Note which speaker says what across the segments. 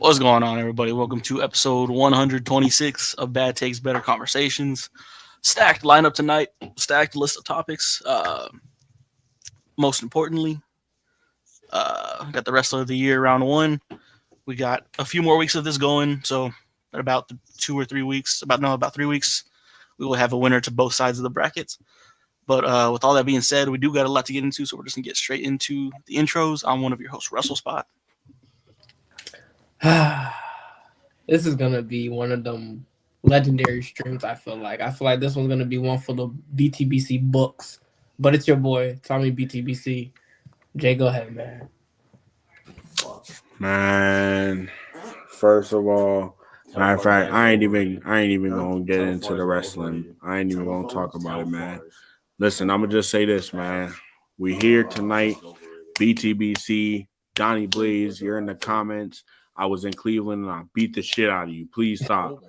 Speaker 1: What's going on, everybody? Welcome to episode 126 of Bad Takes, Better Conversations. Stacked lineup tonight, stacked list of topics. Most importantly, got the rest of the year round one. We got a few more weeks of this going, so in about 2 or 3 weeks, about 3 weeks, we will have a winner to both sides of the brackets. But with all that being said, we do got a lot to get into, so we're just gonna get straight into the intros. I'm one of your hosts, Russell Spot.
Speaker 2: This is gonna be one of them legendary streams. I feel like this one's gonna be one for the BTBC books. But it's your boy Tommy BTBC. Jay, go ahead, man.
Speaker 3: Man, first of all, matter of fact, I ain't even gonna get into the wrestling. I ain't even gonna talk about it, man. Listen, I'm gonna just say this, man. We here tonight, BTBC, Donnie Blaze. You're in the comments. I was in Cleveland and I beat the shit out of you. Please stop.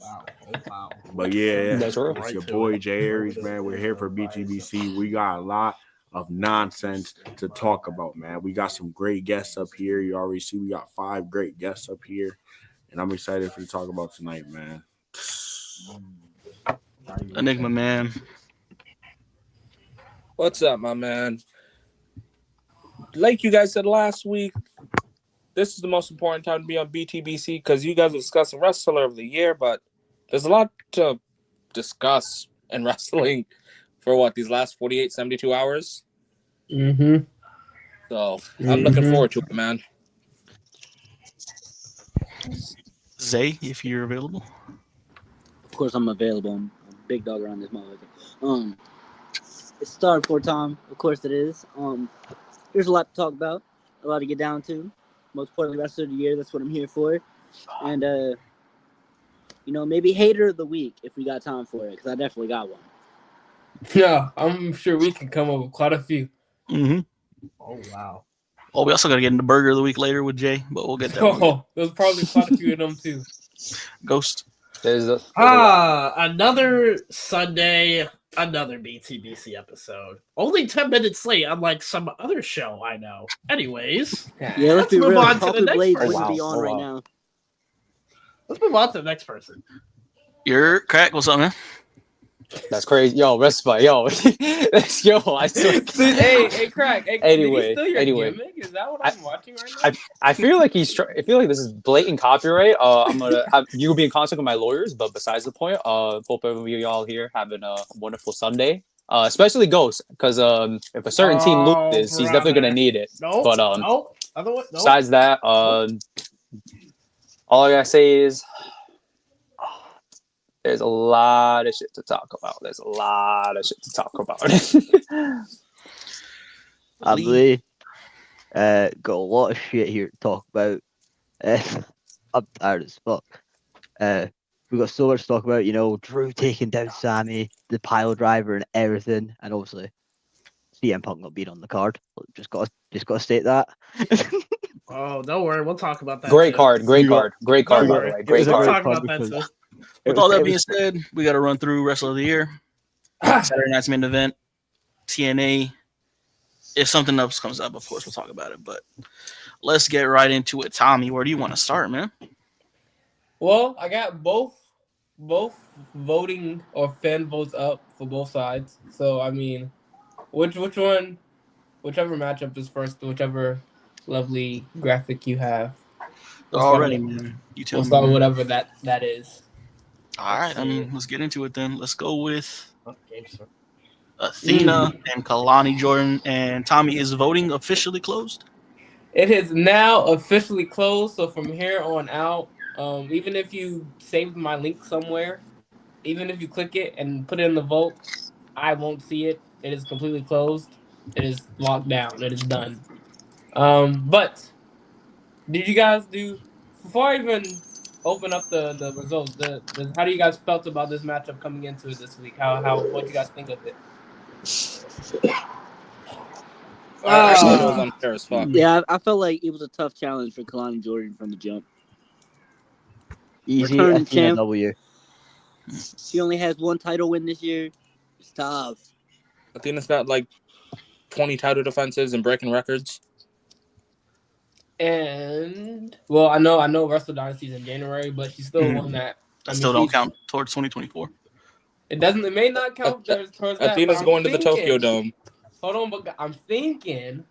Speaker 2: Wow.
Speaker 3: But yeah,
Speaker 4: That's right.
Speaker 3: it's your boy Jay Aries, man. We're here for BTBC. We got a lot of nonsense to talk about, man. We got some great guests up here. You already see we got 5 great guests up here. And I'm excited for you to talk about tonight, man.
Speaker 1: Enigma, man.
Speaker 4: What's up, my man? Like you guys said last week, this is the most important time to be on BTBC because you guys are discussing Wrestler of the Year, but there's a lot to discuss in wrestling for these last 48, 72 hours.
Speaker 2: Mm-hmm.
Speaker 4: So I'm looking forward to it, man.
Speaker 1: Zay, if you're available.
Speaker 5: Of course, I'm available. I'm a big dog around this motherfucker. It's starting for Tom. Of course, it is. There's a lot to talk about, a lot to get down to. Most importantly, rest of the year. That's what I'm here for. And maybe hater of the week if we got time for it, because I definitely got one.
Speaker 2: Yeah, I'm sure we can come up with quite a few.
Speaker 1: Mm-hmm.
Speaker 2: Oh wow.
Speaker 1: Oh, we also got to get into Burger of the Week later with Jay, but we'll get that.
Speaker 2: Oh, there's probably quite a few of them too.
Speaker 1: Ghost.
Speaker 6: Another Sunday, another BTBC episode. Only 10 minutes late, unlike some other show I know. Anyways,
Speaker 5: yeah, let's be
Speaker 6: move
Speaker 5: real.
Speaker 6: on to the
Speaker 5: Probably
Speaker 6: next
Speaker 5: Blaze
Speaker 6: person.
Speaker 5: wouldn't be on right now.
Speaker 6: Let's move on to the next person.
Speaker 1: You're crack. What's up, man?
Speaker 4: That's crazy. Yo, respite. Yo, I swear.
Speaker 2: Hey, Crack. Hey,
Speaker 4: Anyway.
Speaker 2: Gimmick? Is that what I'm watching right now?
Speaker 4: I feel like I feel like this is blatant copyright. I'm gonna have you be in contact with my lawyers, but besides the point, hope everybody y'all here having a wonderful Sunday. Especially Ghost, because if a certain team loses, he's definitely gonna need it. Besides that, all I gotta say is there's a lot of shit to talk about.
Speaker 7: I believe got a lot of shit here to talk about. I'm tired as fuck. We've got so much to talk about, Drew taking down Sammy, the pile driver and everything, and obviously CM Punk not being on the card. Just got to state that.
Speaker 6: Oh, don't worry, we'll talk about that.
Speaker 4: Great card, by the way. Great card.
Speaker 6: We'll talk about that too.
Speaker 1: With all that being said, we got to run through Wrestler of the Year, Saturday night's main event, TNA. If something else comes up, of course, we'll talk about it. But let's get right into it. Tommy, where do you want to start, man?
Speaker 2: Well, I got both voting or fan votes up for both sides. So I mean, whichever matchup is first, whichever lovely graphic you have.
Speaker 1: Already, man. You tell me.
Speaker 2: Start with whatever that is.
Speaker 1: All right, let's get into it then. Let's go with Athena and Kalani Jordan. And Tommy, is voting officially closed?
Speaker 2: It is now officially closed. So from here on out, even if you saved my link somewhere, even if you click it and put it in the vote, I won't see it. It is completely closed. It is locked down. It is done. But did you guys before I even open up the results, how do you guys felt about this matchup coming into it this week? What do you guys think of it?
Speaker 5: Yeah, I felt like it was a tough challenge for Kalani Jordan from the jump.
Speaker 7: Easy
Speaker 5: Returning champ.
Speaker 7: W.
Speaker 5: She only has one title win this year. It's tough.
Speaker 4: Athena's got like 20 title defenses and breaking records.
Speaker 2: And well, I know Wrestle Dynasty's in January, but she's still one that
Speaker 1: Still don't count towards 2024.
Speaker 2: It doesn't. It may not count towards that.
Speaker 8: Athena's
Speaker 2: but
Speaker 8: going to the Tokyo Dome.
Speaker 2: Hold on, but I'm thinking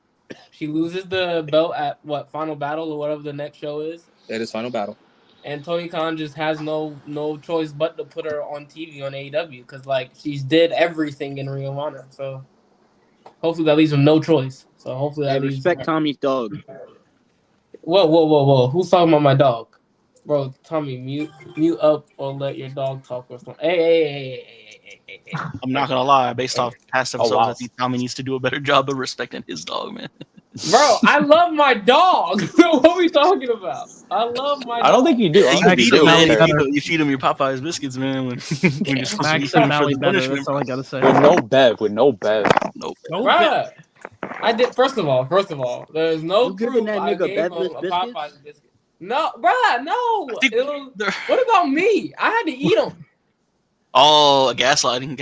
Speaker 2: she loses the belt at what Final Battle or whatever the next show is.
Speaker 8: It is Final Battle.
Speaker 2: And Tony Khan just has no choice but to put her on TV on AEW because like she's did everything in Ring of Honor. So hopefully that leaves him no choice. So hopefully that leaves
Speaker 5: respect Tommy's dog.
Speaker 2: Whoa! Who's talking about my dog, bro? Tommy, mute up or let your dog talk or something. Hey.
Speaker 1: I'm not gonna lie. Based off past episodes,
Speaker 4: wow.
Speaker 1: I think Tommy needs to do a better job of respecting his dog, man.
Speaker 2: Bro, I love my dog. What are we talking about? I love my dog.
Speaker 4: I don't think you do. I
Speaker 1: You
Speaker 4: don't think
Speaker 1: feed
Speaker 4: you
Speaker 1: him,
Speaker 4: do.
Speaker 1: man.
Speaker 6: better.
Speaker 1: You feed him your Popeyes biscuits, man. When you're supposed to be
Speaker 6: Max
Speaker 1: feeding
Speaker 6: and
Speaker 1: for
Speaker 6: Mally
Speaker 1: the
Speaker 6: better.
Speaker 1: punishment.
Speaker 6: That's all I gotta say.
Speaker 4: With no bev.
Speaker 1: Nope.
Speaker 6: No,
Speaker 2: Bruh, I did. First of all, there's no
Speaker 5: You giving
Speaker 2: proof
Speaker 5: that
Speaker 2: I
Speaker 5: nigga
Speaker 2: gave him
Speaker 5: Bev's
Speaker 2: a
Speaker 5: biscuits?
Speaker 2: Popeyes biscuit. No, bruh, no.
Speaker 1: I think they're-
Speaker 2: What about me? I had to eat them.
Speaker 1: Oh, gaslighting.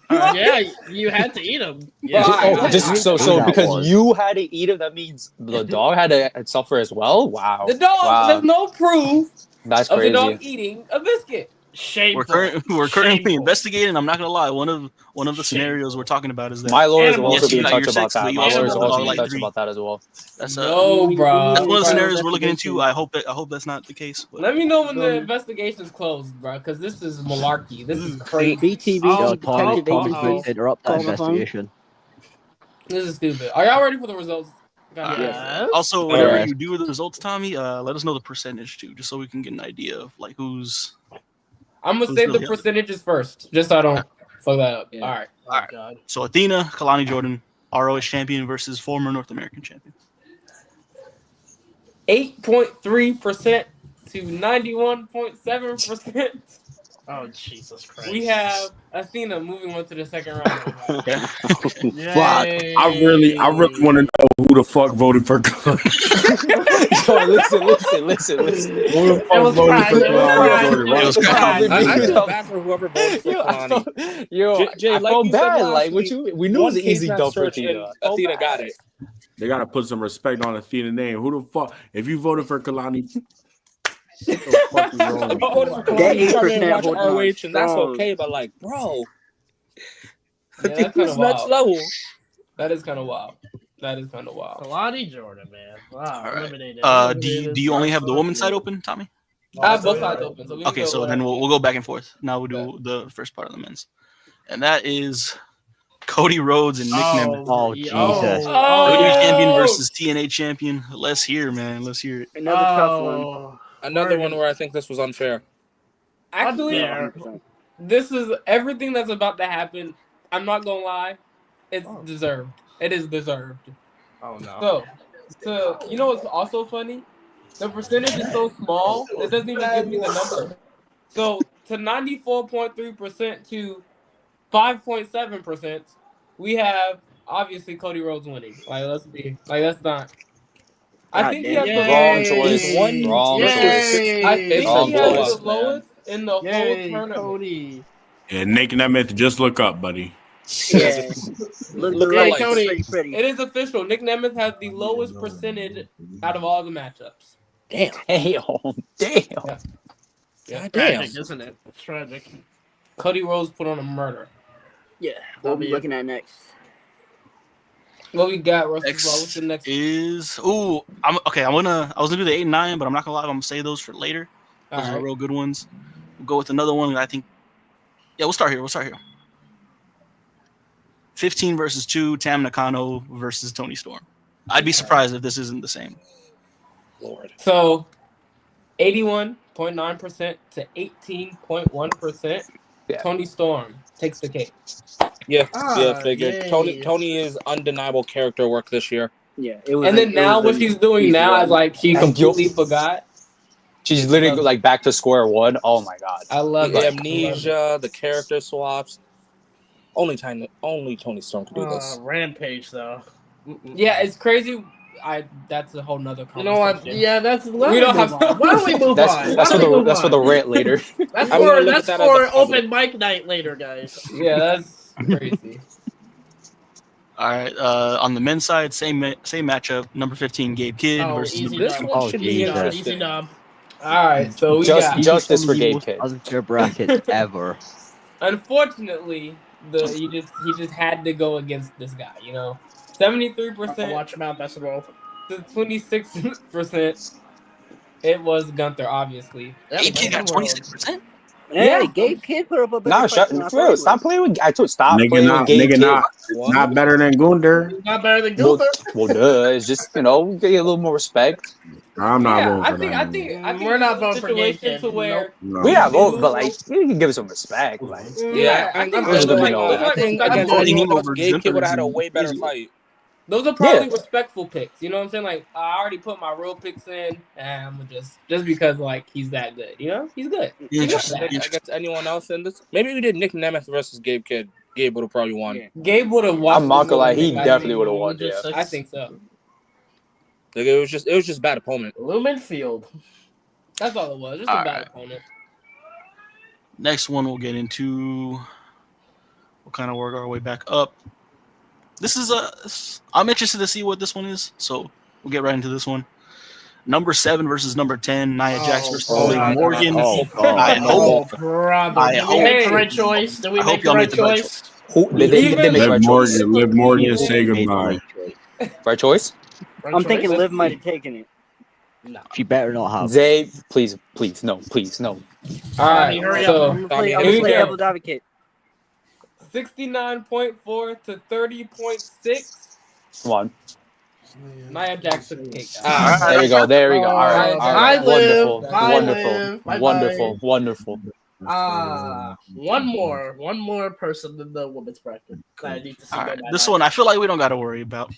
Speaker 6: yeah, you had to eat them. Yeah.
Speaker 2: Well,
Speaker 4: So
Speaker 7: That
Speaker 4: because
Speaker 7: was.
Speaker 4: you had to eat it, that means the dog had to suffer as well. Wow.
Speaker 2: The dog.
Speaker 4: Wow.
Speaker 2: There's no proof
Speaker 4: That's
Speaker 2: of the
Speaker 4: crazy.
Speaker 2: dog eating a biscuit.
Speaker 6: Shameful.
Speaker 1: We're currently
Speaker 6: Shameful.
Speaker 1: investigating. I'm not gonna lie. One of the scenarios we're talking about is that
Speaker 4: My lawyers will
Speaker 6: Animals.
Speaker 4: also
Speaker 1: Yes,
Speaker 4: be
Speaker 1: you
Speaker 4: in
Speaker 1: got
Speaker 4: touch
Speaker 1: your
Speaker 4: about
Speaker 1: sex,
Speaker 4: that.
Speaker 1: but you
Speaker 4: My
Speaker 1: also
Speaker 4: lawyers
Speaker 1: got
Speaker 4: will
Speaker 1: the
Speaker 4: also
Speaker 1: dog
Speaker 4: be in
Speaker 1: like
Speaker 4: touch
Speaker 1: 3.
Speaker 4: about that as well.
Speaker 1: That's
Speaker 2: No, bro.
Speaker 1: that's one of the
Speaker 5: Bro,
Speaker 1: scenarios we're looking into.
Speaker 5: investigation.
Speaker 1: I hope that's not the case. But
Speaker 2: Let me know when the investigation's closed, bro, because this is malarkey. This is crazy.
Speaker 5: BTB
Speaker 7: Yo,
Speaker 5: detective
Speaker 7: Tommy,
Speaker 5: agencies.
Speaker 7: please interrupt that
Speaker 5: Call my phone.
Speaker 7: investigation.
Speaker 2: This is stupid. Are y'all ready for the results? God,
Speaker 6: Yes.
Speaker 1: Also, whenever
Speaker 7: Yes.
Speaker 1: you do the results, Tommy, let us know the percentage too, just so we can get an idea of like who's.
Speaker 2: I'm gonna
Speaker 1: Who's
Speaker 2: say
Speaker 1: really
Speaker 2: the
Speaker 1: up?
Speaker 2: percentages first, just so I don't fuck that up.
Speaker 5: Yeah.
Speaker 2: All right.
Speaker 6: Oh, God.
Speaker 1: So Athena, Kalani Jordan, ROH champion versus former North American champion.
Speaker 2: 8.3% to 91.7%.
Speaker 6: Oh, Jesus Christ.
Speaker 2: We have Athena moving on to the second round.
Speaker 1: Okay.
Speaker 3: Fuck. I really want to know who the fuck voted for Kalani.
Speaker 4: Yo, listen.
Speaker 3: Who the
Speaker 6: It
Speaker 3: fuck
Speaker 6: was
Speaker 3: voted for
Speaker 6: private. It was
Speaker 3: Kalani
Speaker 6: private.
Speaker 3: Jordan?
Speaker 1: It was
Speaker 6: private.
Speaker 8: I
Speaker 4: Yo,
Speaker 8: feel bad for whoever voted for Kalani. Jay,
Speaker 4: I
Speaker 8: like
Speaker 4: felt
Speaker 8: you said
Speaker 4: bad.
Speaker 8: last
Speaker 4: Like,
Speaker 8: week,
Speaker 4: we knew it was
Speaker 8: one
Speaker 4: an easy
Speaker 8: case
Speaker 4: dub for
Speaker 8: search and
Speaker 4: Athena.
Speaker 8: Athena got it.
Speaker 3: They gotta put some respect on Athena's name. Who the fuck? If you voted for Kalani, what the fuck is wrong with
Speaker 8: I voted
Speaker 3: you?
Speaker 8: for
Speaker 5: That
Speaker 8: Kalani. You come in and
Speaker 5: 8%
Speaker 8: watch
Speaker 5: holding on
Speaker 8: ROH, and that's
Speaker 5: strong.
Speaker 8: okay. But like, bro,
Speaker 2: Yeah, that's kind
Speaker 8: Athena's
Speaker 2: of
Speaker 8: next
Speaker 2: wild.
Speaker 8: level.
Speaker 2: That is kind of wild.
Speaker 6: Kalani Jordan, man. Wow.
Speaker 1: All right.
Speaker 6: Eliminated.
Speaker 1: Do you only have the women's side open, Tommy?
Speaker 2: I have both sides open. So we can
Speaker 1: Okay,
Speaker 2: go
Speaker 1: so then we'll go back and forth. Now we'll do the first part of the men's, and that is Cody Rhodes and Nick Nemeth.
Speaker 7: Oh,
Speaker 6: yeah.
Speaker 7: Jesus.
Speaker 1: WWE champion versus TNA champion. Let's hear, man. Let's hear it.
Speaker 5: Another tough one.
Speaker 8: Another one where I think this was unfair.
Speaker 2: Actually,
Speaker 6: Unfair.
Speaker 2: this is everything that's about to happen. I'm not gonna lie, it's deserved. It is deserved.
Speaker 6: Oh, no.
Speaker 2: So you know what's also funny? The percentage is so small, it doesn't even give me the number. So to 94.3% to 5.7%, we have obviously Cody Rhodes winning. Like that's not. I think he has the
Speaker 4: Wrong
Speaker 2: lowest.
Speaker 4: choice.
Speaker 8: One-
Speaker 4: Wrong choice.
Speaker 2: I think
Speaker 4: Wrong
Speaker 2: he has
Speaker 4: choice,
Speaker 2: the lowest in the whole
Speaker 6: Yay,
Speaker 2: tournament.
Speaker 6: Cody.
Speaker 3: Yeah, Nick Nemeth, just look up, buddy.
Speaker 5: Yeah. Look
Speaker 8: Look
Speaker 5: like
Speaker 6: Cody.
Speaker 5: pretty.
Speaker 2: It is official. Nick Nemeth has the lowest percentage out of all the matchups.
Speaker 8: Damn.
Speaker 4: Damn.
Speaker 8: God damn.
Speaker 6: Tragic, isn't it? It's tragic.
Speaker 2: Cody Rhodes put on a murder.
Speaker 5: Yeah. What we looking at next?
Speaker 2: What we got, Russell?
Speaker 1: Next
Speaker 2: What's the next?
Speaker 1: is I was gonna do the 8 and 9, but I'm not gonna lie, I'm gonna say those for later. Those are
Speaker 2: Alright.
Speaker 1: real good ones. We'll go with another one that I think. Yeah, we'll start here. 15 versus 2, Tam Nakano versus Tony Storm. I'd be surprised if this isn't the same.
Speaker 8: Lord.
Speaker 2: So, 81.9% to 18.1%.
Speaker 4: Yeah.
Speaker 2: Tony Storm takes the cake.
Speaker 8: Yeah,
Speaker 6: Ah,
Speaker 8: figured.
Speaker 6: yay.
Speaker 8: Tony is undeniable character work this year.
Speaker 5: Yeah. It was.
Speaker 2: And then now what she's doing now is like she completely forgot.
Speaker 4: She's literally like back to square one. Oh my god.
Speaker 2: I love
Speaker 8: The
Speaker 2: it.
Speaker 8: amnesia, the character swaps. Only Tony Storm can do this.
Speaker 6: Rampage, though.
Speaker 2: Yeah, it's crazy. That's a whole nother
Speaker 6: You
Speaker 2: conversation.
Speaker 6: know what? Yeah, that's.
Speaker 2: We don't have to-
Speaker 6: Why don't we move on?
Speaker 4: That's for the rant later.
Speaker 6: That's
Speaker 8: I'm gonna
Speaker 6: for
Speaker 8: look at
Speaker 6: that's
Speaker 8: that
Speaker 6: for
Speaker 8: as a positive.
Speaker 6: open mic night later, guys.
Speaker 2: Yeah, that's crazy.
Speaker 1: All right. On the men's side, same matchup. Number 15, Gabe Kidd
Speaker 6: Oh,
Speaker 1: versus
Speaker 6: easy
Speaker 1: number
Speaker 8: This
Speaker 1: 2.
Speaker 8: one
Speaker 7: Oh,
Speaker 8: should
Speaker 6: Easy
Speaker 8: be
Speaker 7: Jesus.
Speaker 6: dub. Easy
Speaker 8: interesting.
Speaker 6: dub.
Speaker 2: All right, so we got.
Speaker 4: Justice
Speaker 7: Some
Speaker 4: for
Speaker 7: of the
Speaker 4: Gabe
Speaker 7: most
Speaker 4: Kidd.
Speaker 7: unfair brackets ever.
Speaker 2: Unfortunately, he just had to go against this guy. 73%
Speaker 6: Watch him out, best of the world.
Speaker 2: to 26%. It was Gunther, obviously.
Speaker 6: Yeah,
Speaker 1: Gabe
Speaker 6: best
Speaker 1: Kidd
Speaker 6: in
Speaker 1: got
Speaker 6: the world.
Speaker 1: 26%.
Speaker 5: Hey,
Speaker 2: Yeah.
Speaker 5: Gabe Kidd put up a better
Speaker 4: Nah,
Speaker 5: fight than I
Speaker 4: for
Speaker 5: thought
Speaker 4: real.
Speaker 5: he
Speaker 4: Stop
Speaker 5: would.
Speaker 4: playing with. Stop
Speaker 3: Nigga
Speaker 4: playing with
Speaker 3: not,
Speaker 4: Gabe
Speaker 3: nigga
Speaker 4: Kidd.
Speaker 3: not, not better than Gunther.
Speaker 6: He's not better than
Speaker 4: Well,
Speaker 6: Gunther.
Speaker 4: duh. It's just get a little more respect.
Speaker 3: I'm not
Speaker 2: Yeah,
Speaker 3: voting
Speaker 2: I
Speaker 3: for
Speaker 2: think
Speaker 3: that.
Speaker 2: I
Speaker 3: nigga.
Speaker 2: think I think
Speaker 6: We're not
Speaker 2: this is a
Speaker 6: voting for Gabe
Speaker 2: situation
Speaker 6: Kidd.
Speaker 2: to where
Speaker 3: No.
Speaker 4: We
Speaker 2: you
Speaker 4: not voting,
Speaker 2: do-
Speaker 4: but like you can give it some respect. Like
Speaker 2: yeah, I think
Speaker 6: I'm
Speaker 2: those
Speaker 6: good
Speaker 2: are
Speaker 6: with
Speaker 2: like
Speaker 6: it.
Speaker 2: those are
Speaker 8: I
Speaker 2: like
Speaker 8: think
Speaker 2: respectful.
Speaker 8: against
Speaker 1: voting him
Speaker 8: anyone else,
Speaker 1: over
Speaker 8: Gabe Kidd would have had a
Speaker 1: Gunther's
Speaker 8: way better
Speaker 1: crazy.
Speaker 8: fight.
Speaker 2: Those are probably
Speaker 4: Yeah.
Speaker 2: respectful picks. You know what I'm saying? Like I already put my real picks in, and I'm just because like he's that good. He's good. He's not
Speaker 1: Interesting.
Speaker 2: bad.
Speaker 8: Against anyone else in this, maybe we did Nick Nemeth versus Gabe Kidd. Gabe would have probably won.
Speaker 5: Yeah.
Speaker 2: Gabe would have watched.
Speaker 4: I'm not gonna lie,
Speaker 2: this
Speaker 4: he
Speaker 2: movie,
Speaker 4: definitely would have won. Yeah.
Speaker 2: I think so.
Speaker 8: Like it was just bad opponent.
Speaker 6: Lumen Field.
Speaker 2: That's all it was. Just a
Speaker 1: All
Speaker 2: bad
Speaker 1: right.
Speaker 2: opponent.
Speaker 1: Next one we'll get into. We'll kind of work our way back up. This is I'm interested to see what this one is, so we'll get right into this one. Number 7 versus number 10, Nia Jax versus
Speaker 8: oh,
Speaker 1: Liv Morgan.
Speaker 7: Oh,
Speaker 1: I
Speaker 7: God.
Speaker 1: hope.
Speaker 6: brother.
Speaker 1: I
Speaker 6: Did we
Speaker 1: hope-
Speaker 6: make the right choice? Did we
Speaker 1: I hope
Speaker 6: make the
Speaker 1: y'all
Speaker 6: right
Speaker 1: made the right
Speaker 6: choice?
Speaker 4: Who they make the
Speaker 3: Liv
Speaker 4: right choice?
Speaker 3: Morgan, Liv Morgan,
Speaker 2: Even-
Speaker 3: say
Speaker 7: Made the
Speaker 3: goodbye.
Speaker 7: right choice.
Speaker 4: Right choice?
Speaker 6: Right
Speaker 5: I'm
Speaker 6: choice?
Speaker 5: thinking
Speaker 2: Let's
Speaker 5: Liv might
Speaker 2: see.
Speaker 5: have taken it.
Speaker 7: She better not have.
Speaker 4: Zay, please, no.
Speaker 2: All right,
Speaker 6: hurry
Speaker 2: so
Speaker 6: up.
Speaker 5: I'm gonna
Speaker 8: Here
Speaker 5: play
Speaker 8: we
Speaker 2: go.
Speaker 5: devil's advocate.
Speaker 2: 69.4 to 30.6.
Speaker 4: Come on.
Speaker 2: Nia Jax took the cake.
Speaker 8: Ah,
Speaker 4: There we go. All right.
Speaker 6: Hi, Liv.
Speaker 4: Wonderful.
Speaker 6: Hi,
Speaker 4: Wonderful.
Speaker 6: Liv. Bye-bye.
Speaker 4: Wonderful.
Speaker 6: One more person in the women's bracket that I need to see.
Speaker 1: All
Speaker 6: go
Speaker 1: right,
Speaker 6: bye-bye.
Speaker 1: this one I feel like we don't got to worry about.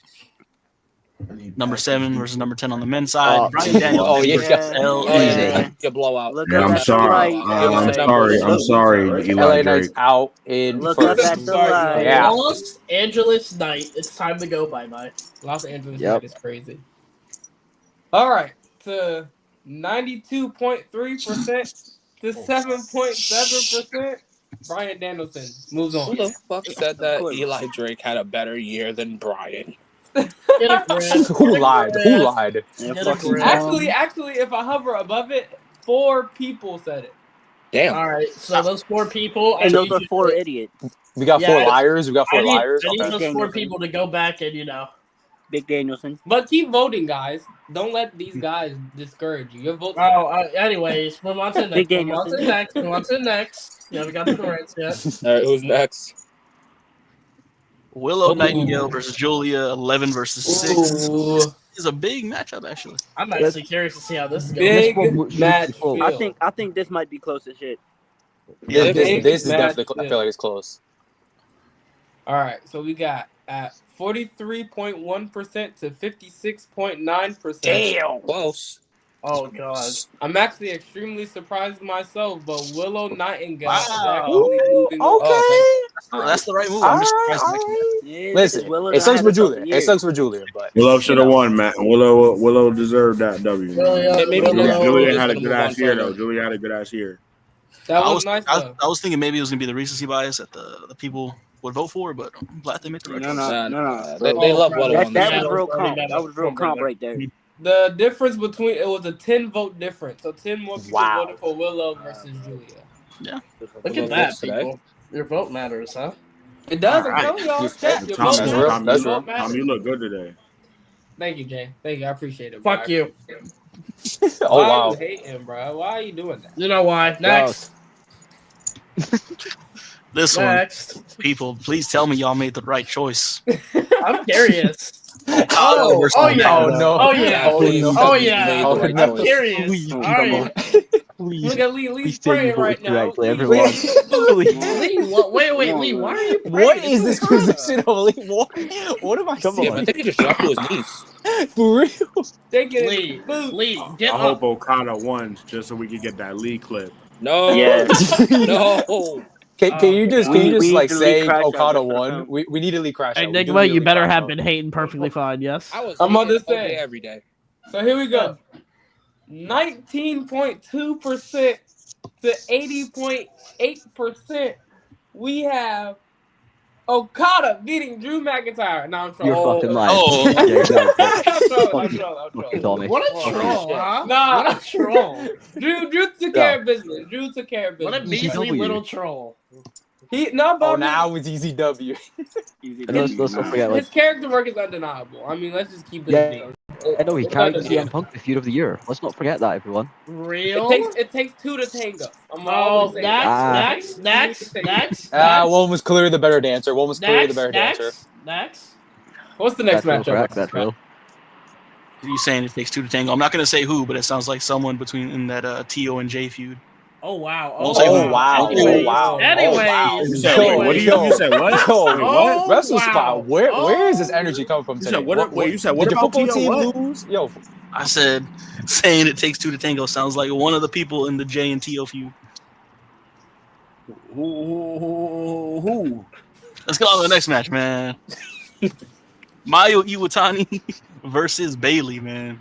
Speaker 1: Number 7 versus number 10 on the men's side.
Speaker 7: Oh,
Speaker 1: Brian Daniels.
Speaker 4: oh, yeah.
Speaker 1: versus LA.
Speaker 8: oh yeah,
Speaker 7: Easy.
Speaker 8: a blowout.
Speaker 5: Look
Speaker 3: Yeah,
Speaker 5: up
Speaker 3: I'm
Speaker 5: at the
Speaker 3: sorry.
Speaker 5: light.
Speaker 3: I'm sorry,
Speaker 4: LA
Speaker 3: Eli
Speaker 4: Knight's
Speaker 3: Drake.
Speaker 4: out in
Speaker 5: Look
Speaker 4: first.
Speaker 5: up at the
Speaker 8: Sorry,
Speaker 5: light.
Speaker 4: Yeah.
Speaker 6: Los Angeles Knight. It's time to go bye-bye.
Speaker 2: Los Angeles
Speaker 7: Yep.
Speaker 2: is crazy. All right, to 92.3% to 7.7%. Brian Danielson moves on.
Speaker 8: Who the fuck said that
Speaker 5: course.
Speaker 8: Eli Drake had a better year than Brian?
Speaker 6: Get a grip.
Speaker 4: Who lied?
Speaker 5: Yeah,
Speaker 6: Get a
Speaker 5: fucking
Speaker 6: grip.
Speaker 2: Actually, if I hover above it, 4 people said it.
Speaker 8: Damn.
Speaker 6: All right, so those 4 people,
Speaker 5: And those
Speaker 6: need
Speaker 5: are
Speaker 6: you
Speaker 5: 4
Speaker 6: to-
Speaker 5: idiots.
Speaker 4: We got
Speaker 6: Yeah,
Speaker 4: 4
Speaker 6: I-
Speaker 4: liars. We got 4
Speaker 6: I need
Speaker 4: liars.
Speaker 6: those
Speaker 4: Okay.
Speaker 6: 4
Speaker 5: Danielson.
Speaker 6: people to go back and
Speaker 5: Big Danielson.
Speaker 2: But keep voting, guys. Don't let these guys discourage you. Your vote.
Speaker 6: Anyways, move on to the
Speaker 5: Big
Speaker 6: next. Move on to the
Speaker 5: Danielson.
Speaker 6: next. Move on to the next. Yeah, we got the rights yet.
Speaker 8: All right, who's next?
Speaker 1: Willow
Speaker 2: Ooh.
Speaker 1: Nightingale versus Julia. 11 versus 6.
Speaker 2: Ooh,
Speaker 1: This is a big matchup, actually.
Speaker 6: I'm actually curious to see how this goes.
Speaker 2: big
Speaker 7: one should be
Speaker 2: match.
Speaker 7: close.
Speaker 2: Field.
Speaker 5: I think this might be close as shit.
Speaker 1: Yeah,
Speaker 4: This is
Speaker 2: match
Speaker 4: definitely. I feel like it's close.
Speaker 2: All right, so we got at 43.1% to 56.9%.
Speaker 8: Damn, close.
Speaker 6: Oh god.
Speaker 2: I'm actually extremely surprised myself, but Willow Nightingale
Speaker 1: Wow.
Speaker 2: is actually moving on.
Speaker 1: That's the right move. I'm just surprised.
Speaker 5: Yeah,
Speaker 4: Listen,
Speaker 5: Willow
Speaker 4: it
Speaker 5: done
Speaker 4: sucks
Speaker 5: had
Speaker 4: for
Speaker 5: a couple
Speaker 4: Julia. It
Speaker 5: years.
Speaker 4: sucks for Julia, but
Speaker 3: Willow should have
Speaker 4: you know.
Speaker 3: won, man. Willow deserved that W.
Speaker 6: Willow-
Speaker 8: Maybe
Speaker 3: Julia had a
Speaker 8: gonna
Speaker 3: good
Speaker 8: move
Speaker 3: ass
Speaker 8: on
Speaker 3: year
Speaker 8: further.
Speaker 3: though. Julia had a good ass year.
Speaker 2: That
Speaker 1: I
Speaker 2: was
Speaker 1: was,
Speaker 2: nice
Speaker 1: I,
Speaker 2: though.
Speaker 1: I was thinking maybe it was gonna be the recency bias that the people would vote for, but I'm glad they made the right
Speaker 5: No,
Speaker 1: choice.
Speaker 5: no.
Speaker 8: They love Willow on
Speaker 5: That
Speaker 8: this
Speaker 5: was
Speaker 8: show.
Speaker 5: real comp. That was real comp right there.
Speaker 2: The difference between it was a 10 vote difference, so 10 more people
Speaker 4: Wow.
Speaker 2: voted for Willow versus Julia.
Speaker 6: Look at that, people. Your vote matters, huh?
Speaker 2: It does. I'm
Speaker 1: Alright.
Speaker 2: telling y'all.
Speaker 4: You-
Speaker 2: Chat, your
Speaker 3: Tom,
Speaker 2: vote
Speaker 4: That's
Speaker 2: matters.
Speaker 4: real.
Speaker 3: Tom,
Speaker 4: That's
Speaker 2: Your
Speaker 4: real.
Speaker 2: vote matters.
Speaker 3: Tom, you look good today.
Speaker 2: Thank you, Jay. Thank you. I appreciate it. Bro.
Speaker 6: Fuck you.
Speaker 4: Oh
Speaker 2: Why
Speaker 4: wow.
Speaker 2: are you hating, bro? Why are you doing that?
Speaker 6: You know why. Next.
Speaker 1: This one,
Speaker 6: Next.
Speaker 1: people, please tell me y'all made the right choice.
Speaker 6: I'm curious.
Speaker 1: Okada versus
Speaker 6: oh, yeah.
Speaker 4: Oh no.
Speaker 6: Oh, yeah.
Speaker 4: Oh no.
Speaker 6: Oh, yeah.
Speaker 8: Made the
Speaker 4: Oh,
Speaker 8: right
Speaker 4: no.
Speaker 6: I'm
Speaker 8: choice.
Speaker 6: curious.
Speaker 7: Please,
Speaker 6: All
Speaker 7: come
Speaker 6: right.
Speaker 7: on. Please,
Speaker 2: Look at Lee.
Speaker 7: please
Speaker 2: Lee's
Speaker 7: tell me
Speaker 2: praying
Speaker 7: voted
Speaker 2: right now.
Speaker 7: correctly,
Speaker 2: Lee,
Speaker 7: everyone. Please.
Speaker 6: Lee, wait, Lee, why are you
Speaker 4: What
Speaker 6: praying?
Speaker 4: is this
Speaker 6: It's Okada.
Speaker 4: position of Lee? What am I
Speaker 7: Come
Speaker 4: seeing?
Speaker 8: Yeah, I think he just dropped to his knees.
Speaker 4: For real?
Speaker 2: They get
Speaker 6: Lee,
Speaker 2: booed.
Speaker 6: Lee, get
Speaker 3: I
Speaker 6: up.
Speaker 3: hope Okada won just so we could get that Lee clip.
Speaker 8: No,
Speaker 5: Yeah.
Speaker 8: no.
Speaker 4: Can you just
Speaker 5: We
Speaker 4: like
Speaker 5: need to
Speaker 4: say
Speaker 5: Lee crash out
Speaker 4: Okada
Speaker 5: just for the
Speaker 4: won?
Speaker 5: film.
Speaker 4: We need to Lee crash out. We do
Speaker 6: Enigma,
Speaker 4: need to
Speaker 6: you
Speaker 4: Lee
Speaker 6: better
Speaker 4: crash
Speaker 6: have
Speaker 4: out.
Speaker 6: been hating perfectly fine, yes?
Speaker 8: I was
Speaker 2: I'm about to
Speaker 8: hating all
Speaker 2: say.
Speaker 8: day, every day.
Speaker 2: So here we go. 19.2% to 80.8%. We have Okada beating Drew McIntyre. Now I'm
Speaker 7: You're
Speaker 2: trolling.
Speaker 7: fucking lying.
Speaker 1: Oh.
Speaker 7: Yeah, exactly.
Speaker 2: I'm trolling.
Speaker 7: Fucking Tommy.
Speaker 6: What a
Speaker 8: Oh,
Speaker 6: troll,
Speaker 8: shit.
Speaker 6: huh?
Speaker 2: Nah.
Speaker 6: What a troll.
Speaker 2: Drew took
Speaker 4: Yeah.
Speaker 2: care of business. Drew took care of
Speaker 6: What a
Speaker 2: business.
Speaker 6: measly
Speaker 7: ECW.
Speaker 6: little troll.
Speaker 2: No, but
Speaker 4: Oh,
Speaker 2: I mean,
Speaker 4: now it's EZW.
Speaker 5: Easy
Speaker 7: And let's
Speaker 5: W,
Speaker 7: not
Speaker 5: nah.
Speaker 7: forget, like,
Speaker 2: his character work is undeniable. I mean, let's just keep it
Speaker 7: Yeah,
Speaker 2: a being.
Speaker 7: I know he
Speaker 2: It's
Speaker 7: carried
Speaker 2: undeniable.
Speaker 7: CM Punk the feud of the year. Let's not forget that, everyone.
Speaker 6: Real?
Speaker 2: It takes two to tango. I'm
Speaker 6: Oh,
Speaker 2: always saying that.
Speaker 6: next.
Speaker 2: Next.
Speaker 4: One was clearly the better dancer. One was clearly the better dancer.
Speaker 6: Next.
Speaker 2: What's the next
Speaker 7: That's real
Speaker 2: matchup?
Speaker 7: correct. That's real.
Speaker 1: Are you saying it takes two to tango? I'm not gonna say who, but it sounds like someone between in that T.O. and J feud.
Speaker 6: Oh wow.
Speaker 1: Won't say
Speaker 4: Oh
Speaker 1: who.
Speaker 4: wow.
Speaker 6: Anyways,
Speaker 4: Oh wow.
Speaker 6: anyways,
Speaker 3: You said, wait, what do you said? What?
Speaker 4: Yo,
Speaker 3: Wait,
Speaker 6: Oh,
Speaker 3: what?
Speaker 4: Wrestle
Speaker 6: wow.
Speaker 4: Spot. Where is this energy coming from
Speaker 3: You
Speaker 4: today?
Speaker 3: said what? Wait, you said what
Speaker 4: did your
Speaker 3: about
Speaker 4: football
Speaker 3: T.O.?
Speaker 4: team
Speaker 3: What?
Speaker 4: lose? Yo,
Speaker 1: I said saying it takes two to tango sounds like one of the people in the J and T.O. feud.
Speaker 3: Who?
Speaker 1: Let's get on to the next match, man. Mayu Iwatani versus Bailey, man.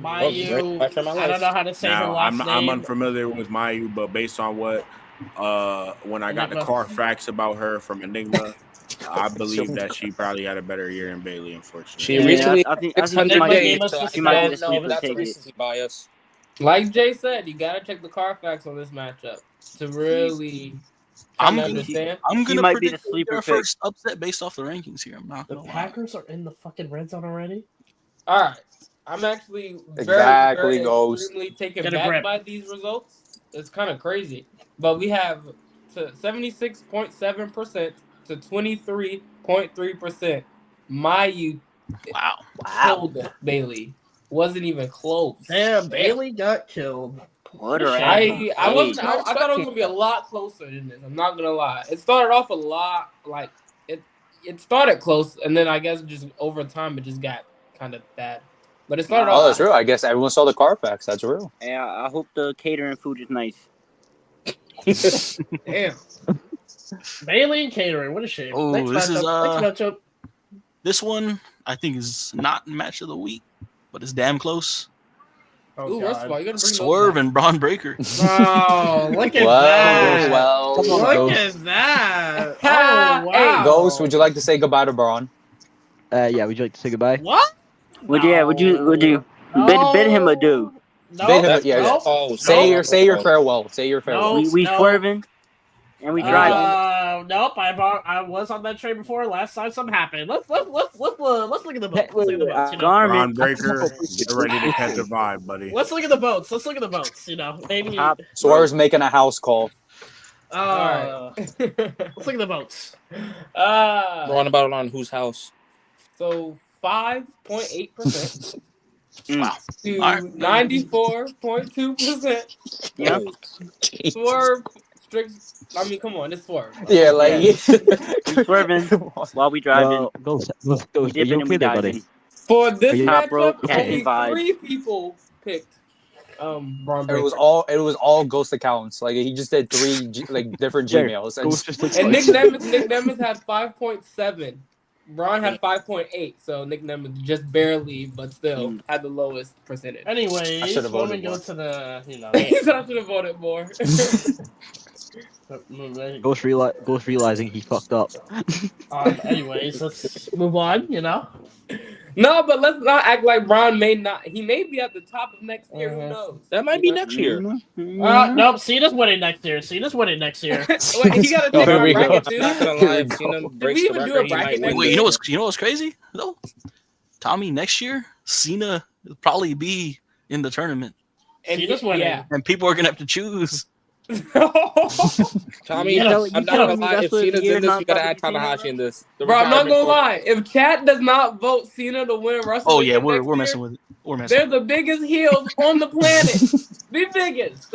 Speaker 6: Mayu. I don't know how to say her
Speaker 3: Now,
Speaker 6: last
Speaker 3: I'm
Speaker 6: name.
Speaker 3: unfamiliar with Mayu, but based on what when I got the
Speaker 6: Enigma.
Speaker 3: car facts about her from Enigma, I believe that she probably had a better year than Bailey, unfortunately.
Speaker 8: She
Speaker 2: Yeah,
Speaker 8: recently
Speaker 5: I think
Speaker 8: 600
Speaker 6: Enigma
Speaker 8: days,
Speaker 6: gave us
Speaker 8: so
Speaker 6: the
Speaker 8: I
Speaker 5: she might be
Speaker 6: stats.
Speaker 5: the
Speaker 8: don't know if
Speaker 5: sleeper
Speaker 8: that's a
Speaker 5: ticket.
Speaker 8: recency bias.
Speaker 2: Like Jay said, you gotta check the Carfax on this matchup to really
Speaker 1: I'm
Speaker 2: kinda
Speaker 1: gonna-
Speaker 2: understand.
Speaker 1: I'm
Speaker 5: She
Speaker 1: gonna
Speaker 5: might be
Speaker 1: predict
Speaker 5: the sleeper
Speaker 1: their
Speaker 5: pick.
Speaker 1: first upset based off the rankings here. I'm not
Speaker 6: The
Speaker 1: gonna lie.
Speaker 6: Packers are in the fucking red zone already.
Speaker 2: All right, I'm actually
Speaker 4: Exactly,
Speaker 2: very
Speaker 4: Ghost.
Speaker 2: extremely taken
Speaker 6: Get a
Speaker 2: back
Speaker 6: grip.
Speaker 2: by these results. It's kind of crazy, but we have to 76.7% to 23.3%. Mayu
Speaker 1: Wow.
Speaker 2: killed Bailey. Wasn't even close.
Speaker 6: Damn, Bailey got killed.
Speaker 5: Put her
Speaker 6: Shame.
Speaker 5: at
Speaker 2: I wasn't.
Speaker 5: eight.
Speaker 2: I thought it was gonna be a lot closer than this. I'm not gonna lie. It started off a lot like it started close, and then I guess just over time it just got kind of bad. But it started
Speaker 4: Oh,
Speaker 2: off.
Speaker 4: that's real. I guess everyone saw the Carfax. That's real.
Speaker 5: Hey, I hope the catering food is nice.
Speaker 2: Damn.
Speaker 6: Bailey and catering. What a shame.
Speaker 1: Oh,
Speaker 6: Next
Speaker 1: this is,
Speaker 6: matchup. Next matchup.
Speaker 1: This one I think is not match of the week, but it's damn close.
Speaker 6: Oh,
Speaker 2: Ooh, first of all,
Speaker 6: God.
Speaker 2: you gotta bring
Speaker 1: Swerve and Braun Breaker.
Speaker 6: Oh, look at
Speaker 4: Well,
Speaker 6: that.
Speaker 4: well,
Speaker 7: Come on,
Speaker 6: Look
Speaker 7: Ghost.
Speaker 6: at that.
Speaker 2: Hey,
Speaker 6: Oh, wow.
Speaker 4: Ghost, would you like to say goodbye to Braun?
Speaker 7: Yeah, would you like to say goodby?
Speaker 6: What?
Speaker 5: Would you
Speaker 6: No.
Speaker 5: bid him adieu?
Speaker 6: No.
Speaker 4: Bid him-
Speaker 8: That's
Speaker 4: yeah,
Speaker 6: Nope.
Speaker 8: oh,
Speaker 4: Say your
Speaker 6: Nope.
Speaker 4: farewell. Say your farewell.
Speaker 6: No.
Speaker 5: We swerving and we driving.
Speaker 6: Nope. I was on that train before. Last time something happened. Let's look at the votes. Let's look at the votes. You know?
Speaker 5: Garmin.
Speaker 3: Ron Breaker, get ready to catch a vibe, buddy.
Speaker 6: Let's look at the votes. You know, maybe.
Speaker 5: Top.
Speaker 4: Swerve's making a house call.
Speaker 6: Let's look at the votes.
Speaker 8: Ron about on whose house?
Speaker 2: So 5.8%
Speaker 1: Wow.
Speaker 2: to
Speaker 1: All right.
Speaker 2: 94.2%.
Speaker 5: Yeah.
Speaker 2: Swerve. Strict. I mean, come on, it's Swerve.
Speaker 4: Yeah, like
Speaker 5: We swerving while we driving.
Speaker 7: Well, Ghost,
Speaker 5: We
Speaker 7: are
Speaker 5: dipping
Speaker 7: you
Speaker 5: and we
Speaker 7: okay there, buddy?
Speaker 5: diving.
Speaker 2: For this
Speaker 7: Top
Speaker 5: rope,
Speaker 2: matchup,
Speaker 5: catching
Speaker 2: only
Speaker 5: vibes.
Speaker 2: 3 people picked Braun
Speaker 4: it
Speaker 2: Breaker.
Speaker 4: was all ghost accounts. Like he just did 3 different
Speaker 7: Sure.
Speaker 4: Gmails. And
Speaker 7: Ghost just looks
Speaker 2: And
Speaker 7: like
Speaker 2: Nick Nemeth had 5.7. Braun had 5.8, so Nick Nemeth just barely, but still had the lowest percentage.
Speaker 4: I
Speaker 6: Anyways,
Speaker 4: should've
Speaker 6: when we
Speaker 4: voted
Speaker 6: go
Speaker 4: more.
Speaker 6: to the, you know,
Speaker 2: He said I should have voted more.
Speaker 7: Ghost realizing he fucked up.
Speaker 6: anyways, let's move on. You know,
Speaker 2: No, but let's not act like Braun may not. He may be at the top of next year. Who
Speaker 6: Mhm.
Speaker 2: knows?
Speaker 8: That might be next year.
Speaker 6: nope. Cena's winning next year.
Speaker 2: Wait, he got to
Speaker 4: Oh,
Speaker 2: take
Speaker 4: here
Speaker 2: our
Speaker 4: we go.
Speaker 2: bracket
Speaker 8: I'm
Speaker 2: too.
Speaker 8: not gonna
Speaker 4: Here
Speaker 8: lie.
Speaker 4: we
Speaker 8: If
Speaker 4: go.
Speaker 8: Cena
Speaker 2: Did
Speaker 8: breaks
Speaker 2: we
Speaker 8: the
Speaker 2: even do a
Speaker 8: record, he
Speaker 2: bracket
Speaker 8: might
Speaker 2: next
Speaker 8: win.
Speaker 1: Wait, you know what's crazy though? Tommy, next year Cena will probably be in the tournament,
Speaker 2: And
Speaker 6: Cena's winning.
Speaker 2: yeah.
Speaker 1: and people are gonna have to choose.
Speaker 8: Tommy,
Speaker 6: You know-
Speaker 8: I'm not gonna lie. If Cena's in this, you gotta add Tanahashi in this. The
Speaker 2: Bro, I'm not
Speaker 8: retirement
Speaker 2: gonna
Speaker 8: tour.
Speaker 2: lie. If chat does not vote Cena to win WrestleMania,
Speaker 1: Oh yeah, we're
Speaker 2: next
Speaker 1: messing
Speaker 2: year,
Speaker 1: with it. We're messing.
Speaker 2: they're the biggest heels on the planet. The biggest.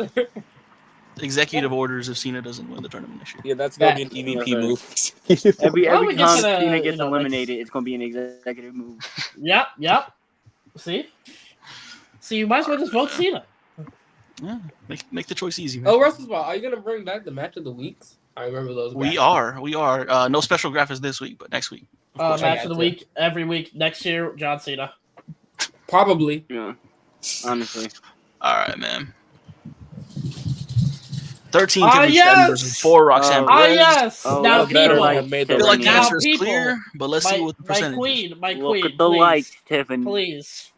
Speaker 1: Executive orders if Cena doesn't win the tournament next year.
Speaker 8: Yeah, that's gonna be an
Speaker 5: That-
Speaker 8: EVP move.
Speaker 5: Every
Speaker 6: Well, we get
Speaker 5: time
Speaker 6: to the,
Speaker 5: Cena
Speaker 6: you
Speaker 5: gets
Speaker 6: know,
Speaker 5: eliminated, it's gonna be an executive move.
Speaker 6: Yep. See, you might as well just vote Cena.
Speaker 1: Yeah, make the choice easy, man.
Speaker 2: Oh, WrestleSpot, are you gonna bring back the match of the weeks? I remember those.
Speaker 1: We
Speaker 2: back.
Speaker 1: are. No special graphics this week, but next week. Of course.
Speaker 6: Match
Speaker 2: got
Speaker 6: of the
Speaker 2: to.
Speaker 6: week every week next year. John Cena.
Speaker 2: Probably.
Speaker 5: Yeah, honestly.
Speaker 1: All right, man. 13
Speaker 6: Ah,
Speaker 1: Tiffany
Speaker 6: yes!
Speaker 1: Stratton versus 4 Roxanne
Speaker 5: Oh.
Speaker 1: Perez.
Speaker 6: Yes.
Speaker 5: Oh,
Speaker 6: Now,
Speaker 8: Y'all better
Speaker 6: people.
Speaker 8: have made the
Speaker 1: I feel like
Speaker 5: Tiffany.
Speaker 1: the
Speaker 6: Now,
Speaker 1: answer is
Speaker 6: people.
Speaker 1: clear, but let's see what the
Speaker 6: My
Speaker 1: percentage is.
Speaker 6: queen, my
Speaker 5: Look
Speaker 6: queen,
Speaker 5: at the
Speaker 6: please,
Speaker 5: lights, Tiffany.
Speaker 6: please.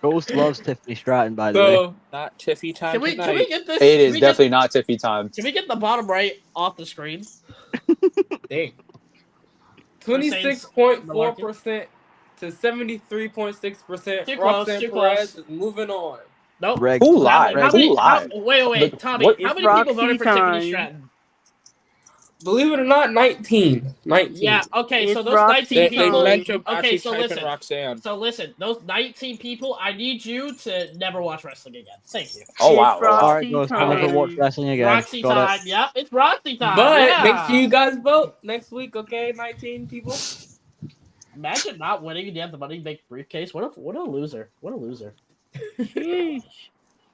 Speaker 7: Ghost loves Tiffany Stratton, by the way.
Speaker 2: So
Speaker 8: Not Tiffy time
Speaker 6: Can we
Speaker 8: tonight.
Speaker 6: get this?
Speaker 4: It
Speaker 6: can
Speaker 4: is
Speaker 6: we
Speaker 4: definitely not Tiffy time.
Speaker 6: Can we get the bottom right off the screen?
Speaker 2: dang.
Speaker 6: For Saints,
Speaker 2: 26.4% to 73.6%.
Speaker 6: Too close,
Speaker 2: Roxanne
Speaker 6: too
Speaker 2: Perez
Speaker 6: close.
Speaker 2: is moving on.
Speaker 6: Nope.
Speaker 7: Greg,
Speaker 4: Who
Speaker 6: How
Speaker 4: lied?
Speaker 6: many?
Speaker 4: Who lied?
Speaker 6: Wait, Tommy.
Speaker 4: What-
Speaker 6: How
Speaker 5: It's
Speaker 6: many people
Speaker 5: Roxy
Speaker 6: voted for Tiffany
Speaker 5: time.
Speaker 6: Stratton?
Speaker 2: Believe it or not, 19. 19.
Speaker 6: Yeah. Okay. So
Speaker 5: It's
Speaker 6: those
Speaker 5: Roxy
Speaker 6: 19
Speaker 8: They
Speaker 6: people.
Speaker 8: meant to
Speaker 6: Okay.
Speaker 8: actually
Speaker 6: So
Speaker 8: type in
Speaker 6: listen.
Speaker 8: Roxanne.
Speaker 6: So listen. Those 19 people. I need you to never watch wrestling again. Thank you.
Speaker 4: Oh
Speaker 5: It's
Speaker 4: wow! Oh, wow.
Speaker 7: Alright,
Speaker 5: Roxy
Speaker 7: Ghost,
Speaker 5: time.
Speaker 7: never watch wrestling again.
Speaker 6: Roxy
Speaker 7: Got
Speaker 6: time.
Speaker 7: it.
Speaker 6: Yep. It's Roxy time.
Speaker 2: But
Speaker 6: yeah.
Speaker 2: make sure you guys vote next week, okay? 19 people.
Speaker 6: Imagine not winning and you have the money bank briefcase. What a loser. What a loser.
Speaker 5: Sheesh.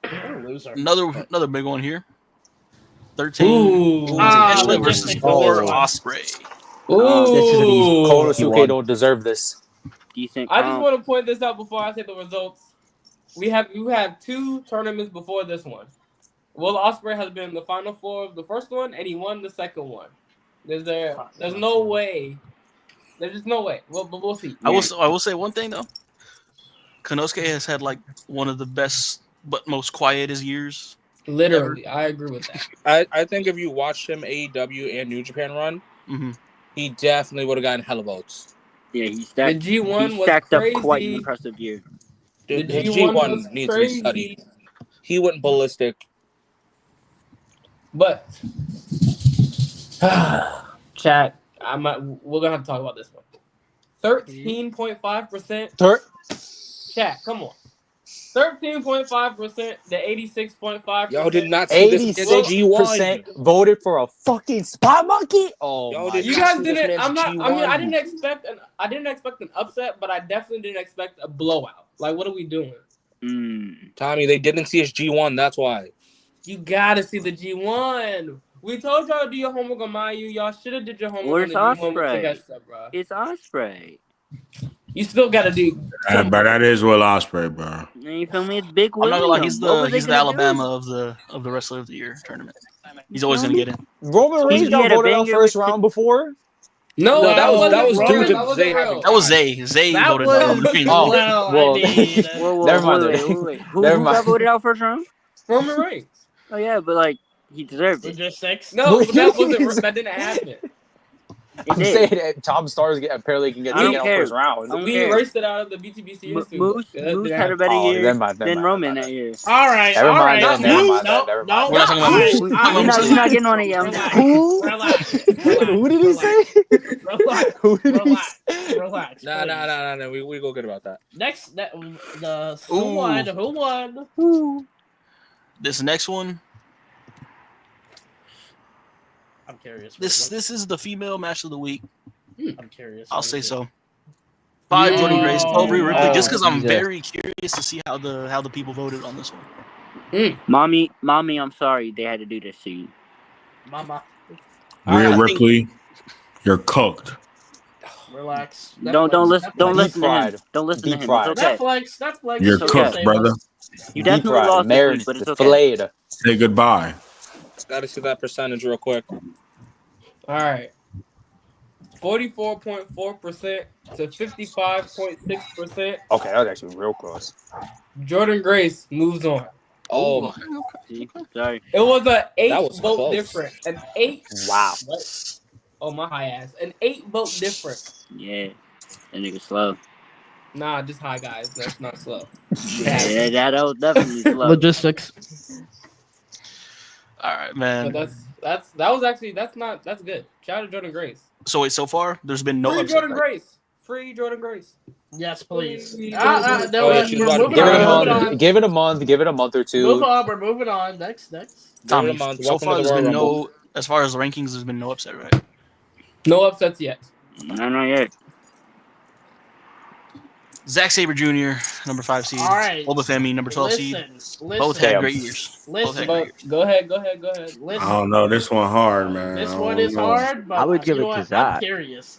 Speaker 6: What a loser.
Speaker 1: Another big one here. 13.
Speaker 2: Ooh.
Speaker 1: Ashley versus
Speaker 6: Logistics
Speaker 1: 4
Speaker 6: on this one.
Speaker 1: Osprey.
Speaker 2: Ooh.
Speaker 5: This is an easy
Speaker 4: Konosuke
Speaker 5: one.
Speaker 4: don't deserve this.
Speaker 5: Decent
Speaker 2: I just
Speaker 5: comp.
Speaker 2: want to point this out before I say the results. We have 2 tournaments before this one. Will Ospreay has been in the final 4 of the first one, and he won the second one. There's no way. There's just no way. But we'll see.
Speaker 1: I will say one thing though. Konosuke has had like one of the best but most quietest years.
Speaker 2: Literally, I agree with that.
Speaker 8: I think if you watched him AEW and New Japan run,
Speaker 1: Mm-hmm.
Speaker 8: he definitely would have gotten hella votes.
Speaker 5: Yeah, he stacked.
Speaker 2: The G1
Speaker 5: he
Speaker 2: was
Speaker 5: stacked up
Speaker 2: crazy.
Speaker 5: quite an impressive year.
Speaker 8: Dude,
Speaker 2: The
Speaker 8: his
Speaker 2: G1 was
Speaker 8: G1 needs to be
Speaker 2: crazy.
Speaker 8: studied. He went ballistic.
Speaker 2: But chat, we're gonna have to talk about this one. 13.5%. Chat, come on. 13.5% to 86.5%.
Speaker 8: Y'all did not see this against
Speaker 4: 86%
Speaker 8: G1.
Speaker 4: voted for a fucking spot monkey. Oh
Speaker 8: Y'all
Speaker 4: my
Speaker 8: did
Speaker 2: You
Speaker 8: not
Speaker 2: guys
Speaker 8: see this
Speaker 2: didn't.
Speaker 8: man's
Speaker 2: I'm not. I mean,
Speaker 8: G1.
Speaker 2: I didn't expect an upset, but I definitely didn't expect a blowout. Like, what are we doing?
Speaker 8: Tommy, they didn't see his G1. That's why.
Speaker 2: You gotta see the G1. We told y'all to do your homework on Mayu. Y'all should have did your homework
Speaker 5: Where's
Speaker 2: on the G1 with
Speaker 5: Ospreay?
Speaker 2: Takeshita, bro.
Speaker 5: It's Ospreay.
Speaker 2: You still gotta do.
Speaker 3: But that is Will Ospreay, bro.
Speaker 5: You feel me? It's Big
Speaker 1: I'm not
Speaker 5: William.
Speaker 1: gonna lie, he's
Speaker 5: What was
Speaker 1: the
Speaker 5: they
Speaker 1: he's the
Speaker 5: gonna do?
Speaker 1: Alabama of the Wrestler of the Year tournament. He's always gonna get in.
Speaker 4: Roman Reigns
Speaker 5: He
Speaker 4: got
Speaker 5: had a
Speaker 4: voted out
Speaker 5: banger
Speaker 4: first
Speaker 5: with
Speaker 4: round before.
Speaker 2: No,
Speaker 8: No, that was
Speaker 2: wasn't
Speaker 8: due
Speaker 2: Roman,
Speaker 8: to
Speaker 2: that wasn't
Speaker 8: Zay
Speaker 2: real.
Speaker 8: having
Speaker 1: That was Zay. Zay
Speaker 6: That
Speaker 1: voted
Speaker 6: was
Speaker 1: Roman Reigns.
Speaker 4: Oh,
Speaker 6: well. I
Speaker 4: well,
Speaker 6: mean,
Speaker 5: Whoa,
Speaker 4: Never mind.
Speaker 5: wait. Who
Speaker 4: Never
Speaker 5: got
Speaker 4: mind.
Speaker 5: voted out first round?
Speaker 2: Roman Reigns.
Speaker 5: Oh yeah, but like he deserved it.
Speaker 6: logistics.
Speaker 2: No, but that didn't happen.
Speaker 5: It
Speaker 4: I'm
Speaker 5: did.
Speaker 4: saying that Tom Stars apparently can get
Speaker 5: I don't
Speaker 4: taken out
Speaker 5: care.
Speaker 4: first round.
Speaker 5: I don't
Speaker 2: We
Speaker 5: care.
Speaker 2: erased it out of the BTBC history.
Speaker 5: Moose
Speaker 2: That didn't
Speaker 5: had a
Speaker 2: happen.
Speaker 5: better
Speaker 4: Oh,
Speaker 5: year
Speaker 4: never mind,
Speaker 5: than Roman that year.
Speaker 6: All right.
Speaker 4: Never
Speaker 6: all
Speaker 4: mind,
Speaker 6: right.
Speaker 4: never mind,
Speaker 6: No,
Speaker 4: never
Speaker 6: no,
Speaker 4: mind.
Speaker 1: We're not talking about
Speaker 6: all
Speaker 1: Moose.
Speaker 6: right,
Speaker 5: We're not getting on it yet.
Speaker 6: Relax.
Speaker 4: Who?
Speaker 6: Relax.
Speaker 4: Who did he say?
Speaker 6: Relax.
Speaker 4: Who did he
Speaker 6: Relax.
Speaker 4: say?
Speaker 6: Relax.
Speaker 8: Nah.
Speaker 6: please.
Speaker 8: We go good about that.
Speaker 6: Next,
Speaker 1: Ooh.
Speaker 6: who won?
Speaker 1: This next one,
Speaker 6: I'm curious.
Speaker 1: this is the female match of the week.
Speaker 6: I'm curious.
Speaker 1: I'll say so. 5 Jordan Grace, 12 Rhea Ripley. Just because I'm
Speaker 7: Jesus.
Speaker 1: very curious to see how the people voted on this one.
Speaker 5: Mommy, I'm sorry they had to do this to you.
Speaker 6: Mama,
Speaker 3: Rhea
Speaker 1: I think-
Speaker 3: Ripley, you're cooked.
Speaker 6: relax.
Speaker 5: Don't listen. Don't
Speaker 6: Netflix.
Speaker 5: listen to him.
Speaker 4: fried.
Speaker 5: Don't listen to
Speaker 4: Deep
Speaker 5: him. It's
Speaker 4: fried.
Speaker 5: okay.
Speaker 6: Netflix.
Speaker 3: You're
Speaker 6: you
Speaker 3: cooked,
Speaker 6: save
Speaker 3: brother.
Speaker 6: us.
Speaker 5: You
Speaker 4: Deep
Speaker 5: definitely
Speaker 4: fried,
Speaker 5: lost this week,
Speaker 4: marinated,
Speaker 5: but it's okay.
Speaker 4: filleted.
Speaker 3: Say goodbye.
Speaker 8: Gotta see that percentage real quick.
Speaker 2: All right. 44.4% to 55.6%.
Speaker 4: Okay, that was actually real close.
Speaker 2: Jordan Grace moves on.
Speaker 8: Oh,
Speaker 5: See? Sorry.
Speaker 2: It was an 8
Speaker 8: That was
Speaker 2: vote
Speaker 8: close.
Speaker 2: difference. An 8.
Speaker 4: Wow.
Speaker 2: What? Oh, my high ass. An 8 vote difference.
Speaker 5: Yeah. That nigga slow.
Speaker 2: Nah, just high, guys. That's not slow.
Speaker 5: Yeah, that was definitely slow.
Speaker 6: Logistics.
Speaker 1: All right,
Speaker 2: But
Speaker 1: man.
Speaker 2: that's good. Shout out to Jordan Grace.
Speaker 1: So wait, so far there's been no
Speaker 2: Free
Speaker 1: upset.
Speaker 2: Jordan
Speaker 1: right?
Speaker 2: Grace. Free Jordan Grace.
Speaker 6: Yes, please.
Speaker 2: Free
Speaker 6: No,
Speaker 2: Jordan
Speaker 6: no,
Speaker 2: Grace.
Speaker 8: Oh, yeah,
Speaker 6: we're
Speaker 8: she's about to
Speaker 6: moving
Speaker 4: Give it a
Speaker 6: on.
Speaker 4: month.
Speaker 6: Moving on.
Speaker 4: Give it a month. Give it a month or
Speaker 6: Move
Speaker 4: two.
Speaker 6: on. We're moving on. Next.
Speaker 8: Give it
Speaker 1: Tommy,
Speaker 8: a month.
Speaker 1: so
Speaker 8: Welcome
Speaker 1: far
Speaker 8: to the
Speaker 1: there's
Speaker 8: Royal
Speaker 1: been
Speaker 8: Rumble.
Speaker 1: no, as far as the rankings, there's been no upset, right?
Speaker 2: No upsets yet.
Speaker 5: No, not yet.
Speaker 1: Zack Sabre Jr., number 5 seed.
Speaker 6: All right.
Speaker 1: Boba Femi, number 12 seed.
Speaker 6: Listen.
Speaker 1: Both had
Speaker 4: Damn.
Speaker 1: great years. Both had
Speaker 6: Listen.
Speaker 1: great years.
Speaker 2: Go ahead.
Speaker 3: I don't know. This one hard, man.
Speaker 6: This
Speaker 3: I
Speaker 6: one
Speaker 3: don't
Speaker 6: is
Speaker 3: know.
Speaker 6: hard, but
Speaker 7: I would give
Speaker 6: you know
Speaker 7: it to
Speaker 6: what?
Speaker 7: Zach.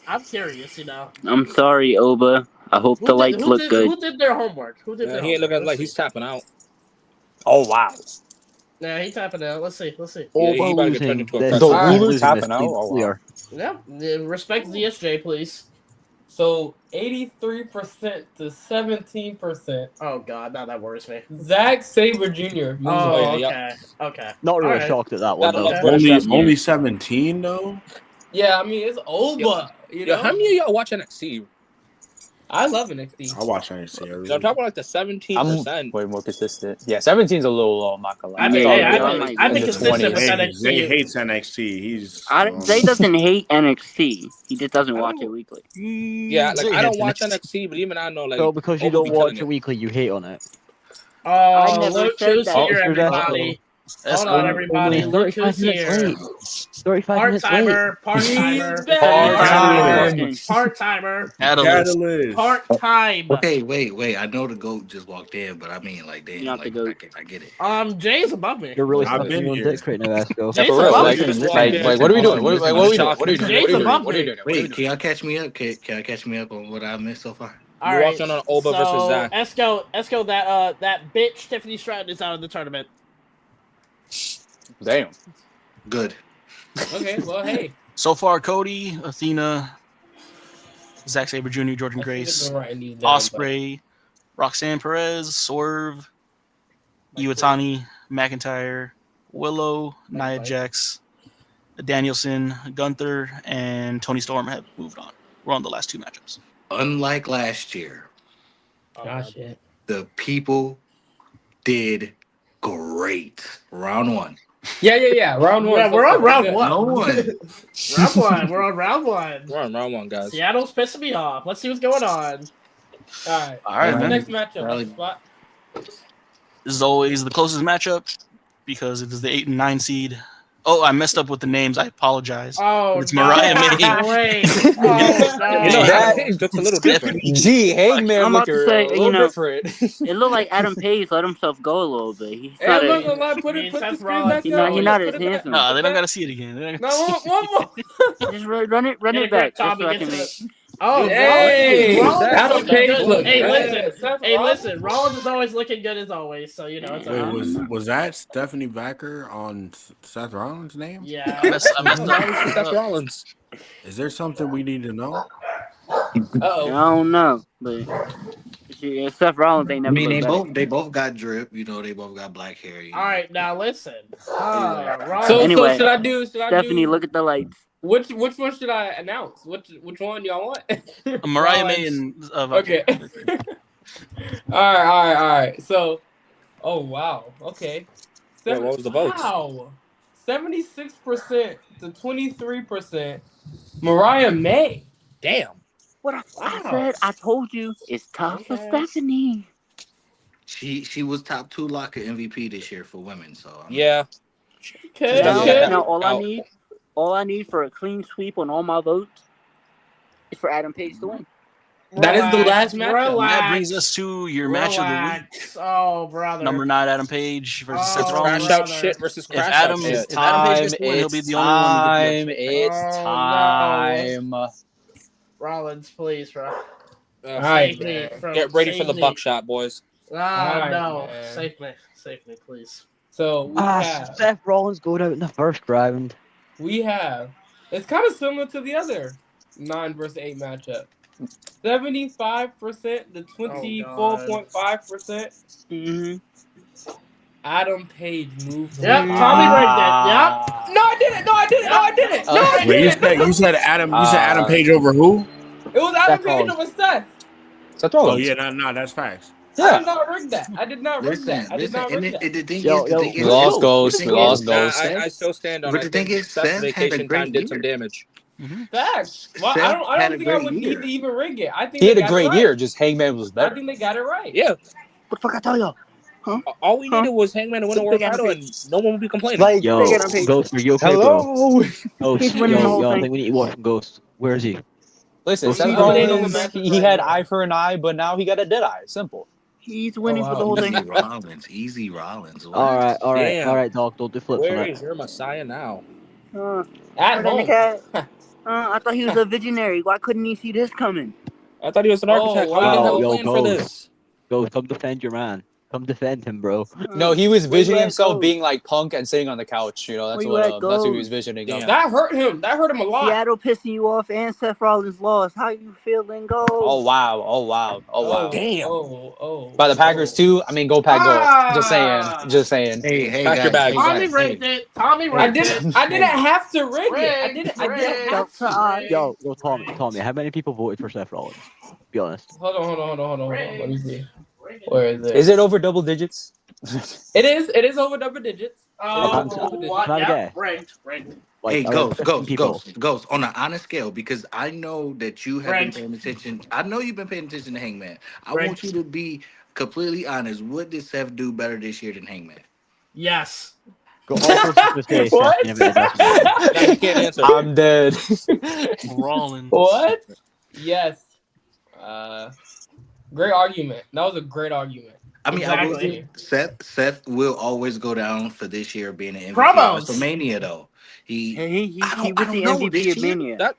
Speaker 6: I'm curious, you know.
Speaker 5: I'm sorry, Oba. I hope the lights look good.
Speaker 6: Who did their homework? Who did their
Speaker 8: He ain't
Speaker 6: homework?
Speaker 8: looking like
Speaker 6: Let's
Speaker 8: he's
Speaker 6: see.
Speaker 8: tapping out.
Speaker 4: Oh wow.
Speaker 6: Yeah, he tapping out. Let's see.
Speaker 8: Yeah,
Speaker 7: All
Speaker 8: he
Speaker 7: by
Speaker 8: about to get turned
Speaker 7: losing.
Speaker 8: into a
Speaker 7: This
Speaker 8: pretzel.
Speaker 4: The
Speaker 6: Alright.
Speaker 4: ruler
Speaker 7: losing this
Speaker 4: tapping out. Oh, wow.
Speaker 6: Yep. Respect ZSJ, please.
Speaker 2: So 83% to 17%.
Speaker 6: Oh God, now that worries me.
Speaker 2: Zack Sabre Jr. moves
Speaker 6: Oh,
Speaker 2: on.
Speaker 8: yeah.
Speaker 6: okay.
Speaker 7: Not really
Speaker 6: Alright.
Speaker 7: shocked at that one
Speaker 8: Gotta
Speaker 7: though.
Speaker 8: love British wrestling.
Speaker 3: Only 17 though.
Speaker 2: Yeah, I mean it's over. You
Speaker 8: Yo,
Speaker 2: know,
Speaker 8: how many of y'all watch NXT?
Speaker 2: I love NXT.
Speaker 3: I watch NXT every
Speaker 8: So I'm
Speaker 3: week.
Speaker 8: talking about like the 17%.
Speaker 4: I'm way more consistent. Yeah, 17's a little low. I'm not gonna lie.
Speaker 6: I've been,
Speaker 5: Yeah,
Speaker 6: hey,
Speaker 5: yeah,
Speaker 6: I've
Speaker 5: I
Speaker 6: been,
Speaker 5: might
Speaker 6: I've been
Speaker 4: in the
Speaker 6: consistent with
Speaker 4: 20s.
Speaker 3: Zay
Speaker 6: NXT.
Speaker 3: hates NXT. He's
Speaker 5: Zay doesn't hate NXT. He just doesn't watch it weekly.
Speaker 8: Yeah, like I don't watch NXT, but even I know like
Speaker 7: So because you
Speaker 8: Oba
Speaker 7: don't
Speaker 8: be killing
Speaker 7: watch it
Speaker 8: it.
Speaker 7: weekly, you hate on it.
Speaker 2: I
Speaker 6: Oh,
Speaker 2: never
Speaker 6: look
Speaker 2: said
Speaker 6: who's
Speaker 2: that.
Speaker 6: here,
Speaker 7: Oh,
Speaker 6: everybody. Hold on, everybody. Look
Speaker 7: 35
Speaker 6: who's
Speaker 7: minutes
Speaker 6: here.
Speaker 7: late. 35
Speaker 6: Part
Speaker 7: minutes late.
Speaker 6: timer. Part
Speaker 2: He's
Speaker 6: timer.
Speaker 2: back.
Speaker 4: Part-time.
Speaker 6: Part timer.
Speaker 1: Catalyst.
Speaker 6: Part time.
Speaker 9: Okay, wait. I know the GOAT just walked in, but I mean, like, damn,
Speaker 5: You're not the
Speaker 9: like,
Speaker 5: GOAT.
Speaker 9: I get it.
Speaker 6: Jay's above me.
Speaker 7: You're really
Speaker 3: I've
Speaker 7: sucking
Speaker 3: been
Speaker 7: your own
Speaker 3: here.
Speaker 7: dick right now, Esco.
Speaker 6: Jay's
Speaker 4: For real,
Speaker 6: above
Speaker 4: like,
Speaker 6: me.
Speaker 8: Just walked
Speaker 4: like,
Speaker 8: in.
Speaker 4: like, what are we doing?
Speaker 9: Listen,
Speaker 4: What are we
Speaker 8: listen,
Speaker 4: doing? What are you doing?
Speaker 6: Jay's
Speaker 4: What are you doing?
Speaker 6: above
Speaker 4: What are you
Speaker 6: me.
Speaker 4: doing? What are you
Speaker 9: Wait,
Speaker 4: doing?
Speaker 9: can y'all catch me up? Can y'all catch me up on what I missed so far?
Speaker 6: All
Speaker 8: You
Speaker 6: right.
Speaker 8: walked in on Oba versus Zach.
Speaker 6: Esco, that bitch Tiffany Stratton is out of the tournament.
Speaker 4: Damn.
Speaker 9: Good.
Speaker 2: Okay, well, hey.
Speaker 1: So far, Cody, Athena, Zack Sabre Jr., Jordan
Speaker 2: I should've
Speaker 1: Grace,
Speaker 2: been writing these down,
Speaker 1: Osprey, Roxanne Perez, Swerve, Iwatani, McIntyre, Willow, Nia Jax, Danielson, Gunther, and Tony Storm have moved on. We're on the last two matchups.
Speaker 9: Unlike last year,
Speaker 2: but- Gosh, yeah.
Speaker 9: the people did great. Round one.
Speaker 2: Yeah. Round one.
Speaker 6: Yeah, we're on round
Speaker 2: good.
Speaker 6: one.
Speaker 9: Round one.
Speaker 6: Round one. We're on round one.
Speaker 8: We're on round one, guys.
Speaker 6: Seattle's pissing me off. Let's see what's going on.
Speaker 2: All right.
Speaker 1: All right,
Speaker 2: What's the
Speaker 1: man.
Speaker 2: next matchup?
Speaker 9: Rally.
Speaker 2: Spot?
Speaker 1: This is always the closest matchup because it is the 8 and 9 seed. Oh, I messed up with the names. I apologize.
Speaker 6: Oh,
Speaker 1: It's Mariah May.
Speaker 6: Wait. Oh, no.
Speaker 8: You know,
Speaker 1: Yeah.
Speaker 8: Adam Page looks a little different.
Speaker 4: Gee, Hangman
Speaker 5: I'm about to
Speaker 4: looking
Speaker 5: say,
Speaker 4: a little different.
Speaker 5: It looked like Adam Page let himself go a little bit. He's
Speaker 2: Hey,
Speaker 5: not
Speaker 2: I'm not
Speaker 5: a,
Speaker 2: gonna lie. Put
Speaker 6: Me and
Speaker 2: the
Speaker 6: Seth
Speaker 2: screen
Speaker 6: Rollins.
Speaker 2: back
Speaker 5: he's
Speaker 2: up.
Speaker 5: not, he's not
Speaker 2: Put
Speaker 5: as
Speaker 2: it back.
Speaker 5: handsome.
Speaker 1: No, they don't got to see it again. They don't
Speaker 2: No,
Speaker 1: gotta see
Speaker 2: one more.
Speaker 5: Just run it
Speaker 6: Get a
Speaker 5: back.
Speaker 6: grip,
Speaker 5: Just so
Speaker 6: Tommy.
Speaker 5: I
Speaker 6: Get
Speaker 5: can
Speaker 6: to
Speaker 5: make.
Speaker 6: the... Oh,
Speaker 2: Hey,
Speaker 6: Rollins is
Speaker 2: Adam
Speaker 6: looking
Speaker 2: Page
Speaker 6: good.
Speaker 2: look
Speaker 6: Hey,
Speaker 2: good.
Speaker 6: listen.
Speaker 2: Seth
Speaker 6: Hey,
Speaker 2: Rollins?
Speaker 6: listen. Rollins is always looking good as always. So, you know, it's
Speaker 3: Wait,
Speaker 6: alright.
Speaker 3: was that Stephanie Vacker on Seth Rollins' name?
Speaker 6: Yeah.
Speaker 1: I messed
Speaker 8: Oh, that was
Speaker 1: up.
Speaker 8: Seth Rollins.
Speaker 3: Is there something we need to know?
Speaker 5: I
Speaker 2: Uh-oh.
Speaker 5: don't know, but Seth Rollins ain't
Speaker 9: I
Speaker 5: never
Speaker 9: mean,
Speaker 5: looked
Speaker 9: they
Speaker 5: better.
Speaker 9: both got drip. You know, they both got black hair. You know.
Speaker 6: All right, now listen. Rollins.
Speaker 2: So
Speaker 5: Anyway,
Speaker 2: should I do?
Speaker 5: Stephanie, look at the lights.
Speaker 2: Which one should I announce? Which one y'all want?
Speaker 1: Mariah May and
Speaker 2: Okay. All right. So, oh wow. Okay.
Speaker 8: Yeah, what was the votes?
Speaker 2: Wow. 76% to 23%. Mariah May.
Speaker 8: Damn.
Speaker 5: What I said, I told you, it's tough for Stephanie.
Speaker 9: She was top 2 locker MVP this year for women. So I mean,
Speaker 8: Yeah.
Speaker 2: Okay.
Speaker 8: Now-
Speaker 2: okay.
Speaker 5: Now all I need for a clean sweep on all my votes is for Adam Page to win.
Speaker 2: That is the last matchup.
Speaker 1: And
Speaker 6: Relax.
Speaker 1: that brings us to your match of the
Speaker 6: Relax. Oh, brother.
Speaker 1: week. Number 9, Adam Page versus
Speaker 6: Oh,
Speaker 1: Seth
Speaker 8: Crash
Speaker 1: Rollins.
Speaker 6: brother.
Speaker 8: out shit versus
Speaker 1: If
Speaker 8: crash
Speaker 1: Adam,
Speaker 8: out shit.
Speaker 1: if Adam Page gets the win, he'll be the only one. To
Speaker 4: It's
Speaker 6: Oh,
Speaker 4: time.
Speaker 6: Rollins, please, bro.
Speaker 2: All right,
Speaker 6: Save me
Speaker 2: man.
Speaker 6: from.
Speaker 8: Get ready for
Speaker 6: save
Speaker 8: the
Speaker 6: me.
Speaker 8: buckshot, boys.
Speaker 6: Ah,
Speaker 2: Alright,
Speaker 6: no.
Speaker 2: man.
Speaker 6: Save me, please.
Speaker 2: So we have.
Speaker 7: Seth Rollins going out in the first round.
Speaker 2: It's kind of similar to the other 9 versus 8 matchup. 75% to 24.5%.
Speaker 5: Mm-hmm.
Speaker 2: Adam Page moved.
Speaker 6: Yep,
Speaker 2: on.
Speaker 6: Tommy rigged it. Yep.
Speaker 2: No, I did it. No, I did it.
Speaker 3: Wait, you said Adam Page over who?
Speaker 2: It was Adam
Speaker 7: Seth
Speaker 2: Page
Speaker 7: Rollins.
Speaker 2: over Seth.
Speaker 4: Seth
Speaker 3: Oh
Speaker 4: Rollins.
Speaker 3: yeah, no, that's facts.
Speaker 2: I
Speaker 4: Yeah.
Speaker 2: did not rig that. I did not rig
Speaker 9: Listen,
Speaker 2: that. I did not
Speaker 9: and
Speaker 2: rig that.
Speaker 9: the thing
Speaker 7: Yo,
Speaker 9: is,
Speaker 7: yo,
Speaker 9: the thing
Speaker 7: we
Speaker 9: is,
Speaker 4: We lost
Speaker 9: the
Speaker 4: Ghost.
Speaker 9: thing
Speaker 4: We lost
Speaker 9: is,
Speaker 4: Ghost.
Speaker 8: I still stand on
Speaker 9: But
Speaker 8: it.
Speaker 9: the thing is,
Speaker 8: Seth's
Speaker 9: Seth had a
Speaker 8: vacation
Speaker 9: great
Speaker 8: time did some
Speaker 9: year.
Speaker 8: damage.
Speaker 2: Facts. Well,
Speaker 9: Seth
Speaker 2: I
Speaker 9: had
Speaker 2: don't
Speaker 9: a
Speaker 2: think I
Speaker 9: great
Speaker 2: would
Speaker 9: year.
Speaker 2: need to even rig it. I think
Speaker 4: He had
Speaker 2: they
Speaker 4: a
Speaker 2: got it
Speaker 4: great
Speaker 2: right.
Speaker 4: year. Just Hangman was
Speaker 2: I
Speaker 4: better.
Speaker 2: think they got it right.
Speaker 8: Yeah.
Speaker 5: What the fuck I tell y'all?
Speaker 8: All we needed was Hangman to win a world
Speaker 5: Big Adam
Speaker 8: title, and no one would be complaining.
Speaker 4: Like,
Speaker 7: Yo,
Speaker 5: Big Adam Page.
Speaker 7: Ghost, are you okay, bro?
Speaker 4: hello.
Speaker 7: Ghost,
Speaker 5: He's winning the whole
Speaker 7: I
Speaker 5: thing.
Speaker 7: think we need to watch Ghost. Where is he?
Speaker 4: Listen,
Speaker 7: Well,
Speaker 4: Seth
Speaker 7: he's
Speaker 2: winning all the
Speaker 4: Rollins,
Speaker 2: matches
Speaker 4: he
Speaker 2: right
Speaker 4: had
Speaker 2: now.
Speaker 4: eye for an eye, but now he got a dead eye. Simple.
Speaker 5: He's winning
Speaker 2: wow.
Speaker 5: for the whole thing.
Speaker 9: Easy Rollins. What?
Speaker 7: All
Speaker 8: Damn.
Speaker 7: right, dog. Don't do flips on
Speaker 8: Where
Speaker 7: it.
Speaker 8: is your Messiah now?
Speaker 2: At home.
Speaker 5: I thought he was a visionary. Why couldn't he see this coming?
Speaker 8: I thought he was an architect.
Speaker 2: Oh,
Speaker 8: Why you didn't have a
Speaker 7: wow.
Speaker 8: plan
Speaker 7: Yo,
Speaker 8: for
Speaker 7: Ghost.
Speaker 8: this?
Speaker 7: Ghost, come defend your man. Come defend him, bro.
Speaker 4: No, he was
Speaker 5: Where you
Speaker 4: visioning
Speaker 5: at,
Speaker 4: himself
Speaker 5: Ghost?
Speaker 4: being like Punk and sitting on the couch. You know, that's
Speaker 5: Where you
Speaker 4: what
Speaker 5: at,
Speaker 4: that's what he was
Speaker 5: Ghost?
Speaker 4: visioning.
Speaker 8: Damn.
Speaker 4: Of.
Speaker 2: That hurt him. That hurt him a lot.
Speaker 5: Seattle pissing you off, and Seth Rollins lost. How you feeling, Ghost?
Speaker 4: Oh wow! Oh wow! Oh wow!
Speaker 8: Damn.
Speaker 4: By the Packers too. I mean, go Pack, go! Just saying. Just saying.
Speaker 9: Hey
Speaker 8: Pack your
Speaker 9: guys,
Speaker 8: bags.
Speaker 9: hey
Speaker 6: Tommy
Speaker 9: guys,
Speaker 6: rigged
Speaker 9: hey.
Speaker 6: it. Tommy
Speaker 2: I
Speaker 6: rigged
Speaker 2: didn't.
Speaker 6: it.
Speaker 2: I didn't have to rig it. I
Speaker 6: Rigged,
Speaker 2: didn't
Speaker 6: rigged.
Speaker 2: have to.
Speaker 7: Yo, Tommy, how many people voted for Seth Rollins? Be honest.
Speaker 2: Hold on. Let me see. Where is it?
Speaker 4: Is it over double digits?
Speaker 2: It is. It is over double digits.
Speaker 7: Oh,
Speaker 6: What?
Speaker 7: Can I
Speaker 6: Yep,
Speaker 7: guess?
Speaker 6: rigged.
Speaker 7: Like,
Speaker 9: Hey,
Speaker 7: around 15 people.
Speaker 9: Ghost. On an honest scale, because I know that you have been
Speaker 6: Right.
Speaker 9: paying attention. I know you've been paying attention to Hangman. I
Speaker 6: Right.
Speaker 9: want you to be completely honest. What did Seth do better this year than Hangman?
Speaker 6: Yes.
Speaker 7: Go all sorts to say Seth
Speaker 2: What?
Speaker 7: never did this one.
Speaker 8: Now you can't answer.
Speaker 4: I'm dead.
Speaker 1: Rollins.
Speaker 2: What? Yes. Great argument. That was a great argument.
Speaker 9: I mean, I will
Speaker 6: Exactly.
Speaker 9: say Seth will always go down for this year being an MVP
Speaker 6: Promos.
Speaker 9: of WrestleMania, though.
Speaker 5: He
Speaker 9: I
Speaker 5: was
Speaker 9: don't
Speaker 5: the
Speaker 9: know,
Speaker 5: MVP
Speaker 9: this
Speaker 5: of
Speaker 9: year-
Speaker 5: Mania.
Speaker 4: Nah,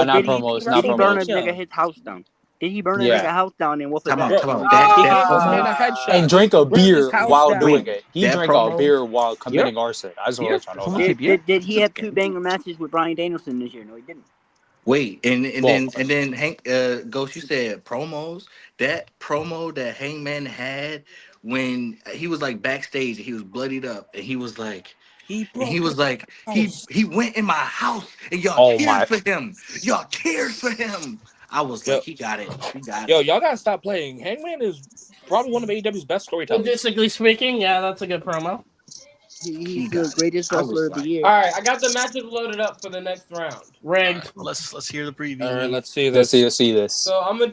Speaker 5: But
Speaker 4: not
Speaker 5: did he-
Speaker 4: promos.
Speaker 5: Did
Speaker 4: Not
Speaker 5: he burn a
Speaker 4: promos.
Speaker 5: nigga his house down? Did he burn a
Speaker 4: Yeah.
Speaker 5: nigga house down and whoop it
Speaker 9: Come on,
Speaker 5: back?
Speaker 9: come on.
Speaker 8: Bro,
Speaker 9: That
Speaker 8: he hit
Speaker 9: promo-
Speaker 8: someone in a headshot.
Speaker 4: And drank a
Speaker 8: Burn his
Speaker 4: beer
Speaker 8: house
Speaker 4: while
Speaker 8: down.
Speaker 4: doing it. He
Speaker 9: That
Speaker 4: drank a
Speaker 9: promo-
Speaker 4: beer while committing arson. I just want to let y'all know
Speaker 7: Someone
Speaker 4: that.
Speaker 7: say beer?
Speaker 5: Did he have two banger matches with Bryan Danielson this year? No, he didn't.
Speaker 9: Wait, and
Speaker 4: Well,
Speaker 9: then Hank Ghost, you said promos. That promo that Hangman had when he was like backstage and he was bloodied up and he was like he went in my house and y'all
Speaker 4: Oh
Speaker 9: cheered
Speaker 4: my-
Speaker 9: for him. Y'all cheered for him. I was
Speaker 8: Yo.
Speaker 9: like, he got it. He got
Speaker 8: Yo,
Speaker 9: it.
Speaker 8: y'all gotta stop playing. Hangman is probably one of AEW's best storytellers.
Speaker 6: Logistically speaking, yeah, that's a good promo.
Speaker 5: He's
Speaker 9: got
Speaker 5: the greatest
Speaker 9: I was
Speaker 5: wrestler of the
Speaker 9: like-
Speaker 5: year.
Speaker 2: All right, I got the matches loaded up for the next round.
Speaker 6: Rigged.
Speaker 1: Well, let's hear the preview.
Speaker 8: All right, let's see
Speaker 4: Let's
Speaker 8: this.
Speaker 4: see this.
Speaker 2: So I'm gonna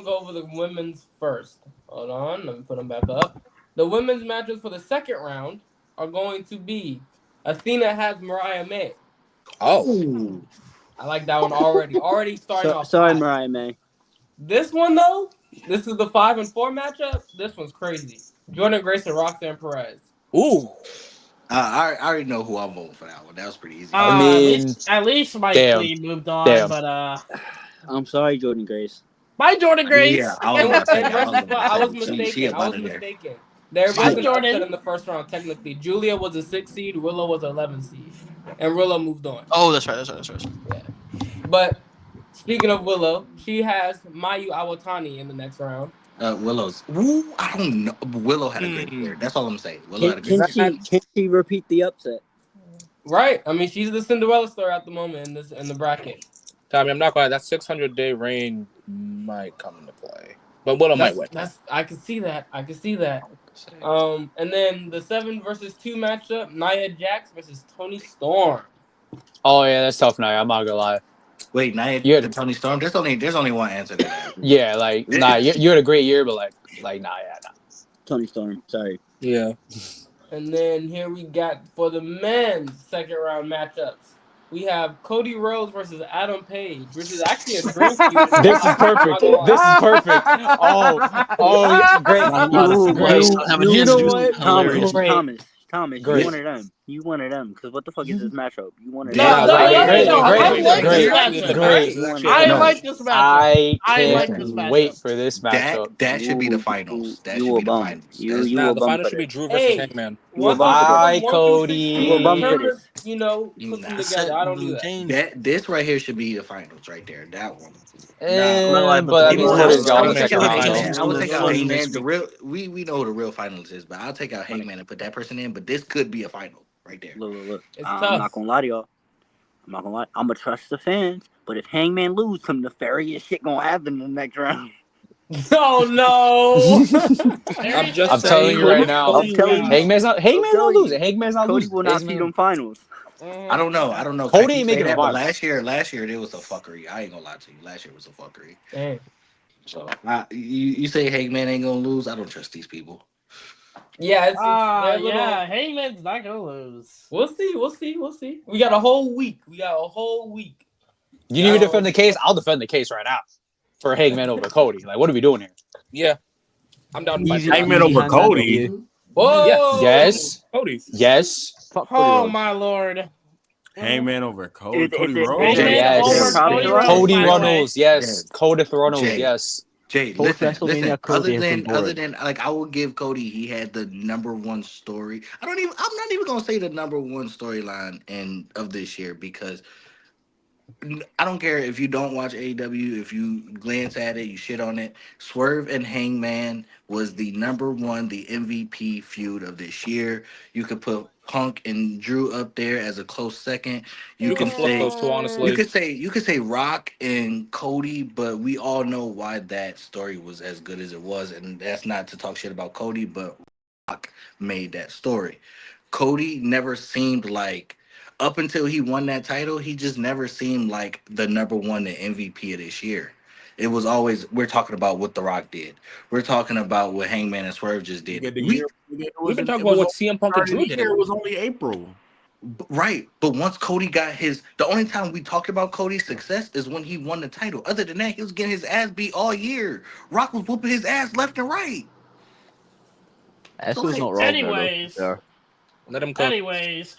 Speaker 2: go over the women's first. Hold on, let me put them back up. The women's matches for the second round are going to be Athena has Mariah May.
Speaker 8: Oh,
Speaker 2: I like that one already. Already starting off.
Speaker 5: Sorry,
Speaker 2: hot.
Speaker 5: Mariah May.
Speaker 2: This one though, this is the 5 and 4 matchup. This one's crazy. Jordan Grace and Roxanne Perez.
Speaker 8: ooh.
Speaker 9: I already know who I'm voting for that one. That was pretty easy.
Speaker 4: I mean,
Speaker 6: at least Mike
Speaker 4: damn.
Speaker 6: Lee moved on,
Speaker 4: Damn.
Speaker 6: but
Speaker 5: I'm sorry, Jordan Grace.
Speaker 6: bye Jordan Grace.
Speaker 9: Yeah, I was about to say that.
Speaker 2: I was
Speaker 9: She
Speaker 2: mistaken.
Speaker 9: up
Speaker 2: I
Speaker 9: out
Speaker 2: was
Speaker 9: of there.
Speaker 2: mistaken. There
Speaker 9: Bye,
Speaker 2: was an
Speaker 6: Jordan.
Speaker 2: upset in the first round. Technically, Julia was a 6 seed. Willow was an 11 seed, and Willow moved on.
Speaker 1: Oh, that's right.
Speaker 2: But speaking of Willow, she has Mayu Awatani in the next round.
Speaker 9: Willow's. Ooh, I don't know. Willow had a great year. That's all I'm saying. Willow had a
Speaker 5: Can
Speaker 9: great year.
Speaker 5: she repeat the upset?
Speaker 2: Right. I mean, she's the Cinderella story at the moment in the bracket.
Speaker 8: Tommy, I'm not gonna lie. That 600-day reign might come into play, but Willow might win.
Speaker 2: I can see that. And then the 7 versus 2 matchup: Nia Jax versus Toni Storm.
Speaker 4: Oh yeah, that's tough now. I'm not gonna lie.
Speaker 9: Wait, Nia
Speaker 4: Yeah.
Speaker 9: and Tony Storm. There's only one answer to that.
Speaker 4: Yeah, like nah, you had a great year, but like nah, yeah, nah.
Speaker 5: Tony Storm. Sorry.
Speaker 8: Yeah.
Speaker 2: And then here we got for the men's second round matchups. We have Cody Rhodes versus Adam Page, which is actually a dream feud.
Speaker 4: This is perfect. This is perfect. Oh, yeah, great.
Speaker 1: Great.
Speaker 4: You know what?
Speaker 1: Hilarious.
Speaker 5: Thomas,
Speaker 4: Great.
Speaker 5: you one of them. Because what the fuck is this matchup? You one of
Speaker 2: No,
Speaker 5: them.
Speaker 2: no,
Speaker 6: I like this matchup.
Speaker 4: I
Speaker 6: I like
Speaker 4: can't
Speaker 6: this matchup.
Speaker 4: wait for this matchup.
Speaker 9: That should be the finals. That should be the finals.
Speaker 8: Nah, the final should be Drew versus
Speaker 2: Hey.
Speaker 8: Hangman.
Speaker 4: Bye, Cody.
Speaker 2: Put them
Speaker 9: Nah,
Speaker 2: together. I don't do that.
Speaker 9: This right here should be the finals right there. That one.
Speaker 4: But I mean, Cody's
Speaker 9: I
Speaker 4: got
Speaker 9: would take out
Speaker 8: finals.
Speaker 9: Hangman. I would take out
Speaker 1: Hangman.
Speaker 9: Hangman. The real we know who the real finals is, but I'll take out Hangman and put that person in. But this could be a final right there.
Speaker 5: Look.
Speaker 2: It's
Speaker 5: I'm
Speaker 2: tough.
Speaker 5: not gonna lie to y'all. I'm not gonna lie. I'm gonna trust the fans. But if Hangman lose, some nefarious shit gonna happen in the next round.
Speaker 2: Oh no!
Speaker 4: I'm telling you right now.
Speaker 5: I'm telling you.
Speaker 4: Hangman's not losing. Hangman's not
Speaker 5: Cody
Speaker 4: losing.
Speaker 5: will not see them finals.
Speaker 9: I don't know.
Speaker 4: Cody
Speaker 9: I keep
Speaker 4: ain't making
Speaker 9: saying
Speaker 4: a
Speaker 9: that, but
Speaker 4: finals.
Speaker 9: last year it was a fuckery. I ain't gonna lie to you. Last year was a fuckery.
Speaker 2: Dang.
Speaker 9: So you say Hangman ain't gonna lose? I don't trust these people.
Speaker 2: Yeah,
Speaker 6: Yeah, Hangman's not gonna lose.
Speaker 2: We'll see. We got a whole week.
Speaker 4: You need me to defend the case? I'll defend the case right now for Hangman over Cody. Like, what are we doing here?
Speaker 8: Yeah. I'm down to fight.
Speaker 3: Hangman over Cody.
Speaker 2: Whoa!
Speaker 4: Yes.
Speaker 8: Cody.
Speaker 4: Yes.
Speaker 5: Fuck Cody
Speaker 6: Oh
Speaker 5: Rhodes.
Speaker 6: my lord.
Speaker 3: Hangman over Cody.
Speaker 5: Is
Speaker 3: Cody
Speaker 5: it-
Speaker 3: Rhodes.
Speaker 6: Hangman
Speaker 4: Yes.
Speaker 6: over
Speaker 5: Cody
Speaker 6: Cody
Speaker 5: Rhodes.
Speaker 6: Rhodes.
Speaker 4: Cody
Speaker 6: by the way.
Speaker 4: Runnels. Yes. Cody Runnels.
Speaker 9: Jay.
Speaker 4: Yes.
Speaker 9: Jay,
Speaker 7: Post
Speaker 9: listen.
Speaker 7: WrestleMania, Cody has been
Speaker 9: Other
Speaker 7: boring.
Speaker 9: than like, I will give Cody. He had the number one story. I'm not even gonna say the number one storyline of this year because I don't care if you don't watch AEW. If you glance at it, you shit on it. Swerve and Hangman was the number one, the MVP feud of this year. You could put Punk and Drew up there as a close second.
Speaker 8: You can flip those two, honestly.
Speaker 9: You could say Rock and Cody, but we all know why that story was as good as it was, and that's not to talk shit about Cody, but Rock made that story. Cody never seemed like, up until he won that title, he just never seemed like the number one, the MVP of this year. It was always, we're talking about what The Rock did. We're talking about what Hangman and Swerve just did.
Speaker 3: Yeah,
Speaker 8: We've been talking about what CM Punk and Drew did.
Speaker 3: It was only April.
Speaker 9: Right, but once Cody got the only time we talked about Cody's success is when he won the title. Other than that, he was getting his ass beat all year. Rock was whooping his ass left and right.
Speaker 7: This was not wrong.
Speaker 6: Anyways.
Speaker 7: Though, to be fair.
Speaker 8: Let him cook.
Speaker 6: Anyways.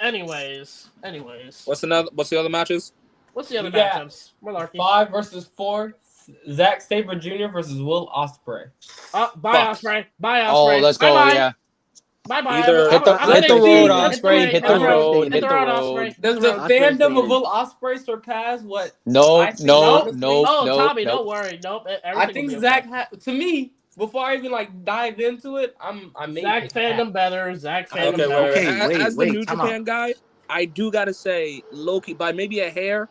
Speaker 8: What's the other matches?
Speaker 6: What's the other
Speaker 2: We got
Speaker 6: matchups? Malarkey.
Speaker 2: 5 versus 4. Zack Sabre Jr. versus Will Ospreay.
Speaker 6: Bye, Ospreay. Bye, Ospreay.
Speaker 4: Oh, let's go.
Speaker 6: Bye-bye.
Speaker 4: Yeah.
Speaker 6: Bye-bye.
Speaker 8: Either-
Speaker 4: Hit the road, Ospreay. Hit the road.
Speaker 6: Hit the road, Ospreay.
Speaker 2: Does the
Speaker 7: Ospreay's
Speaker 2: fandom of
Speaker 7: faded.
Speaker 2: Will Ospreay surpass what?
Speaker 4: No.
Speaker 2: I think honestly-
Speaker 6: Oh, Tommy, don't worry. Nope.
Speaker 2: I think Zach to me, before I even like dive into it, I'm
Speaker 6: Zach fandom better. Zach fandom
Speaker 8: Okay,
Speaker 6: better.
Speaker 8: wait. As the
Speaker 9: wait,
Speaker 8: New
Speaker 9: time
Speaker 8: Japan guy, I do gotta say, Loki, by maybe a hair,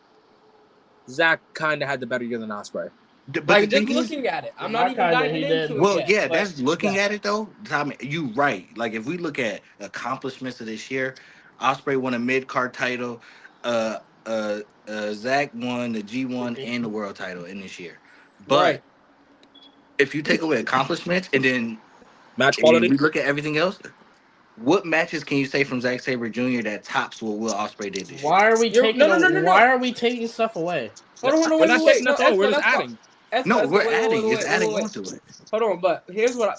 Speaker 8: Zach kind of had the better year than Ospreay.
Speaker 9: But
Speaker 2: like
Speaker 9: the
Speaker 2: just
Speaker 9: thing is,
Speaker 2: looking at it. I'm
Speaker 6: My
Speaker 2: not even
Speaker 6: kinda,
Speaker 2: diving
Speaker 6: he
Speaker 2: into
Speaker 6: did.
Speaker 2: it.
Speaker 9: well,
Speaker 2: yet,
Speaker 9: yeah,
Speaker 2: but
Speaker 9: that's looking at it though. Tommy, you right. Like if we look at accomplishments of this year, Ospreay won a mid card title. Zach won the G1 and the world title in this year. But
Speaker 2: Right.
Speaker 9: if you take away accomplishments and then
Speaker 8: Match quality.
Speaker 9: we look at everything else, what matches can you say from Zack Sabre Jr. that tops what Will Ospreay did this year?
Speaker 6: Why are we taking?
Speaker 2: No.
Speaker 6: Why are we taking stuff away?
Speaker 2: Hold on,
Speaker 8: We're not taking
Speaker 2: no,
Speaker 8: nothing. Oh, we're just
Speaker 2: Espo,
Speaker 8: adding.
Speaker 9: No,
Speaker 2: Espo,
Speaker 9: we're
Speaker 2: wait,
Speaker 9: adding.
Speaker 2: wait,
Speaker 9: It's adding
Speaker 2: wait.
Speaker 9: onto it.
Speaker 2: Hold on, but here's I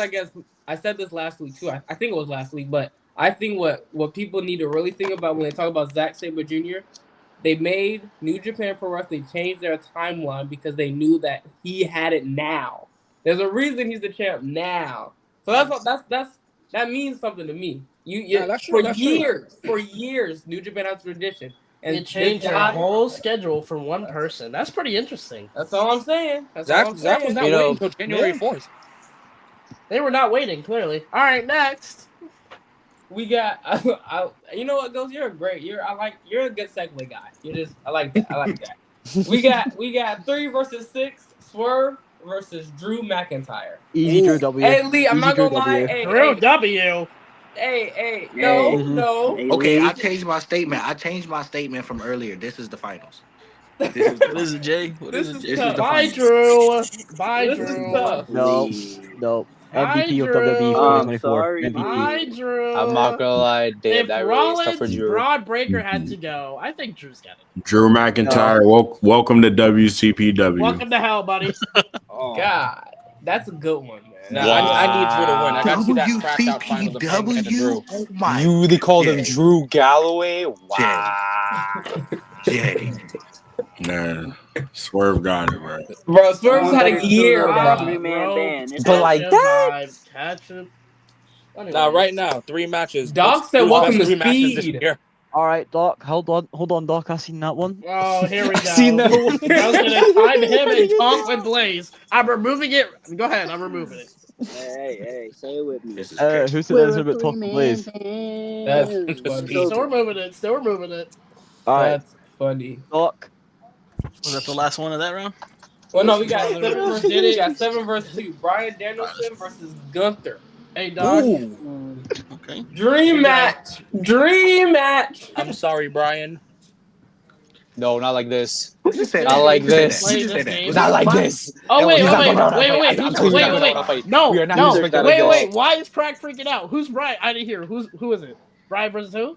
Speaker 2: guess I said this last week too. I think it was last week, but I think what people need to really think about when they talk about Zack Sabre Jr., they made New Japan Pro Wrestling change their timeline because they knew that he had it now. There's a reason he's the champ now. So that means something to me.
Speaker 8: That's true, that's true.
Speaker 2: For years, New Japan has tradition. And
Speaker 6: You changed
Speaker 2: this
Speaker 6: your
Speaker 2: guy-
Speaker 6: whole schedule for one person. That's pretty interesting.
Speaker 2: That's all I'm saying.
Speaker 8: Zach was not
Speaker 4: You know,
Speaker 8: waiting until January 4th.
Speaker 6: They were not waiting, clearly. All right, next.
Speaker 2: We got. You know what, Ghost? You're a You're a good segue guy. I like that. We got 3 versus 6. Swerve versus Drew McIntyre.
Speaker 7: Easy Drew W.
Speaker 2: Hey Lee, I'm
Speaker 7: Easy
Speaker 2: not
Speaker 7: Drew
Speaker 2: gonna lie.
Speaker 7: W.
Speaker 6: Drew W.
Speaker 2: Hey, no.
Speaker 5: Hey,
Speaker 9: Okay,
Speaker 5: Lee.
Speaker 9: I changed my statement from earlier. This is the finals.
Speaker 1: What is it, Jay? What
Speaker 2: This
Speaker 1: is
Speaker 2: is
Speaker 1: it, Jay?
Speaker 2: tough.
Speaker 6: Bye, Drew. Bye,
Speaker 2: This is
Speaker 6: Drew.
Speaker 2: tough.
Speaker 7: No,
Speaker 5: Lee.
Speaker 7: no.
Speaker 6: Hi,
Speaker 7: MVP of
Speaker 6: Drew.
Speaker 7: WWE
Speaker 5: I'm
Speaker 7: 2024.
Speaker 5: sorry,
Speaker 7: MVP.
Speaker 6: Bye, Drew.
Speaker 4: I'm not gonna lie, Dave.
Speaker 6: If
Speaker 4: That really is tough for
Speaker 6: Rollins,
Speaker 4: Drew.
Speaker 6: Broad Breaker had to go, I think Drew's got it.
Speaker 3: Drew McIntyre, welcome to WCPW.
Speaker 6: Welcome to hell, buddy.
Speaker 8: Oh.
Speaker 2: God, that's a good one, man.
Speaker 8: Nah, I need Drew to win. I got to see that cracked out finals of Hangman and Drew.
Speaker 9: Oh my
Speaker 4: You really called him
Speaker 9: Jay.
Speaker 4: Drew Galloway? Wow.
Speaker 9: Jay.
Speaker 3: Nah, Swerve got it, bro.
Speaker 2: Bro, Swerve's had a year,
Speaker 6: Wow.
Speaker 2: bro.
Speaker 5: 3-man band. It's
Speaker 4: But like that?
Speaker 6: Catch him.
Speaker 8: Now, right now, 3 matches.
Speaker 2: Doc
Speaker 8: Who's
Speaker 2: said
Speaker 8: the
Speaker 2: welcome
Speaker 8: best
Speaker 2: to
Speaker 8: 3 matches this
Speaker 2: speed.
Speaker 8: year?
Speaker 7: All right, Doc. Hold on, Doc. I seen that one.
Speaker 6: Oh, here we go.
Speaker 4: Seen that one.
Speaker 6: I was gonna time him and talk with Blaze. I'm removing it. Go ahead. I'm removing it.
Speaker 5: Hey, say it with me.
Speaker 9: This is
Speaker 7: Who said that about talk to Blaze?
Speaker 2: That's funny.
Speaker 6: Still removing it. Still removing it.
Speaker 7: All right,
Speaker 2: That's funny.
Speaker 7: Doc.
Speaker 1: Was that the last one of that round?
Speaker 2: Well, no, we got
Speaker 6: Brother,
Speaker 2: 7 versus
Speaker 6: did
Speaker 2: 2.
Speaker 6: it.
Speaker 2: We got 7 versus 2. Brian Danielson versus Gunther.
Speaker 6: Hey, dog.
Speaker 8: Ooh.
Speaker 1: Okay.
Speaker 2: Dream match.
Speaker 8: I'm sorry, Brian.
Speaker 4: No, not like this.
Speaker 9: Who just said
Speaker 4: Not
Speaker 9: that?
Speaker 4: like
Speaker 9: Who just
Speaker 4: this.
Speaker 9: said that? Who just said that?
Speaker 6: Play
Speaker 9: Was
Speaker 4: Not
Speaker 9: it
Speaker 4: like
Speaker 9: fun?
Speaker 4: this.
Speaker 6: Oh, wait,
Speaker 4: He's not going on.
Speaker 6: wait.
Speaker 4: I'm telling you, he's not going on a fight.
Speaker 6: No,
Speaker 4: We are not
Speaker 6: no.
Speaker 4: respecting
Speaker 6: Wait,
Speaker 4: this.
Speaker 6: wait. Why is Craig freaking out? Who's Brian? I didn't hear. Who is it? Brian versus who?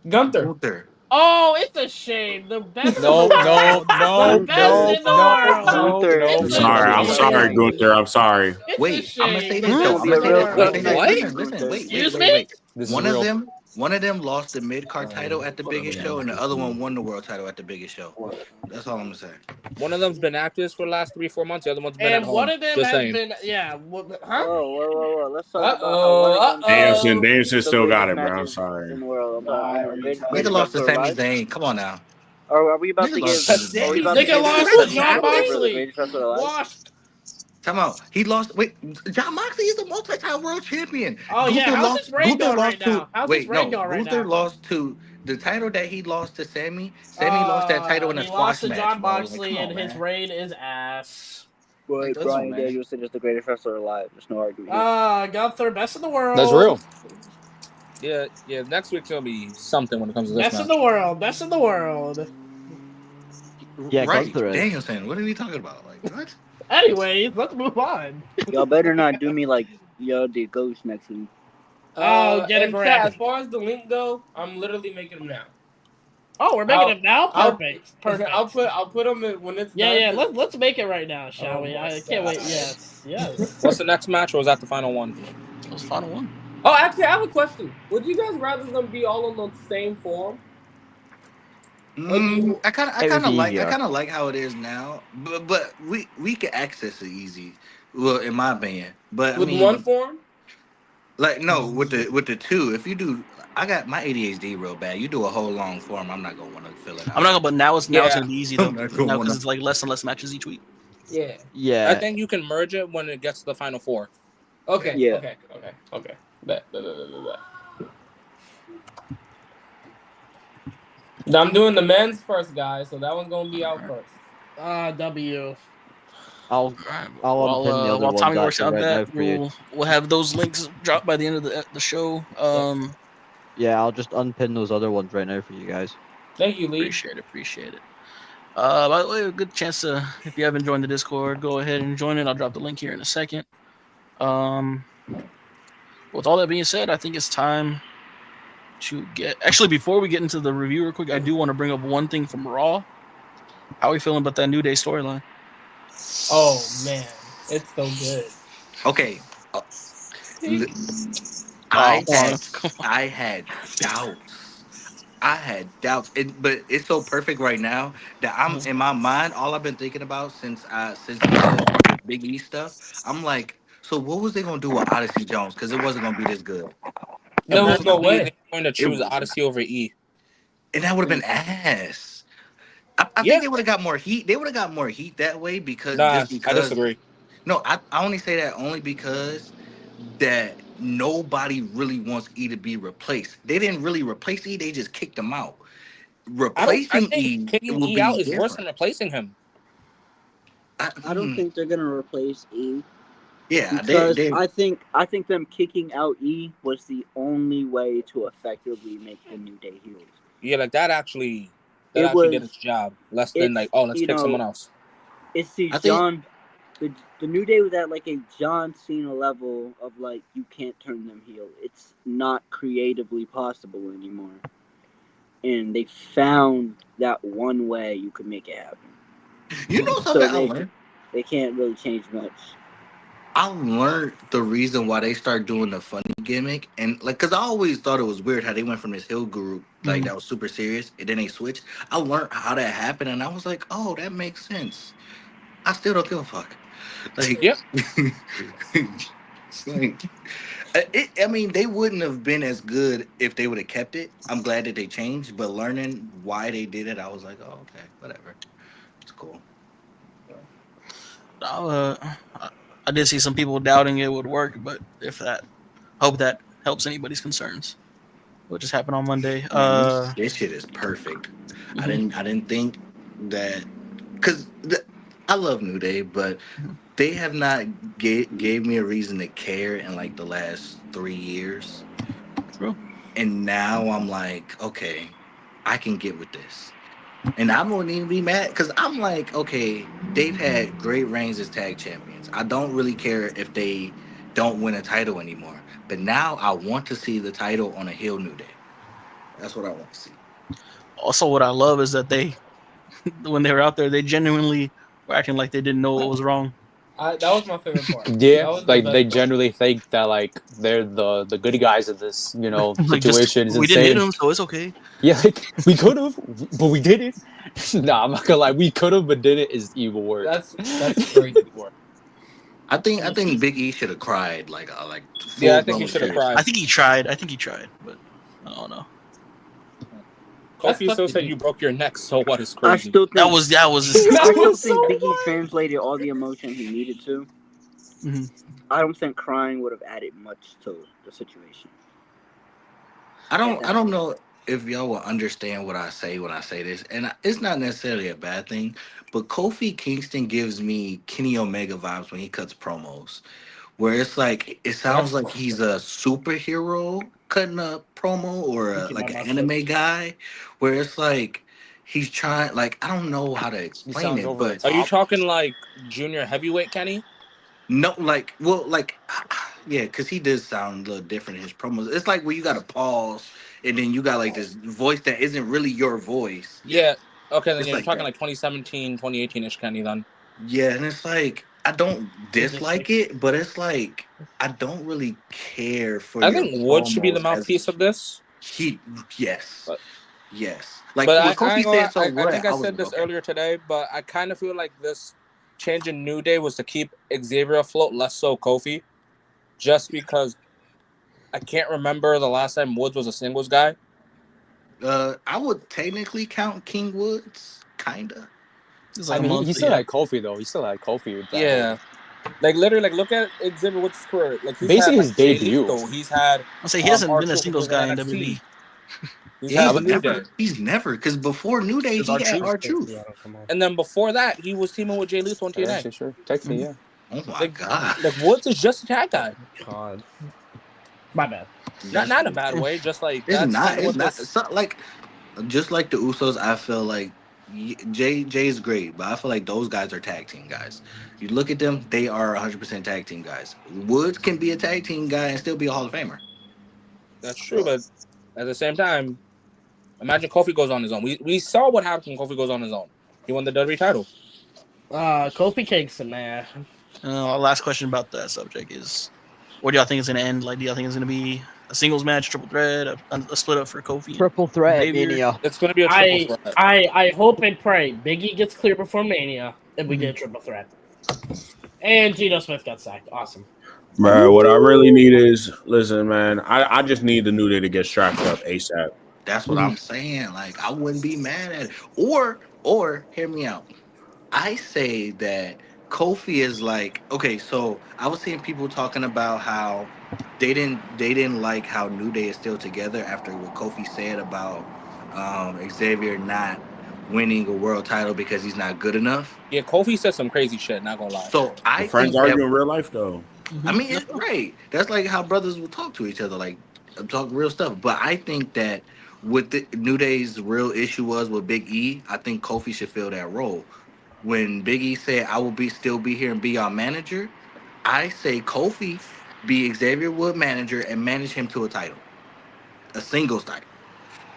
Speaker 2: Gunther.
Speaker 9: Gunther.
Speaker 6: Oh, it's a shame. The best.
Speaker 4: No,
Speaker 6: in the world.
Speaker 4: no,
Speaker 6: The best in the world.
Speaker 5: Gunther.
Speaker 3: I'm sorry, Gunther. I'm sorry.
Speaker 6: It's
Speaker 9: Wait,
Speaker 6: a
Speaker 9: I'm gonna say
Speaker 6: shame.
Speaker 9: this
Speaker 5: It's
Speaker 9: though.
Speaker 5: gonna be a real
Speaker 9: Listen,
Speaker 5: tough
Speaker 9: listen,
Speaker 5: match.
Speaker 9: listen, wait,
Speaker 6: Excuse
Speaker 9: wait,
Speaker 6: me?
Speaker 9: wait.
Speaker 4: This is
Speaker 9: One
Speaker 4: real.
Speaker 9: of them One of them lost the mid card title at the biggest show, and the other one won the world title at the biggest show. That's all I'm gonna say.
Speaker 8: One of them's been active for the last 3-4 months. The other one's been at
Speaker 6: And
Speaker 8: home.
Speaker 6: one of them
Speaker 8: Just
Speaker 6: has
Speaker 8: saying.
Speaker 6: been, huh?
Speaker 5: Whoa. Let's talk about how one of them
Speaker 3: Danielson still got it, bro. I'm
Speaker 5: matches
Speaker 3: sorry.
Speaker 5: in the world.
Speaker 9: Nigga lost to Sami Zayn. Come on now.
Speaker 5: Are we about
Speaker 9: Nigga
Speaker 5: to
Speaker 9: lost
Speaker 5: give?
Speaker 9: to Sami
Speaker 5: Are we
Speaker 9: Zayn.
Speaker 5: about to
Speaker 6: Nigga
Speaker 5: give
Speaker 6: lost
Speaker 5: the
Speaker 6: to John
Speaker 5: for the
Speaker 6: Moxley.
Speaker 5: greatest wrestler alive?
Speaker 6: Washed.
Speaker 9: Time out. He lost. Wait, John Moxley is a multi-time world champion.
Speaker 6: Oh yeah, how's his reign going right now?
Speaker 9: Gunther lost to the title that he lost to Sammy. Sammy lost that title in a
Speaker 6: He
Speaker 9: squash
Speaker 6: lost to
Speaker 9: match.
Speaker 6: John
Speaker 9: bro. Like,
Speaker 6: Moxley,
Speaker 9: come on,
Speaker 6: and his
Speaker 9: man.
Speaker 6: reign is ass.
Speaker 5: But
Speaker 9: Like,
Speaker 5: Brian
Speaker 9: man.
Speaker 5: Danielson is the greatest wrestler alive. There's no argument. Here.
Speaker 6: Gunther, best in the world.
Speaker 4: That's real.
Speaker 8: Yeah. Next week's gonna be something when it comes to this
Speaker 6: Best
Speaker 8: match.
Speaker 6: in the world. Best in the world.
Speaker 7: Yeah,
Speaker 9: right.
Speaker 7: Gunther is.
Speaker 9: Danielson, what are we talking about? Like, what?
Speaker 6: Anyways, let's move on.
Speaker 5: Y'all better not do me like y'all did Ghost next week.
Speaker 6: Get it
Speaker 2: and
Speaker 6: correct.
Speaker 2: chat, as far as the link go, I'm literally making them now.
Speaker 6: Oh, we're making it now. Perfect.
Speaker 2: I'll put them in when it's done.
Speaker 6: Let's make it right now, shall we? I can't wait. Yes.
Speaker 8: What's the next match, or was that the final one?
Speaker 1: That was the final one.
Speaker 2: Oh, actually, I have a question. Would you guys rather them be all on the same form?
Speaker 9: I kind
Speaker 7: It would
Speaker 9: of
Speaker 7: be
Speaker 9: like
Speaker 7: easier.
Speaker 9: how it is now, but we can access it easy. Well, in my opinion, but
Speaker 2: With
Speaker 9: I mean,
Speaker 2: one form?
Speaker 9: like no, with the two. If you do, I got my ADHD real bad. You do a whole long form, I'm not gonna want to fill it out.
Speaker 1: I'm not gonna. But now it's
Speaker 8: Yeah.
Speaker 1: gonna be easy though.
Speaker 9: I'm not gonna
Speaker 1: Now
Speaker 9: wanna-
Speaker 1: because it's like less and less matches each week.
Speaker 2: Yeah.
Speaker 5: Yeah.
Speaker 8: I think you can merge it when it gets to the final four.
Speaker 2: Okay.
Speaker 5: Yeah.
Speaker 2: Okay. Bet. Now I'm doing the men's first, guys, so that one's gonna be out first.
Speaker 6: W.
Speaker 7: I'll unpin the other
Speaker 1: While
Speaker 7: ones
Speaker 1: Tommy works
Speaker 7: actually
Speaker 1: out
Speaker 7: right now
Speaker 1: that,
Speaker 7: for you.
Speaker 1: we'll have those links dropped by the end of the show.
Speaker 7: Yeah, I'll just unpin those other ones right now for you guys.
Speaker 2: Thank you, Lee.
Speaker 1: Appreciate it. By the way, a good chance to, if you haven't joined the Discord, go ahead and join it. I'll drop the link here in a second. With all that being said, I think it's time to get. Actually, before we get into the review, real quick, I do want to bring up one thing from Raw. How are we feeling about that New Day storyline?
Speaker 2: Oh man, it's so good.
Speaker 9: Okay, I had doubts, but it's so perfect right now that I'm in my mind. All I've been thinking about since the Big E stuff, I'm like, so what was they gonna do with Odyssey Jones? Because it wasn't gonna be this good.
Speaker 2: There was no way.
Speaker 8: They're going to choose Odyssey over E.
Speaker 9: And that would have been ass. I think they would have got more heat. They would have got more heat that way because
Speaker 8: I disagree.
Speaker 9: No, I only say that only because that nobody really wants E to be replaced. They didn't really replace E. They just kicked him out. Replacing E
Speaker 8: kicking
Speaker 9: will
Speaker 8: E
Speaker 9: be
Speaker 8: out is
Speaker 9: different.
Speaker 8: worse than replacing him.
Speaker 5: I don't think they're gonna replace E.
Speaker 9: Yeah,
Speaker 5: because I think them kicking out E was the only way to effectively make the New Day heels.
Speaker 8: Yeah, like that actually
Speaker 5: It
Speaker 8: did
Speaker 5: was-
Speaker 8: its job. Less than like, oh, let's pick someone else.
Speaker 5: It's the
Speaker 9: I think-
Speaker 5: John. The New Day was at like a John Cena level of like you can't turn them heel. It's not creatively possible anymore. And they found that one way you could make it happen.
Speaker 9: You know something I learned?
Speaker 5: They can't really change much.
Speaker 9: I learned the reason why they start doing the funny gimmick, and like, cause I always thought it was weird how they went from this hill group like that was super serious, and then they switched. I learned how that happened, and I was like, oh, that makes sense. I still don't give a fuck. Like,
Speaker 8: Yep.
Speaker 9: I mean, they wouldn't have been as good if they would have kept it. I'm glad that they changed, but learning why they did it, I was like, oh, okay, whatever, it's cool.
Speaker 1: I did see some people doubting it would work, but hope that helps anybody's concerns. What just happened on Monday?
Speaker 9: This shit is perfect. I didn't think that, because I love New Day, but they have not gave me a reason to care in like the last 3 years.
Speaker 1: True.
Speaker 9: And now I'm like, okay, I can get with this. And I won't even be mad because I'm like, okay, they've had great reigns as tag champions. I don't really care if they don't win a title anymore. But now I want to see the title on a heel New Day. That's what I want to see.
Speaker 1: Also, what I love is that when they were out there, they genuinely were acting like they didn't know what was wrong.
Speaker 2: That was my favorite part.
Speaker 4: Yeah,
Speaker 2: That was the
Speaker 4: like
Speaker 2: best
Speaker 4: they
Speaker 2: part.
Speaker 4: generally think that like they're the good guys in this,
Speaker 1: Like, just
Speaker 4: situation. Is
Speaker 1: we didn't hit
Speaker 4: insane.
Speaker 1: him, so it's okay.
Speaker 4: Yeah, like we could have, but we didn't. Nah, I'm not gonna lie. We could have, but didn't is evil work.
Speaker 2: That's crazy work.
Speaker 9: I think Big E should have cried like full
Speaker 8: Yeah, I think he
Speaker 9: blown
Speaker 8: should have
Speaker 9: tears.
Speaker 8: cried.
Speaker 1: I think he tried, but I don't know.
Speaker 8: Kofi still said you broke your neck, so what is
Speaker 5: I
Speaker 8: crazy?
Speaker 5: still think
Speaker 1: That was
Speaker 5: I still
Speaker 4: was
Speaker 5: think
Speaker 4: so
Speaker 5: Big E
Speaker 4: wild.
Speaker 5: translated all the emotion he needed to.
Speaker 1: Mhm.
Speaker 5: I don't think crying would have added much to the situation.
Speaker 9: I don't know if y'all will understand what I say when I say this, and it's not necessarily a bad thing, but Kofi Kingston gives me Kenny Omega vibes when he cuts promos, where it's like it sounds like he's a superhero cutting a promo or
Speaker 6: Thank you,
Speaker 9: like an
Speaker 6: my
Speaker 9: anime guy, where it's like he's trying like I don't know how to
Speaker 4: He
Speaker 9: explain
Speaker 4: sounds
Speaker 9: it,
Speaker 4: over the
Speaker 9: but
Speaker 8: Are you
Speaker 4: top.
Speaker 8: talking like junior heavyweight Kenny?
Speaker 9: no, like well, like yeah, because he does sound a little different in his promos. It's like where you got to pause and then you got like this voice that isn't really your voice.
Speaker 8: Yeah. Okay, then
Speaker 9: It's
Speaker 8: you're
Speaker 9: like
Speaker 8: talking
Speaker 9: that.
Speaker 8: like 2017, 2018-ish Kenny then.
Speaker 9: Yeah, and it's like I don't
Speaker 6: It just
Speaker 9: dislike
Speaker 6: makes-
Speaker 9: it, but it's like I don't really care for
Speaker 8: I
Speaker 9: your
Speaker 8: think Wood should be the
Speaker 9: promos
Speaker 8: mouthpiece of this.
Speaker 9: he yes.
Speaker 8: But,
Speaker 9: Yes. Like
Speaker 8: but
Speaker 9: when
Speaker 8: I
Speaker 9: Kofi
Speaker 8: ain't gonna
Speaker 9: said
Speaker 8: lie,
Speaker 9: so
Speaker 8: I
Speaker 9: what,
Speaker 8: think
Speaker 9: I
Speaker 8: I
Speaker 9: was
Speaker 8: said
Speaker 9: like,
Speaker 8: this
Speaker 9: okay.
Speaker 8: earlier today, but I kind of feel like this change in New Day was to keep Xavier afloat, less so Kofi. Just because I can't remember the last time Woods was a singles guy.
Speaker 9: I would technically count King Woods, kinda.
Speaker 1: It's
Speaker 4: I
Speaker 1: like a
Speaker 4: mean,
Speaker 1: month,
Speaker 4: he
Speaker 1: but
Speaker 4: still
Speaker 1: yeah.
Speaker 4: had Kofi though. He still had Kofi with that.
Speaker 8: Yeah. Like literally, like look at Xavier Woods' career. Like he's had
Speaker 4: Basically,
Speaker 8: like
Speaker 4: his
Speaker 8: Jay
Speaker 4: debut.
Speaker 8: Lethal. He's had
Speaker 1: I'll say he hasn't been a
Speaker 8: R-Truth, which
Speaker 1: singles
Speaker 8: was in
Speaker 1: guy in
Speaker 8: NXT.
Speaker 1: WWE.
Speaker 8: He's
Speaker 9: Yeah,
Speaker 8: had the New Day.
Speaker 9: he's never because before New Day
Speaker 6: Because
Speaker 9: he had
Speaker 6: R-Truth.
Speaker 9: R-Truth.
Speaker 8: And then before that, he was teaming with Jay Lethal on
Speaker 4: Yeah,
Speaker 8: TNA.
Speaker 4: sure. Technically, yeah.
Speaker 9: Oh my
Speaker 8: Like,
Speaker 9: god.
Speaker 8: like Woods is just a tag guy.
Speaker 6: God. My bad.
Speaker 8: Not in a bad way. Just like
Speaker 9: It's
Speaker 8: that's
Speaker 9: not.
Speaker 8: kind of
Speaker 9: It's
Speaker 8: what
Speaker 9: not.
Speaker 8: this.
Speaker 9: It's not like just like the Usos. I feel like Jay is great, but I feel like those guys are tag team guys. You look at them; they are 100% tag team guys. Woods can be a tag team guy and still be a Hall of Famer.
Speaker 8: That's true, but at the same time, imagine Kofi goes on his own. We saw what happened when Kofi goes on his own. He won the WWE title.
Speaker 6: Kofi Kingston, man.
Speaker 1: Last question about that subject is, what do y'all think is going to end? Like, do y'all think it's going to be a singles match, triple threat, a split up for Kofi?
Speaker 7: Triple threat at
Speaker 1: Xavier?
Speaker 7: Mania.
Speaker 8: It's going to be a triple threat.
Speaker 6: I hope and pray Big E gets clear before Mania and we get a triple threat. And Geno Smith got sacked. Awesome.
Speaker 3: Bro, what I really need is listen, man. I just need the New Day to get strapped up ASAP.
Speaker 9: That's what I'm saying. Like, I wouldn't be mad at it. Or hear me out. I say that Kofi is like, okay, so I was seeing people talking about how they didn't like how New Day is still together after what Kofi said about Xavier not winning a world title because he's not good enough.
Speaker 8: Yeah, Kofi said some crazy shit. Not gonna lie.
Speaker 9: So I
Speaker 3: The friends
Speaker 9: think
Speaker 3: argue
Speaker 9: that
Speaker 3: in real life though.
Speaker 9: I mean, it's right. That's like how brothers will talk to each other, like talk real stuff. But I think that what the New Day's real issue was with Big E, I think Kofi should fill that role. When Big E said, "I will still be here and be our manager," I say Kofi be Xavier Wood manager and manage him to a title, a singles title.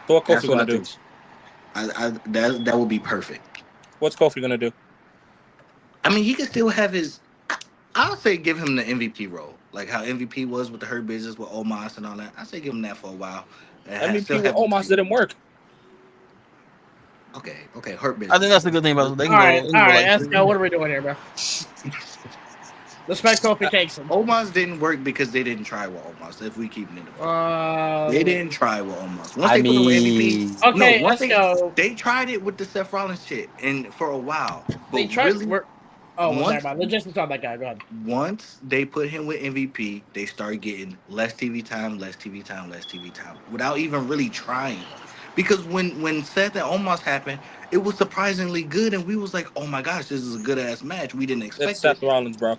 Speaker 8: So what
Speaker 9: That's
Speaker 8: Kofi
Speaker 9: what
Speaker 8: gonna
Speaker 9: I
Speaker 8: do?
Speaker 9: think. That would be perfect.
Speaker 8: What's Kofi gonna do?
Speaker 9: I mean, he could still have his. I would say give him the MVP role, like how MVP was with the Hurt Business with Omos and all that. I say give him that for a while. And
Speaker 8: MVP with Omos didn't work.
Speaker 9: Okay, Hurt Business.
Speaker 1: I think that's the good thing about it. They can
Speaker 6: All
Speaker 1: go.
Speaker 6: right,
Speaker 1: They can go like,
Speaker 6: let's go. What are we doing here, bro? Respect Kofi Kingston.
Speaker 9: Omos didn't work because they didn't try with Omos. If we keep it in the they didn't try with Omos. Once
Speaker 4: I
Speaker 9: they put him with
Speaker 4: mean,
Speaker 9: MVP,
Speaker 6: Okay,
Speaker 9: once
Speaker 6: let's go.
Speaker 9: they tried it with the Seth Rollins shit, and for a while, but
Speaker 6: They tried.
Speaker 9: really,
Speaker 6: Well, never
Speaker 9: once
Speaker 6: mind. Logistics on that guy. Go ahead.
Speaker 9: once they put him with MVP, they started getting less TV time, without even really trying. Because when Seth and Omos happened, it was surprisingly good, and we was like, "Oh my gosh, this is a good ass match." We didn't
Speaker 8: It's
Speaker 9: expect
Speaker 8: Seth
Speaker 9: it,
Speaker 8: Rollins, bro.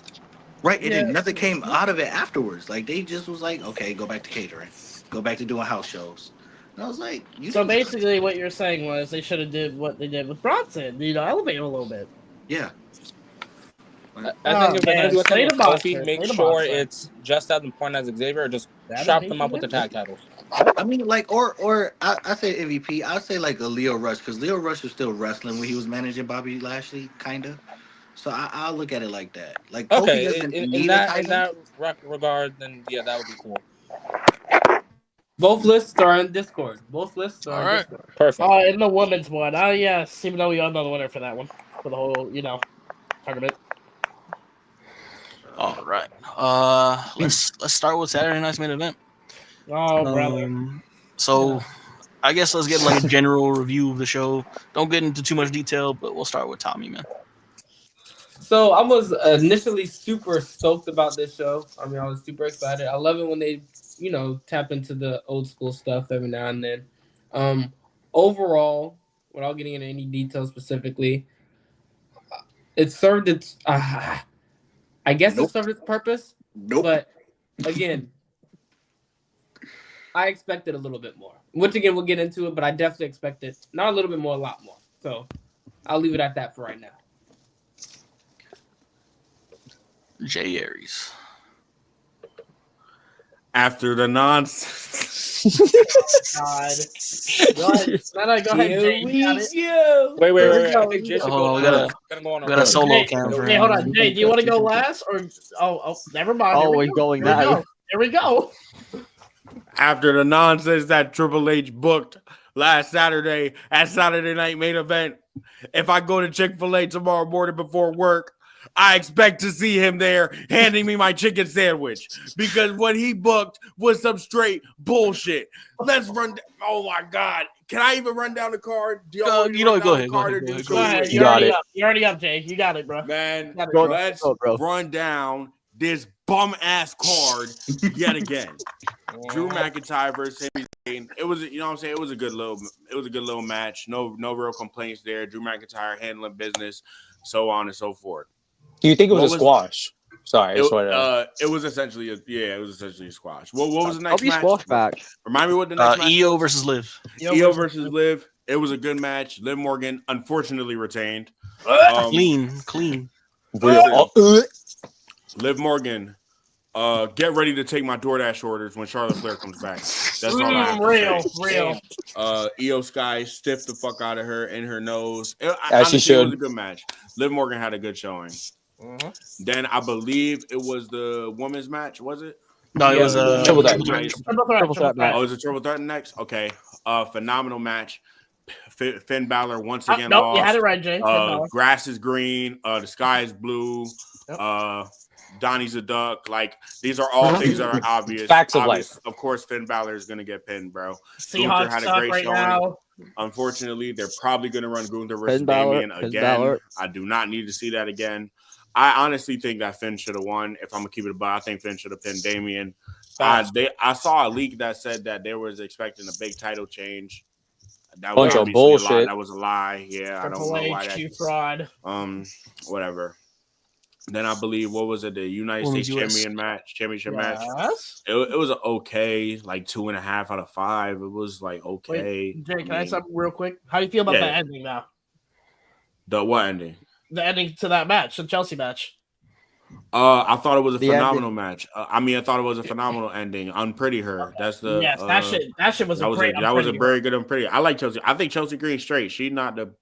Speaker 9: right? And
Speaker 6: Yeah.
Speaker 9: then nothing came out of it afterwards. Like they just was like, "Okay, go back to catering, go back to doing house shows." And I was like, "You
Speaker 6: So
Speaker 9: didn't try."
Speaker 6: basically, what you're saying was they should have did what they did with Bronson. Elevate him a little bit.
Speaker 9: Yeah."
Speaker 8: I think if they're gonna do a
Speaker 6: Slay
Speaker 8: thing
Speaker 6: the
Speaker 8: with
Speaker 6: monster,
Speaker 8: Kofi, make
Speaker 6: slay the
Speaker 8: sure
Speaker 6: monster.
Speaker 8: it's just as important as Xavier, or just
Speaker 6: That
Speaker 8: strap
Speaker 6: is
Speaker 8: them up with the tag titles.
Speaker 9: I mean, like, or I say MVP. I say like a Leo Rush because Leo Rush was still wrestling when he was managing Bobby Lashley, kinda. So I'll look at it like that. Like Kofi
Speaker 8: Okay,
Speaker 9: doesn't
Speaker 8: in
Speaker 9: need a
Speaker 8: that
Speaker 9: title.
Speaker 8: regard, then yeah, that would be cool.
Speaker 2: Both lists are in Discord.
Speaker 1: All right.
Speaker 8: Perfect.
Speaker 6: In the women's one, yes, even though we all know the winner for that one, for the whole, tournament.
Speaker 1: All right. Let's start with Saturday night's main event.
Speaker 6: Oh, brother.
Speaker 1: So I guess let's get like a general review of the show. Don't get into too much detail, but we'll start with Tommy, man.
Speaker 2: So I was initially super stoked about this show. I mean, I was super excited. I love it when they, tap into the old school stuff every now and then. Overall, without getting into any details specifically, it served its. I guess it served its purpose.
Speaker 9: Nope.
Speaker 2: But again, I expected a little bit more. Which again, we'll get into it, but I definitely expected not a little bit more, a lot more. So I'll leave it at that for right now.
Speaker 1: Jay Aries.
Speaker 3: After the nonsense.
Speaker 6: God. Go ahead, Jay. You got it.
Speaker 8: Wait. I think Jay should
Speaker 1: Oh,
Speaker 8: go.
Speaker 1: we gotta
Speaker 8: go on.
Speaker 1: got a solo
Speaker 6: Jay,
Speaker 1: cam for
Speaker 6: Hey,
Speaker 1: him.
Speaker 6: hold on, Jay. Do you want to go last, or never mind.
Speaker 7: Oh,
Speaker 6: Here we
Speaker 7: we're
Speaker 6: go.
Speaker 7: going
Speaker 6: Here we
Speaker 7: now.
Speaker 6: go. Here we go.
Speaker 3: After the nonsense that Triple H booked last Saturday at Saturday Night Main Event, if I go to Chick-fil-A tomorrow morning before work, I expect to see him there handing me my chicken sandwich because what he booked was some straight bullshit. Let's run. Oh my God. Can I even run down the card? Do y'all want me to run
Speaker 1: go
Speaker 3: down
Speaker 1: ahead.
Speaker 3: the card or do
Speaker 6: Go
Speaker 3: so
Speaker 6: ahead.
Speaker 3: quick?
Speaker 4: You got it.
Speaker 6: You're already up, Jay. You got it, bro.
Speaker 3: Man,
Speaker 6: Got it,
Speaker 7: Go-
Speaker 6: bro.
Speaker 3: let's
Speaker 7: bro.
Speaker 3: run down this bum ass card yet again. Drew McIntyre versus Sami Zayn. It was, you know what I'm saying? It was a good little match. No real complaints there. Drew McIntyre handling business, so on and so forth.
Speaker 4: Do you think it was
Speaker 3: What
Speaker 4: a
Speaker 3: was-
Speaker 4: squash? Sorry, I just wanted to.
Speaker 3: It was essentially a squash. What was the next
Speaker 7: Probably
Speaker 3: match?
Speaker 7: squash match.
Speaker 3: Remind me what the next match
Speaker 1: EO
Speaker 3: was?
Speaker 1: versus Liv.
Speaker 3: EO versus Liv. It was a good match. Liv Morgan unfortunately retained.
Speaker 1: Clean.
Speaker 3: Liv Morgan, get ready to take my DoorDash orders when Charlotte Flair comes back. That's all I have to say.
Speaker 6: Real.
Speaker 3: EO Sky stiffed the fuck out of her in her nose.
Speaker 4: As
Speaker 3: Honestly,
Speaker 4: she should.
Speaker 3: It was a good match. Liv Morgan had a good showing. Then I believe it was the women's match. Was it?
Speaker 1: No, it was a
Speaker 4: Triple threat.
Speaker 7: Triple threat match.
Speaker 3: Oh, is it triple threat next? Okay. Phenomenal match. Finn Balor once again
Speaker 6: Nope,
Speaker 3: lost.
Speaker 6: you had it right, Jay.
Speaker 3: Grass is green. The sky is blue.
Speaker 6: Yep.
Speaker 3: Donnie's a duck. Like, these are all things that are obvious.
Speaker 4: Facts of life.
Speaker 3: Of course, Finn Balor is going to get pinned, bro.
Speaker 6: Seahawks
Speaker 3: Gunther had a
Speaker 6: suck
Speaker 3: great
Speaker 6: right
Speaker 3: showing.
Speaker 6: now.
Speaker 3: Unfortunately, they're probably going to run Gunther versus
Speaker 7: Finn Balor,
Speaker 3: Damian
Speaker 7: Finn
Speaker 3: again.
Speaker 7: Balor.
Speaker 3: I do not need to see that again. I honestly think that Finn should have won. If I'm going to keep it above, I think Finn should have pinned Damian. I saw a leak that said that they was expecting a big title change. That was
Speaker 4: Bunch of
Speaker 3: obviously a lie.
Speaker 4: bullshit.
Speaker 3: That was a lie. Yeah, I don't know why
Speaker 6: HQ fraud.
Speaker 3: whatever. Then I believe, what was it? The United
Speaker 1: Women's
Speaker 3: States
Speaker 1: US.
Speaker 3: championship match.
Speaker 6: Yes.
Speaker 3: It was okay, like 2.5 out of 5. It was like okay.
Speaker 6: Wait, Jay, can I say something real quick? How do you feel about the ending now?
Speaker 3: The what ending?
Speaker 6: The ending to that match, the Chelsea match.
Speaker 3: I thought it was a
Speaker 7: The
Speaker 3: phenomenal match. I thought it was a phenomenal ending. Unpretty her. That's the
Speaker 6: Yes, that shit was
Speaker 3: that
Speaker 6: a
Speaker 3: was
Speaker 6: great.
Speaker 3: that was a very good unpretty. I like Chelsea. I think Chelsea Green straight. She's not the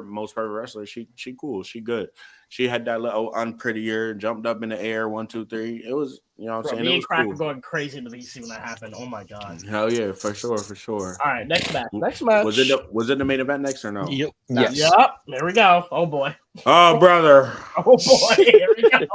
Speaker 3: most perfect wrestler. She cool. She good. She had that little unprettier, jumped up in the air, 1, 2, 3. It was, you know what I'm saying?
Speaker 6: Me
Speaker 3: It
Speaker 6: and
Speaker 3: was
Speaker 6: Crack
Speaker 3: cool.
Speaker 6: were going crazy to see when that happened. Oh my god.
Speaker 3: Hell yeah, for sure.
Speaker 6: All right, next match.
Speaker 3: Was it the main event next or no?
Speaker 1: Yep.
Speaker 4: Yes.
Speaker 6: Yep. There we go. Oh boy.
Speaker 3: Oh brother.
Speaker 6: Oh boy. Here we go.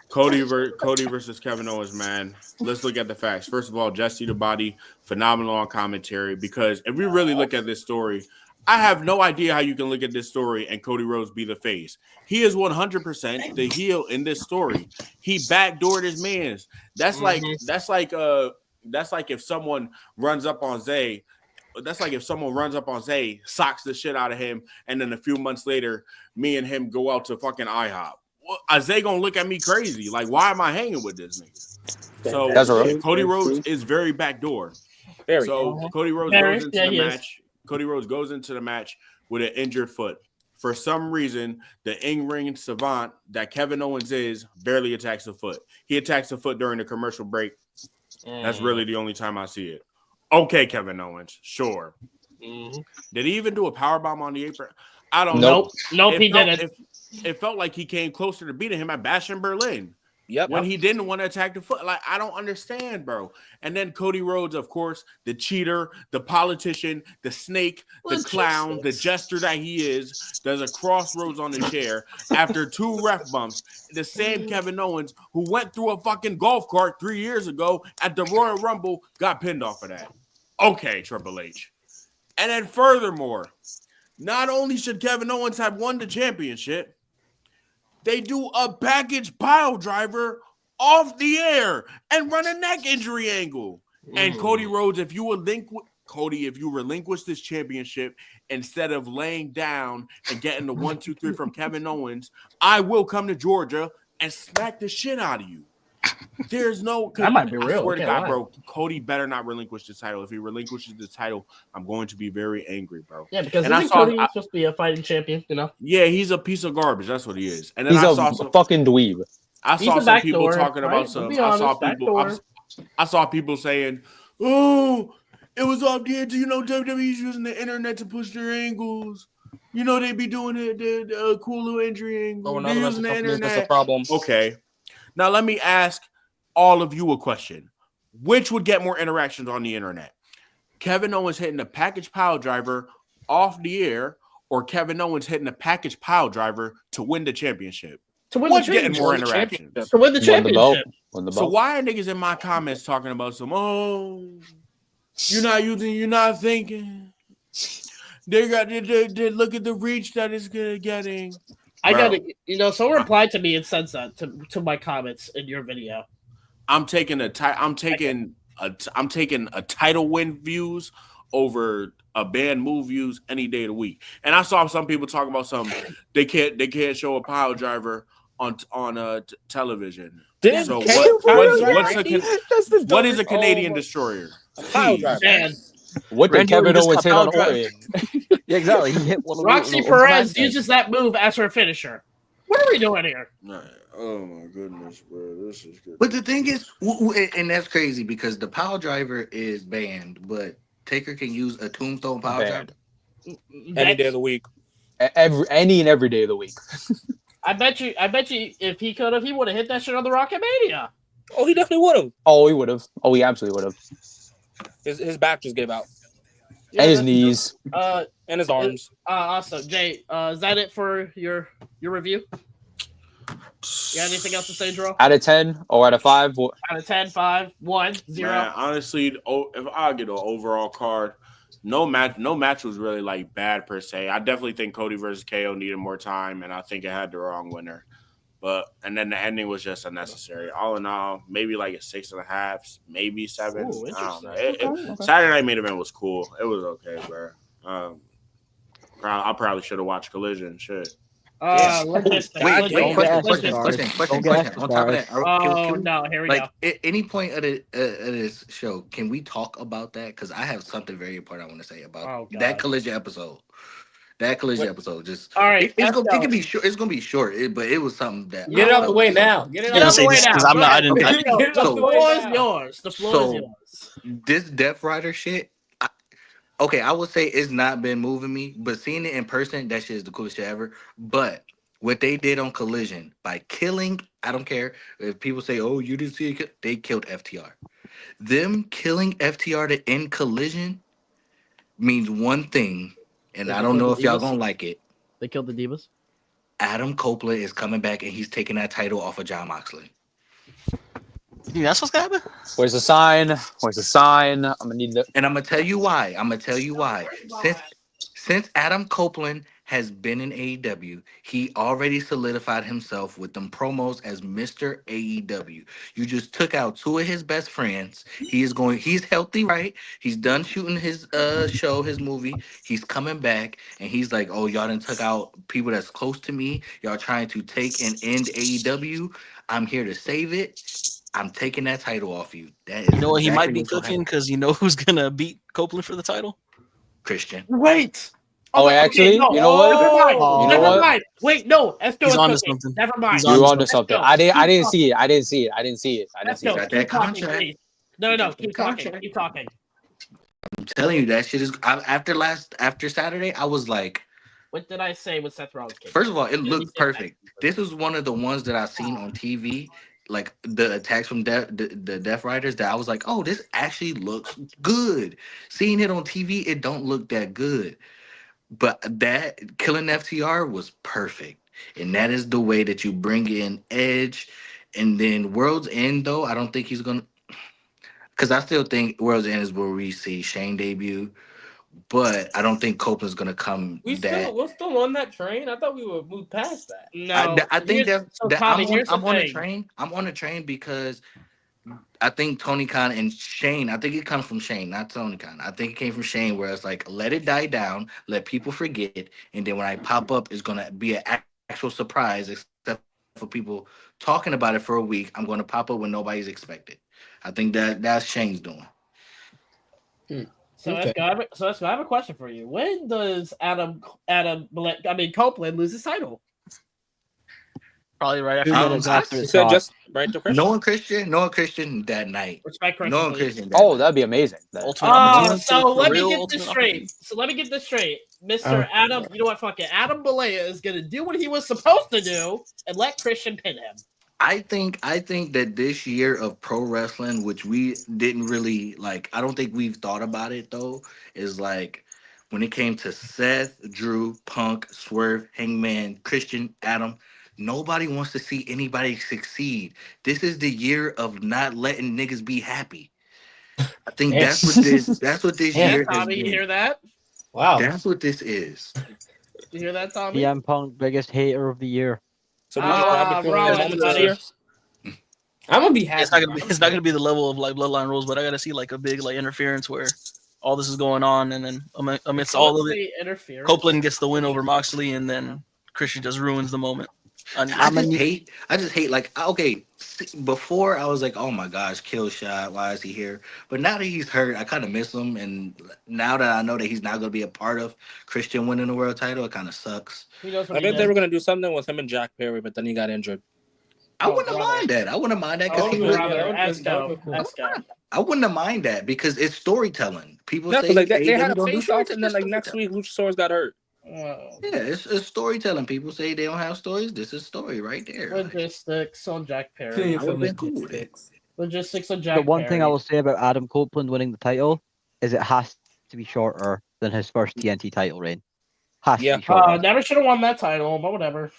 Speaker 3: Cody versus Kevin Owens, man. Let's look at the facts. First of all, Jesse the Body, phenomenal on commentary, because if we really look at this story, I have no idea how you can look at this story and Cody Rhodes be the face. He is 100% the heel in this story. He backdoored his mans. That's like if someone runs up on Zay. That's like if someone runs up on Zay, socks the shit out of him, and then a few months later, me and him go out to fucking IHOP. Well, Zay gonna look at me crazy. Like, why am I hanging with this nigga? So Cody Rhodes is very backdoor. Cody Rhodes goes into the match. Cody Rhodes goes into the match with an injured foot. For some reason, the in-ring savant that Kevin Owens is barely attacks the foot. He attacks the foot during the commercial break. That's really the only time I see it. Okay, Kevin Owens, sure. Did he even do a powerbomb on the apron? I don't know.
Speaker 6: Nope, he didn't.
Speaker 3: it felt like he came closer to beating him at Bash in Berlin.
Speaker 8: Yep.
Speaker 3: When he didn't want to attack the foot. Like, I don't understand, bro. And then Cody Rhodes, of course, the cheater, the politician, the snake, the clown, the jester that he is, does a crossroads on the chair after 2 ref bumps. The same Kevin Owens, who went through a fucking golf cart 3 years ago at the Royal Rumble, got pinned off of that. Okay, Triple H. And then furthermore, not only should Kevin Owens have won the championship, they do a package pile driver off the air and run a neck injury angle. And Cody Rhodes, if you relinquish this championship instead of laying down and getting the 1, 2, 3 from Kevin Owens, I will come to Georgia and smack the shit out of you. There's no.
Speaker 6: That might be real.
Speaker 3: I swear to God,
Speaker 6: lie.
Speaker 3: bro, Cody better not relinquish the title. If he relinquishes the title, I'm going to be very angry, bro.
Speaker 6: Yeah, because
Speaker 3: And I
Speaker 6: isn't
Speaker 3: saw-
Speaker 6: Cody supposed to be a fighting champion? You know,
Speaker 3: Yeah, he's a piece of garbage. That's what he is. And then
Speaker 4: He's
Speaker 3: I
Speaker 4: a
Speaker 3: saw some.
Speaker 4: fucking dweeb.
Speaker 3: I
Speaker 6: He's
Speaker 3: saw
Speaker 6: a
Speaker 3: some people
Speaker 6: backdoor,
Speaker 3: talking
Speaker 6: right?
Speaker 3: about
Speaker 6: Let's
Speaker 3: some.
Speaker 6: be
Speaker 3: I saw
Speaker 6: honest,
Speaker 3: people.
Speaker 6: backdoor.
Speaker 3: I saw people saying, "Oh, it was off the edge." You know, WWE's using the internet to push their angles. You know, they be doing the cool little injury angle.
Speaker 8: Oh,
Speaker 3: They're
Speaker 8: another
Speaker 3: using the
Speaker 8: company that's a
Speaker 3: internet.
Speaker 8: problem.
Speaker 3: Okay, now let me ask all of you a question: which would get more interactions on the internet? Kevin Owens hitting a package pile driver off the air, or Kevin Owens hitting a package pile driver to win the championship?
Speaker 6: to win
Speaker 3: What's
Speaker 6: the
Speaker 3: getting
Speaker 6: championship.
Speaker 3: more
Speaker 8: Win the
Speaker 3: interactions?
Speaker 8: championship.
Speaker 6: To win the
Speaker 4: Won the belt.
Speaker 6: championship.
Speaker 4: Won the
Speaker 3: So
Speaker 4: belt.
Speaker 3: why are niggas in my comments talking about some, you're not thinking. They look at the reach that it's getting.
Speaker 6: I
Speaker 3: Bro.
Speaker 6: got to, someone replied to me and said that to my comments in your video.
Speaker 3: I'm taking a title win views over a band move views any day of the week. And I saw some people talking about they can't show a pile driver on television.
Speaker 8: Didn't
Speaker 3: So
Speaker 8: Kane-
Speaker 3: what is a Canadian destroyer?
Speaker 8: Pile
Speaker 3: Please.
Speaker 8: driver.
Speaker 6: Man,
Speaker 4: What did
Speaker 7: Randy
Speaker 4: Kevin
Speaker 7: Orton just
Speaker 4: Owens
Speaker 7: got
Speaker 4: hit on
Speaker 7: power
Speaker 4: Orton?
Speaker 7: Yeah, exactly. He hit one of
Speaker 6: Roxy
Speaker 7: on
Speaker 6: Perez
Speaker 7: SmackDown.
Speaker 6: uses that move as her finisher. What are we doing here?
Speaker 3: Oh my goodness, bro. This is good.
Speaker 9: But the thing is, and that's crazy because the pile driver is banned, but Taker can use a tombstone pile
Speaker 4: Banned.
Speaker 9: driver.
Speaker 8: Any day of the week.
Speaker 4: Any and every day of the week.
Speaker 6: I bet you, if he could have, he would have hit that shit on the Rocket Mania.
Speaker 8: Oh, he definitely would have.
Speaker 4: Oh, he would have. Oh, he absolutely would have.
Speaker 8: His back just gave out.
Speaker 4: And his knees.
Speaker 8: And his arms.
Speaker 6: Awesome. Jay, is that it for your review? You got anything else to say, Drew?
Speaker 4: Out of 10 or out of 5?
Speaker 6: Out of 10, 5, 1, 0.
Speaker 3: Man, honestly, if I get an overall card, no match was really like bad per se. I definitely think Cody versus KO needed more time, and I think it had the wrong winner. And then the ending was just unnecessary. All in all, maybe like a 6.5, maybe 7.
Speaker 6: Ooh,
Speaker 3: I don't know.
Speaker 6: interesting.
Speaker 3: Saturday Night Main Event was cool. It was okay, bro. I probably should have watched Collision. Shit.
Speaker 6: Logistics.
Speaker 9: Wait,
Speaker 6: Logistics.
Speaker 9: question. On top of that,
Speaker 6: Oh, no, here we go.
Speaker 9: at any point of this show, can we talk about that? Because I have something very important I want to say about that Collision episode. Just
Speaker 6: all right.
Speaker 9: it can be short. It's gonna be short, but it was something that
Speaker 2: Get it out the way now. Get it out the way now.
Speaker 1: Because I'm not. I didn't.
Speaker 9: Okay.
Speaker 6: The floor is yours. The floor is yours.
Speaker 9: This Death Rider shit. I would say it's not been moving me, but seeing it in person, that shit is the coolest shit ever. But what they did on Collision by killing, I don't care if people say, "Oh, you didn't see it," they killed FTR. Them killing FTR to end Collision means one thing, and I don't know if y'all gonna like it.
Speaker 6: They killed the Divas.
Speaker 9: Adam Copeland is coming back, and he's taking that title off of John Moxley.
Speaker 1: You think that's what's gonna happen?
Speaker 4: Where's the sign? I'm gonna need the.
Speaker 9: And I'm gonna tell you why. Since Adam Copeland has been in AEW, he already solidified himself with them promos as Mr. AEW. You just took out 2 of his best friends. He's healthy, right? He's done shooting his show, his movie. He's coming back and he's like, "Oh, y'all done took out people that's close to me. Y'all trying to take and end AEW. I'm here to save it. I'm taking that title off you." That is
Speaker 1: You know what he might be
Speaker 9: what's gonna
Speaker 1: cooking
Speaker 9: happen.
Speaker 1: because you know who's gonna beat Copeland for the title.
Speaker 9: Christian.
Speaker 6: Wait.
Speaker 4: Oh, actually,
Speaker 6: no.
Speaker 4: you know what?
Speaker 6: Never mind.
Speaker 7: Oh.
Speaker 6: Never mind. Wait, no. Esco
Speaker 1: He's
Speaker 6: is
Speaker 1: onto
Speaker 6: cooking.
Speaker 1: something.
Speaker 6: Never mind.
Speaker 1: He's
Speaker 4: You're
Speaker 1: on
Speaker 4: onto something. I didn't see it.
Speaker 6: Esco,
Speaker 9: got that
Speaker 6: keep talking,
Speaker 9: contract.
Speaker 6: please. No. Keep talking.
Speaker 9: Contract.
Speaker 6: Keep talking.
Speaker 9: I'm telling you, that shit is after Saturday, I was like,
Speaker 6: What did I say with Seth Rollins came
Speaker 9: First of all, it
Speaker 6: back?
Speaker 9: looked perfect. This was one of the ones that I've seen on TV, like the attacks from the Death Riders. That I was like, oh, this actually looks good. Seeing it on TV, it don't look that good. But that killing FTR was perfect, and that is the way that you bring in Edge, and then World's End. Though I don't think he's gonna, because I still think World's End is where we see Shane debut. But I don't think Copeland's gonna come that.
Speaker 2: We're still on that train. I thought we would move past that.
Speaker 6: No,
Speaker 9: I think that
Speaker 6: Tommy, here's
Speaker 9: I'm
Speaker 6: the
Speaker 9: on the
Speaker 6: thing.
Speaker 9: train. I'm on the train because I think Tony Khan and Shane. I think it comes from Shane, not Tony Khan. I think it came from Shane, where it's like let it die down, let people forget, and then when I pop up, it's gonna be an actual surprise. Except for people talking about it for a week, I'm gonna pop up when nobody's expected. I think that's Shane's doing.
Speaker 6: So,
Speaker 2: Okay.
Speaker 6: Esco, I have a question for you. When does Copeland lose his title?
Speaker 1: Probably right
Speaker 7: Two
Speaker 1: after.
Speaker 7: minutes
Speaker 9: I
Speaker 7: after
Speaker 8: You
Speaker 7: it's
Speaker 8: said
Speaker 7: hot.
Speaker 8: just right to Christian.
Speaker 9: Knowing Christian that night.
Speaker 6: Respect Christian,
Speaker 9: Knowing
Speaker 6: please.
Speaker 9: Christian. That
Speaker 4: Oh,
Speaker 9: night.
Speaker 4: that'd be amazing.
Speaker 1: Ultimate opportunity.
Speaker 6: So
Speaker 1: The
Speaker 6: let me
Speaker 1: real
Speaker 6: get this
Speaker 1: ultimate
Speaker 6: straight.
Speaker 1: opportunity.
Speaker 6: So let me get this straight. Mr. Adam, you know what? Fuck it. Adam Balea is gonna do what he was supposed to do and let Christian pin him.
Speaker 9: I think that this year of pro wrestling, which we didn't really like, I don't think we've thought about it though, is like when it came to Seth, Drew, Punk, Swerve, Hangman, Christian, Adam, nobody wants to see anybody succeed. This is the year of not letting niggas be happy. I think
Speaker 2: Damn.
Speaker 9: that's what this
Speaker 2: Damn.
Speaker 6: Yeah,
Speaker 9: year has
Speaker 6: Tommy, you
Speaker 9: been.
Speaker 6: hear that?
Speaker 2: Wow.
Speaker 9: That's what this is.
Speaker 6: You hear that, Tommy?
Speaker 7: CM Punk, biggest hater of the year.
Speaker 8: So we just grab it for
Speaker 6: Rollins,
Speaker 8: the moment this year.
Speaker 2: I'm gonna be happy.
Speaker 1: It's not gonna be the level of like bloodline rules, but I gotta see like a big like interference where all this is going on, and then amidst all of it,
Speaker 6: interference.
Speaker 1: Copeland gets the win over Moxley, and then Christian just ruins the moment.
Speaker 9: I just hate like okay. Before I was like, oh my gosh, kill shot. Why is he here? But now that he's hurt, I kind of miss him. And now that I know that he's not going to be a part of Christian winning the world title, it kind of sucks.
Speaker 6: He knows what
Speaker 8: I
Speaker 6: he
Speaker 8: bet they
Speaker 6: did.
Speaker 8: were gonna do something with him and Jack Perry, but then he got injured.
Speaker 9: I wouldn't mind that. I wouldn't mind that because
Speaker 2: Oh,
Speaker 9: he
Speaker 2: yeah,
Speaker 9: was.
Speaker 2: that would've been
Speaker 6: Esco,
Speaker 2: cool.
Speaker 6: Esco.
Speaker 9: I wouldn't mind that because it's storytelling. People
Speaker 8: No,
Speaker 9: say
Speaker 8: because like they
Speaker 9: AEW
Speaker 8: had a
Speaker 9: don't do
Speaker 8: face off,
Speaker 9: storytelling.
Speaker 8: and then like next week, Luchasaurus got hurt.
Speaker 6: Oh.
Speaker 9: Yeah, it's storytelling. People say they don't have stories. This is story right there. Like,
Speaker 6: Logistics on Jack Perry.
Speaker 9: I would've been cool with it.
Speaker 6: Logistics on Jack
Speaker 7: The one
Speaker 6: Perry.
Speaker 7: thing I will say about Adam Copeland winning the title is it has to be shorter than his first TNT title reign. Has to be shorter.
Speaker 6: Never should have won that title, but whatever.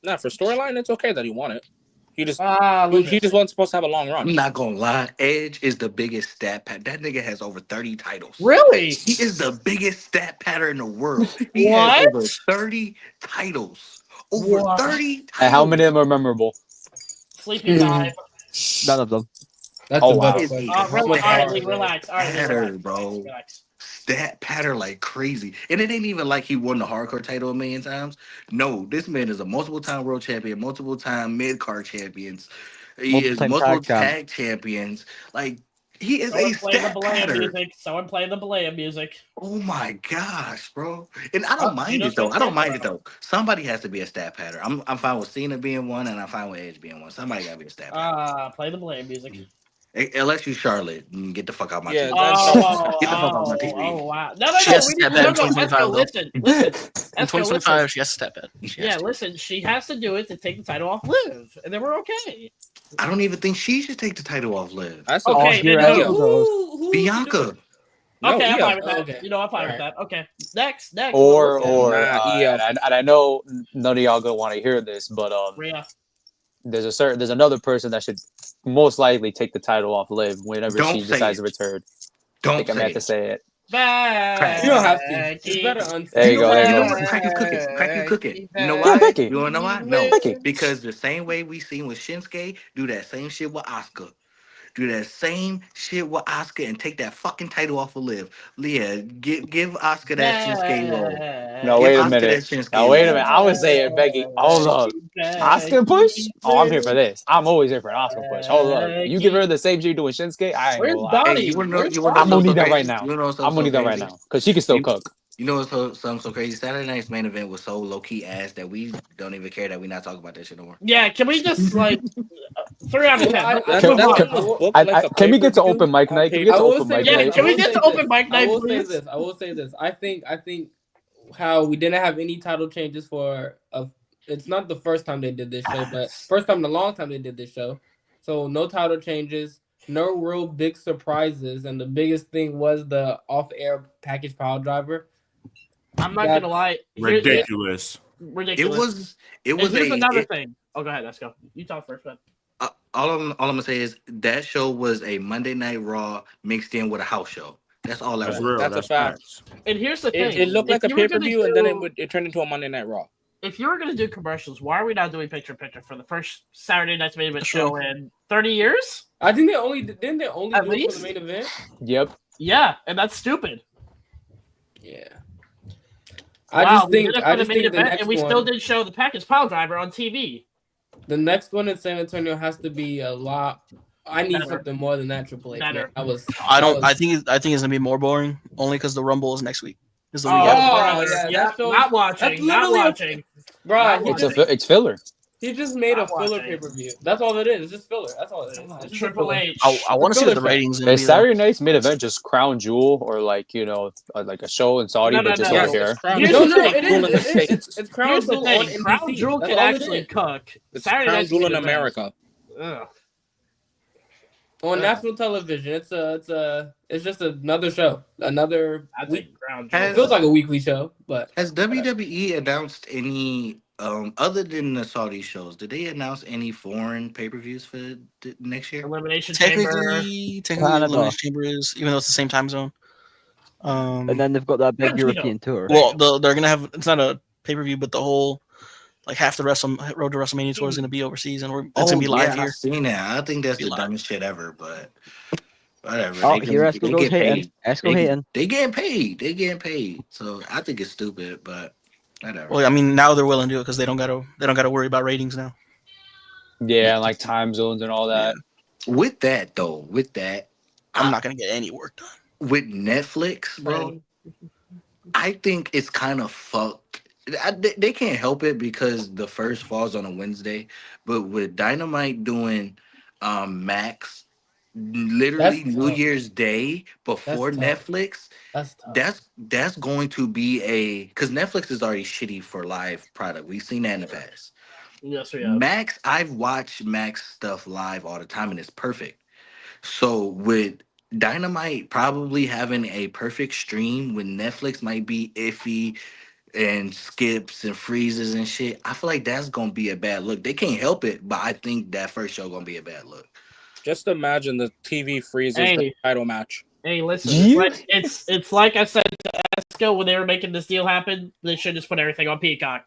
Speaker 8: Nah, for storyline, it's okay that he won it. He just
Speaker 6: logistics.
Speaker 8: he just wasn't supposed to have a long run.
Speaker 9: I'm not gonna lie, Edge is the biggest stat pad. That nigga has over 30 titles.
Speaker 6: Really?
Speaker 9: He is the biggest stat patter in the world. He
Speaker 6: What?
Speaker 9: has over 30 titles. Over
Speaker 6: What?
Speaker 9: 30 titles.
Speaker 4: And how many of them are memorable?
Speaker 6: Sleepy time.
Speaker 7: None of them.
Speaker 2: That's
Speaker 4: Oh,
Speaker 2: a
Speaker 4: wow.
Speaker 2: better
Speaker 9: Is he
Speaker 2: question.
Speaker 6: Relax.
Speaker 9: Stat
Speaker 6: All right, Lee, relax. All right, Lee,
Speaker 9: patter,
Speaker 6: relax,
Speaker 9: bro.
Speaker 6: relax.
Speaker 9: Stat patter like crazy. And it ain't even like he won the hardcore title a million times. No, this man is a multiple time world champion, multiple time mid card champions. He is
Speaker 7: Multiple-time
Speaker 9: multiple
Speaker 7: tag champ.
Speaker 9: tag champions. Like he is
Speaker 6: Someone
Speaker 9: a
Speaker 6: play the
Speaker 9: stat
Speaker 6: Balea
Speaker 9: patter.
Speaker 6: music. Someone play the Balea music.
Speaker 9: Oh my gosh, bro! And I don't mind
Speaker 6: you
Speaker 9: it though.
Speaker 6: know
Speaker 9: I don't mind it though. Somebody has to be a stat patter. I'm fine with Cena being one, and I'm fine with Edge being one. Somebody gotta be a stat patter.
Speaker 6: Play the Balea music.
Speaker 9: Unless you Charlotte, get the fuck out my
Speaker 8: Yeah,
Speaker 9: TV.
Speaker 8: that's
Speaker 9: Get the fuck out my TV.
Speaker 6: Oh, wow. No,
Speaker 1: She has to
Speaker 6: we
Speaker 1: step
Speaker 6: need
Speaker 1: back
Speaker 6: to
Speaker 1: in 2025 though.
Speaker 6: Listen.
Speaker 1: In
Speaker 6: Esco,
Speaker 1: 2025, she has to step in. She has to.
Speaker 6: listen, she has to do it to take the title off Liv, and then we're okay.
Speaker 9: I don't even think she should take the title off Liv.
Speaker 8: That's
Speaker 6: Okay,
Speaker 7: Oh, here
Speaker 6: then
Speaker 7: Esco goes.
Speaker 2: Who
Speaker 9: Bianca.
Speaker 8: No,
Speaker 6: Okay, I'm
Speaker 8: Io.
Speaker 6: fine with that.
Speaker 2: Okay.
Speaker 6: You know, I'm fine with
Speaker 2: Alright.
Speaker 6: that. Okay. Next.
Speaker 4: Or
Speaker 8: Io.
Speaker 4: and I know none of y'all gonna want to hear this, but
Speaker 6: Rhea.
Speaker 4: there's another person that should most likely take the title off Liv whenever
Speaker 9: Don't
Speaker 4: she
Speaker 9: say
Speaker 4: decides
Speaker 9: it.
Speaker 4: to return. I
Speaker 9: Don't
Speaker 4: think I
Speaker 9: say
Speaker 4: meant to
Speaker 9: it.
Speaker 4: say it.
Speaker 6: Back.
Speaker 2: You don't have to. It's better unseen.
Speaker 4: There you go. There
Speaker 9: You
Speaker 4: you
Speaker 9: know
Speaker 4: go.
Speaker 9: what? Crack you cooking. Crack you cooking. You know
Speaker 4: Yeah,
Speaker 9: why?
Speaker 4: Becky.
Speaker 9: You wanna know why? No,
Speaker 4: Becky.
Speaker 9: because the same way we seen with Shinsuke, do that same shit with Asuka. Do that same shit with Asuka and take that fucking title off of Liv. Leah, give Asuka that Shinsuke role.
Speaker 4: No,
Speaker 9: Give
Speaker 4: wait a
Speaker 9: Asuka
Speaker 4: minute.
Speaker 9: that Shinsuke
Speaker 4: Now wait a
Speaker 9: role.
Speaker 4: minute. I was saying, Becky, hold up. Oscar push? Oh, I'm here for this. I'm always here for an Oscar push. Hold up. You give her the same shit you're doing Shinsuke, I ain't
Speaker 6: Where's
Speaker 4: gonna lie.
Speaker 9: Hey,
Speaker 6: Donnie?
Speaker 9: you wanna know?
Speaker 6: Where's
Speaker 9: You wanna know
Speaker 4: I'm gonna
Speaker 9: something
Speaker 4: need that
Speaker 9: so
Speaker 4: right
Speaker 9: crazy?
Speaker 4: now.
Speaker 9: You wanna know
Speaker 4: I'm
Speaker 9: something
Speaker 4: gonna need
Speaker 9: so
Speaker 4: that right
Speaker 9: crazy?
Speaker 4: now because she can still
Speaker 9: You-
Speaker 4: cook.
Speaker 9: You know what's something so crazy? Saturday night's main event was so low key ass that we don't even care that we not talking about that shit no more.
Speaker 6: Yeah, can we just like 3 out of 10?
Speaker 2: I-
Speaker 6: Let's
Speaker 8: That's,
Speaker 6: move
Speaker 8: that's
Speaker 6: on.
Speaker 8: what was booked like a
Speaker 4: Can we get to
Speaker 8: pay-per-view
Speaker 4: open mic
Speaker 8: on
Speaker 4: night? Can we get
Speaker 2: I
Speaker 4: to
Speaker 2: will
Speaker 4: open
Speaker 2: say
Speaker 4: mic
Speaker 2: this.
Speaker 6: Yeah,
Speaker 4: night?
Speaker 6: can we
Speaker 2: I will
Speaker 6: get
Speaker 2: say
Speaker 6: to open
Speaker 2: this.
Speaker 6: mic
Speaker 2: I
Speaker 6: night,
Speaker 2: will say
Speaker 6: please?
Speaker 2: this. I will say this. I think how we didn't have any title changes for it's not the first time they did this show, but first time in a long time they did this show. So no title changes, no real big surprises, and the biggest thing was the off-air package power driver.
Speaker 6: I'm not gonna lie.
Speaker 3: Ridiculous.
Speaker 6: Ridiculous.
Speaker 9: It was
Speaker 6: here's another thing. Oh, go ahead. Let's go. You talk first, man.
Speaker 9: all I'm gonna say is that show was a Monday Night Raw mixed in with a house show. That's all that
Speaker 3: That's
Speaker 9: was.
Speaker 3: real.
Speaker 8: That's a
Speaker 3: That's
Speaker 8: fact.
Speaker 3: facts.
Speaker 6: And here's the thing.
Speaker 8: It looked like a
Speaker 6: If you were gonna
Speaker 8: pay-per-view, and then
Speaker 6: do-
Speaker 8: it turned into a Monday Night Raw.
Speaker 6: If you were going to do commercials, why are we not doing picture-in-picture for the first Saturday Night's Main Event
Speaker 1: That's
Speaker 6: show in 30 years?
Speaker 2: I think they only didn't they only
Speaker 6: At
Speaker 2: do it for
Speaker 6: least?
Speaker 2: the main event.
Speaker 4: Yep.
Speaker 6: Yeah, and that's stupid.
Speaker 2: Yeah.
Speaker 6: Wow,
Speaker 2: I just
Speaker 6: we
Speaker 2: think
Speaker 6: did it
Speaker 2: I
Speaker 6: for the
Speaker 2: just
Speaker 6: main
Speaker 2: think the
Speaker 6: event,
Speaker 2: next
Speaker 6: and we
Speaker 2: one,
Speaker 6: still did show the package pile driver on TV.
Speaker 2: the next one in San Antonio has to be a lot. I need
Speaker 6: Better.
Speaker 2: something more than that Triple H.
Speaker 6: Better.
Speaker 2: Man.
Speaker 1: I think it's gonna be more boring only because the Rumble is next week. Is the
Speaker 6: Oh,
Speaker 1: week after.
Speaker 2: brother.
Speaker 6: yeah,
Speaker 2: Yeah, that shows-
Speaker 6: not watching.
Speaker 2: that's
Speaker 6: Not
Speaker 2: literally a-
Speaker 6: watching.
Speaker 2: Bro,
Speaker 6: Not
Speaker 2: he
Speaker 6: watching.
Speaker 2: just,
Speaker 4: It's filler.
Speaker 2: he just made a
Speaker 6: Not
Speaker 2: filler
Speaker 6: watching.
Speaker 2: pay-per-view. That's all it is. It's just filler. That's all it is. It's just a
Speaker 6: Triple
Speaker 2: filler.
Speaker 6: H.
Speaker 1: I want to see what the
Speaker 2: filler show.
Speaker 1: ratings. Gonna
Speaker 4: Is
Speaker 1: be, though.
Speaker 4: Saturday night's main event just Crown Jewel or like like a show in Saudi,
Speaker 6: No,
Speaker 4: but just
Speaker 6: no.
Speaker 4: over here?
Speaker 6: Here's
Speaker 2: No,
Speaker 6: the
Speaker 2: no,
Speaker 6: thing.
Speaker 2: it is. It's Crown
Speaker 6: Here's the
Speaker 2: Jewel on
Speaker 6: thing. Crown
Speaker 2: NBC.
Speaker 6: Jewel
Speaker 2: That's
Speaker 6: can
Speaker 2: all it
Speaker 6: actually
Speaker 2: is.
Speaker 6: cook.
Speaker 8: It's
Speaker 6: Saturday
Speaker 8: Crown
Speaker 6: Night's
Speaker 8: Jewel
Speaker 6: Main
Speaker 8: in
Speaker 6: Event.
Speaker 8: America.
Speaker 6: Ugh.
Speaker 2: On national television. It's just another show. Another
Speaker 6: I
Speaker 2: week.
Speaker 6: think Crown
Speaker 9: Has-
Speaker 2: It feels like a weekly show, but
Speaker 9: Has WWE announced any other than the Saudi shows? Did they announce any foreign pay-per-views for next year?
Speaker 6: Elimination Chamber.
Speaker 1: Technically,
Speaker 7: Canada.
Speaker 1: Elimination Chamber is, even though it's the same time zone.
Speaker 7: And then they've got that big
Speaker 6: Yeah.
Speaker 7: European tour.
Speaker 1: Well, they're gonna have, it's not a pay per view, but the whole, like, half the Road to WrestleMania tour is gonna be overseas, and it's gonna be live
Speaker 9: yeah,
Speaker 1: here.
Speaker 9: I've seen that. I think that's
Speaker 1: Be
Speaker 9: the
Speaker 1: live.
Speaker 9: dumbest shit ever, but whatever.
Speaker 7: Oh,
Speaker 9: They
Speaker 7: here
Speaker 9: can-
Speaker 7: Esco
Speaker 9: they
Speaker 7: goes
Speaker 9: get
Speaker 7: hating.
Speaker 9: paid.
Speaker 7: Esco hating.
Speaker 9: They getting paid. They getting paid. So I think it's stupid, but whatever.
Speaker 1: Well, I mean, now they're willing to do it because they don't gotta worry about ratings now.
Speaker 4: Yeah, and like time zones and all that.
Speaker 9: With that though,
Speaker 1: I'm not gonna get any work done.
Speaker 9: with Netflix, bro, I think it's kind of fucked. They can't help it because the first falls on a Wednesday, but with Dynamite doing Max literally
Speaker 2: That's
Speaker 9: New
Speaker 2: tough.
Speaker 9: Year's Day before
Speaker 2: That's tough.
Speaker 9: Netflix,
Speaker 2: that's tough.
Speaker 9: that's going to be because Netflix is already shitty for live product. We've seen that in the past.
Speaker 6: Yes, we have.
Speaker 9: Max, I've watched Max stuff live all the time, and it's perfect. So with Dynamite probably having a perfect stream when Netflix might be iffy and skips and freezes and shit, I feel like that's gonna be a bad look. They can't help it, but I think that first show gonna be a bad look.
Speaker 8: Just imagine the TV freezes
Speaker 6: Hey.
Speaker 8: the title match.
Speaker 6: Hey, listen.
Speaker 4: Yeah.
Speaker 6: It's like I said to Esco when they were making this deal happen. They should just put everything on Peacock.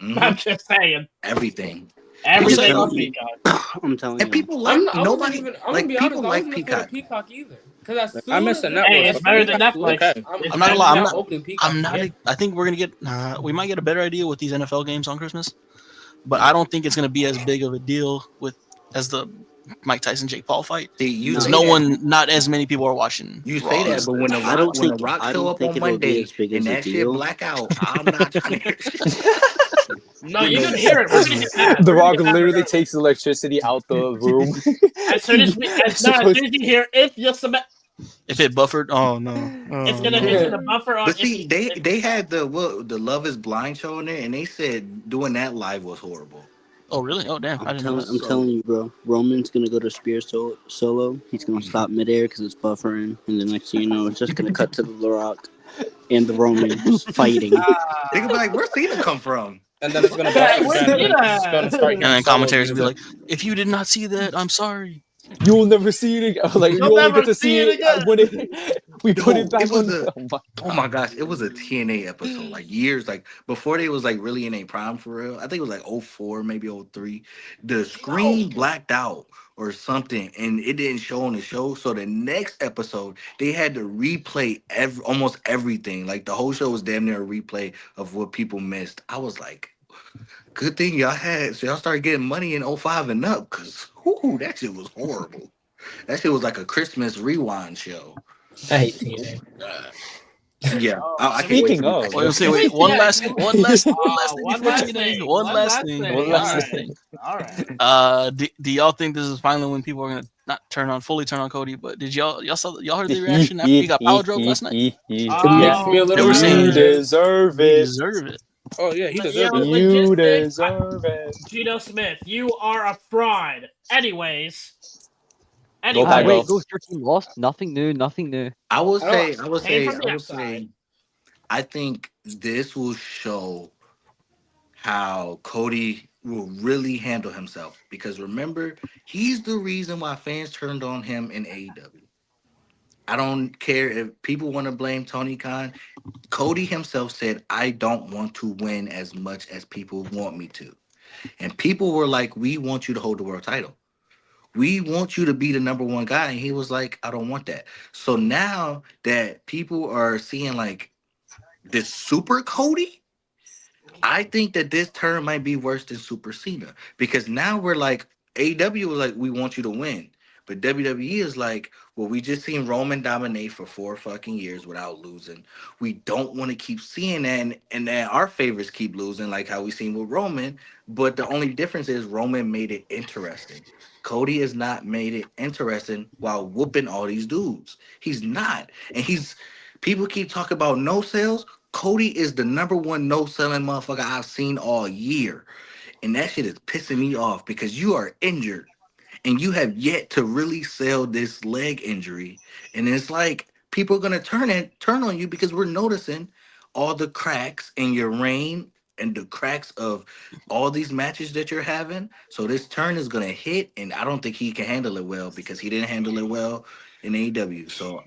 Speaker 9: Mhm.
Speaker 6: I'm just saying.
Speaker 9: Everything.
Speaker 6: Everything on
Speaker 9: telling you.
Speaker 6: Peacock.
Speaker 5: I'm telling
Speaker 9: And
Speaker 5: you.
Speaker 9: people like
Speaker 2: I
Speaker 9: nobody
Speaker 2: I'm
Speaker 9: like
Speaker 2: gonna be
Speaker 9: people
Speaker 2: honest,
Speaker 9: like
Speaker 2: I wasn't
Speaker 9: Peacock.
Speaker 2: Peacock either. Because
Speaker 8: I miss the network.
Speaker 6: Hey, it's better than Netflix.
Speaker 8: Okay.
Speaker 1: I'm not gonna lie, I'm
Speaker 2: opening Peacock.
Speaker 1: I'm not. I think we're gonna get. We might get a better idea with these NFL games on Christmas, but I don't think it's gonna be as big of a deal as the Mike Tyson Jake Paul fight.
Speaker 9: See, you
Speaker 5: No.
Speaker 9: say
Speaker 1: Because
Speaker 9: that-
Speaker 1: not as many people are watching.
Speaker 9: You
Speaker 1: Raw
Speaker 9: say that,
Speaker 1: as
Speaker 9: but when the
Speaker 5: I don't
Speaker 9: Rock, when the
Speaker 5: think-
Speaker 9: Rock
Speaker 5: I
Speaker 9: show
Speaker 5: don't
Speaker 9: up
Speaker 5: think
Speaker 9: on
Speaker 5: it'll be
Speaker 9: Monday
Speaker 5: as big
Speaker 9: and
Speaker 5: as a
Speaker 9: that shit
Speaker 5: deal.
Speaker 9: black out, I'm not trying to hear shit.
Speaker 6: No, you're gonna hear it. We're gonna get that.
Speaker 4: The
Speaker 6: We're gonna
Speaker 4: Rock
Speaker 6: get that
Speaker 4: literally
Speaker 6: regardless.
Speaker 4: takes electricity out the room.
Speaker 6: As soon as you hear if you submit,
Speaker 1: If it buffered, oh no,
Speaker 6: it's
Speaker 1: Oh,
Speaker 6: gonna
Speaker 1: no.
Speaker 6: hit the buffer on.
Speaker 9: But see, they had the Love Is Blind show in there, and they said doing that live was horrible.
Speaker 1: Oh really? Oh damn! I
Speaker 5: I'm
Speaker 1: didn't know.
Speaker 5: telling,
Speaker 1: That.
Speaker 5: I'm telling you, bro. Roman's gonna go to Spear solo. He's gonna stop midair because it's buffering, and the next thing you know, it's just gonna cut to the Rock and the Romans fighting.
Speaker 9: They could be like, "Where's Cena come from?"
Speaker 8: And then it's gonna
Speaker 6: Yeah,
Speaker 8: bust
Speaker 6: where's
Speaker 8: again.
Speaker 6: Cena?
Speaker 8: It's gonna start
Speaker 1: And then
Speaker 8: getting
Speaker 1: commentators
Speaker 8: solo
Speaker 1: will be like, "If you did not see that, I'm sorry."
Speaker 4: You'll never see it again. Like you
Speaker 6: You'll
Speaker 4: only
Speaker 6: never
Speaker 4: get to
Speaker 6: see
Speaker 4: see
Speaker 6: it
Speaker 4: it
Speaker 6: again.
Speaker 4: when we put
Speaker 9: No,
Speaker 4: it back
Speaker 9: it was
Speaker 4: on.
Speaker 9: a- Oh my gosh, it was a TNA episode, like years, like before they was like really in a prime for real. I think it was like 04, maybe 03. The screen blacked out or something, and it didn't show on the show. So the next episode, they had to replay almost everything. Like the whole show was damn near a replay of what people missed. I was like, good thing y'all started getting money in 05 and up, because that shit was horrible. That shit was like a Christmas rewind show.
Speaker 2: I hate TNA.
Speaker 9: Yeah. I can't
Speaker 4: Speaking
Speaker 9: wait
Speaker 4: of-
Speaker 9: to
Speaker 1: Wait, one last thing.
Speaker 6: One last thing. One last thing.
Speaker 1: One last thing.
Speaker 4: One last thing.
Speaker 6: All right.
Speaker 1: Do y'all think this is finally when people are gonna not fully turn on Cody, but did y'all heard the reaction after he got power drove last night?
Speaker 2: It makes me a
Speaker 1: They
Speaker 2: little
Speaker 1: were saying
Speaker 4: You
Speaker 2: mad.
Speaker 4: deserve
Speaker 1: they
Speaker 4: it.
Speaker 1: deserve it.
Speaker 8: Oh yeah, he
Speaker 6: Yeah,
Speaker 8: deserved it.
Speaker 4: You
Speaker 6: logistics.
Speaker 4: deserve it.
Speaker 6: Gino Smith, you are a fraud. Anyways.
Speaker 4: Go
Speaker 7: Ah,
Speaker 4: Pago.
Speaker 7: wait, Ghost, your team lost. Nothing new. Nothing new.
Speaker 9: I would
Speaker 6: I don't
Speaker 9: say, I would
Speaker 6: Pain
Speaker 9: say,
Speaker 6: from
Speaker 9: I
Speaker 6: the
Speaker 9: would
Speaker 6: outside.
Speaker 9: say, I think this will show how Cody will really handle himself. Because remember, he's the reason why fans turned on him in AEW. I don't care if people want to blame Tony Khan. Cody himself said, I don't want to win as much as people want me to. And people were like, we want you to hold the world title. We want you to be the number one guy. And he was like, I don't want that. So now that people are seeing like this super Cody, I think that this term might be worse than Super Cena because now we're like AEW was like we want you to win, but WWE is like, well, we just seen Roman dominate for 4 fucking years without losing. We don't want to keep seeing that, and then our favorites keep losing, like how we seen with Roman. But the only difference is Roman made it interesting. Cody has not made it interesting while whooping all these dudes. He's not, and he's people keep talking about no sales. Cody is the number one no selling motherfucker I've seen all year. And that shit is pissing me off because you are injured and you have yet to really sell this leg injury. And it's like people are gonna turn on you because we're noticing all the cracks in your reign and the cracks of all these matches that you're having. So this turn is gonna hit, and I don't think he can handle it well because he didn't handle it well in AEW. So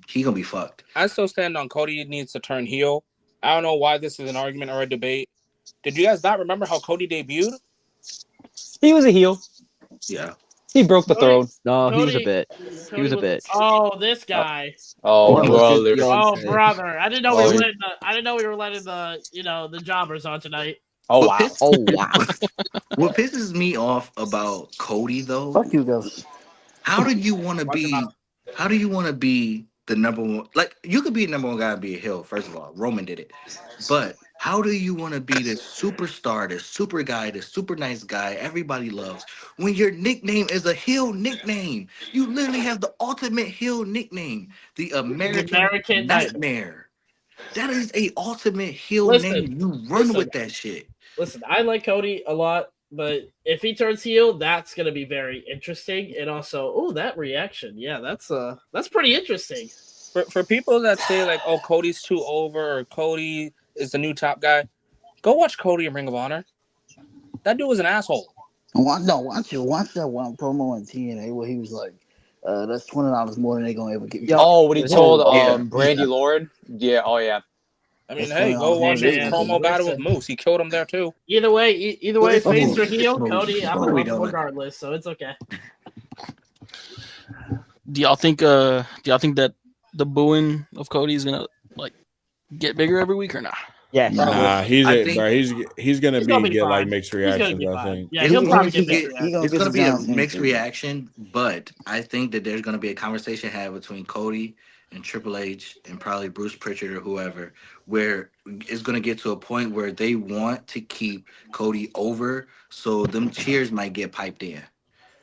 Speaker 9: he gonna be fucked.
Speaker 8: I still stand on Cody needs to turn heel. I don't know why this is an argument or a debate. Did you guys not remember how Cody debuted?
Speaker 4: He was a heel.
Speaker 9: Yeah.
Speaker 4: He broke the
Speaker 6: Cody,
Speaker 4: throne.
Speaker 7: No, he was a
Speaker 6: Cody,
Speaker 7: bitch. He was
Speaker 6: Cody
Speaker 7: a
Speaker 6: was.
Speaker 7: bitch.
Speaker 6: Oh, this guy.
Speaker 4: Oh,
Speaker 7: He was just
Speaker 4: brother.
Speaker 6: Oh,
Speaker 7: Beyonce.
Speaker 6: brother. I didn't know
Speaker 4: Oh,
Speaker 6: I didn't know we were letting the jobbers on tonight.
Speaker 4: Oh,
Speaker 9: What
Speaker 4: wow.
Speaker 7: Oh wow.
Speaker 9: what pisses me off about Cody though,
Speaker 5: Fuck you, Ghost.
Speaker 9: how do you want to
Speaker 6: Watch your mouth.
Speaker 9: be how do you want to be the number one, like you could be the number one guy and be a heel, first of all. Roman did it. But how do you want to be this superstar, this super guy, this super nice guy everybody loves when your nickname is a heel nickname? You literally have the ultimate heel nickname, the
Speaker 6: The
Speaker 9: American
Speaker 6: American Nightmare.
Speaker 9: Nightmare. That is a ultimate heel
Speaker 6: Listen,
Speaker 9: name. You run
Speaker 6: listen.
Speaker 9: with that shit.
Speaker 6: Listen, I like Cody a lot, but if he turns heel, that's gonna be very interesting. And also, oh, that reaction, yeah, that's pretty interesting.
Speaker 8: For people that say like, oh, Cody's too over or Cody is the new top guy, go watch Cody in Ring of Honor. That dude was an asshole.
Speaker 5: Watch that one promo on TNA where he was like, "That's $20 more than they gonna ever give you."
Speaker 7: Yo,
Speaker 4: Oh, when he told
Speaker 9: Yeah.
Speaker 4: Brandy Lauren. Yeah, oh yeah.
Speaker 8: I mean,
Speaker 5: That's
Speaker 8: hey, go
Speaker 5: $20
Speaker 8: watch
Speaker 5: more
Speaker 8: his
Speaker 5: than
Speaker 6: man,
Speaker 5: they
Speaker 8: promo battle with
Speaker 6: listen.
Speaker 8: Moose. He killed him there too.
Speaker 6: Either way,
Speaker 9: Well, it's
Speaker 6: face
Speaker 9: Moose.
Speaker 6: or
Speaker 9: It's
Speaker 6: heel,
Speaker 9: Moose.
Speaker 6: Cody, I'm
Speaker 9: What are we
Speaker 6: gonna love him
Speaker 9: doing?
Speaker 6: regardless, so it's okay.
Speaker 1: Do y'all think that the booing of Cody is gonna like get bigger every week or not?
Speaker 7: yes.
Speaker 3: Nah,
Speaker 9: I think
Speaker 3: he's gonna
Speaker 6: He's gonna be
Speaker 3: get like
Speaker 6: fine.
Speaker 3: mixed
Speaker 6: He's gonna
Speaker 3: reactions.
Speaker 6: get
Speaker 3: I
Speaker 6: fine.
Speaker 3: think.
Speaker 6: Yeah,
Speaker 9: it's
Speaker 6: he'll probably
Speaker 9: going to
Speaker 6: get mixed
Speaker 9: get
Speaker 6: reaction.
Speaker 9: it's going to
Speaker 5: John
Speaker 9: be a
Speaker 5: Cena
Speaker 9: mixed
Speaker 5: treatment.
Speaker 9: reaction, but I think that there's going to be a conversation had between Cody and Triple H and probably Bruce Pritchard or whoever, where it's going to get to a point where they want to keep Cody over, so them cheers might get piped in.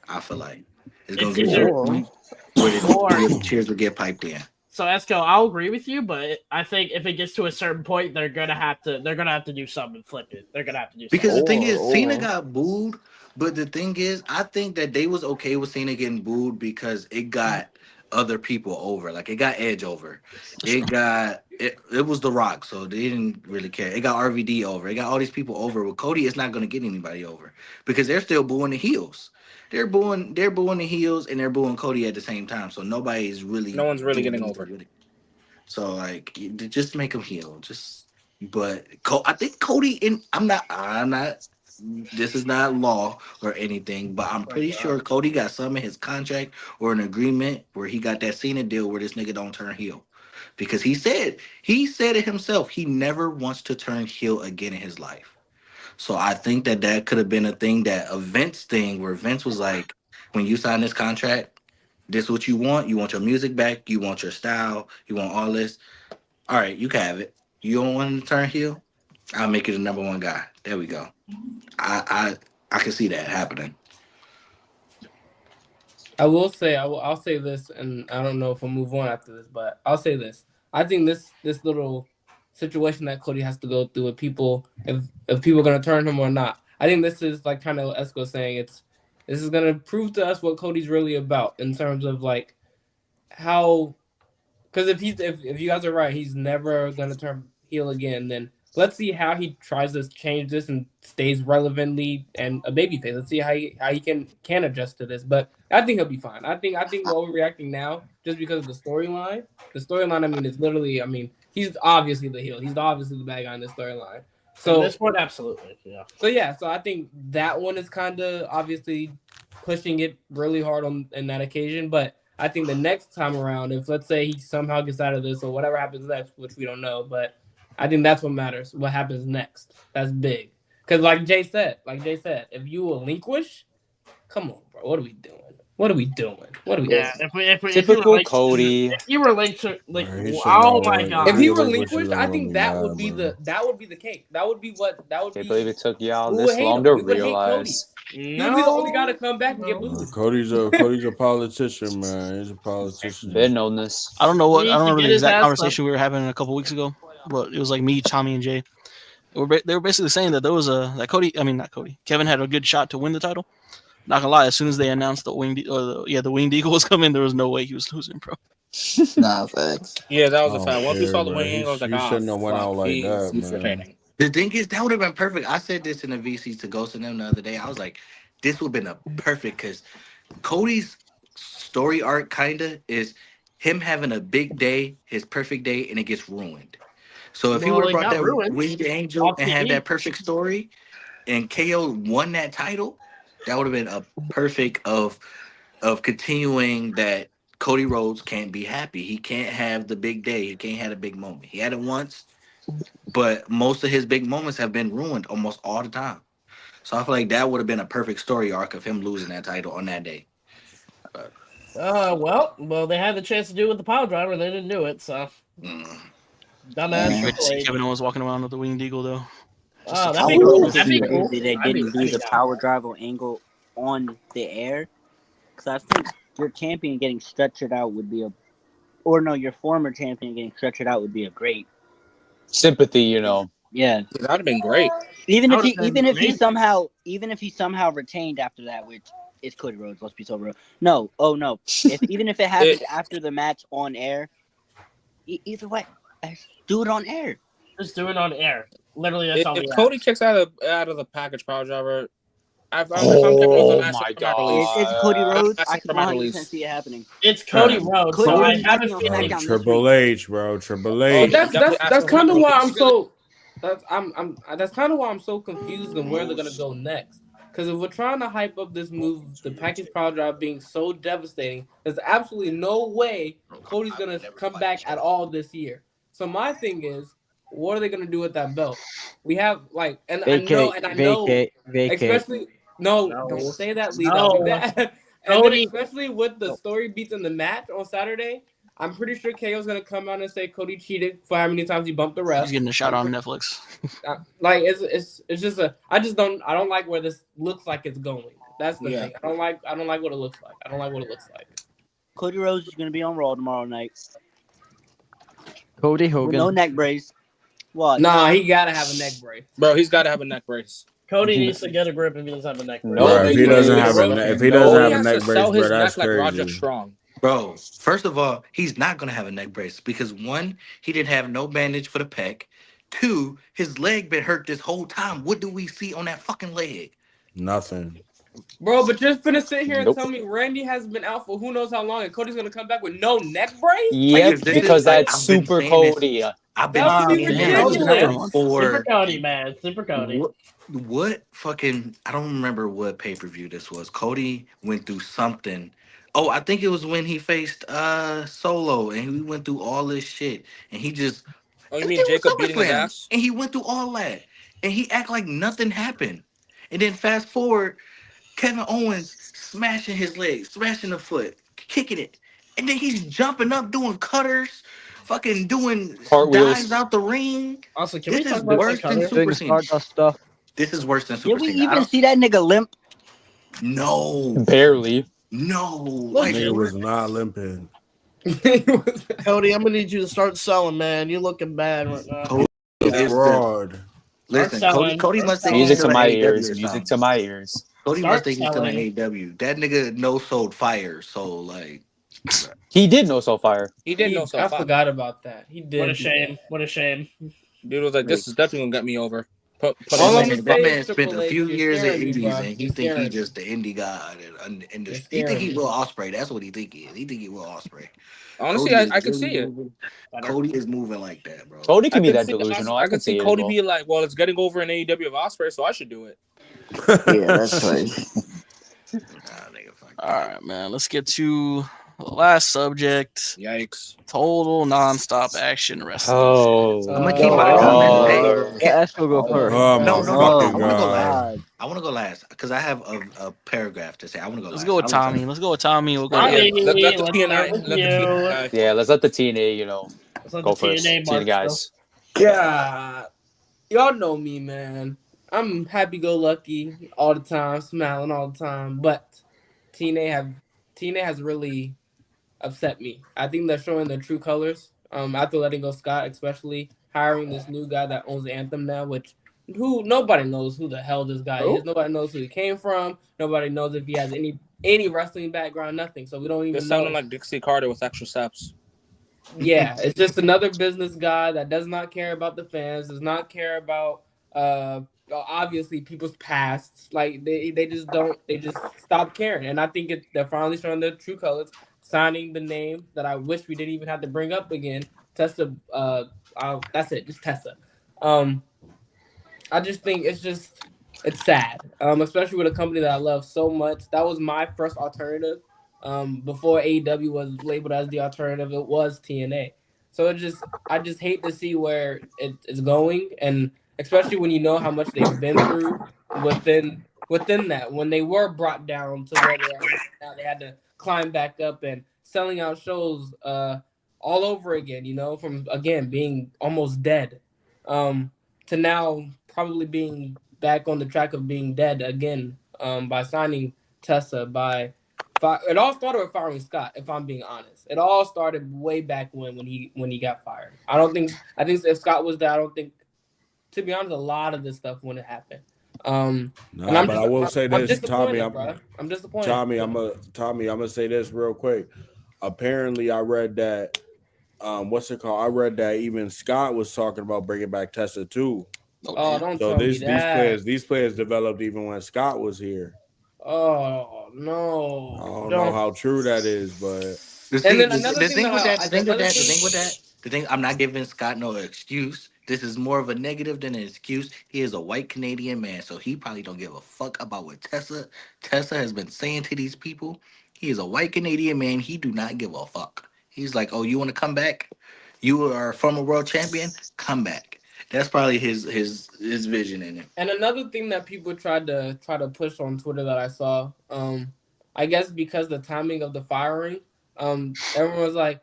Speaker 9: I feel like it's going
Speaker 6: It's
Speaker 9: to get to
Speaker 6: either
Speaker 9: a point where
Speaker 6: or
Speaker 9: the cheers will get piped in.
Speaker 6: so Esco, I'll agree with you, but I think if it gets to a certain point, they're gonna have to do something and flip it. They're gonna have to do
Speaker 9: Because
Speaker 6: something.
Speaker 9: the thing is, Cena got booed, but the thing is, I think that they was okay with Cena getting booed because it got other people over. Like it got Edge over. It was The Rock, so they didn't really care. It got RVD over. It got all these people over. With Cody, it's not gonna get anybody over because they're still booing the heels. They're booing the heels and they're booing Cody at the same time. So nobody's really
Speaker 8: No one's really
Speaker 9: doing
Speaker 8: getting
Speaker 9: anything
Speaker 8: over.
Speaker 9: with it. So like, just make him heel. But I think Cody. I'm not. This is not law or anything, but I'm pretty sure Cody got some in his contract or an agreement where he got that Cena deal where this nigga don't turn heel, because he said it himself. He never wants to turn heel again in his life. So I think that could have been a thing, that a Vince thing where Vince was like, when you sign this contract, this what you want. You want your music back. You want your style. You want all this. All right, you can have it. You don't want to turn heel? I'll make you the number one guy. There we go. I can see that happening.
Speaker 2: I will say, I'll say this, and I don't know if we'll move on after this, but I'll say this. I think this little situation that Cody has to go through with people, if people are gonna turn him or not. I think this is like kind of Esco saying this is gonna prove to us what Cody's really about in terms of like how. Because if you guys are right, he's never gonna turn heel again. Then let's see how he tries to change this and stays relevantly and a babyface. Let's see how he can adjust to this. But I think he'll be fine. I think we're overreacting now just because of the storyline. The storyline, I mean, is literally. I mean, he's obviously the heel. He's obviously the bad guy in this storyline.
Speaker 6: From
Speaker 2: So
Speaker 6: this one, absolutely, yeah.
Speaker 2: so I think that one is kind of obviously pushing it really hard on in that occasion. But I think the next time around, if let's say he somehow gets out of this or whatever happens next, which we don't know, but I think that's what matters. What happens next? That's big. Because like Jay said, if you relinquish, come on, bro. What are we doing? What are we doing? What are we
Speaker 6: Yeah,
Speaker 2: doing?
Speaker 6: if
Speaker 4: Typical Cody.
Speaker 6: if you relate to like,
Speaker 3: Bro, he should
Speaker 6: oh
Speaker 3: not
Speaker 6: my
Speaker 3: relate-
Speaker 6: god,
Speaker 2: If he
Speaker 3: relinquishes
Speaker 2: relinquished, I think
Speaker 3: him,
Speaker 2: that
Speaker 3: man,
Speaker 2: would be
Speaker 3: bro.
Speaker 2: the cake. That would be
Speaker 4: Can't believe it took y'all
Speaker 2: we would
Speaker 4: this
Speaker 2: hate
Speaker 4: long
Speaker 2: him.
Speaker 4: to
Speaker 2: We would hate Cody.
Speaker 4: realize.
Speaker 2: He would be the only guy to come back and get booed.
Speaker 3: Cody's a politician, man. He's a politician.
Speaker 4: Been on this.
Speaker 1: I don't know what
Speaker 6: He
Speaker 1: I don't
Speaker 6: needs to
Speaker 1: remember
Speaker 6: get
Speaker 1: the
Speaker 6: his
Speaker 1: exact
Speaker 6: ass
Speaker 1: conversation we were having a couple weeks ago, but it was like me, Tommy, and Jay. They were basically saying that there was that Cody. I mean, not Cody. Kevin had a good shot to win the title. Not gonna lie, as soon as they announced the winged the winged eagle was coming, there was no way he was losing, bro.
Speaker 7: Nah, facts.
Speaker 8: Yeah, that was
Speaker 3: I
Speaker 8: a fact.
Speaker 3: don't
Speaker 8: Once we
Speaker 3: care,
Speaker 8: saw the
Speaker 3: bro.
Speaker 8: wing angle, I was like,
Speaker 3: He shouldn't have went
Speaker 8: fuck,
Speaker 3: out like that,
Speaker 8: he's
Speaker 3: man.
Speaker 8: retaining.
Speaker 9: The thing is, that would have been perfect. I said this in the VCs to Ghost and them the other day. I was like, this would have been a perfect because Cody's story arc kinda is him having a big day, his perfect day, and it gets ruined. So if he
Speaker 6: Well,
Speaker 9: would have
Speaker 6: it
Speaker 9: brought
Speaker 6: got
Speaker 9: that
Speaker 6: ruined
Speaker 9: winged angel
Speaker 6: off
Speaker 9: and had
Speaker 6: TV.
Speaker 9: that perfect story, and KO won that title, that would have been a perfect of continuing that Cody Rhodes can't be happy. He can't have the big day. He can't have a big moment. He had it once, but most of his big moments have been ruined almost all the time. So I feel like that would have been a perfect story arc of him losing that title on that day. But,
Speaker 6: Well, they had the chance to do it with the pile driver, and they didn't do it. So,
Speaker 9: mm.
Speaker 6: dumbass.
Speaker 1: Great to see
Speaker 6: Triple H.
Speaker 1: Kevin Owens walking around with the winged eagle, though.
Speaker 6: Oh,
Speaker 5: I
Speaker 6: that'd be
Speaker 5: would
Speaker 6: cool.
Speaker 5: love to
Speaker 6: That'd
Speaker 5: see
Speaker 6: be cool.
Speaker 5: if they didn't do the power driver angle on the air, because I think your champion getting stretchered out would be your former champion getting stretchered out would be a great.
Speaker 4: Sympathy, you know.
Speaker 5: Yeah.
Speaker 8: That'd have been great.
Speaker 5: Even
Speaker 6: That
Speaker 5: if he
Speaker 6: would've been
Speaker 5: even if he
Speaker 6: amazing.
Speaker 5: somehow retained after that, which is Cody Rhodes, let's be so real. No, even if it happens after the match on air, either way, do it on air.
Speaker 6: Just do it on air. Literally, that's all
Speaker 8: If
Speaker 6: we
Speaker 8: Cody
Speaker 6: ask.
Speaker 8: kicks out of the package power driver, I'm
Speaker 4: Oh
Speaker 8: Kevin
Speaker 4: my
Speaker 5: It's
Speaker 4: God.
Speaker 5: Cody Rhodes. I can
Speaker 8: Match
Speaker 5: 100%
Speaker 8: release.
Speaker 5: see it happening.
Speaker 6: It's Cody Rhodes, so
Speaker 5: Cody
Speaker 6: I
Speaker 5: Rhodes
Speaker 6: have a
Speaker 5: is on
Speaker 6: feeling.
Speaker 5: SmackDown this
Speaker 3: Triple
Speaker 5: week.
Speaker 3: H, bro. Triple
Speaker 8: Oh,
Speaker 3: H.
Speaker 2: But
Speaker 8: definitely
Speaker 2: that's
Speaker 8: ask
Speaker 2: kind of
Speaker 8: him.
Speaker 2: why I'm so that's kind of why I'm so confused on where they're gonna go next. Because if we're trying to hype up this move, the package power drive being so devastating, there's absolutely no way Cody's gonna come back at all this year. So my thing is, what are they gonna do with that belt? We have like, and I know,
Speaker 7: Vacate.
Speaker 2: especially no,
Speaker 6: No.
Speaker 2: don't say that, Lee. That'll be
Speaker 6: No.
Speaker 2: bad. And then
Speaker 6: Cody.
Speaker 2: especially with the story beats in the match on Saturday, I'm pretty sure KO's gonna come out and say Cody cheated for how many times he bumped the ref.
Speaker 1: He's getting a shot on Netflix.
Speaker 2: Like it's just I don't like where this looks like it's going. That's the thing. I don't like what it looks like. I don't like what it looks like.
Speaker 5: Cody Rhodes is gonna be on Raw tomorrow night.
Speaker 7: Cody
Speaker 5: With
Speaker 7: Hogan.
Speaker 5: no neck brace. What?
Speaker 2: Nah, he gotta have a neck brace.
Speaker 8: Bro, he's got to have a neck brace.
Speaker 6: Cody needs to get a grip if he doesn't have a neck brace.
Speaker 4: No,
Speaker 3: Bro, if he doesn't have
Speaker 2: Bro,
Speaker 3: a
Speaker 8: Cody has
Speaker 3: neck
Speaker 8: to
Speaker 3: brace,
Speaker 8: sell
Speaker 3: bro,
Speaker 8: his
Speaker 3: that's
Speaker 8: neck like Roger
Speaker 3: crazy.
Speaker 8: Strong.
Speaker 9: Bro, first of all, he's not gonna have a neck brace because one, he didn't have no bandage for the pec. Two, his leg been hurt this whole time. What do we see on that fucking leg?
Speaker 3: Nothing.
Speaker 2: Bro, but just finna sit here and
Speaker 4: Nope.
Speaker 2: tell me Randy has been out for who knows how long, and Cody's gonna come back with no neck brace?
Speaker 4: Yep,
Speaker 9: Like, this
Speaker 4: because
Speaker 9: is, like,
Speaker 4: that's
Speaker 9: I've been
Speaker 4: super
Speaker 9: saying this-
Speaker 4: Cody.
Speaker 9: I've been
Speaker 2: That would be
Speaker 9: saying
Speaker 1: Damn,
Speaker 9: this
Speaker 2: ridiculous.
Speaker 9: for
Speaker 6: Super Cody, man. Super Cody.
Speaker 9: what fucking I don't remember what pay-per-view this was. Cody went through something. Oh, I think it was when he faced Solo and he went through all this shit and he just
Speaker 8: Oh, you
Speaker 9: I
Speaker 8: mean
Speaker 9: think it was
Speaker 8: Jacob beating his
Speaker 9: SummerSlam,
Speaker 8: ass?
Speaker 9: and he went through all that and he act like nothing happened. And then fast forward, Kevin Owens smashing his leg, smashing the foot, kicking it. And then he's jumping up doing cutters, fucking doing
Speaker 4: Cartwheels.
Speaker 9: dives out the ring.
Speaker 6: Also, can
Speaker 9: This
Speaker 6: we talk
Speaker 9: is
Speaker 6: about
Speaker 9: worse
Speaker 6: the
Speaker 9: than
Speaker 6: cutter?
Speaker 9: Super
Speaker 7: Doing
Speaker 9: Cena.
Speaker 7: Stardust stuff.
Speaker 9: This is worse than
Speaker 5: Did
Speaker 9: Super
Speaker 5: we
Speaker 9: Cena. I
Speaker 5: even
Speaker 9: don't-
Speaker 5: see that nigga limp?
Speaker 9: No,
Speaker 4: Barely.
Speaker 9: No, like
Speaker 3: Nigga was not limping.
Speaker 6: Cody, I'm gonna need you to start selling, man. You're looking bad right now.
Speaker 9: Cody is the
Speaker 3: Fraud.
Speaker 9: listen.
Speaker 6: Start
Speaker 9: Cody,
Speaker 6: selling.
Speaker 9: Cody
Speaker 6: Start
Speaker 9: must think
Speaker 6: selling.
Speaker 9: he's
Speaker 4: Music to
Speaker 9: still in
Speaker 4: my
Speaker 9: AEW
Speaker 4: ears.
Speaker 9: or
Speaker 4: Music
Speaker 9: something.
Speaker 4: to my ears.
Speaker 9: Cody
Speaker 6: Start
Speaker 9: must think he's still in
Speaker 6: selling.
Speaker 9: AEW. That nigga no sold fire. So like,
Speaker 4: He did know so fire.
Speaker 8: He did know so
Speaker 2: I
Speaker 8: far.
Speaker 2: forgot about that. He did.
Speaker 6: What a
Speaker 2: do
Speaker 6: shame.
Speaker 2: that.
Speaker 6: What a shame.
Speaker 8: Dude was like, "This is definitely gonna get me over." Put
Speaker 2: All
Speaker 8: him
Speaker 2: I'm
Speaker 8: over.
Speaker 2: gonna
Speaker 9: that
Speaker 2: say
Speaker 9: man
Speaker 2: is
Speaker 9: spent
Speaker 2: Triple
Speaker 9: a
Speaker 2: H,
Speaker 9: few
Speaker 2: you're
Speaker 9: years in
Speaker 2: scaring me,
Speaker 9: indies,
Speaker 2: bro.
Speaker 9: and he
Speaker 2: You're
Speaker 9: think he
Speaker 2: scaring me.
Speaker 9: just the indie god and
Speaker 2: You're
Speaker 9: industry. He
Speaker 2: scaring
Speaker 9: think he
Speaker 2: me.
Speaker 9: Will Ospreay. That's what he think he is. He think he Will Ospreay.
Speaker 8: Honestly,
Speaker 9: Cody is
Speaker 8: I could
Speaker 9: really
Speaker 8: see it.
Speaker 9: moving. Cody is moving like that, bro.
Speaker 4: Cody
Speaker 8: I
Speaker 4: can be
Speaker 8: could
Speaker 4: that
Speaker 8: see
Speaker 4: delusional. I
Speaker 8: I
Speaker 4: can
Speaker 8: could see
Speaker 4: see it as
Speaker 8: Cody
Speaker 4: well.
Speaker 8: be like, "Well, it's getting over in AEW of Osprey, so I should do it."
Speaker 7: Yeah, that's right.
Speaker 9: Nah, nigga, fuck
Speaker 1: All
Speaker 9: that.
Speaker 1: right, man. Let's get to the last subject.
Speaker 8: Yikes!
Speaker 1: Total nonstop action wrestling.
Speaker 4: Oh,
Speaker 9: I'm gonna keep my comments. Hey,
Speaker 4: brother.
Speaker 9: hey,
Speaker 7: Let's go first.
Speaker 3: Oh
Speaker 9: no,
Speaker 3: my
Speaker 9: no, no.
Speaker 3: fucking
Speaker 9: I want to go last.
Speaker 3: god.
Speaker 9: I want to go last because I have a paragraph to say. I want to go
Speaker 1: Let's
Speaker 9: last.
Speaker 1: go with
Speaker 9: I'll let
Speaker 1: Tommy.
Speaker 9: y'all-
Speaker 1: Let's go with Tommy. We'll go
Speaker 8: Yeah,
Speaker 1: to
Speaker 6: Tommy,
Speaker 1: Ed.
Speaker 8: let the
Speaker 6: let's
Speaker 8: TNA,
Speaker 6: start with
Speaker 8: let the
Speaker 6: you.
Speaker 8: TNA.
Speaker 4: Yeah, let's let the TNA,
Speaker 6: Let's let
Speaker 4: go
Speaker 6: the
Speaker 4: first.
Speaker 6: TNA
Speaker 4: TNA
Speaker 6: march
Speaker 4: guys.
Speaker 2: Yeah, y'all know me, man. I'm happy-go-lucky all the time, smiling all the time. But TNA has really upset me. I think they're showing their true colors. After letting go Scott, especially hiring this new guy that owns the Anthem now, which who nobody knows who the hell this guy is. Nobody knows who he came from. Nobody knows if he has any wrestling background. Nothing. So we don't even
Speaker 8: This
Speaker 2: know.
Speaker 8: sounded like Dixie Carter with extra steps.
Speaker 2: Yeah, it's just another business guy that does not care about the fans, does not care about obviously people's pasts. Like they just don't they just stop caring. And I think they're finally showing their true colors, signing the name that I wish we didn't even have to bring up again. Tessa that's it, just Tessa. Um I just think it's sad. Especially with a company that I love so much. That was my first alternative. Before AEW was labeled as the alternative, it was TNA. So I just hate to see where it's going, and especially when you know how much they've been through within that. When they were brought down to where they are now, they had to climb back up and selling out shows all over again. You know, from again being almost dead. To now probably being back on the track of being dead again by signing Tessa. It all started with firing Scott. If I'm being honest, it all started way back when he got fired. I think if Scott was there, I don't think, to be honest, a lot of this stuff wouldn't happen. And
Speaker 3: Nah, but I will say
Speaker 2: I'm
Speaker 3: this, Tommy.
Speaker 2: disappointed, bro. I'm disappointed.
Speaker 3: Tommy, I'm gonna say this real quick. Apparently, I read that. What's it called? I read that even Scott was talking about bringing back Tessa too.
Speaker 2: Oh, don't
Speaker 3: So
Speaker 2: tell me that.
Speaker 3: these players developed even when Scott was here.
Speaker 2: Oh no!
Speaker 3: I don't know how true that is, but
Speaker 9: The
Speaker 2: And
Speaker 9: thing,
Speaker 2: then another
Speaker 9: the
Speaker 2: thing
Speaker 9: thing
Speaker 2: that
Speaker 9: with that,
Speaker 2: I
Speaker 9: the thing with
Speaker 2: another
Speaker 9: that, the
Speaker 2: thing.
Speaker 9: thing with that, the thing. I'm not giving Scott no excuse. This is more of a negative than an excuse. He is a white Canadian man, so he probably don't give a fuck about what Tessa has been saying to these people. He is a white Canadian man. He do not give a fuck. He's like, oh, you want to come back? You are a former world champion. Come back. That's probably his vision in it.
Speaker 2: And another thing that people tried to push on Twitter that I saw, I guess because the timing of the firing, everyone was like,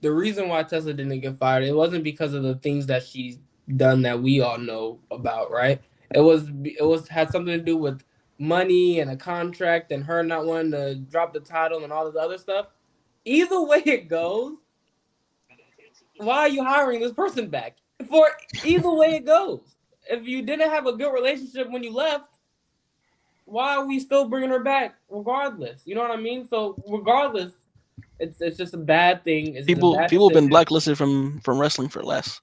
Speaker 2: the reason why Tesla didn't get fired, it wasn't because of the things that she's done that we all know about, right? It was had something to do with money and a contract and her not wanting to drop the title and all this other stuff. Either way it goes, why are you hiring this person back? For either way it goes. If you didn't have a good relationship when you left, why are we still bringing her back regardless? You know what I mean? So regardless, it's just a bad thing. It's
Speaker 1: People have been blacklisted from wrestling for less.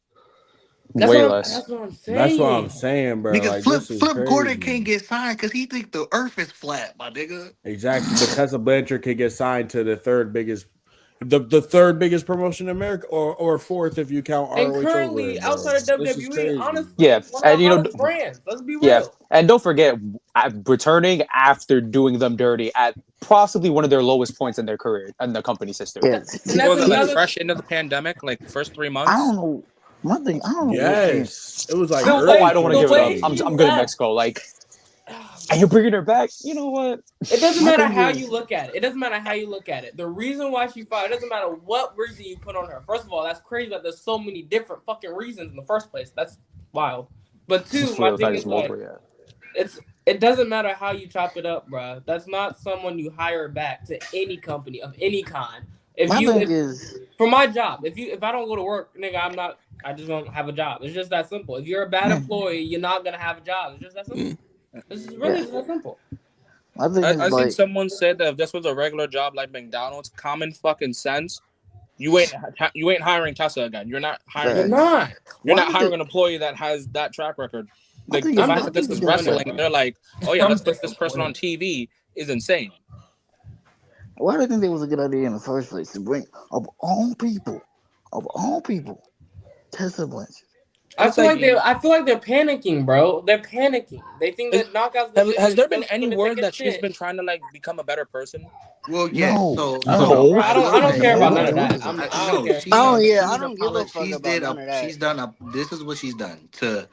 Speaker 4: Way less.
Speaker 2: That's what I'm saying.
Speaker 3: that's what I'm saying, bro.
Speaker 9: Because
Speaker 3: Like
Speaker 9: Flip
Speaker 3: this is
Speaker 9: Flip
Speaker 3: crazy.
Speaker 9: Gordon can't get signed because he think the earth is flat, my nigga.
Speaker 3: Exactly, but Tessa Blanchard could get signed to the third biggest promotion in America, or fourth if you count
Speaker 2: And
Speaker 3: ROH
Speaker 2: currently,
Speaker 3: over it, bro.
Speaker 2: outside of
Speaker 3: This is
Speaker 2: WWE,
Speaker 3: crazy.
Speaker 2: honestly,
Speaker 4: Yeah,
Speaker 2: one of
Speaker 4: and
Speaker 2: the
Speaker 4: you know,
Speaker 2: hottest brands. Let's be real.
Speaker 4: yeah, and don't forget, returning after doing them dirty at possibly one of their lowest points in their career and the company's history.
Speaker 7: Yeah.
Speaker 2: And
Speaker 8: What
Speaker 2: that's
Speaker 8: was it like
Speaker 2: another.
Speaker 8: fresh into the pandemic, like first 3 months?
Speaker 7: I don't know. One thing, I don't know.
Speaker 3: Yes, it was like
Speaker 2: The
Speaker 3: early.
Speaker 2: way-
Speaker 4: I don't want to
Speaker 2: the
Speaker 4: give it
Speaker 2: way
Speaker 4: up.
Speaker 2: she
Speaker 4: I'm good in
Speaker 2: left.
Speaker 4: Mexico. Like, and you're bringing her back. You know what?
Speaker 2: It doesn't
Speaker 7: My
Speaker 2: matter
Speaker 7: thing
Speaker 2: how
Speaker 7: is-
Speaker 2: you look at it. It doesn't matter how you look at it. The reason why she fired, it doesn't matter what reason you put on her. First of all, that's crazy that there's so many different fucking reasons in the first place. That's wild. But two, my thing is like, it's it doesn't matter how you chop it up, bro. That's not someone you hire back to any company of any kind.
Speaker 5: My thing is,
Speaker 2: For my job, if I don't go to work, nigga, I just don't have a job. It's just that simple. If you're a bad employee, you're not gonna have a job. It's just that simple. It's just really just that simple.
Speaker 5: my thing is
Speaker 8: I
Speaker 5: like,
Speaker 8: seen someone said that if this was a regular job like McDonald's, common fucking sense, you ain't hiring Tessa again. You're not hiring.
Speaker 2: You're not.
Speaker 8: You're not hiring an employee that has that track record. Like the fact that this is wrestling, and they're like, oh yeah, let's put this person on TV is insane.
Speaker 5: why do you think it was a good idea in the first place to bring of all people, Tessa Blanchard?
Speaker 2: I feel like they're panicking, bro. They're panicking. They think that knockouts.
Speaker 8: Has there been any word that she's been trying to like become a better person?
Speaker 9: Well, yeah.
Speaker 5: No.
Speaker 9: So
Speaker 2: Bro, I don't care about none of that.
Speaker 9: I
Speaker 5: don't give a fuck about none of that.
Speaker 9: She's done this is what she's done to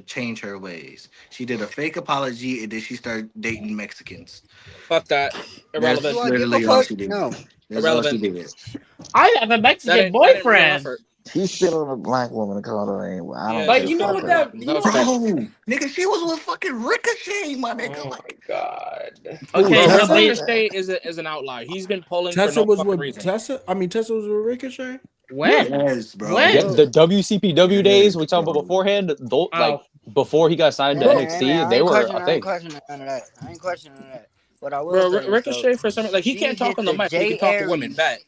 Speaker 9: change her ways. She did a fake apology and then she started dating Mexicans.
Speaker 8: Fuck that. Irrelevant.
Speaker 9: That's literally all she did.
Speaker 5: No.
Speaker 9: That's all she did.
Speaker 6: I have a Mexican boyfriend.
Speaker 5: She spit on a black woman and called her name. I don't
Speaker 2: Like, you know what that? You know
Speaker 9: Bro, nigga, she was with fucking Ricochet, my nigga.
Speaker 2: Oh my god.
Speaker 6: Okay,
Speaker 3: Tessa-
Speaker 6: so they,
Speaker 8: Ricochet is an outlier. He's been pulling
Speaker 3: Tessa
Speaker 8: for no
Speaker 3: was
Speaker 8: fucking
Speaker 3: with
Speaker 8: reason.
Speaker 3: Tessa. I mean, Tessa was with Ricochet.
Speaker 6: when?
Speaker 9: Yes, bro.
Speaker 6: When?
Speaker 4: Yeah, the WCPW days we talked about beforehand, like before he got signed to NXT, they were a thing.
Speaker 5: I ain't questioning that. But I will
Speaker 8: Bro,
Speaker 5: say,
Speaker 8: Ricochet for some like he can't talk on the mic, but he can talk to women. Bet.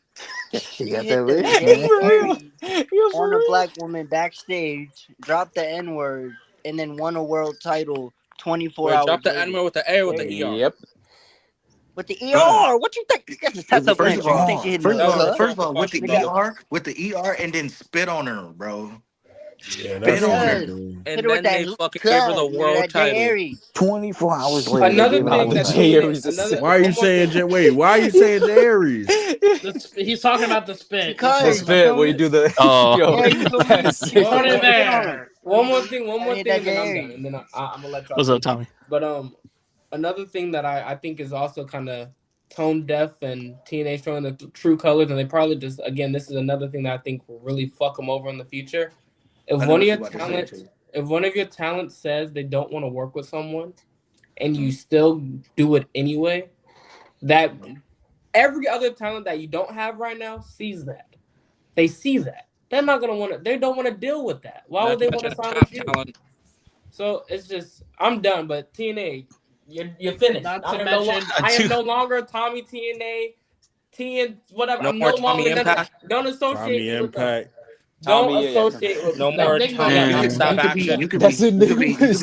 Speaker 5: She got that on a black woman backstage, dropped the N word, and then won a world title 24 hours.
Speaker 8: Drop the N-word with the A with the ER.
Speaker 4: Yep.
Speaker 5: With the ER, what you think?
Speaker 9: First of all, with the ER, and then spit on her, bro.
Speaker 3: Yeah,
Speaker 9: Spit on her.
Speaker 8: And then they fucking gave her the world title.
Speaker 5: 24 hours later.
Speaker 2: Another thing
Speaker 3: Why are you saying Jay? Wait, why are you saying Jay Aries?
Speaker 6: He's talking about the spit.
Speaker 4: The spit where you do the.
Speaker 6: Put it there.
Speaker 2: One more thing, and then I'm done, and then I'm gonna let y'all.
Speaker 1: What's up, Tommy?
Speaker 2: But another thing that I think is also kind of tone deaf and TNA showing the true colors, and they probably just this is another thing that I think will really fuck them over in the future. If one of your talents says they don't want to work with someone, and you still do it anyway, that every other talent that you don't have right now sees that. They see that. They're not gonna want to. They don't want to deal with that. Why would they want to sign with you? So it's just, I'm done. But TNA, you're finished. I am no longer Tommy TNA, whatever. I'm no longer don't associate with them. Don't associate with
Speaker 8: no more Tommy. Stop action.
Speaker 9: You could be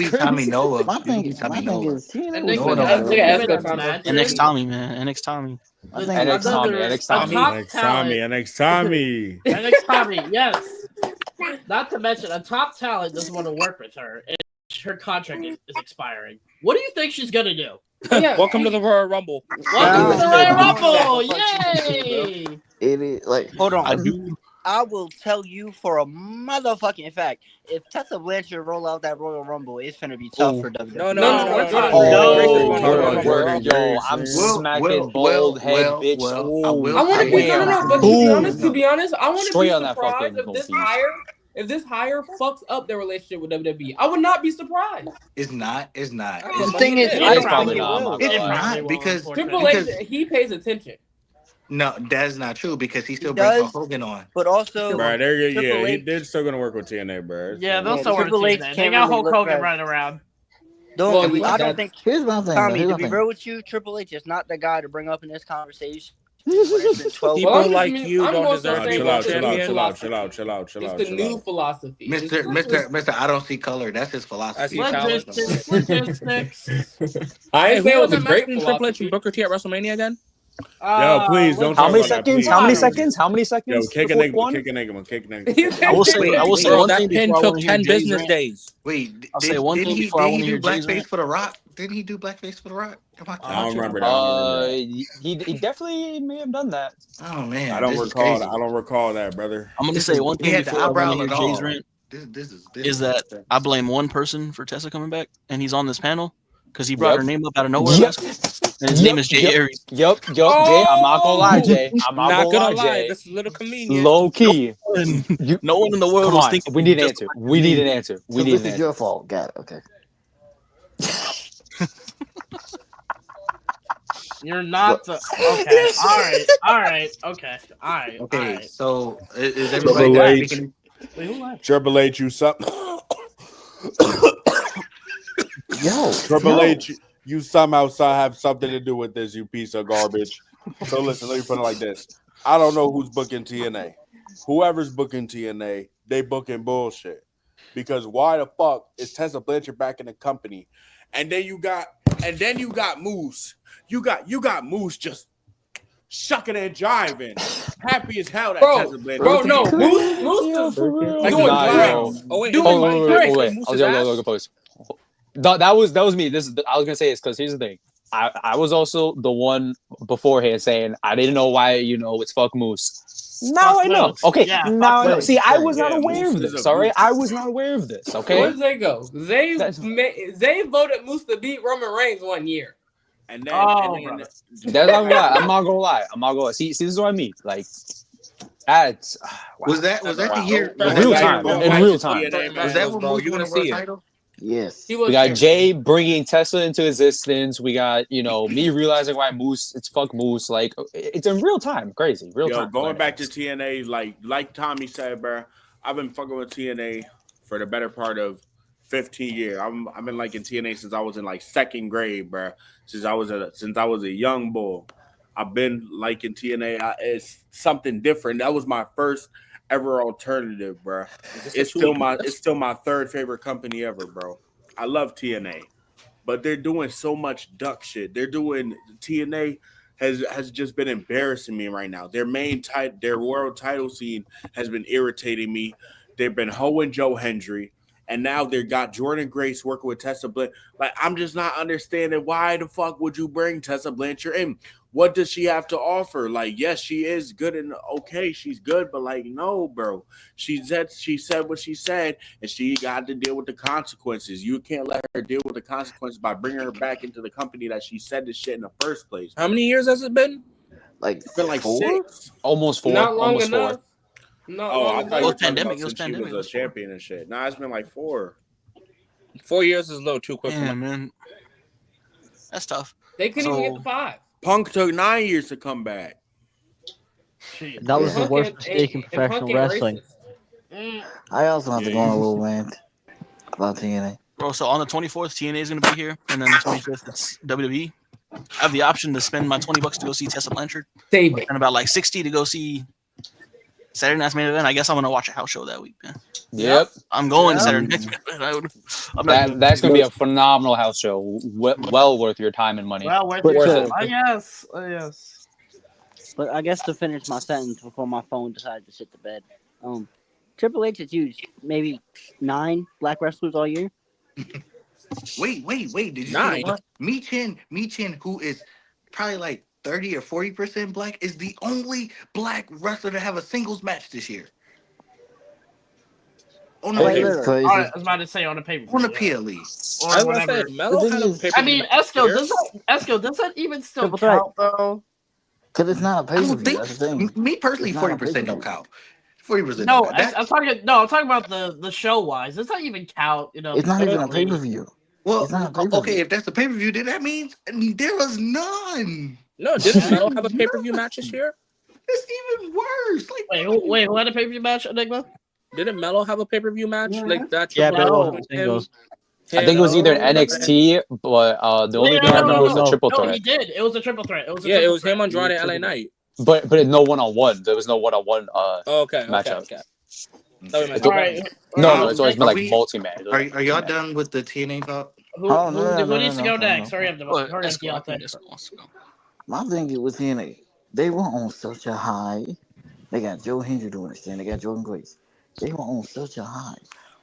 Speaker 9: Tommy Noah.
Speaker 5: My thing is,
Speaker 1: NX Tommy, man. NX Tommy.
Speaker 3: NX Tommy.
Speaker 6: Yes. Not to mention, a top talent doesn't want to work with her, and her contract is expiring. What do you think she's gonna do?
Speaker 8: Welcome to the Royal Rumble.
Speaker 6: Welcome to the Royal Rumble! Yay!
Speaker 5: It is like, hold on.
Speaker 1: I do.
Speaker 5: I will tell you for a motherfucking fact, if Tessa Blanchard roll out that Royal Rumble, it's gonna be tough for WWE.
Speaker 8: No.
Speaker 4: Yo, I'm smacking bald head, bitch.
Speaker 2: I want to be honest. I want to be surprised if this hire fucks up their relationship with WWE. I would not be surprised.
Speaker 9: It's not.
Speaker 5: The thing is,
Speaker 4: it's probably not.
Speaker 9: It's not because
Speaker 2: Triple H, he pays attention.
Speaker 9: No, that's not true because he still brings Hulk Hogan on.
Speaker 5: But also,
Speaker 3: bro, they're still gonna work with TNA, bro.
Speaker 6: Yeah, they'll still work with TNA. They got Hulk Hogan running around.
Speaker 5: I don't think. Here's my thing. Tommy, to be real with you, Triple H is not the guy to bring up in this conversation.
Speaker 8: People like you don't deserve to be
Speaker 3: Chill out.
Speaker 2: It's the new philosophy.
Speaker 9: Mr. I don't see color. That's his philosophy.
Speaker 6: Logistics.
Speaker 2: I ain't saying it was a great
Speaker 8: Triple H and Booker T at WrestleMania again.
Speaker 3: Yo, please don't.
Speaker 4: How many seconds? How many seconds?
Speaker 3: Yo, kick an enigma.
Speaker 1: I will say one thing.
Speaker 8: That pin took 10 business days.
Speaker 9: Wait,
Speaker 1: I'll say one thing before I want to hear Jay's
Speaker 9: blackface for the Rock. Didn't he do blackface for the Rock?
Speaker 3: I don't remember that.
Speaker 4: He definitely may have done that.
Speaker 9: Oh man,
Speaker 3: I don't recall that, brother.
Speaker 1: I'm gonna say one thing before I want to hear Jay's rant.
Speaker 9: This
Speaker 1: is that I blame one person for Tessa coming back, and he's on this panel because he brought her name up out of nowhere. And his name is Jay Aries.
Speaker 4: Jay. I'm not gonna lie, Jay. I'm not gonna lie.
Speaker 8: This is a little convenient.
Speaker 4: Low key.
Speaker 1: No one in the world was thinking.
Speaker 4: We need an answer. We need an answer.
Speaker 5: This is your fault. Got it. Okay.
Speaker 6: You're not the. Okay. All right. Okay. All right.
Speaker 9: Okay, so is everybody
Speaker 3: Triple
Speaker 9: done
Speaker 3: H.
Speaker 9: speaking?
Speaker 6: Wait, who left?
Speaker 3: Triple H, you some
Speaker 10: Yo,
Speaker 3: Triple H, you somehow have something to do with this, you piece of garbage. So listen, let me put it like this. I don't know who's booking TNA. Whoever's booking TNA, they booking bullshit. Because why the fuck is Tessa Blanchard back in the company? And then you got Moose. You got Moose just shucking and jiving. Happy as hell that Tessa Blanchard.
Speaker 2: Bro, no, Moose is
Speaker 3: Like
Speaker 2: doing
Speaker 3: nah,
Speaker 2: tricks.
Speaker 8: Oh wait,
Speaker 2: Doing
Speaker 4: wait. I'll post. That was me. I was gonna say this because here's the thing. I was also the one beforehand saying I didn't know why it's fuck Moose. Now
Speaker 6: Fuck
Speaker 4: I know.
Speaker 6: Moose.
Speaker 4: Okay,
Speaker 6: Yeah,
Speaker 4: now I know.
Speaker 6: Moose.
Speaker 4: See, I was not aware
Speaker 3: Moose
Speaker 4: of
Speaker 3: is
Speaker 4: this.
Speaker 3: a
Speaker 4: All right,
Speaker 3: goose.
Speaker 4: I was not aware of this. Okay.
Speaker 2: Where did they go? Zay voted Moose to beat Roman Reigns 1 year.
Speaker 3: And then,
Speaker 6: brother.
Speaker 4: That's not lie. I'm not gonna lie. See, this is what I mean. Like, that's
Speaker 9: Was that the year?
Speaker 4: In real time.
Speaker 9: Was that when Moose won the world title?
Speaker 10: yes.
Speaker 4: We got Jay bringing Tesla into existence. We got me realizing why Moose. It's fuck Moose. Like it's in real time. Crazy. Real time.
Speaker 3: Going back to TNA, like Tommy said, bro. I've been fucking with TNA for the better part of 15 years. I've been liking TNA since I was in like second grade, bro. Since I was a young boy. I've been liking TNA. It's something different. That was my first ever alternative, bro. It's still my third favorite company ever, bro. I love TNA, but they're doing so much duck shit. TNA has just been embarrassing me right now. Their world title scene has been irritating me. They've been hoeing Joe Hendry, and now they got Jordan Grace working with Tessa Blanchard. Like, I'm just not understanding why the fuck would you bring Tessa Blanchard in? What does she have to offer? Like, yes, she is good and okay, she's good, but like, no, bro. She said what she said, and she got to deal with the consequences. You can't let her deal with the consequences by bringing her back into the company that she said this shit in the first place.
Speaker 8: How many years has it been?
Speaker 10: Like
Speaker 3: It's been like
Speaker 10: 4?
Speaker 3: 6.
Speaker 4: Almost 4.
Speaker 2: Not long
Speaker 4: Almost
Speaker 2: enough.
Speaker 4: 4.
Speaker 2: Not
Speaker 3: Oh,
Speaker 2: long
Speaker 3: I thought
Speaker 2: enough.
Speaker 3: you were talking
Speaker 1: pandemic.
Speaker 3: about
Speaker 1: It was
Speaker 3: since she
Speaker 1: pandemic.
Speaker 3: was a champion and shit. Nah, it's been like 4.
Speaker 8: 4 years is a little too quick for
Speaker 1: Yeah,
Speaker 8: me.
Speaker 1: man. That's tough.
Speaker 2: They couldn't even
Speaker 1: So-
Speaker 2: get the 5.
Speaker 3: Punk took 9 years to come back.
Speaker 7: That was the
Speaker 2: Punk
Speaker 7: worst
Speaker 2: and-
Speaker 7: mistake in
Speaker 2: and Punk
Speaker 7: professional
Speaker 2: ain't
Speaker 7: wrestling.
Speaker 2: racist.
Speaker 10: I also have to
Speaker 3: Yeah,
Speaker 10: go on a
Speaker 3: you-
Speaker 10: little rant about TNA.
Speaker 1: Bro, so on the 24th, TNA is going to be here, and then the 25th, it's WWE. I have the option to spend my $20 to go see Tessa Blanchard,
Speaker 2: Save it.
Speaker 1: and about like 60 to go see Saturday Night's Main Event. I guess I'm going to watch a house show that week, man.
Speaker 4: Yep.
Speaker 1: I'm going to
Speaker 2: Yeah.
Speaker 1: Saturday Night's Main Event.
Speaker 4: That's gonna be a phenomenal house show. Well worth your time and money.
Speaker 6: Well, worth
Speaker 7: But,
Speaker 6: your
Speaker 7: uh,
Speaker 6: time. Yes. Yes.
Speaker 5: But I guess to finish my sentence before my phone decided to shit the bed. Triple H has used maybe 9 black wrestlers all year.
Speaker 9: Wait. Did you see
Speaker 8: 9?
Speaker 9: what? Michin, who is probably like 30 or 40% black, is the only black wrestler to have a singles match this year. On the
Speaker 5: Wait,
Speaker 9: pay-
Speaker 5: look.
Speaker 10: Crazy.
Speaker 6: All right, I was about to say on the paper.
Speaker 9: on the PLE.
Speaker 6: Or
Speaker 8: I was gonna
Speaker 6: whatever.
Speaker 8: say Melo
Speaker 10: The
Speaker 8: had
Speaker 10: thing
Speaker 8: a
Speaker 10: is-
Speaker 8: pay.
Speaker 6: I mean, Esco, does that even still
Speaker 5: Triple threat.
Speaker 6: count though?
Speaker 10: Because it's not a
Speaker 9: I
Speaker 10: pay per
Speaker 9: don't
Speaker 10: view.
Speaker 9: think.
Speaker 10: That's the thing.
Speaker 9: Me personally,
Speaker 10: It's not a
Speaker 9: 40% don't
Speaker 10: pay-per-view.
Speaker 9: count. 40%
Speaker 6: No,
Speaker 9: don't count.
Speaker 6: I'm talking about the show wise. Does that even count?
Speaker 10: It's not even a pay per view.
Speaker 9: Well,
Speaker 10: It's not a pay-per-view.
Speaker 9: okay, if that's the pay-per-view, then that means there was none.
Speaker 8: No, didn't Melo have a pay per view match this year?
Speaker 9: It's even worse. Like,
Speaker 6: Wait, who had a pay per view match, Enigma?
Speaker 8: Didn't Melo have a pay per view match like that?
Speaker 7: Yeah, but it
Speaker 8: Triple
Speaker 7: wasn't
Speaker 8: H,
Speaker 7: singles.
Speaker 4: I think it was either
Speaker 8: him,
Speaker 4: NXT, but the only thing I remember was the triple
Speaker 6: No, he
Speaker 4: threat.
Speaker 6: did. It was a triple threat. It was
Speaker 8: Yeah, it was him, Andrade, and LA Knight.
Speaker 4: But no 1-on-1. There was no 1-on-1
Speaker 8: Okay.
Speaker 4: matchup.
Speaker 8: Sorry,
Speaker 6: All right.
Speaker 4: No, it's always been
Speaker 9: Are
Speaker 4: like
Speaker 9: we-
Speaker 4: multi-match.
Speaker 9: are y'all done with the TNA talk?
Speaker 6: Who,
Speaker 10: Oh,
Speaker 6: who,
Speaker 10: no,
Speaker 6: who
Speaker 10: no,
Speaker 6: needs
Speaker 10: no,
Speaker 6: to go
Speaker 10: no,
Speaker 6: next?
Speaker 10: no.
Speaker 6: Hurry up,
Speaker 1: Go ahead,
Speaker 6: hurry up,
Speaker 1: Esco, I think
Speaker 6: Deontay.
Speaker 1: Esco wants to go.
Speaker 10: My thing is with TNA, they were on such a high. They got Joe Hendry doing this thing. They got Jordan Grace. They were on such a high.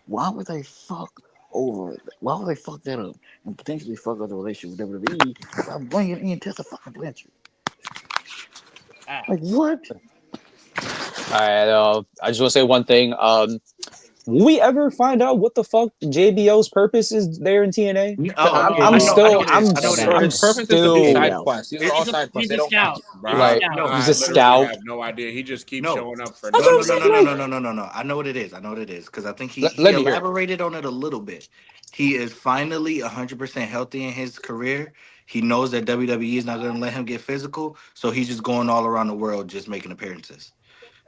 Speaker 10: Why would they fuck over? Why would they fuck that up and potentially fuck up the relationship with WWE by bringing in Tessa fucking Blanchard? Like what?
Speaker 4: All right, I just want to say one thing. Will we ever find out what the fuck JBL's purpose is there in TNA? I'm
Speaker 8: His purpose is to do side
Speaker 10: still.
Speaker 8: quests. These are all side quests.
Speaker 6: He's
Speaker 8: They
Speaker 6: a
Speaker 8: don't
Speaker 6: scout.
Speaker 8: count.
Speaker 4: Like,
Speaker 6: He's a scout.
Speaker 4: he's a
Speaker 3: I
Speaker 4: scout.
Speaker 3: literally have no idea. He just keeps
Speaker 9: No.
Speaker 3: showing up for
Speaker 4: That's what I'm
Speaker 3: nothing.
Speaker 4: saying.
Speaker 9: No. I know what it is. Because I think he
Speaker 4: Let me hear it.
Speaker 9: elaborated on it a little bit. He is finally 100% healthy in his career. He knows that WWE is not going to let him get physical, so he's just going all around the world just making appearances.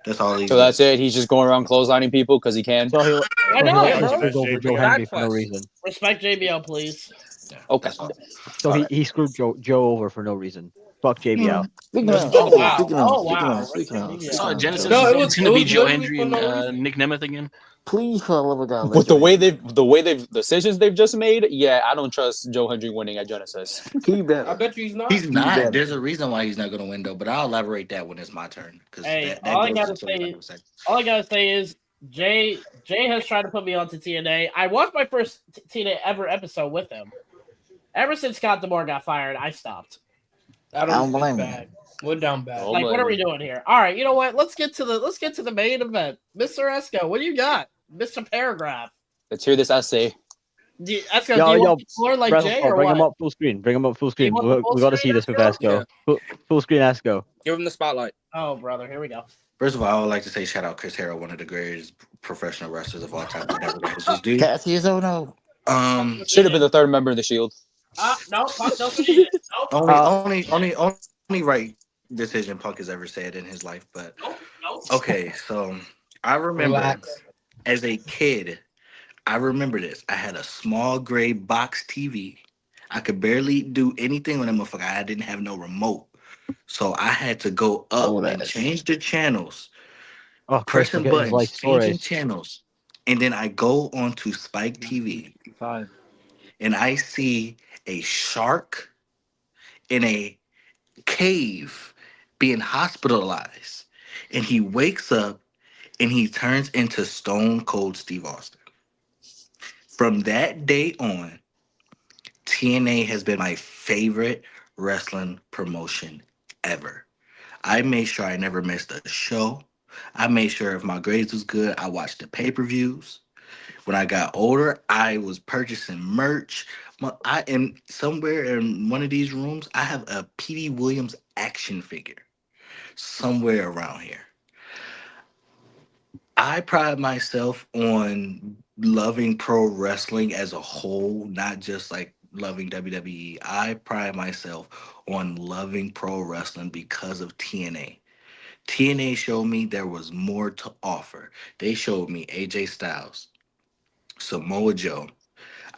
Speaker 9: That's all he's
Speaker 4: So
Speaker 9: doing.
Speaker 4: that's it. He's just going around clotheslining people because he can.
Speaker 7: So he
Speaker 6: I
Speaker 7: so he
Speaker 6: know,
Speaker 7: literally
Speaker 6: bro.
Speaker 7: screwed over Joe
Speaker 8: Back
Speaker 7: Henry for no
Speaker 8: quest.
Speaker 7: reason.
Speaker 6: Respect JBL, please.
Speaker 9: Yeah,
Speaker 4: Okay.
Speaker 9: that's all.
Speaker 7: So
Speaker 9: All
Speaker 7: he,
Speaker 9: right.
Speaker 7: he screwed Joe over for no reason. Fuck JBL.
Speaker 10: Speaking of,
Speaker 6: Oh wow!
Speaker 10: speaking
Speaker 6: Oh
Speaker 10: of,
Speaker 6: wow!
Speaker 10: speaking
Speaker 6: Respect
Speaker 10: of,
Speaker 1: I
Speaker 6: JBL.
Speaker 1: saw
Speaker 10: speaking of
Speaker 1: Genesis.
Speaker 6: No,
Speaker 10: Joe,
Speaker 6: it was
Speaker 1: It's going to be Joe
Speaker 6: literally
Speaker 1: Hendry
Speaker 6: for
Speaker 1: and
Speaker 6: no reason.
Speaker 1: Nick Nemeth again.
Speaker 10: please for the love of God, let
Speaker 4: With
Speaker 10: Joe
Speaker 4: the way they've decisions they've just made, yeah, I don't trust Joe Hendry winning at Genesis.
Speaker 10: He
Speaker 2: I
Speaker 10: better.
Speaker 2: bet you he's not.
Speaker 9: He's
Speaker 10: He
Speaker 9: not.
Speaker 10: better.
Speaker 9: There's a reason why he's not going to win, though, but I'll elaborate that when it's my turn because
Speaker 6: Hey,
Speaker 9: that goes into what I'm going to say.
Speaker 6: all I gotta say is Jay has tried to put me onto TNA. I watched my first TNA ever episode with him. Ever since Scott Demore got fired, I stopped.
Speaker 10: I don't blame him.
Speaker 2: bad. Went down bad.
Speaker 4: Oh,
Speaker 6: Like, what
Speaker 4: blame
Speaker 6: are we
Speaker 4: him.
Speaker 6: doing here? All right, you know what? Let's get to the main event. Mr. Esco, what do you got? Mr. Paragraph.
Speaker 4: Let's hear this essay.
Speaker 6: Esco,
Speaker 7: Yo,
Speaker 6: do you
Speaker 7: yo,
Speaker 6: want the floor like Jay or
Speaker 7: bring
Speaker 6: what?
Speaker 7: him up full screen. Bring him up full
Speaker 6: Do you
Speaker 7: screen.
Speaker 6: want the full
Speaker 7: We got to
Speaker 6: screen,
Speaker 7: see this with
Speaker 6: Esco?
Speaker 7: Esco. Full screen Esco.
Speaker 8: Give him the spotlight.
Speaker 6: Oh, brother, here we go.
Speaker 9: First of all, I would like to say shout out Chris Hero, one of the greatest professional wrestlers of all time. He never got his due.
Speaker 10: Cassius, oh no.
Speaker 4: Should have been the third member of the Shield.
Speaker 6: No, Punk doesn't need it. Nope,
Speaker 9: Only right decision Punk has ever said in his life. But
Speaker 6: nope.
Speaker 9: okay, so I remember
Speaker 2: Relax.
Speaker 9: as a kid, I remember this. I had a small gray box TV. I could barely do anything with that motherfucker. I didn't have no remote. So I had to go
Speaker 10: Oh,
Speaker 9: up and
Speaker 10: that's
Speaker 9: change the channels,
Speaker 7: Oh, Chris,
Speaker 9: pressing
Speaker 7: forget his life
Speaker 9: buttons, changing
Speaker 7: story.
Speaker 9: channels. And then I go onto Spike TV and I see a shark in a cave being hospitalized. And he wakes up and he turns into Stone Cold Steve Austin. From that day on, TNA has been my favorite wrestling promotion ever. I made sure I never missed a show. I made sure if my grades was good, I watched the pay-per-views. When I got older, I was purchasing merch. I am somewhere in one of these rooms. I have a P.D. Williams action figure somewhere around here. I pride myself on loving pro wrestling as a whole, not just like loving WWE. I pride myself on loving pro wrestling because of TNA. TNA showed me there was more to offer. They showed me AJ Styles, Samoa Joe.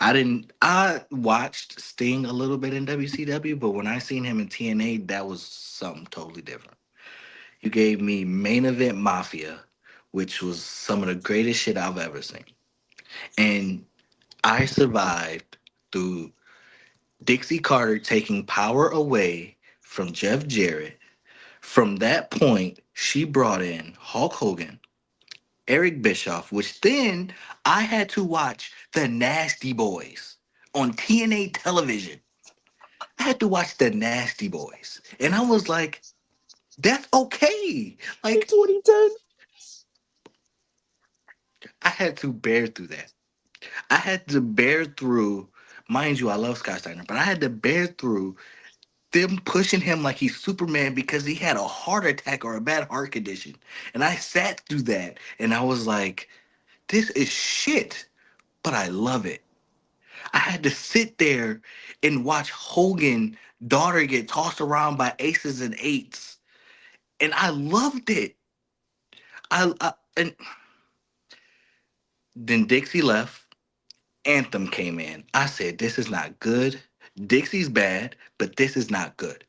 Speaker 9: I watched Sting a little bit in WCW, but when I seen him in TNA, that was something totally different. You gave me Main Event Mafia, which was some of the greatest shit I've ever seen. And I survived through Dixie Carter taking power away from Jeff Jarrett. From that point, she brought in Hulk Hogan, Eric Bischoff, which then I had to watch the Nasty Boys on TNA television. I had to watch the Nasty Boys. And I was like, that's okay. Like
Speaker 4: 2010.
Speaker 9: I had to bear through that. I had to bear through, mind you, I love Scott Steiner, but I had to bear through them pushing him like he's Superman because he had a heart attack or a bad heart condition. And I sat through that and I was like, this is shit, but I love it. I had to sit there and watch Hogan daughter get tossed around by aces and eights. And I loved it. And then Dixie left. Anthem came in. I said, this is not good. Dixie's bad, but this is not good.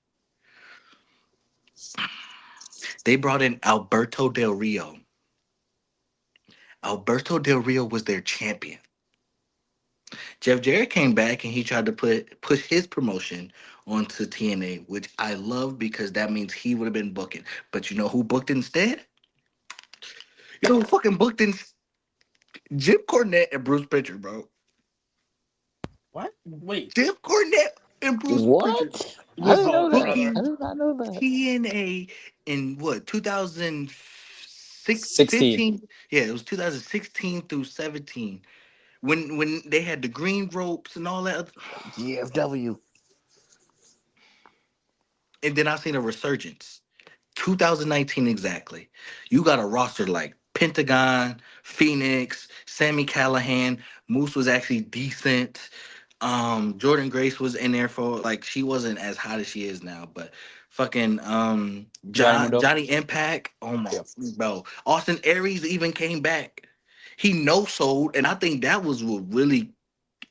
Speaker 9: They brought in Alberto Del Rio. Alberto Del Rio was their champion. Jeff Jarrett came back and he tried to push his promotion onto TNA, which I love because that means he would have been booking. But you know who booked instead? You know who fucking booked in Jim Cornette and Bruce Pritchard, bro.
Speaker 6: What? Wait.
Speaker 9: Jim Cornette and Bruce Pritchard
Speaker 10: What? I
Speaker 6: Was
Speaker 10: didn't know that.
Speaker 9: booking
Speaker 10: I did not know that.
Speaker 9: TNA in what 2006,
Speaker 4: 16.
Speaker 9: 15? Yeah, it was 2016 through 17 when they had the green ropes and all that.
Speaker 10: GFW.
Speaker 9: And then I seen a resurgence, 2019 exactly. You got a roster like Pentagon, Phoenix, Sammy Callahan. Moose was actually decent. Jordan Grace was in there for like she wasn't as hot as she is now, but fucking
Speaker 4: Johnny Mundo.
Speaker 9: Johnny Impact. Oh my
Speaker 4: Yep.
Speaker 9: bro. Austin Aries even came back. He no sold, and I think that was what really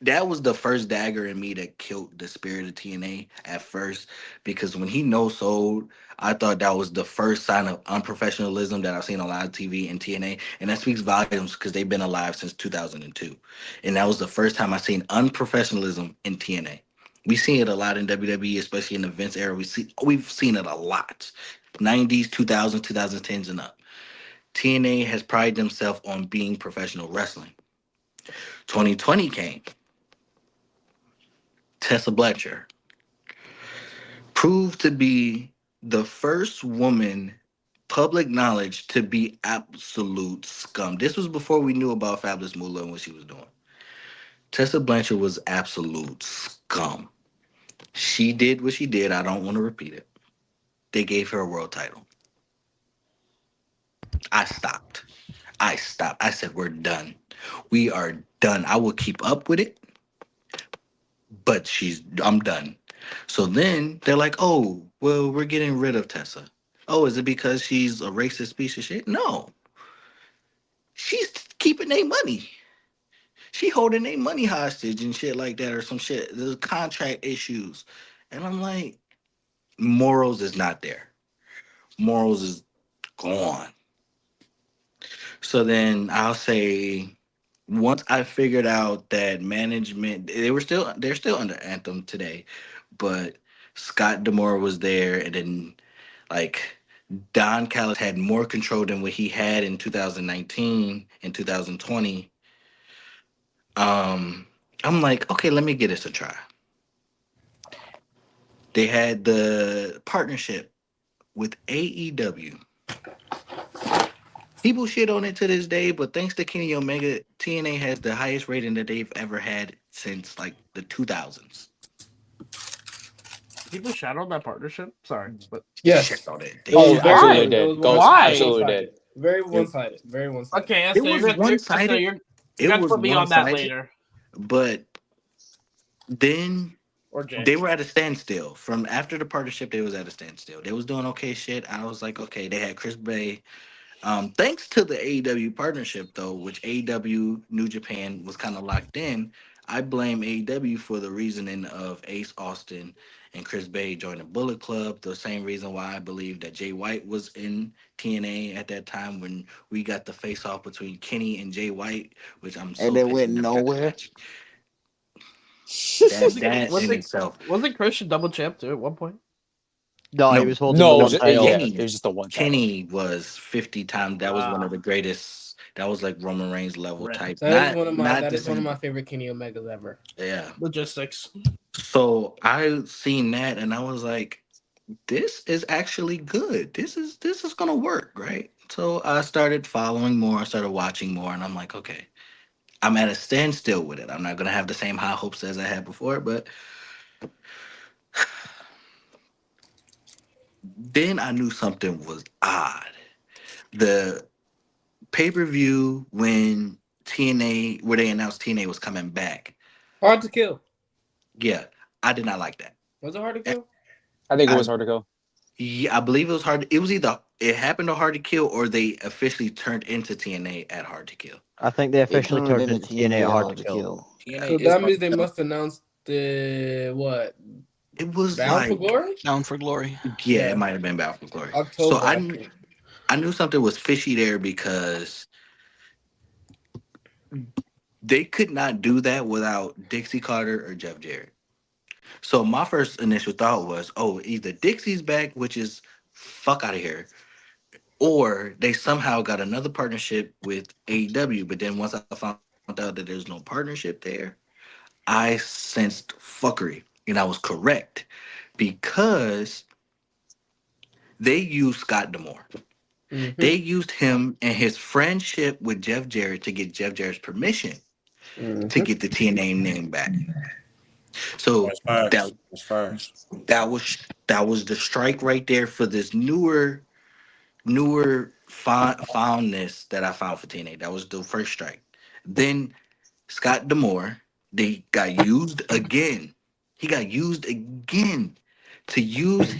Speaker 9: that was the first dagger in me that killed the spirit of TNA at first because when he no sold, I thought that was the first sign of unprofessionalism that I've seen on live TV and TNA, and that speaks volumes because they've been alive since 2002, and that was the first time I seen unprofessionalism in TNA. We've seen it a lot in WWE, especially in the Vince era. We've seen it a lot, 90s, 2000s, 2010s, and up. TNA has prided themselves on being professional wrestling. 2020 came. Tessa Blanchard proved to be the first woman public knowledge to be absolute scum. This was before we knew about Fabulous Moolah and what she was doing. Tessa Blanchard was absolute scum. She did what she did. I don't want to repeat it. They gave her a world title. I stopped. I stopped. I said, we're done. We are done. I will keep up with it, but I'm done. So then they're like, oh, well, we're getting rid of Tessa. Oh, is it because she's a racist piece of shit? No. She's keeping their money. She holding their money hostage and shit like that or some shit. There's contract issues. And I'm like, morals is not there. Morals is gone. So then I'll say once I figured out that management they're still under Anthem today, but Scott Demore was there and then like Don Callis had more control than what he had in 2019 and 2020. I'm like, okay, let me give this a try. They had the partnership with AEW. People shit on it to this day, but thanks to Kenny Omega, TNA has the highest rating that they've ever had since like the 2000s.
Speaker 6: People shadowed that partnership. Sorry, but
Speaker 2: Yes.
Speaker 9: Shit on it.
Speaker 2: It was
Speaker 4: Oh,
Speaker 9: shit
Speaker 2: very,
Speaker 9: on
Speaker 4: absolutely
Speaker 9: it.
Speaker 2: it
Speaker 4: did.
Speaker 2: was
Speaker 4: Ghost
Speaker 6: Why?
Speaker 4: absolutely did.
Speaker 2: Very one-sided. Very one-sided.
Speaker 6: okay,
Speaker 9: It
Speaker 6: Esther,
Speaker 9: was
Speaker 6: you're gonna
Speaker 9: one-sided.
Speaker 6: you got to put me on that later.
Speaker 9: But then
Speaker 6: Or Jay.
Speaker 9: they were at a standstill. From after the partnership, they was at a standstill. They was doing okay shit. I was like, okay, they had Chris Bay. Thanks to the AEW partnership, though, which AEW New Japan was kind of locked in, I blame AEW for the reasoning of Ace Austin and Chris Bay joining Bullet Club. The same reason why I believe that Jay White was in TNA at that time when we got the face off between Kenny and Jay White, which I'm so
Speaker 10: And they
Speaker 9: pissed
Speaker 10: went
Speaker 9: we never got that
Speaker 10: nowhere.
Speaker 9: match. That in itself.
Speaker 6: Wasn't Christian double champ too at one point?
Speaker 7: No, he
Speaker 9: No,
Speaker 7: was holding the
Speaker 4: No,
Speaker 7: one title.
Speaker 4: yeah,
Speaker 9: Kenny.
Speaker 4: it was just the one title.
Speaker 9: Kenny was 50 times. That was one of
Speaker 6: Ah.
Speaker 9: the greatest. That was like Roman Reigns level
Speaker 6: Rip.
Speaker 9: type.
Speaker 2: That is one
Speaker 9: Not
Speaker 2: of my favorite Kenny Omegas ever.
Speaker 9: Yeah.
Speaker 6: Logistics.
Speaker 9: So I seen that and I was like, this is actually good. This is gonna work, right? So I started following more. I started watching more, and I'm like, okay, I'm at a standstill with it. I'm not gonna have the same high hopes as I had before, but then I knew something was odd. The pay-per-view when TNA, where they announced TNA was coming back.
Speaker 2: Hard to kill.
Speaker 9: Yeah, I did not like that.
Speaker 2: Was it hard to kill?
Speaker 4: I think it
Speaker 9: I,
Speaker 4: was hard to go.
Speaker 9: yeah, I believe it was hard. It was either it happened to Hard to Kill or they officially turned into TNA at Hard to Kill.
Speaker 7: I think they
Speaker 10: It
Speaker 7: officially
Speaker 10: turned
Speaker 7: turned
Speaker 10: into
Speaker 7: into TNA
Speaker 10: TNA
Speaker 7: Hard to Kill.
Speaker 9: TNA
Speaker 2: So
Speaker 9: is
Speaker 2: that
Speaker 9: Hard
Speaker 2: means
Speaker 9: to
Speaker 2: they
Speaker 9: Kill.
Speaker 2: must announce the what?
Speaker 9: It was
Speaker 2: Bound for
Speaker 9: like
Speaker 2: Glory?
Speaker 1: Bound for Glory.
Speaker 9: yeah,
Speaker 2: Yeah.
Speaker 9: it might have been Bound for Glory. So
Speaker 2: October. I think.
Speaker 9: I knew something was fishy there because they could not do that without Dixie Carter or Jeff Jarrett. So my first initial thought was, oh, either Dixie's back, which is fuck out of here, or they somehow got another partnership with AEW. But then once I found out that there's no partnership there, I sensed fuckery, and I was correct because they used Scott Demore.
Speaker 2: Mm-hmm.
Speaker 9: They used him and his friendship with Jeff Jarrett to get Jeff Jarrett's permission to get the TNA name back. So that
Speaker 3: That's fast.
Speaker 9: that was the strike right there for this newer fondness that I found for TNA. That was the first strike. Then Scott Demore They got used again. He got used again to use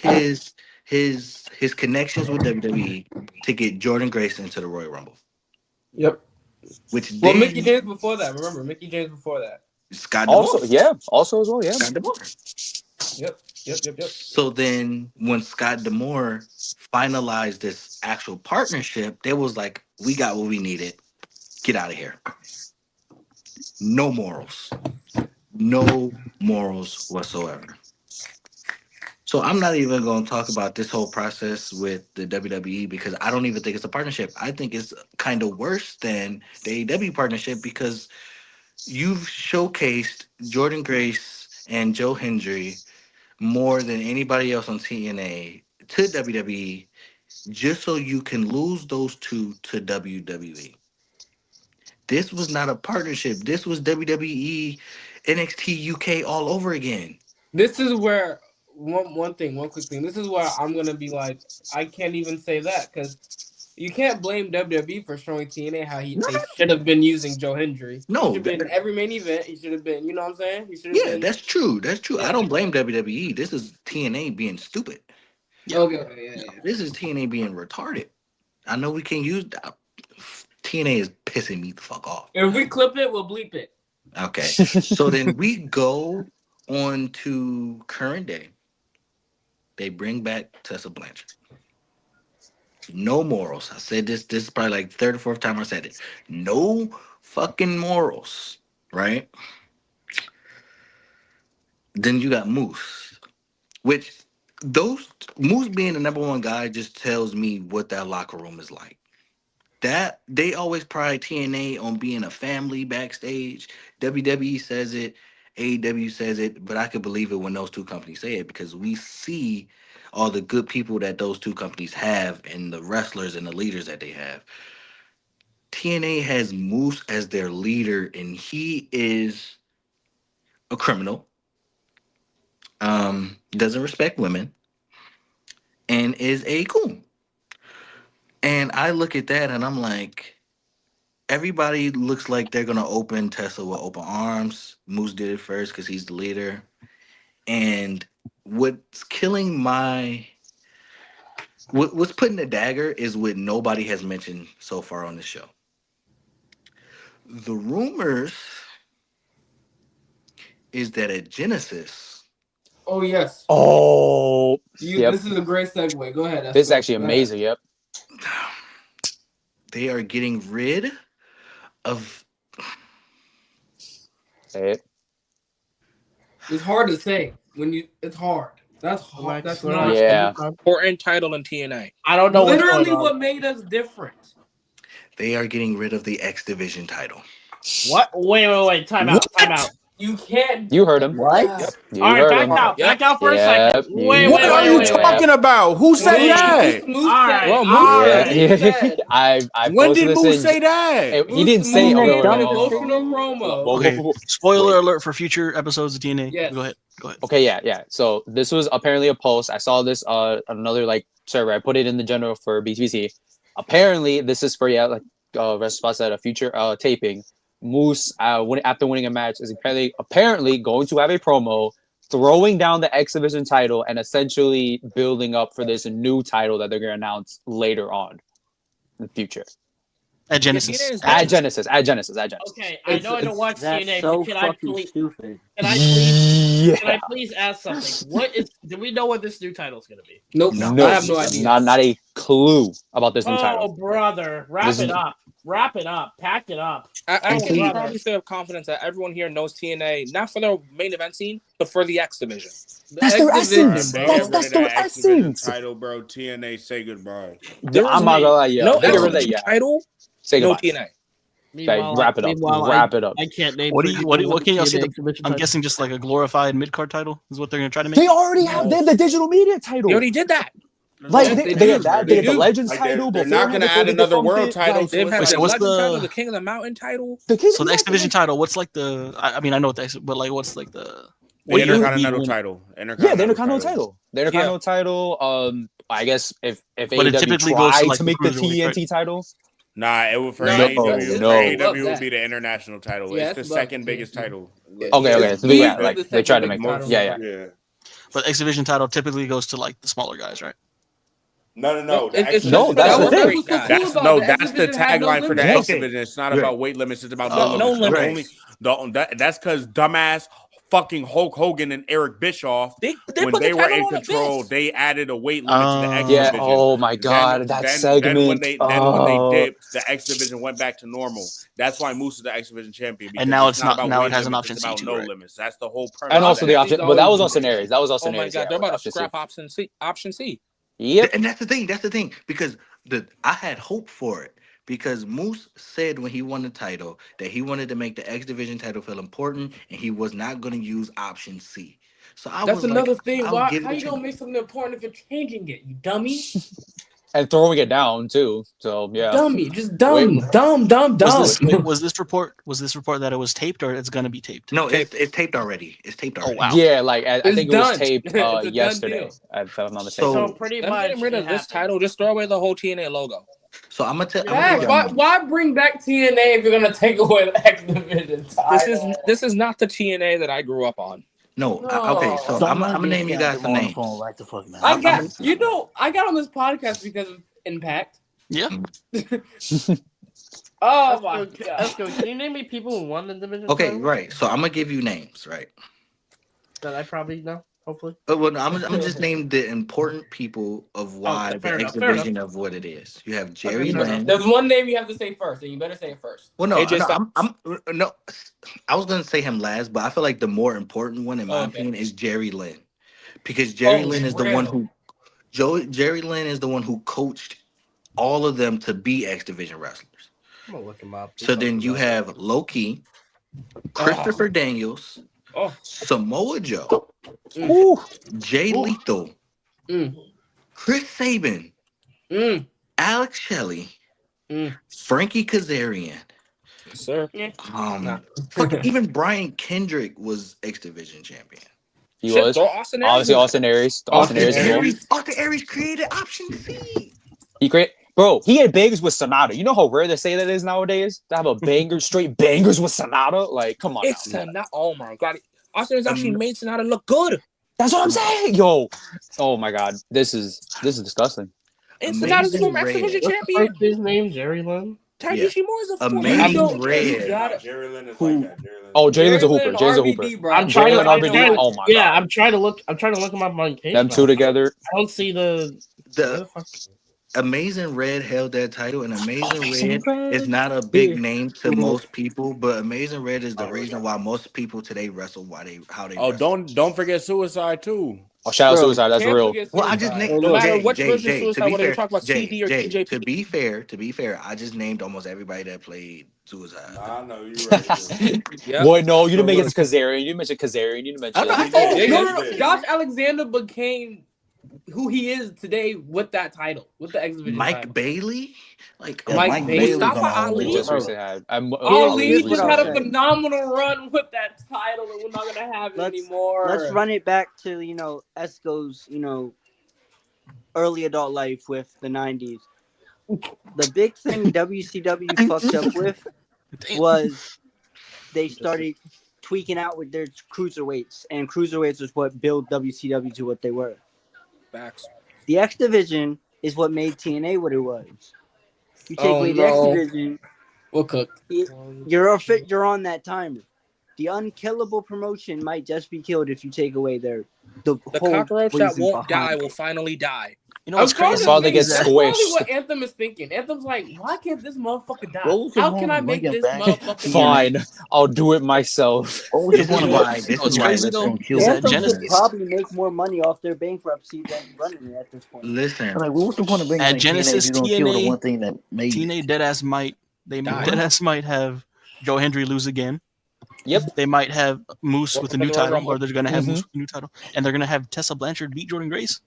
Speaker 9: his connections with WWE to get Jordan Grace into the Royal Rumble.
Speaker 2: Yep.
Speaker 9: Which
Speaker 2: Well,
Speaker 9: then
Speaker 2: Mickey James before that. Remember, Mickey James before that.
Speaker 9: Scott
Speaker 4: Also,
Speaker 9: DeMore.
Speaker 4: yeah. Also as well, yeah.
Speaker 9: Scott DeMore.
Speaker 2: Yep.
Speaker 9: So then when Scott DeMore finalized this actual partnership, they was like, we got what we needed. Get out of here. No morals. No morals whatsoever. So I'm not even going to talk about this whole process with the WWE because I don't even think it's a partnership. I think it's kind of worse than the AEW partnership because you've showcased Jordan Grace and Joe Hendry more than anybody else on TNA to WWE just so you can lose those two to WWE. This was not a partnership. This was WWE NXT UK all over again.
Speaker 2: This is where one quick thing. This is where I'm gonna be like, I can't even say that because you can't blame WWE for showing TNA how they should have been using Joe Hendry.
Speaker 9: No,
Speaker 2: He should have been every main event. He should have been, you know what I'm saying? He should have
Speaker 9: yeah,
Speaker 2: been.
Speaker 9: that's true. That's true.
Speaker 2: Yeah.
Speaker 9: I don't blame WWE. This is TNA being stupid.
Speaker 2: Okay, yeah.
Speaker 9: This is TNA being retarded. I know we can't use that. TNA is pissing me the fuck off.
Speaker 2: If we clip it, we'll bleep it.
Speaker 9: Okay. So then we go on to current day. They bring back Tessa Blanchard. No morals. I said this is probably like third or fourth time I said it. No fucking morals. Right? Then you got Moose. Which those Moose being the number one guy just tells me what that locker room is like. That they always pride TNA on being a family backstage. WWE says it, AEW says it, but I could believe it when those two companies say it because we see all the good people that those two companies have and the wrestlers and the leaders that they have. TNA has Moose as their leader, and he is a criminal. Doesn't respect women, and is a coon. And I look at that and I'm like, everybody looks like they're gonna open Tesla with open arms. Moose did it first because he's the leader. And what's killing what's putting the dagger is what nobody has mentioned so far on this show. The rumors is that at Genesis.
Speaker 2: Oh yes.
Speaker 4: Oh, yep.
Speaker 2: This is a great segue. Go ahead.
Speaker 4: This is actually amazing. Yep.
Speaker 9: They are getting rid of.
Speaker 4: Say it.
Speaker 2: It's hard to say it's hard. That's hard. That's not
Speaker 8: important title in TNA.
Speaker 6: I don't know.
Speaker 2: Literally, what made us different.
Speaker 9: They are getting rid of the X Division title.
Speaker 6: What? Wait. Time out.
Speaker 2: You can't.
Speaker 4: You heard him.
Speaker 5: What?
Speaker 4: Yep.
Speaker 6: All right, back out for a second. Wait,
Speaker 3: what are you talking about? Who said that?
Speaker 2: Moose
Speaker 6: right.
Speaker 2: Well,
Speaker 6: Moose
Speaker 4: I
Speaker 3: when did Moose
Speaker 4: in,
Speaker 3: say that?
Speaker 4: He didn't say
Speaker 2: promo.
Speaker 1: Spoiler alert for future episodes of TNA.
Speaker 2: Yes.
Speaker 1: Go ahead.
Speaker 4: Okay, yeah. So this was apparently a post. I saw this on another server. I put it in the general for Btbc. Apparently, this is for response at a future taping. Moose, after winning a match, is apparently going to have a promo throwing down the X Division title and essentially building up for this new title that they're going to announce later on in the future.
Speaker 1: At Genesis.
Speaker 4: At Genesis.
Speaker 6: Okay, I know I don't watch TNA,
Speaker 5: so
Speaker 6: but can I
Speaker 5: fucking stupid.
Speaker 6: Can I please ask something? Do we know what this new title is going to be?
Speaker 2: Nope.
Speaker 4: No,
Speaker 2: I have no idea.
Speaker 4: Not a clue about this new title.
Speaker 6: Oh, brother. Wrap it up. Pack it up.
Speaker 8: I can probably say with confidence that everyone here knows TNA, not for their main event scene, but for the X Division.
Speaker 4: That's their essence. That's their essence.
Speaker 3: Title, bro. TNA, say goodbye.
Speaker 4: I'm not gonna lie, yo.
Speaker 8: No
Speaker 4: They get rid of that,
Speaker 8: title,
Speaker 4: say
Speaker 8: no
Speaker 4: goodbye.
Speaker 8: TNA.
Speaker 4: Wrap it up.
Speaker 6: I can't name.
Speaker 1: What can y'all say? I'm guessing just like a glorified mid-card title is what they're gonna try to make.
Speaker 4: They already have. They have the digital media title.
Speaker 8: They already did that.
Speaker 4: Like they had that. They had the Legends title.
Speaker 3: They're not gonna add another world title.
Speaker 8: They've had the Legends title, the King of the Mountain title.
Speaker 1: So the X Division title. What's like the? I mean, I know what the but like, what's like the?
Speaker 3: The Intercontinental title.
Speaker 4: The Intercontinental title. The Intercontinental title. I guess if
Speaker 1: AEW
Speaker 4: typically
Speaker 1: tries
Speaker 4: to make the TNT title.
Speaker 3: Nah, it would for
Speaker 2: No,
Speaker 3: AEW.
Speaker 4: no.
Speaker 3: For
Speaker 2: it's above
Speaker 3: AEW
Speaker 2: that.
Speaker 3: would be the international title.
Speaker 2: Yeah,
Speaker 3: it's the
Speaker 2: it's above
Speaker 3: second biggest
Speaker 2: TNT.
Speaker 3: title.
Speaker 4: Okay.
Speaker 2: It's
Speaker 4: So yeah,
Speaker 2: easily
Speaker 4: like
Speaker 2: the
Speaker 4: they tried to
Speaker 2: second
Speaker 4: make
Speaker 2: biggest
Speaker 4: more.
Speaker 2: title.
Speaker 4: Yeah.
Speaker 1: But X Division title typically goes to like the smaller guys, right?
Speaker 3: No. The
Speaker 2: It's
Speaker 3: X
Speaker 2: just,
Speaker 4: No,
Speaker 3: Division
Speaker 4: that's
Speaker 2: that
Speaker 4: the
Speaker 2: was
Speaker 4: thing.
Speaker 2: what was so cool about the X
Speaker 3: That's the
Speaker 2: Division had no
Speaker 3: tagline for the
Speaker 2: limits.
Speaker 3: X Division. It's not
Speaker 7: Right.
Speaker 3: about weight limits. It's about
Speaker 1: Oh,
Speaker 3: no limits.
Speaker 8: no
Speaker 3: The
Speaker 8: limits.
Speaker 3: only that's because dumbass fucking Hulk Hogan and Eric Bischoff,
Speaker 8: They
Speaker 3: when
Speaker 8: put
Speaker 3: they
Speaker 8: the
Speaker 3: were
Speaker 8: title
Speaker 3: in
Speaker 8: on
Speaker 3: control,
Speaker 8: Abyss.
Speaker 3: they added a weight limit to the X
Speaker 4: Yeah.
Speaker 3: Division.
Speaker 4: Oh my God, that segment.
Speaker 3: Then when they dipped, the X Division went back to normal. That's why Moose is the X Division champion. Because
Speaker 1: And now
Speaker 3: it's
Speaker 1: it's
Speaker 3: not
Speaker 1: not.
Speaker 3: about
Speaker 1: Now
Speaker 3: weight
Speaker 1: it has an
Speaker 3: limits.
Speaker 1: option
Speaker 3: It's
Speaker 1: C
Speaker 3: about
Speaker 1: too,
Speaker 3: no
Speaker 1: right?
Speaker 3: limits. That's the whole premise.
Speaker 4: And also the
Speaker 2: Option
Speaker 4: option,
Speaker 2: C's
Speaker 4: but that was
Speaker 2: always
Speaker 4: also
Speaker 2: been
Speaker 4: Aries. That was also
Speaker 8: Oh my
Speaker 4: Aries.
Speaker 8: god,
Speaker 4: Yeah,
Speaker 8: they're about to
Speaker 4: option C.
Speaker 8: scrap option C. Option C.
Speaker 4: Yep.
Speaker 9: And that's the thing. That's the thing. Because I had hope for it. Because Moose said when he won the title that he wanted to make the X Division title feel important and he was not going to use option C. So I
Speaker 2: That's
Speaker 9: was like,
Speaker 2: another thing.
Speaker 9: I'll
Speaker 2: Why?
Speaker 9: give
Speaker 2: How
Speaker 9: it
Speaker 2: you
Speaker 9: to
Speaker 2: gonna
Speaker 9: you.
Speaker 2: make something important if you're changing it? You dummy.
Speaker 4: And throwing it down too. So yeah.
Speaker 2: Dummy. Just
Speaker 4: Wait.
Speaker 2: dumb.
Speaker 1: Was this report that it was taped or it's gonna be taped?
Speaker 9: No, it's taped already. It's taped
Speaker 1: Oh
Speaker 9: already.
Speaker 1: wow.
Speaker 4: Yeah, like I
Speaker 2: It's
Speaker 4: think it was
Speaker 2: done.
Speaker 4: taped
Speaker 2: It's a done
Speaker 4: yesterday,
Speaker 2: deal.
Speaker 4: if I'm not mistaken.
Speaker 6: So
Speaker 9: So
Speaker 6: pretty
Speaker 8: Them
Speaker 6: much
Speaker 8: getting rid
Speaker 6: it
Speaker 8: of this
Speaker 6: happened.
Speaker 8: title, just throw away the whole TNA logo.
Speaker 9: I'm gonna tell
Speaker 2: Heck,
Speaker 9: you.
Speaker 2: why bring back TNA if you're gonna take away the X Division title?
Speaker 8: This is not the TNA that I grew up on.
Speaker 9: No, okay. So
Speaker 2: No.
Speaker 9: I'm gonna name you guys some
Speaker 10: on the
Speaker 9: names.
Speaker 10: phone right the fuck now.
Speaker 2: I got on this podcast because of Impact.
Speaker 1: Yeah.
Speaker 2: Oh my god.
Speaker 6: Esco, can you name me people who won the division?
Speaker 9: Okay,
Speaker 6: title?
Speaker 9: right. So I'm gonna give you names, right?
Speaker 6: That I probably know. Hopefully.
Speaker 9: Well, no, I'm gonna just name the important people of why
Speaker 2: Okay, fair
Speaker 9: the
Speaker 2: enough,
Speaker 9: X
Speaker 2: fair
Speaker 9: Division of what it is. You have Jerry
Speaker 2: fair enough.
Speaker 9: Lynn.
Speaker 2: There's one name you have to say first, and you better say it first.
Speaker 9: Well, no,
Speaker 8: AJ
Speaker 9: no, I was gonna say him last, but I feel like the more important one, in my
Speaker 2: Okay.
Speaker 9: opinion, is Jerry Lynn, because Jerry Lynn is the one
Speaker 2: really?
Speaker 9: who Jerry Lynn is the one who coached all of them to be X Division wrestlers.
Speaker 6: I'm gonna look him up.
Speaker 9: So then you have Low Key, Christopher Daniels,
Speaker 2: Oh.
Speaker 9: Samoa Joe, Jay Lethal, Chris Sabin, Alex Shelley, Frankie Kazarian.
Speaker 8: Yes, sir.
Speaker 9: Fucking even Brian Kendrick was X Division champion.
Speaker 4: He
Speaker 8: Shit,
Speaker 4: was
Speaker 8: throw Austin Aries
Speaker 4: obviously
Speaker 8: in
Speaker 4: Austin Aries. Austin Aries as well.
Speaker 9: Austin Aries created option C.
Speaker 4: He had bangers with Sonata. You know how rare to say that is nowadays? To have a banger, straight bangers with Sonata? Like, come on.
Speaker 8: It's
Speaker 4: now.
Speaker 8: not. Oh my god, Austin Aries actually made Sonata look good.
Speaker 4: That's what I'm saying, yo. Oh my god, this is disgusting.
Speaker 8: And Sonata's the former X Division champion.
Speaker 6: What's his name? Jerry Lynn.
Speaker 8: Taiji Moore is a former
Speaker 9: Amazing Red.
Speaker 3: Jerry Lynn is
Speaker 9: Who-
Speaker 3: like that.
Speaker 4: Oh, Jaylen's a hooper.
Speaker 2: Lynn,
Speaker 4: Jaylen's a
Speaker 2: RVD,
Speaker 4: hooper.
Speaker 2: bro.
Speaker 6: I'm trying to.
Speaker 4: Jalen RVD. Oh my
Speaker 6: yeah,
Speaker 4: god.
Speaker 6: I'm trying to look him up on case.
Speaker 4: Them two together.
Speaker 6: I don't see the.
Speaker 9: The Amazing Red held that title, and Amazing Red is not a big name to most people, but Amazing Red is the reason why most people today wrestle how they
Speaker 3: Oh,
Speaker 9: wrestle.
Speaker 3: don't forget Suicide too.
Speaker 4: Oh, shout out
Speaker 9: Bro,
Speaker 4: Suicide. That's
Speaker 2: Can't
Speaker 4: real.
Speaker 2: forget
Speaker 9: Well, I
Speaker 2: Suicide.
Speaker 9: just named
Speaker 8: No matter
Speaker 9: Jay,
Speaker 8: which
Speaker 9: Jay,
Speaker 8: version
Speaker 9: Jay,
Speaker 8: Suicide,
Speaker 9: to be
Speaker 8: whether
Speaker 9: fair,
Speaker 8: you're talking about CD or
Speaker 9: Jay,
Speaker 8: TJP.
Speaker 9: to be fair, I just named almost everybody that played Suicide.
Speaker 3: I know you're right.
Speaker 8: Yeah.
Speaker 4: Boy, no, you didn't make it to Kazarian. You didn't mention Kazarian. You didn't mention.
Speaker 9: I did.
Speaker 2: No. Josh Alexander became who he is today with that title, with the X Division
Speaker 9: Mike
Speaker 2: title.
Speaker 9: Bailey, like
Speaker 2: Mike Bailey.
Speaker 8: Mustafa
Speaker 2: was
Speaker 8: Ali.
Speaker 4: We just recently had.
Speaker 2: Ali
Speaker 5: here's
Speaker 2: just
Speaker 5: what
Speaker 2: had
Speaker 5: I'll
Speaker 2: a
Speaker 5: say.
Speaker 2: phenomenal run with that title, and we're not gonna have it anymore.
Speaker 5: Let's run it back to Esco's early adult life with the 90s. The big thing WCW fucked up with was they started tweaking out with their cruiserweights, and cruiserweights was what built WCW to what they were.
Speaker 8: Facts.
Speaker 5: The X Division is what made TNA what it was. You take away the X Division,
Speaker 2: we'll cook.
Speaker 5: you're on that timer. The unkillable promotion might just be killed if you take away the
Speaker 8: The
Speaker 5: whole
Speaker 8: cockroach that
Speaker 5: reason
Speaker 8: won't die
Speaker 5: behind
Speaker 8: will
Speaker 5: it.
Speaker 8: finally die.
Speaker 1: You know what's crazy?
Speaker 4: While they get
Speaker 2: That's probably
Speaker 4: squished.
Speaker 2: what Anthem is thinking. Anthem's like, why can't this motherfucker die?
Speaker 10: What was the
Speaker 2: How
Speaker 10: one
Speaker 2: can I make
Speaker 10: bring it
Speaker 2: this
Speaker 10: back?
Speaker 2: motherfucker die?
Speaker 4: Fine, I'll do it myself.
Speaker 10: Oh, just
Speaker 9: This is
Speaker 10: want
Speaker 9: why.
Speaker 10: to
Speaker 9: This
Speaker 1: what's
Speaker 9: is why.
Speaker 1: crazy though is that
Speaker 5: Anthem
Speaker 1: Genesis
Speaker 5: could probably make more money off their bankruptcy than running it at this point.
Speaker 9: Listen,
Speaker 10: like, what was the point of bringing
Speaker 1: at
Speaker 10: back
Speaker 1: Genesis
Speaker 10: TNA if you're gonna kill the
Speaker 1: TNA
Speaker 10: one thing that made
Speaker 1: TNA
Speaker 10: it?
Speaker 1: Deadass might have Joe Hendry lose again.
Speaker 4: Yep.
Speaker 1: They might have Moose with a new
Speaker 8: For the Royal
Speaker 1: title,
Speaker 8: Rumble.
Speaker 1: or they're gonna have Moose with a new title, and they're gonna have Tessa Blanchard beat Jordan Grace.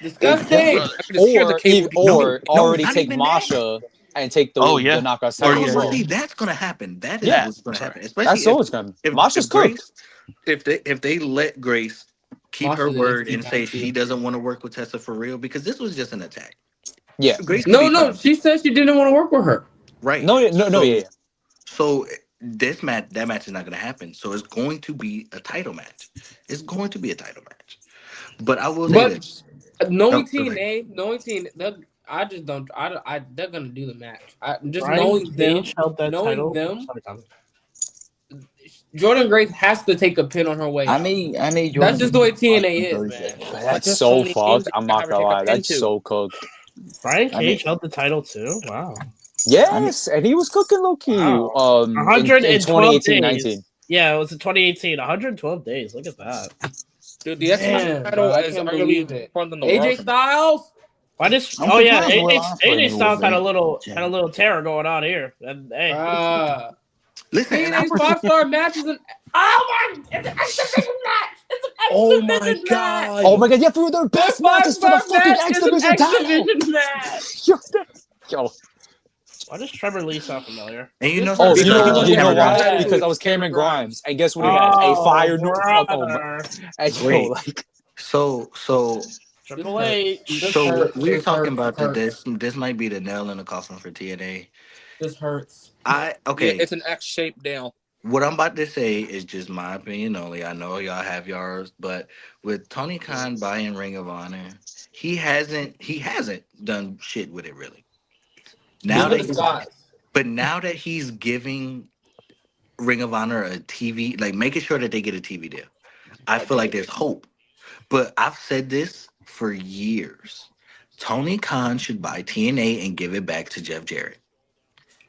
Speaker 2: Disgusting.
Speaker 8: I can just hear the cable.
Speaker 4: Or
Speaker 9: No,
Speaker 4: already
Speaker 9: not
Speaker 4: take
Speaker 9: even
Speaker 4: Masha and take the
Speaker 1: yeah.
Speaker 4: knockouts
Speaker 1: Or
Speaker 4: title
Speaker 1: yeah.
Speaker 4: as well.
Speaker 9: See, that's gonna happen. That is
Speaker 4: Yeah.
Speaker 9: what's gonna happen.
Speaker 4: That's
Speaker 9: Especially
Speaker 4: always gonna. Masha's cooked.
Speaker 9: if they let Grace keep
Speaker 2: Masha
Speaker 9: her
Speaker 2: is
Speaker 9: word
Speaker 2: the
Speaker 9: and say
Speaker 2: best,
Speaker 9: she
Speaker 2: too.
Speaker 9: doesn't want to work with Tessa for real, because this was just an attack.
Speaker 4: Yeah.
Speaker 9: Grace could
Speaker 2: No,
Speaker 9: be fine.
Speaker 2: she said she didn't want to work with her.
Speaker 9: Right.
Speaker 4: No,
Speaker 9: So,
Speaker 4: yeah.
Speaker 9: so that match is not going to happen. So it's going to be a title match. It's going to be a title match. But I will say
Speaker 2: But
Speaker 9: this.
Speaker 2: knowing
Speaker 9: Go ahead.
Speaker 2: TNA, I just don't. They're gonna do the match. Just
Speaker 6: Brian Cage held that
Speaker 2: knowing
Speaker 6: title.
Speaker 2: them.
Speaker 6: Sorry, Tom.
Speaker 2: Jordan Grace has to take a pin on her way
Speaker 10: I
Speaker 2: out.
Speaker 10: need
Speaker 2: That's
Speaker 10: Jordan
Speaker 2: just the way
Speaker 10: to watch
Speaker 2: TNA is,
Speaker 10: Thursday.
Speaker 2: man.
Speaker 4: But
Speaker 8: But
Speaker 4: that's
Speaker 8: there's
Speaker 4: so
Speaker 8: so many teams
Speaker 4: fucked.
Speaker 8: that
Speaker 4: I'm
Speaker 8: you
Speaker 4: not
Speaker 8: have her
Speaker 4: gonna
Speaker 8: take a
Speaker 4: lie.
Speaker 8: pin
Speaker 4: That's
Speaker 8: to.
Speaker 4: so cooked.
Speaker 6: Brian
Speaker 10: I need
Speaker 6: Cage held the title too. Wow.
Speaker 4: Yes, and he was cooking low key.
Speaker 6: Wow.
Speaker 4: In
Speaker 6: 112
Speaker 4: 2018, 19.
Speaker 6: days. Yeah, it was in 2018. 112 days. Look at that.
Speaker 8: Dude, the X
Speaker 2: Man,
Speaker 8: title
Speaker 2: bro, I
Speaker 8: is
Speaker 2: can't
Speaker 8: arguably
Speaker 2: believe it.
Speaker 8: more than the
Speaker 2: AJ
Speaker 8: world.
Speaker 2: Styles.
Speaker 6: Why just?
Speaker 10: I'm
Speaker 6: Oh yeah,
Speaker 10: surprised Will Ospreay
Speaker 6: AJ Styles had a
Speaker 10: was
Speaker 6: little terror going on here. And hey,
Speaker 9: Listen, and I
Speaker 2: TNA's
Speaker 9: was
Speaker 2: 5-star matches and it's an exhibition match. It's an
Speaker 8: Oh my
Speaker 2: exhibition match.
Speaker 8: god!
Speaker 4: Oh my god, yeah, for their
Speaker 2: Their
Speaker 4: best matches for the
Speaker 2: 5-star
Speaker 4: fucking
Speaker 2: match
Speaker 4: X
Speaker 2: is an
Speaker 4: Division title.
Speaker 2: exhibition match.
Speaker 4: Yo.
Speaker 6: why does Trevor Lee sound familiar?
Speaker 9: and you know
Speaker 4: Oh,
Speaker 9: something?
Speaker 4: you know
Speaker 9: Cameron
Speaker 4: why?
Speaker 9: Grimes.
Speaker 4: Because I was Cameron Grimes, and guess what he has? A fire new
Speaker 6: brother.
Speaker 4: and yo,
Speaker 9: Wait.
Speaker 4: like
Speaker 9: So
Speaker 6: Triple H.
Speaker 9: we were talking about that
Speaker 2: hurts.
Speaker 9: this might be the nail in the coffin for TNA.
Speaker 2: This hurts.
Speaker 8: Yeah,
Speaker 9: Okay.
Speaker 8: it's an X-shaped nail.
Speaker 9: What I'm about to say is just my opinion only. I know y'all have yours, but with Tony Khan buying Ring of Honor, he hasn't done shit with it really. Now that he's giving Ring of Honor a TV, like making sure that they get a TV deal, I feel like there's hope. But I've said this for years. Tony Khan should buy TNA and give it back to Jeff Jarrett.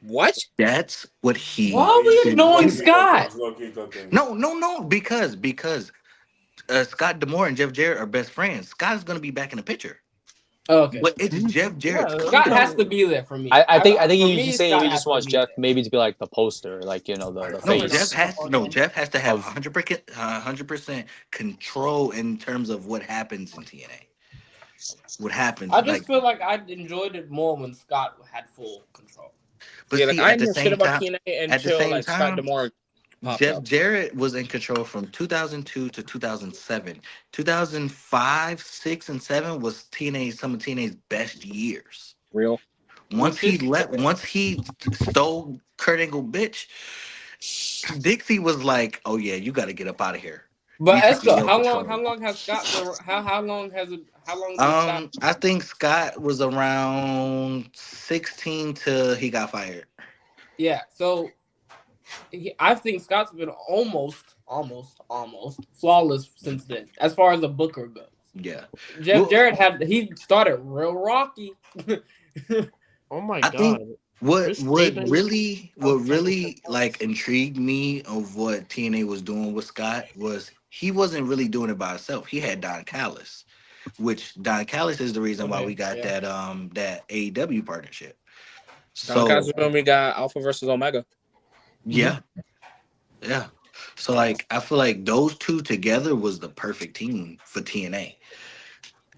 Speaker 8: What?
Speaker 9: That's what he.
Speaker 2: Why are we ignoring Scott?
Speaker 9: No, because Scott D'Amore and Jeff Jarrett are best friends. Scott is going to be back in the picture.
Speaker 2: Okay.
Speaker 9: But it's Jeff Jarrett's
Speaker 2: Scott
Speaker 9: company.
Speaker 2: has to be there for me.
Speaker 4: I think
Speaker 2: for
Speaker 4: he's
Speaker 2: me,
Speaker 4: just saying
Speaker 2: Scott
Speaker 4: he
Speaker 2: has
Speaker 4: just
Speaker 2: to
Speaker 4: wants
Speaker 2: be
Speaker 4: Jeff
Speaker 2: there.
Speaker 4: maybe to be like the poster, like the face.
Speaker 9: Jeff has to have 100% control in terms of what happens in TNA. What happens?
Speaker 2: I just feel like I enjoyed it more when Scott had full control.
Speaker 9: But
Speaker 8: Yeah,
Speaker 9: see,
Speaker 8: like, I
Speaker 9: at the
Speaker 8: know shit
Speaker 9: same
Speaker 8: about
Speaker 9: time,
Speaker 8: TNA
Speaker 9: at the
Speaker 8: until
Speaker 9: same
Speaker 8: like Scott
Speaker 9: time,
Speaker 8: D'Amore popped
Speaker 9: Jeff
Speaker 8: up.
Speaker 9: Jarrett was in control from 2002 to 2007. 2005, 6, and 7 was some of TNA's best years.
Speaker 8: Real.
Speaker 9: Once he stole Kurt Angle, bitch, Dixie was like, "Oh yeah, you got to get up out of here."
Speaker 2: But
Speaker 9: We taking
Speaker 2: Esther,
Speaker 9: your control.
Speaker 2: how long has Scott been? How long has it? How long?
Speaker 9: I think Scott was around 16 till he got fired.
Speaker 2: Yeah. So I think Scott's been almost flawless since then, as far as the Booker goes.
Speaker 9: Yeah.
Speaker 2: Jeff Jarrett he started real rocky.
Speaker 6: Oh my
Speaker 9: I
Speaker 6: god.
Speaker 9: think what
Speaker 6: Chris Davis-
Speaker 9: really like intrigued me of what TNA was doing with Scott was he wasn't really doing it by himself. He had Don Callis, which Don Callis is the reason why we got that AEW partnership.
Speaker 8: Don Callis when we got Alpha versus Omega.
Speaker 9: Yeah. Yeah. So like I feel like those two together was the perfect team for TNA.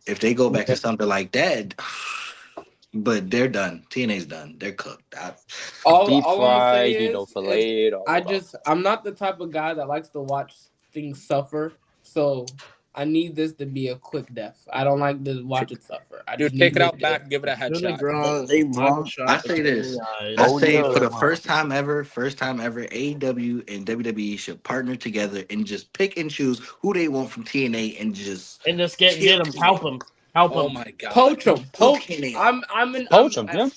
Speaker 9: If they go back to something like that, but they're done. TNA's done. They're cooked.
Speaker 2: All
Speaker 4: Deep
Speaker 2: I'm gonna
Speaker 4: fried,
Speaker 2: say is,
Speaker 4: filleted.
Speaker 2: I'm not the type of guy that likes to watch things suffer. So I need this to be a quick death. I don't like to watch it suffer.
Speaker 8: Dude, take it out back, give it a headshot.
Speaker 9: I say this. I say for the first time ever, AEW and WWE should partner together and just pick and choose who they want from TNA and just
Speaker 6: get them, help them.
Speaker 8: Oh my god.
Speaker 2: Poach them.
Speaker 4: Yeah.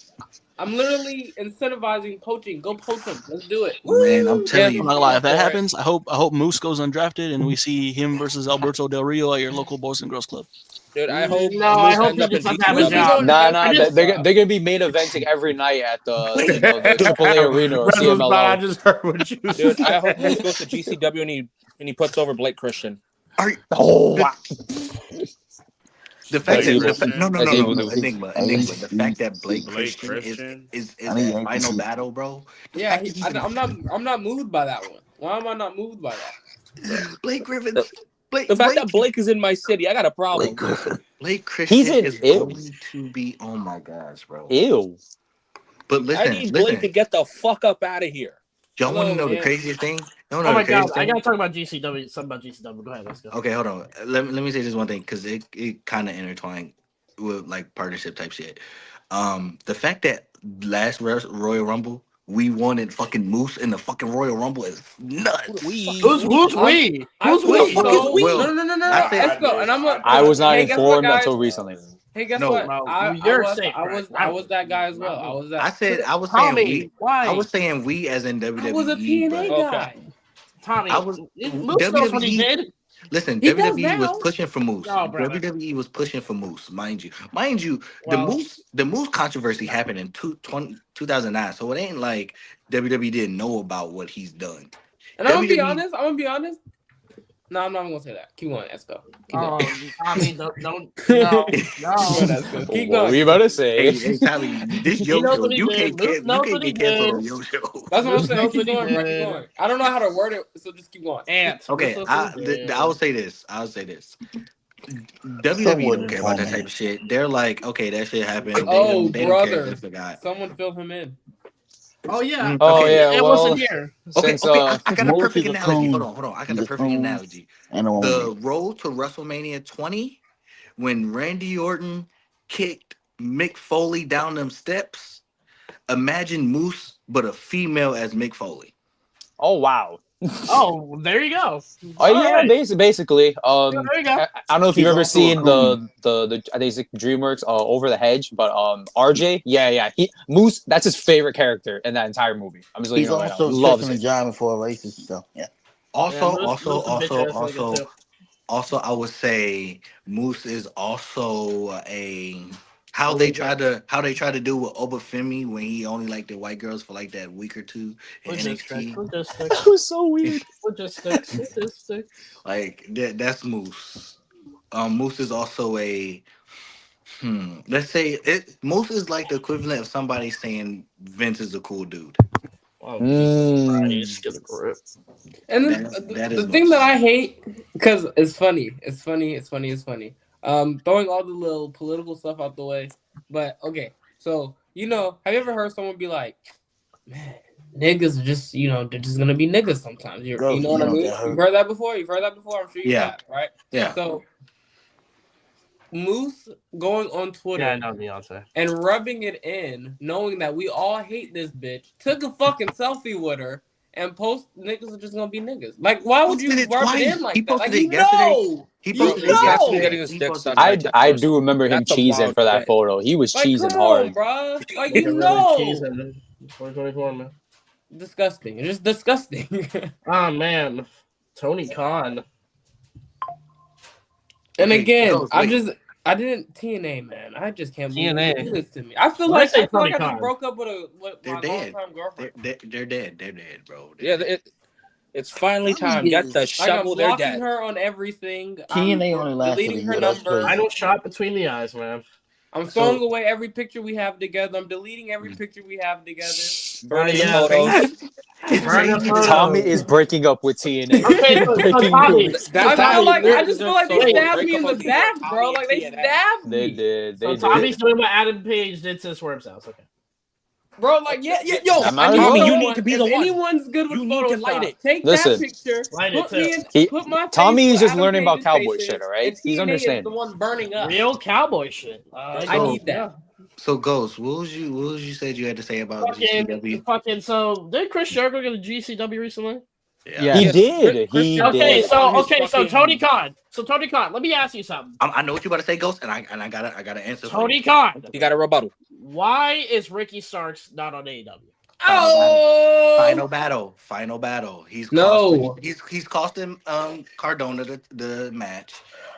Speaker 2: I'm literally incentivizing poaching. Go poach them. Let's do it.
Speaker 9: Man, I'm telling you.
Speaker 1: I'm not gonna lie. If that happens, I hope Moose goes undrafted and we see him versus Alberto Del Rio at your local Boys and Girls Club.
Speaker 8: Dude, I hope.
Speaker 6: No, I hope he just doesn't have a job.
Speaker 4: Nah, they're gonna be main eventing every night at the AAA arena or CMLL.
Speaker 3: I just heard what you said.
Speaker 8: Dude, I hope Moose goes to GCW and he puts over Blake Christian.
Speaker 4: Wow.
Speaker 9: The fact
Speaker 4: No,
Speaker 9: Enigma. The fact that Blake Christian is that final battle, bro.
Speaker 2: Yeah, I'm not moved by that one. Why am I not moved by that?
Speaker 9: Blake Griffin.
Speaker 8: The fact that Blake is in my city, I got a problem.
Speaker 9: Blake Christian is going to be. Oh my gosh, bro.
Speaker 4: Ew.
Speaker 9: But listen,
Speaker 8: I need Blake to get the fuck up out of here.
Speaker 9: Y'all want to know the craziest thing?
Speaker 6: Oh my god, I gotta talk about GCW. Something about GCW. Go ahead, let's go.
Speaker 9: Okay, hold on. Let me say this one thing because it kind of intertwined with like partnership type shit. The fact that last Royal Rumble we wanted fucking Moose in the fucking Royal Rumble is nuts.
Speaker 6: Who's we?
Speaker 2: I
Speaker 6: Who's
Speaker 2: feel
Speaker 6: we?
Speaker 2: no,
Speaker 9: Well,
Speaker 2: no.
Speaker 9: I said-
Speaker 2: Let's go. And I'm gonna.
Speaker 4: I was not
Speaker 2: hey, guess what,
Speaker 4: informed
Speaker 2: guys?
Speaker 4: until recently.
Speaker 2: Hey, guess
Speaker 9: No.
Speaker 2: what?
Speaker 6: No,
Speaker 2: I
Speaker 6: you're
Speaker 2: was
Speaker 6: safe,
Speaker 2: I was that guy as well. I was that.
Speaker 9: I said I was
Speaker 6: Tommy,
Speaker 9: saying we.
Speaker 6: why?
Speaker 9: I was saying we as in WWE.
Speaker 2: I was a TNA
Speaker 9: but
Speaker 2: guy.
Speaker 6: Tommy,
Speaker 9: I was
Speaker 6: Moose knows what he did.
Speaker 9: Listen,
Speaker 2: He does
Speaker 9: WWE was
Speaker 2: now.
Speaker 9: pushing for Moose.
Speaker 6: No, brother.
Speaker 9: WWE was pushing for Moose, mind you. Mind you,
Speaker 6: Well-
Speaker 9: the Moose controversy happened in 2009, so it ain't like WWE didn't know about what he's done.
Speaker 2: And I'm gonna be
Speaker 9: WWE
Speaker 2: honest. No, I'm not gonna say that. Keep going. Let's go. Keep going.
Speaker 6: Tommy, don't no.
Speaker 2: Keep going, let's go. Keep
Speaker 4: What
Speaker 2: going.
Speaker 4: were you about to
Speaker 9: Hey,
Speaker 4: say?
Speaker 9: Tommy, this
Speaker 6: He
Speaker 9: yo
Speaker 6: knows
Speaker 9: show,
Speaker 6: what he
Speaker 9: you
Speaker 6: did.
Speaker 9: can't
Speaker 6: Moose knows what he
Speaker 9: get canceled
Speaker 6: did.
Speaker 9: on yo show.
Speaker 2: That's what I'm
Speaker 6: Moose
Speaker 2: saying.
Speaker 6: knows
Speaker 2: Keep
Speaker 6: what he
Speaker 2: going, bro. Keep
Speaker 6: did.
Speaker 2: going. I don't know how to word it, so just keep going.
Speaker 6: Ants.
Speaker 9: Okay,
Speaker 6: Moose knows what he did.
Speaker 9: I will say this. WWE
Speaker 10: Someone
Speaker 9: don't care about that type of shit. They're like, okay, that shit happened.
Speaker 2: Oh,
Speaker 9: they don't care.
Speaker 2: brother.
Speaker 9: They forgot.
Speaker 2: Someone fill him in.
Speaker 6: Oh yeah.
Speaker 4: Oh
Speaker 9: Okay.
Speaker 4: yeah,
Speaker 6: It
Speaker 4: well,
Speaker 6: wasn't here.
Speaker 9: Okay,
Speaker 4: since
Speaker 9: I got a
Speaker 10: Moose
Speaker 9: perfect
Speaker 10: is a
Speaker 9: analogy.
Speaker 10: coon.
Speaker 9: Hold on. I got
Speaker 10: He's
Speaker 9: a
Speaker 10: a
Speaker 9: perfect
Speaker 10: coon.
Speaker 9: analogy.
Speaker 10: And a
Speaker 9: The
Speaker 10: woman.
Speaker 9: road to WrestleMania 20, when Randy Orton kicked Mick Foley down them steps. Imagine Moose, but a female as Mick Foley.
Speaker 4: oh wow.
Speaker 6: Oh, there you go.
Speaker 4: Oh yeah,
Speaker 6: Alright.
Speaker 4: basically.
Speaker 6: Yeah, there you go.
Speaker 4: I don't know if you've
Speaker 10: He's
Speaker 4: ever
Speaker 10: also a
Speaker 4: seen
Speaker 10: coon.
Speaker 4: the I think it's like DreamWorks Over the Hedge, but RJ, yeah, he Moose, that's his favorite character in that entire movie. I'm just letting
Speaker 10: He's
Speaker 4: you know right now.
Speaker 10: also
Speaker 4: Loves
Speaker 10: tricking
Speaker 4: it.
Speaker 10: the job before races. So yeah.
Speaker 9: Also,
Speaker 6: Yeah, Moose is a bitch-ass nigga, too.
Speaker 9: also, I would say Moose is also a how
Speaker 6: Oh,
Speaker 9: they
Speaker 6: yeah.
Speaker 9: try to do with Obafemi when he only liked the white girls for like that week or two in NXT.
Speaker 6: Logistics.
Speaker 4: That was so weird.
Speaker 6: Logistics.
Speaker 9: Like that's Moose. Moose is also a let's say it. Moose is like the equivalent of somebody saying Vince is a cool dude.
Speaker 6: Oh,
Speaker 4: Mm.
Speaker 6: Jesus Christ, get a grip.
Speaker 2: And then
Speaker 9: That
Speaker 2: the
Speaker 9: is
Speaker 2: thing
Speaker 9: Moose.
Speaker 2: that I hate, because it's funny. Throwing all the little political stuff out the way. But okay, so have you ever heard someone be like, "Man, niggas are just they're just gonna be niggas sometimes." You
Speaker 10: Gross,
Speaker 2: know what I
Speaker 10: you know
Speaker 2: mean?
Speaker 10: that hurt.
Speaker 2: You've heard that before. I'm sure you
Speaker 9: Yeah.
Speaker 2: have, right?
Speaker 9: Yeah.
Speaker 2: So Moose going on Twitter
Speaker 6: Yeah, I know Beyonce.
Speaker 2: and rubbing it in, knowing that we all hate this bitch, took a fucking selfie with her and post niggas are just gonna be niggas. Like, why would you
Speaker 9: Posted it
Speaker 2: rub
Speaker 9: twice.
Speaker 2: it in like
Speaker 9: He
Speaker 2: that? Like,
Speaker 9: posted it yesterday. He
Speaker 2: You
Speaker 9: posted it
Speaker 2: know!
Speaker 9: yesterday.
Speaker 8: Getting his
Speaker 9: He
Speaker 8: dick
Speaker 9: posted it
Speaker 8: sucked.
Speaker 9: yesterday.
Speaker 4: I do remember him
Speaker 8: That's a
Speaker 4: cheesing
Speaker 8: wild
Speaker 4: for that
Speaker 8: shit.
Speaker 4: photo. He was
Speaker 2: Like,
Speaker 4: cheesing
Speaker 2: come
Speaker 4: hard.
Speaker 2: on, bro. Like,
Speaker 6: You're
Speaker 2: you
Speaker 6: really
Speaker 2: know.
Speaker 6: cheesing. 2024, man.
Speaker 2: Disgusting. It's just disgusting.
Speaker 6: Ah, man. Tony Khan.
Speaker 2: And
Speaker 9: Okay,
Speaker 2: again,
Speaker 9: Ghost, wait.
Speaker 2: I didn't TNA, man. I just can't believe
Speaker 6: TNA.
Speaker 2: you do this to me. I feel
Speaker 6: When I
Speaker 2: like
Speaker 6: say
Speaker 2: I
Speaker 6: Tony
Speaker 2: just
Speaker 6: Khan.
Speaker 2: broke up with
Speaker 9: They're
Speaker 2: my
Speaker 9: dead.
Speaker 2: longtime girlfriend.
Speaker 9: They're dead. They're dead, bro.
Speaker 8: Yeah, it's finally time. Get the
Speaker 2: Like, I'm
Speaker 8: shovel. They're
Speaker 2: blocking
Speaker 8: dead.
Speaker 2: her on everything.
Speaker 10: TNA
Speaker 2: I'm
Speaker 10: only lasted
Speaker 2: deleting
Speaker 10: a
Speaker 2: her
Speaker 10: year. That's
Speaker 2: numbers.
Speaker 10: crazy.
Speaker 6: I don't shot between the eyes, man.
Speaker 2: I'm throwing away every picture we have together. I'm deleting every picture we have together.
Speaker 8: Burning
Speaker 6: Yeah.
Speaker 8: photos.
Speaker 6: Burn the photos.
Speaker 4: Tommy is breaking up with TNA.
Speaker 6: Okay, so Tommy.
Speaker 2: I just feel like they
Speaker 8: Wait,
Speaker 2: stabbed
Speaker 8: break
Speaker 2: me
Speaker 8: up
Speaker 2: in the
Speaker 8: with
Speaker 2: back,
Speaker 8: Tommy
Speaker 2: bro.
Speaker 8: and
Speaker 2: Like, they
Speaker 8: TNA.
Speaker 2: stabbed
Speaker 4: They
Speaker 2: me.
Speaker 4: did.
Speaker 6: So
Speaker 4: They
Speaker 6: Tommy's
Speaker 4: did.
Speaker 6: doing what Adam Page did to Swerve's house. Okay.
Speaker 2: Bro, like, yo,
Speaker 4: I'm
Speaker 2: I
Speaker 4: out
Speaker 2: need
Speaker 4: of
Speaker 8: Tommy,
Speaker 4: here.
Speaker 8: you
Speaker 2: someone-
Speaker 8: need to be
Speaker 2: if
Speaker 8: the one.
Speaker 2: anyone's good with
Speaker 8: You need to light
Speaker 2: Photoshop,
Speaker 8: it.
Speaker 2: take
Speaker 4: Listen.
Speaker 2: that picture,
Speaker 6: Light it,
Speaker 2: put me in,
Speaker 4: He-
Speaker 2: put my face
Speaker 4: Tommy is
Speaker 2: where
Speaker 4: just
Speaker 2: Adam
Speaker 4: learning about
Speaker 2: Page's
Speaker 4: cowboy
Speaker 2: face
Speaker 4: shit,
Speaker 2: is,
Speaker 4: all right?
Speaker 2: and
Speaker 4: He's
Speaker 2: TNA is
Speaker 4: understanding.
Speaker 2: the one burning up.
Speaker 6: Real cowboy shit.
Speaker 2: I need that.
Speaker 9: So, Ghost, what was you said you had to say about GCW?
Speaker 6: Fucking. So did Chris Jericho get a GCW recently?
Speaker 7: Yeah.
Speaker 4: He
Speaker 8: Yes,
Speaker 4: did.
Speaker 8: Chris
Speaker 4: He
Speaker 8: Jericho
Speaker 6: Okay,
Speaker 4: did.
Speaker 8: is on his
Speaker 6: so
Speaker 8: fucking-
Speaker 6: Tony Khan. So Tony Khan, let me ask you something.
Speaker 9: I know what you about to say, Ghost, and I gotta answer. for
Speaker 6: Tony
Speaker 9: you.
Speaker 6: Khan,
Speaker 8: You got a rebuttal.
Speaker 6: why is Ricky Starks not on AEW?
Speaker 9: Final battle. He's costing Cardona the match,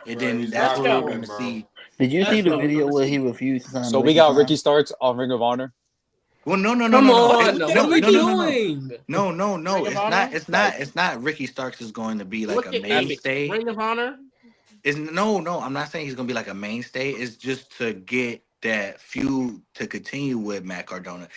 Speaker 9: and then
Speaker 8: he's
Speaker 9: that's
Speaker 6: not
Speaker 9: what we're
Speaker 6: going,
Speaker 9: gonna see.
Speaker 10: Did you see the
Speaker 6: That's
Speaker 10: video
Speaker 6: what-
Speaker 10: where he refused to sign?
Speaker 4: So we got Ricky Starks on Ring of Honor.
Speaker 9: Well, no.
Speaker 2: Come on,
Speaker 9: no,
Speaker 2: what are we
Speaker 9: no, no,
Speaker 2: doing?
Speaker 9: No.
Speaker 6: Ring of Honor?
Speaker 9: It's not. Ricky Starks is going to be like
Speaker 6: Look
Speaker 9: a
Speaker 6: at me.
Speaker 9: mainstay.
Speaker 6: Ring of Honor.
Speaker 9: No. I'm not saying he's gonna be like a mainstay. It's just to get that feud to continue with Matt Cardona.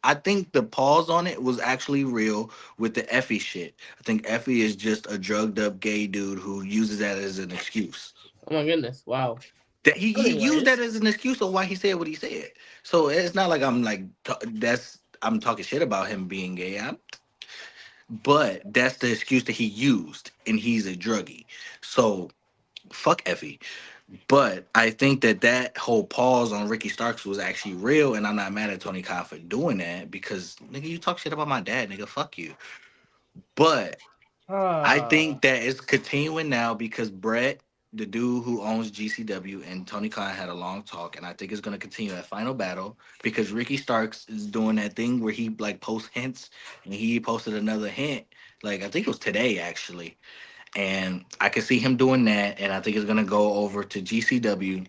Speaker 9: I think the pause on it was actually real with the Effie shit. I think Effie is just a drugged up gay dude who uses that as an excuse.
Speaker 2: Oh my goodness! Wow.
Speaker 9: That he
Speaker 6: Anyways.
Speaker 9: used that as an excuse of why he said what he said. So it's not like I'm talking shit about him being gay. But that's the excuse that he used, and he's a druggie. So fuck Effie. But I think that whole pause on Ricky Starks was actually real, and I'm not mad at Tony Khan for doing that because nigga, you talk shit about my dad, nigga, fuck you. But I think that it's continuing now because Brett, the dude who owns GCW, and Tony Khan had a long talk, and I think it's gonna continue at Final Battle because Ricky Starks is doing that thing where he like posts hints, and he posted another hint, like I think it was today actually, and I can see him doing that, and I think it's gonna go over to GCW,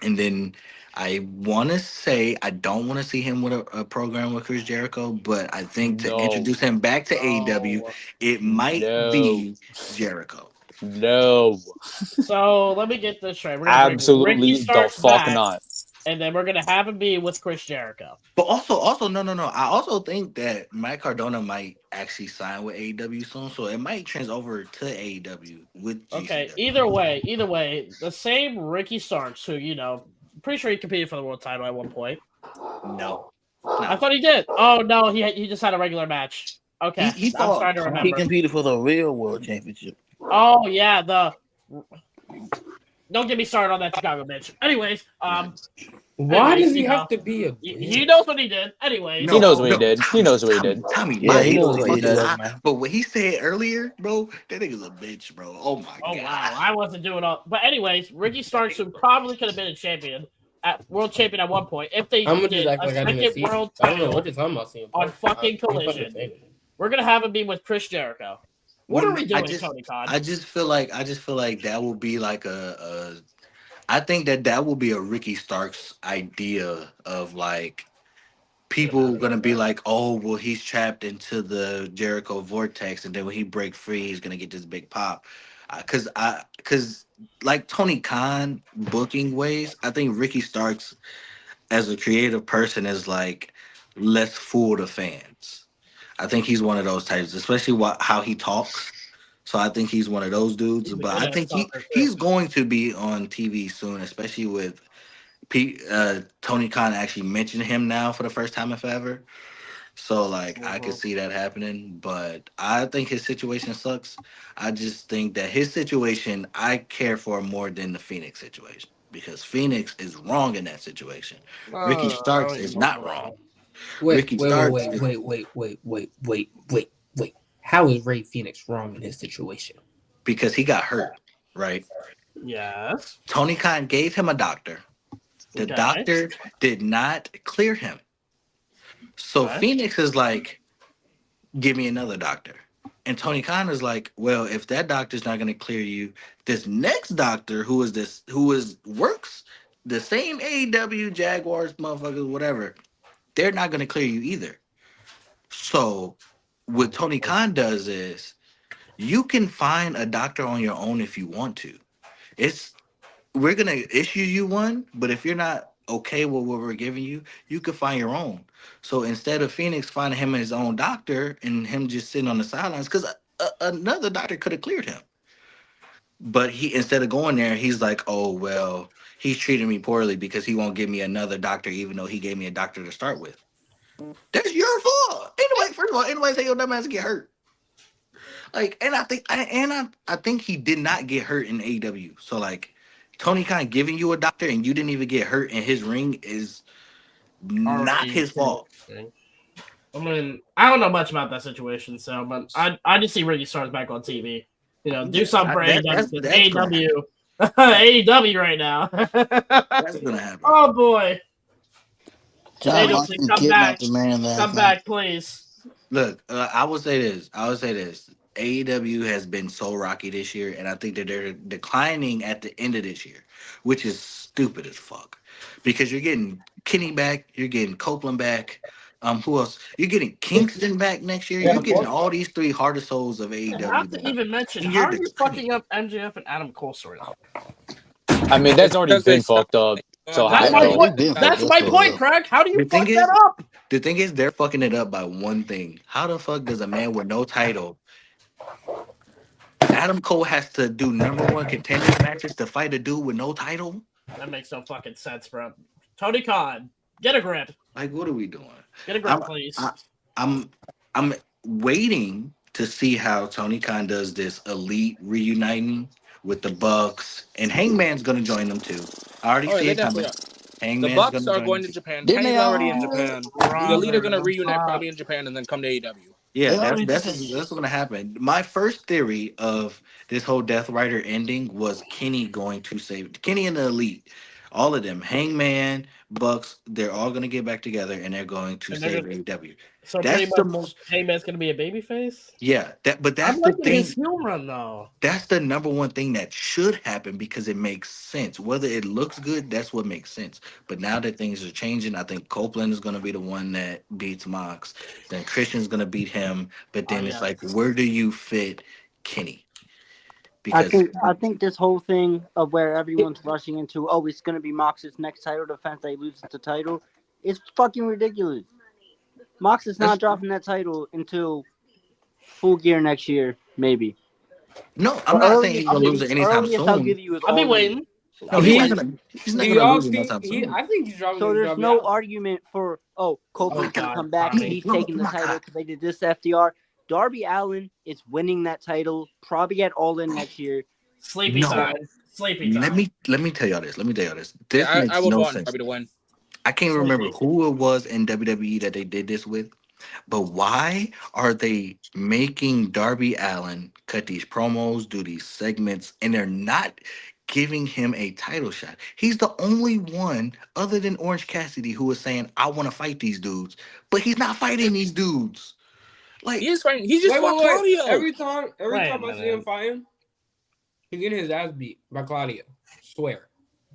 Speaker 9: and then I want to say I don't want to see him with a program with Chris Jericho, but I think to
Speaker 4: No,
Speaker 9: introduce him back to AEW, it might
Speaker 4: no,
Speaker 9: be Jericho.
Speaker 4: no,
Speaker 6: So let me get this straight. We're gonna bring Ricky
Speaker 4: absolutely the
Speaker 6: Starks
Speaker 4: fuck
Speaker 6: back,
Speaker 4: not.
Speaker 6: and then we're gonna have him be with Chris Jericho.
Speaker 9: But also, no. I also think that Mike Cardona might actually sign with AEW soon, so it might trans over to AEW with
Speaker 6: Okay.
Speaker 9: GCW.
Speaker 6: Either way, the same Ricky Starks, who pretty sure he competed for the world title at one point.
Speaker 9: No,
Speaker 6: I thought he did. Oh no, he just had a regular match. Okay,
Speaker 9: he
Speaker 6: I'm
Speaker 9: fought.
Speaker 6: starting to
Speaker 10: He
Speaker 6: remember.
Speaker 10: competed for the real world championship.
Speaker 6: Oh yeah, don't get me started on that Chicago bitch. Anyways,
Speaker 2: Why does he
Speaker 6: you
Speaker 2: have
Speaker 6: know,
Speaker 2: to be a
Speaker 6: he
Speaker 2: bitch?
Speaker 6: knows what he did. Anyways,
Speaker 4: He
Speaker 9: No,
Speaker 4: knows what he
Speaker 9: no,
Speaker 4: did. He knows what he did.
Speaker 9: Tommy,
Speaker 10: Yeah,
Speaker 9: my
Speaker 10: he knows what he
Speaker 9: fucking
Speaker 10: does,
Speaker 9: lie.
Speaker 10: man.
Speaker 9: But what he said earlier, bro, that nigga's a bitch, bro. Oh my
Speaker 6: oh
Speaker 9: god.
Speaker 6: wow, I wasn't doing all. But anyways, Ricky Starks, who probably could have been world champion at one point, if they
Speaker 2: I'm gonna just
Speaker 6: did
Speaker 2: act
Speaker 6: a
Speaker 2: like I didn't
Speaker 6: second
Speaker 2: see it.
Speaker 6: world
Speaker 2: I don't know
Speaker 6: title
Speaker 2: what you're talking about. Seeing
Speaker 6: on fucking
Speaker 2: I'm fucking
Speaker 6: Collision,
Speaker 2: saying.
Speaker 6: we're gonna have him be with Chris Jericho. What are we doing, Tony Khan?
Speaker 9: I just feel like that will be like a I think that will be a Ricky Starks idea of like people gonna be like, oh well, he's trapped into the Jericho vortex, and then when he break free, he's gonna get this big pop. Cause like Tony Khan booking ways, I think Ricky Starks as a creative person is like less fool the fans. I think he's one of those types, especially how he talks. So I think he's one of those dudes.
Speaker 6: He's a
Speaker 9: But
Speaker 6: good
Speaker 9: I
Speaker 6: ass
Speaker 9: think
Speaker 6: talker too.
Speaker 9: he's going to be on TV soon, especially with Tony Khan actually mentioned him now for the first time if ever. So like I could see that happening, but I think his situation sucks. I just think that his situation I care for more than the Phoenix situation because Phoenix is wrong in that situation. Ricky Starks is not wrong.
Speaker 2: Wait,
Speaker 9: Ricky
Speaker 2: wait, wait,
Speaker 9: Starks
Speaker 2: wait,
Speaker 9: is
Speaker 2: wait, wait, wait, wait, wait, wait, wait. How is Ray Phoenix wrong in his situation?
Speaker 9: because he got hurt, right?
Speaker 6: Yes.
Speaker 9: Tony Khan gave him a doctor. The
Speaker 6: Okay.
Speaker 9: doctor did not clear him. So
Speaker 6: Okay.
Speaker 9: Phoenix is like, give me another doctor. And Tony Khan is like, well, if that doctor's not going to clear you, this next doctor who is works the same AEW Jaguars motherfuckers whatever, they're not going to clear you either. So what Tony Khan does is you can find a doctor on your own if you want to. It's we're gonna issue you one, but if you're not okay with what we're giving you, you could find your own. So instead of Phoenix finding him his own doctor and him just sitting on the sidelines, because another doctor could have cleared him, but he instead of going there, he's like, oh well, he's treating me poorly because he won't give me another doctor, even though he gave me a doctor to start with. That's your fault. Anyway, first of all, anybody say your dumb ass get hurt. Like, and I think he did not get hurt in AEW. So like, Tony Khan giving you a doctor and you didn't even get hurt in his ring is not
Speaker 6: Already
Speaker 9: his fault.
Speaker 6: I mean, I don't know much about that situation, so but I just see Ricky Starks back on TV. Do something for AEW because
Speaker 9: That's gonna happen.
Speaker 6: AEW AEW right now.
Speaker 9: That's gonna happen.
Speaker 6: Oh boy.
Speaker 10: John
Speaker 6: Danielson,
Speaker 10: Moxley
Speaker 6: come
Speaker 10: kidnapped
Speaker 6: back.
Speaker 10: the man last
Speaker 6: Come
Speaker 10: night.
Speaker 6: back, please.
Speaker 9: Look, I will say this. AEW has been so rocky this year, and I think that they're declining at the end of this year, which is stupid as fuck. Because you're getting Kenny back, you're getting Copeland back. Who else? You're getting Kingston back next year. You're getting all these three hardest souls of AEW
Speaker 6: Not to
Speaker 9: back.
Speaker 6: even mention,
Speaker 9: And
Speaker 6: how
Speaker 9: you're
Speaker 6: are you
Speaker 9: declining.
Speaker 6: fucking up MJF and Adam Cole storyline?
Speaker 4: I mean, that's already
Speaker 8: Because they
Speaker 4: been fucked up. So
Speaker 6: That's
Speaker 4: how,
Speaker 6: my
Speaker 10: Yeah,
Speaker 6: point.
Speaker 10: we've been fucked
Speaker 6: That's
Speaker 10: up
Speaker 6: my
Speaker 10: so
Speaker 6: point,
Speaker 10: up.
Speaker 6: Craig. How do you
Speaker 9: The
Speaker 6: fuck
Speaker 9: thing
Speaker 6: that
Speaker 9: is,
Speaker 6: up?
Speaker 9: the thing is, they're fucking it up by one thing. How the fuck does a man with no title, Adam Cole, has to do number one contenders matches to fight a dude with no title?
Speaker 6: That makes no fucking sense, bro. Tony Khan, get a grip.
Speaker 9: Like, what are we doing?
Speaker 6: Get a grip, please.
Speaker 9: I'm waiting to see how Tony Khan does this elite reuniting with the Bucks, and Hangman's gonna join them too. I already
Speaker 8: Oh, yeah,
Speaker 9: see
Speaker 8: they
Speaker 9: it
Speaker 8: definitely
Speaker 9: coming.
Speaker 8: are. The
Speaker 9: Hangman's
Speaker 8: Bucks
Speaker 9: gonna
Speaker 8: are
Speaker 9: join
Speaker 8: going
Speaker 9: them
Speaker 8: to
Speaker 9: too.
Speaker 8: Japan.
Speaker 10: Didn't
Speaker 8: Kenny's
Speaker 10: they
Speaker 8: already in
Speaker 10: already?
Speaker 8: Japan. The Elite are
Speaker 6: Brother,
Speaker 8: gonna
Speaker 6: the
Speaker 8: reunite
Speaker 6: fuck?
Speaker 8: probably in Japan and then come to AEW.
Speaker 9: Yeah,
Speaker 10: They
Speaker 9: that's
Speaker 10: already did
Speaker 9: that's
Speaker 10: that
Speaker 9: that's
Speaker 10: shit.
Speaker 9: what's gonna happen. My first theory of this whole Death Rider ending was Kenny going to save Kenny and the Elite, all of them, Hangman, Bucks. They're all gonna get back together and they're going to
Speaker 6: And they're
Speaker 9: save
Speaker 6: gonna,
Speaker 9: AEW.
Speaker 6: so pretty
Speaker 9: That's the
Speaker 6: much
Speaker 9: most.
Speaker 6: Heyman's gonna be a babyface.
Speaker 9: Yeah, but
Speaker 6: I'm
Speaker 9: that's the
Speaker 6: liking his
Speaker 9: thing.
Speaker 6: heel run though.
Speaker 9: That's the number one thing that should happen because it makes sense. Whether it looks good, that's what makes sense. But now that things are changing, I think Copeland is going to be the one that beats Mox. Then Christian's going to beat him. But
Speaker 6: Oh
Speaker 9: then it's
Speaker 6: yeah.
Speaker 9: like, where do you fit Kenny?
Speaker 5: I
Speaker 9: Because
Speaker 5: think I think this whole thing of where everyone's rushing into, oh, it's gonna be Mox's next title defense, they lose the title, is fucking ridiculous. Mox is not
Speaker 9: that's
Speaker 5: dropping that title until Full Gear next year, maybe.
Speaker 9: no, I'm
Speaker 5: The
Speaker 9: not saying
Speaker 5: earliest
Speaker 9: he's
Speaker 5: I'll
Speaker 9: going to
Speaker 5: give
Speaker 9: lose
Speaker 5: you,
Speaker 9: it anytime
Speaker 5: earliest I'll
Speaker 9: soon.
Speaker 5: give you is
Speaker 6: I'll be
Speaker 5: all in.
Speaker 6: waiting.
Speaker 9: No,
Speaker 6: I'll be
Speaker 9: he's not
Speaker 6: waiting.
Speaker 9: going to. He's
Speaker 2: Do
Speaker 9: not going to
Speaker 2: y'all
Speaker 9: lose it no
Speaker 2: think
Speaker 9: time soon.
Speaker 2: I think he's dropping
Speaker 5: So
Speaker 2: the
Speaker 5: there's
Speaker 2: Darby
Speaker 5: no
Speaker 2: Allin.
Speaker 5: argument for, oh,
Speaker 6: Oh
Speaker 5: Copeland's gonna
Speaker 6: God,
Speaker 5: come back and
Speaker 6: Tommy.
Speaker 5: he's taking
Speaker 9: Oh
Speaker 5: the
Speaker 9: my
Speaker 5: title
Speaker 9: God.
Speaker 5: because they did this to FDR. Darby Allin is winning that title probably at All In next year.
Speaker 6: Sleepy
Speaker 9: No,
Speaker 6: time. Sleepy
Speaker 9: let
Speaker 6: time.
Speaker 9: me tell y'all this. Let me tell y'all this. This
Speaker 8: Yeah, I
Speaker 9: makes
Speaker 8: would
Speaker 9: no
Speaker 8: want
Speaker 9: sense
Speaker 8: Darby
Speaker 9: to
Speaker 8: to
Speaker 9: me.
Speaker 8: win.
Speaker 9: I can't remember
Speaker 6: Sleepy.
Speaker 9: who it was in WWE that they did this with. But why are they making Darby Allen cut these promos, do these segments, and they're not giving him a title shot? He's the only one other than Orange Cassidy who is saying, I want to fight these dudes, but he's not fighting these dudes.
Speaker 8: He
Speaker 9: Like,
Speaker 8: is fighting. He just
Speaker 2: Wait,
Speaker 8: fought
Speaker 2: wait, wait.
Speaker 8: Claudio.
Speaker 2: Every
Speaker 6: Wait a
Speaker 2: time I see him
Speaker 6: minute.
Speaker 2: fighting, he's getting his ass beat by Claudio. Swear.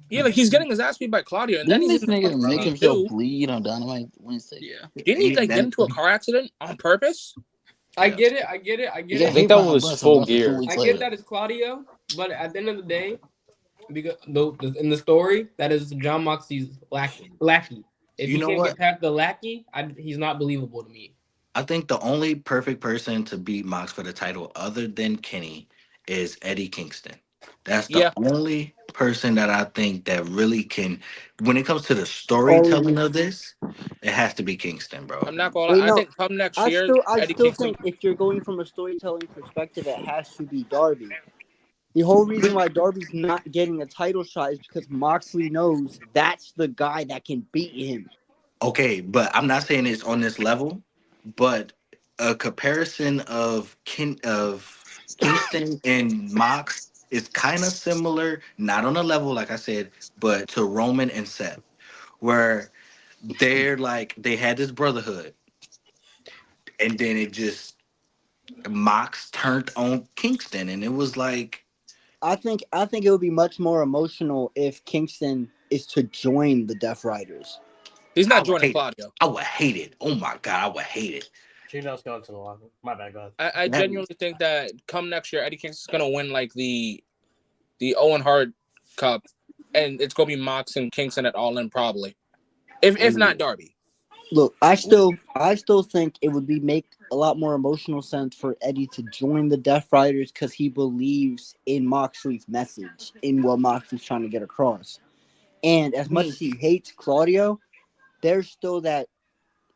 Speaker 8: Yeah, like he's getting his ass beat by Claudio, and then
Speaker 10: Didn't
Speaker 8: he's in
Speaker 10: this
Speaker 8: the
Speaker 10: nigga
Speaker 8: front
Speaker 10: make
Speaker 8: row
Speaker 10: himself
Speaker 8: too.
Speaker 10: bleed on Dynamite Wednesday?
Speaker 9: yeah.
Speaker 8: Didn't he like get
Speaker 9: That,
Speaker 8: into a car accident on purpose?
Speaker 2: I
Speaker 9: yeah.
Speaker 2: get it. I get it. I get
Speaker 10: He got
Speaker 4: I
Speaker 2: it.
Speaker 4: think
Speaker 10: hit
Speaker 4: that
Speaker 10: by a
Speaker 4: was
Speaker 10: bus and
Speaker 4: Full
Speaker 10: busted two
Speaker 4: Gear.
Speaker 10: weeks
Speaker 2: I get
Speaker 10: later.
Speaker 2: that it's Claudio, but at the end of the day, because in the story, that is John Moxley's lackey. If
Speaker 9: You
Speaker 2: he
Speaker 9: know
Speaker 2: can't
Speaker 9: what?
Speaker 2: get past the lackey, he's not believable to me.
Speaker 9: I think the only perfect person to beat Mox for the title other than Kenny is Eddie Kingston. That's the
Speaker 8: Yeah,
Speaker 9: only person that I think that really can, when it comes to the
Speaker 5: Only
Speaker 9: storytelling of this, it has to be Kingston, bro.
Speaker 8: I'm not gonna lie.
Speaker 5: wait,
Speaker 8: I
Speaker 5: no,
Speaker 8: think come next
Speaker 5: I
Speaker 8: year,
Speaker 5: still I
Speaker 8: Eddie
Speaker 5: still
Speaker 8: Kingston.
Speaker 5: think if you're going from a storytelling perspective, it has to be Darby. The whole reason why Darby's not getting a title shot is because Moxley knows that's the guy that can beat him.
Speaker 9: Okay, but I'm not saying it's on this level, but a comparison of Kingston and Mox is kind of similar, not on a level like I said, but to Roman and Seth, where they're like they had this brotherhood, and then it just Mox turned on Kingston, and it was like
Speaker 5: I think it would be much more emotional if Kingston is to join the Death Riders.
Speaker 8: He's
Speaker 9: I
Speaker 8: not
Speaker 9: would
Speaker 8: joining
Speaker 9: hate it.
Speaker 8: Claudio.
Speaker 9: I would hate it. Oh my god, I would hate it.
Speaker 6: Gino's going to the locker. My bad, go ahead.
Speaker 8: I
Speaker 9: That
Speaker 8: genuinely think that come next year, Eddie Kingston's gonna win like the Owen Hart Cup, and it's gonna be Mox and Kingston at All In probably, if not Darby.
Speaker 5: Look, I still think it would be make a lot more emotional sense for Eddie to join the Death Riders because he believes in Moxley's message, in what Moxley's trying to get across. And as much as he hates Claudio, there's still that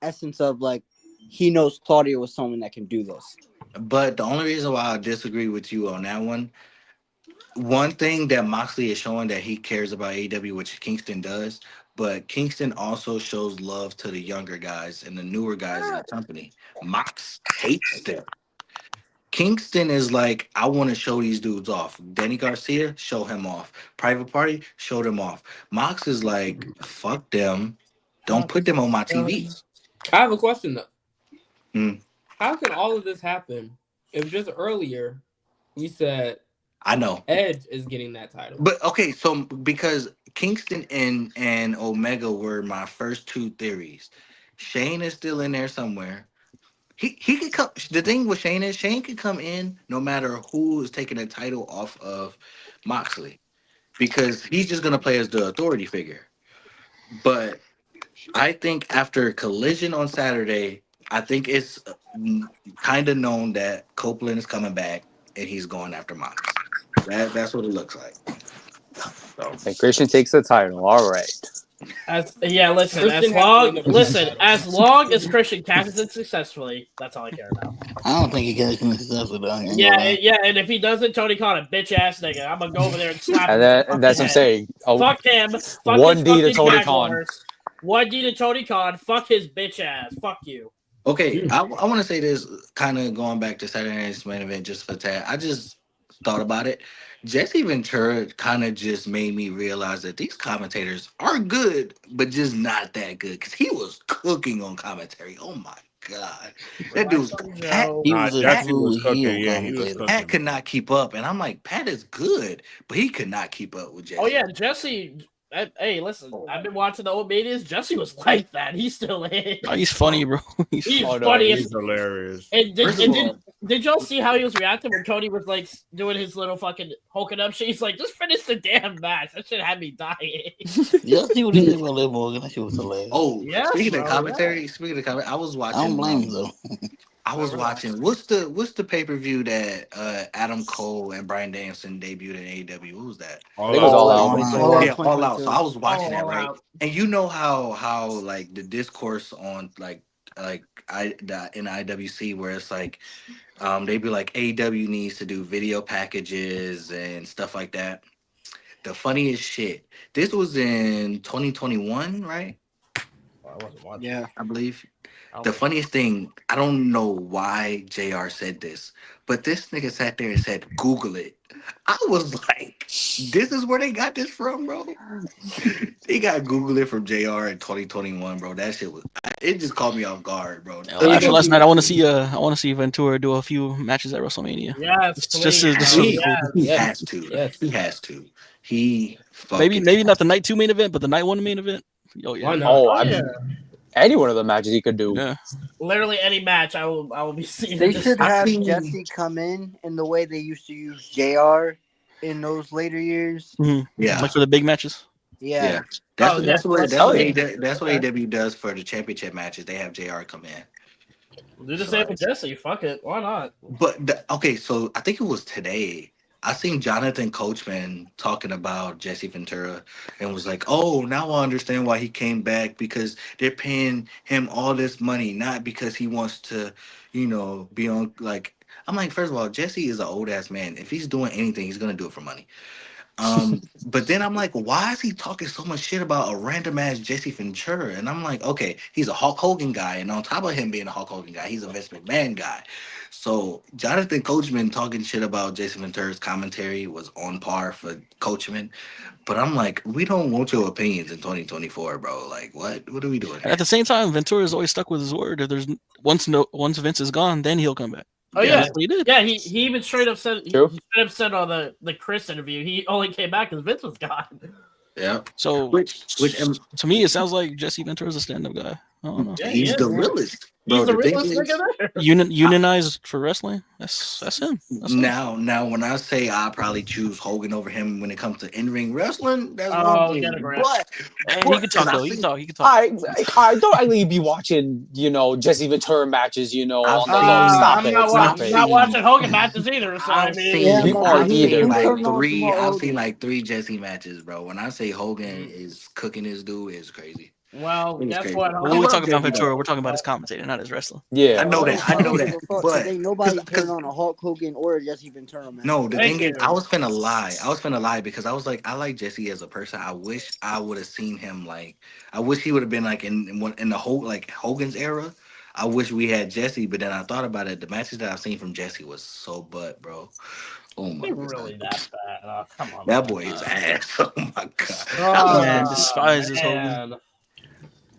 Speaker 5: essence of like he knows Claudio is someone that can do this.
Speaker 9: but the only reason why I disagree with you on that one thing that Moxley is showing that he cares about AEW, which Kingston does, but Kingston also shows love to the younger guys and the newer guys in the company. Mox hates them. Kingston is like, I want to show these dudes off. Danny Garcia, show him off. Private Party, show them off. Mox is like, fuck them. Don't put them on my TV.
Speaker 2: I have a question though.
Speaker 9: Hmm.
Speaker 2: How can all of this happen if just earlier we said
Speaker 9: I know.
Speaker 2: Edge is getting that title?
Speaker 9: But okay, so because Kingston and Omega were my first two theories. Shane is still in there somewhere. He could come. The thing with Shane is Shane could come in no matter who is taking the title off of Moxley because he's just gonna play as the authority figure. But I think after Collision on Saturday, I think it's kind of known that Copeland is coming back and he's going after Mox. That's what it looks like. So
Speaker 4: And Christian takes the title. All right.
Speaker 6: Listen,
Speaker 2: Christian
Speaker 6: as long as Christian catches it successfully, that's all I care about.
Speaker 10: I don't think he catches me successful though.
Speaker 6: And if he doesn't, Tony Khan a bitch ass nigga. I'm gonna go over there and slap him.
Speaker 4: And that's what I'm saying.
Speaker 6: Fuck him. Fuck
Speaker 4: 1D
Speaker 6: his
Speaker 4: to
Speaker 6: fucking
Speaker 4: Tony
Speaker 6: Jaguars. 1D to Tony Khan. Fuck his bitch ass. Fuck you.
Speaker 9: Okay, I want to say this, kind of going back to Saturday Night's Main Event just for a tad. I just thought about it. Jesse Ventura kind of just made me realize that these commentators are good, but just not that good. Because he was cooking on commentary. Oh my god, that dude was Pat.
Speaker 10: He was a
Speaker 3: Jesse
Speaker 10: true
Speaker 3: was cooking.
Speaker 10: heel
Speaker 3: Yeah, he was
Speaker 10: commentator.
Speaker 3: cooking.
Speaker 9: Pat could not keep up, and I'm like, Pat is good, but he could not keep up with Jesse.
Speaker 6: Oh yeah, Jesse. Hey, listen, I've been watching the old medias. Jesse was like that. He's still in.
Speaker 1: Oh, he's funny, bro.
Speaker 6: He's
Speaker 3: Oh, no,
Speaker 6: funny.
Speaker 3: he's hilarious.
Speaker 6: And
Speaker 9: First of all,
Speaker 6: did y'all see how he was reacting when Tony was like doing his little fucking hulking up shit? He's like, just finish the damn match. That shit had me dying.
Speaker 10: Y'all see what he did with Liv Morgan? That shit was hilarious.
Speaker 9: oh,
Speaker 6: Yes,
Speaker 9: speaking of
Speaker 6: bro,
Speaker 9: commentary, I was watching.
Speaker 10: I don't blame him though.
Speaker 9: I was watching. What's the pay-per-view that Adam Cole and Brian Danielson debuted in AEW? What was that?
Speaker 4: I think it was all out.
Speaker 9: Yeah, All Out. So I was watching that,
Speaker 6: All
Speaker 9: right?
Speaker 6: Out.
Speaker 9: And you know how like the discourse on in IWC where it's like they'd be like AEW needs to do video packages and stuff like that. The funniest shit. This was in 2021, right?
Speaker 6: I wasn't watching.
Speaker 5: Yeah.
Speaker 9: I believe. The funniest thing, I don't know why JR said this, but this nigga sat there and said, Google it. I was like, this is where they got this from, bro? They got Google it from JR in 2021, bro. That shit it just caught me off guard, bro.
Speaker 1: After last night, I want to see Ventura do a few matches at WrestleMania.
Speaker 6: Yes,
Speaker 1: Just
Speaker 6: please.
Speaker 9: He has to.
Speaker 2: Yes.
Speaker 9: He has to. He
Speaker 1: maybe not the night 2 main event, but the night 1 main event. Oh yeah.
Speaker 2: Why not?
Speaker 4: Oh,
Speaker 6: Oh,
Speaker 4: I
Speaker 6: yeah.
Speaker 4: mean, any one of the matches he could do.
Speaker 1: Yeah.
Speaker 6: Literally any match, I will be seeing.
Speaker 5: They
Speaker 6: this.
Speaker 5: should have
Speaker 9: seen-
Speaker 5: Jesse come in the way they used to use JR in those later years.
Speaker 9: Yeah.
Speaker 1: Like for the big matches.
Speaker 5: Yeah.
Speaker 9: That's what
Speaker 6: Okay.
Speaker 9: AEW does for the championship matches. They have JR come in.
Speaker 6: Do the same with Jesse. Fuck it. Why not?
Speaker 9: But okay, so I think it was today. I seen Jonathan Coachman talking about Jesse Ventura and was like, "Oh, now I understand why he came back because they're paying him all this money, not because he wants to, be on like." I'm like, first of all, Jesse is an old ass man. If he's doing anything, he's gonna do it for money. But then I'm like, why is he talking so much shit about a random ass Jesse Ventura? And I'm like, okay, he's a Hulk Hogan guy, and on top of him being a Hulk Hogan guy, he's a Vince McMahon guy. So Jonathan Coachman talking shit about Jason Ventura's commentary was on par for Coachman. But I'm like, we don't want your opinions in 2024, bro. Like, what are we doing?
Speaker 1: And at the same time, Ventura is always stuck with his word. If there's once Vince is gone, then he'll come back.
Speaker 6: Oh yeah,
Speaker 1: That's what he did.
Speaker 6: yeah. He even straight up said. He
Speaker 4: True.
Speaker 6: straight up said on the Chris interview, he only came back because Vince was gone.
Speaker 9: Yeah.
Speaker 1: So
Speaker 9: Which
Speaker 1: to me, it sounds like Jesse Ventura is a stand-up guy. I don't know.
Speaker 6: Yeah,
Speaker 9: he's
Speaker 6: he
Speaker 9: the
Speaker 6: is.
Speaker 9: realest.
Speaker 6: He's
Speaker 9: Bro,
Speaker 6: the
Speaker 9: the thing
Speaker 6: realest
Speaker 9: is-
Speaker 6: nigga there.
Speaker 1: Unionized for wrestling. That's him. That's him.
Speaker 9: Now, when I say I probably choose Hogan over him when it comes to in-ring wrestling, that's
Speaker 6: Oh,
Speaker 9: one thing.
Speaker 6: get a grip.
Speaker 9: But
Speaker 1: He can talk though. He can talk. He can talk.
Speaker 4: I don't really be watching, Jesse Ventura matches, on the low. Stop
Speaker 6: I'm
Speaker 4: it.
Speaker 6: not,
Speaker 4: Stop
Speaker 6: I'm
Speaker 4: it.
Speaker 6: not watching Hogan matches either. So I
Speaker 9: I've
Speaker 6: mean,
Speaker 9: seen,
Speaker 5: Yeah,
Speaker 4: We aren't either.
Speaker 9: I've seen like three Jesse matches, bro. When I say Hogan is cooking his dude, is crazy.
Speaker 6: well,
Speaker 9: It was
Speaker 6: guess
Speaker 9: crazy.
Speaker 6: what?
Speaker 1: When
Speaker 9: I
Speaker 1: we
Speaker 9: love
Speaker 1: talk about
Speaker 9: Jesse,
Speaker 1: Ventura,
Speaker 9: though.
Speaker 1: we're talking about his commentator, not his wrestling.
Speaker 4: Yeah.
Speaker 9: I know that. I know that. But
Speaker 5: Ain't nobody
Speaker 9: 'cause-
Speaker 5: turn on a Hulk Hogan or a Jesse Ventura match.
Speaker 9: no, the
Speaker 6: Thank
Speaker 9: thing is,
Speaker 6: you.
Speaker 9: I was finna lie because I was like, I like Jesse as a person. I wish I would have seen him like. I wish he would have been like in the whole like Hogan's era. I wish we had Jesse, but then I thought about it. The matches that I've seen from Jesse was so butt, bro. Oh my
Speaker 6: He
Speaker 9: god,
Speaker 6: really that bad? Oh, come on.
Speaker 9: that
Speaker 6: man.
Speaker 9: boy is ass. Oh my god.
Speaker 6: Oh,
Speaker 1: Man, despises Hogan.
Speaker 6: man.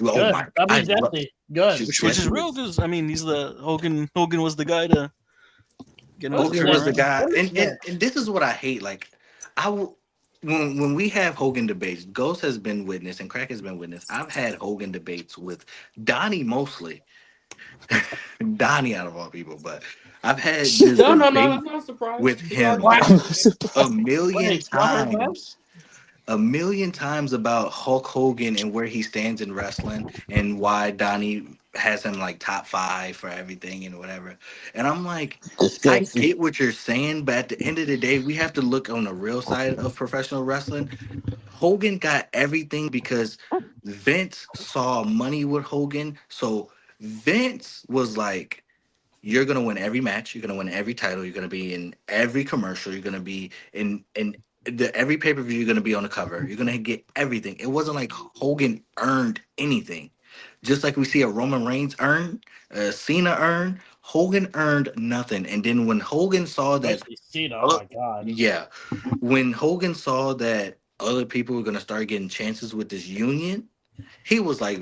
Speaker 9: Oh
Speaker 6: Good.
Speaker 9: my.
Speaker 6: W
Speaker 9: I love-
Speaker 6: Jesse. Good.
Speaker 9: Just-
Speaker 1: Which is
Speaker 9: Jesse
Speaker 1: real because he's the Hogan. Hogan was the guy to get him.
Speaker 9: Hogan was the guy,
Speaker 5: Yeah.
Speaker 9: and this is what I hate. Like, when we have Hogan debates, Ghost has been witness and Crack has been witness. I've had Hogan debates with Donnie mostly, Donnie out of all people, but I've had this
Speaker 2: No,
Speaker 9: debate
Speaker 2: that's not a surprise.
Speaker 9: with him
Speaker 4: I'm surprised.
Speaker 9: a million
Speaker 6: Wait, what happened?
Speaker 9: times. A million times about Hulk Hogan and where he stands in wrestling and why Donnie has him like top 5 for everything and whatever. And I'm like, I get what you're saying, but at the end of the day, we have to look on the real side of professional wrestling. Hogan got everything because Vince saw money with Hogan, so Vince was like, "You're gonna win every match. You're gonna win every title. You're gonna be in every commercial. You're gonna be in every pay per view. You're gonna be on the cover. You're gonna get everything." It wasn't like Hogan earned anything, just like we see a Roman Reigns earn, Cena earn. Hogan earned nothing, and then when Hogan saw that,
Speaker 6: Especially Cena. Oh my god.
Speaker 9: yeah, when Hogan saw that other people were gonna start getting chances with this union, he was like,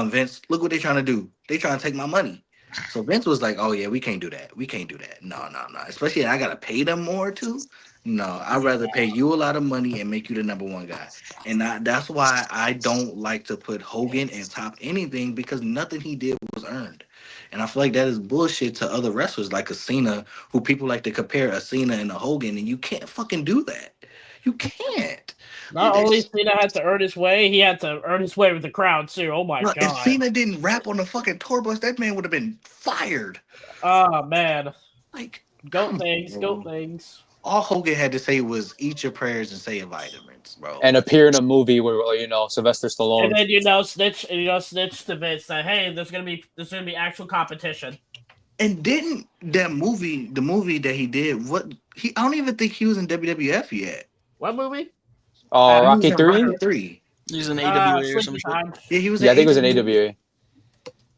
Speaker 9: Vince, look what they're trying to do. They trying to take my money. So Vince was like, oh yeah, we can't do that. We can't do that. No, no, no. Especially I gotta pay them more too. No, I'd rather pay you a lot of money and make you the number one guy. And that's why I don't like to put Hogan in top anything, because nothing he did was earned. And I feel like that is bullshit to other wrestlers like a Cena, who people like to compare a Cena and a Hogan, and you can't fucking do that. You can't.
Speaker 6: Not only Cena had to earn his way, he had to earn his way with the crowd too. Oh my
Speaker 9: Bro, if
Speaker 6: god.
Speaker 9: Cena didn't rap on the fucking tour bus, that man would have been fired.
Speaker 6: Oh man.
Speaker 9: Like,
Speaker 6: Goat
Speaker 9: come
Speaker 6: things,
Speaker 9: on.
Speaker 6: goat things.
Speaker 9: All Hogan had to say was eat your prayers and say your vitamins, bro.
Speaker 4: And appear in a movie where Sylvester
Speaker 6: And
Speaker 4: Stallone.
Speaker 6: then snitch to Vince that hey, there's gonna be actual competition.
Speaker 9: And didn't the movie that he did, I don't even think he was in WWF yet.
Speaker 6: What movie?
Speaker 4: Rocky
Speaker 9: He was in
Speaker 4: 3?
Speaker 9: Rocky 3.
Speaker 1: He's an AWA or
Speaker 6: Sleepy
Speaker 1: some shit.
Speaker 6: Time.
Speaker 9: Yeah, he was.
Speaker 4: Yeah, I think it was an
Speaker 9: AWA.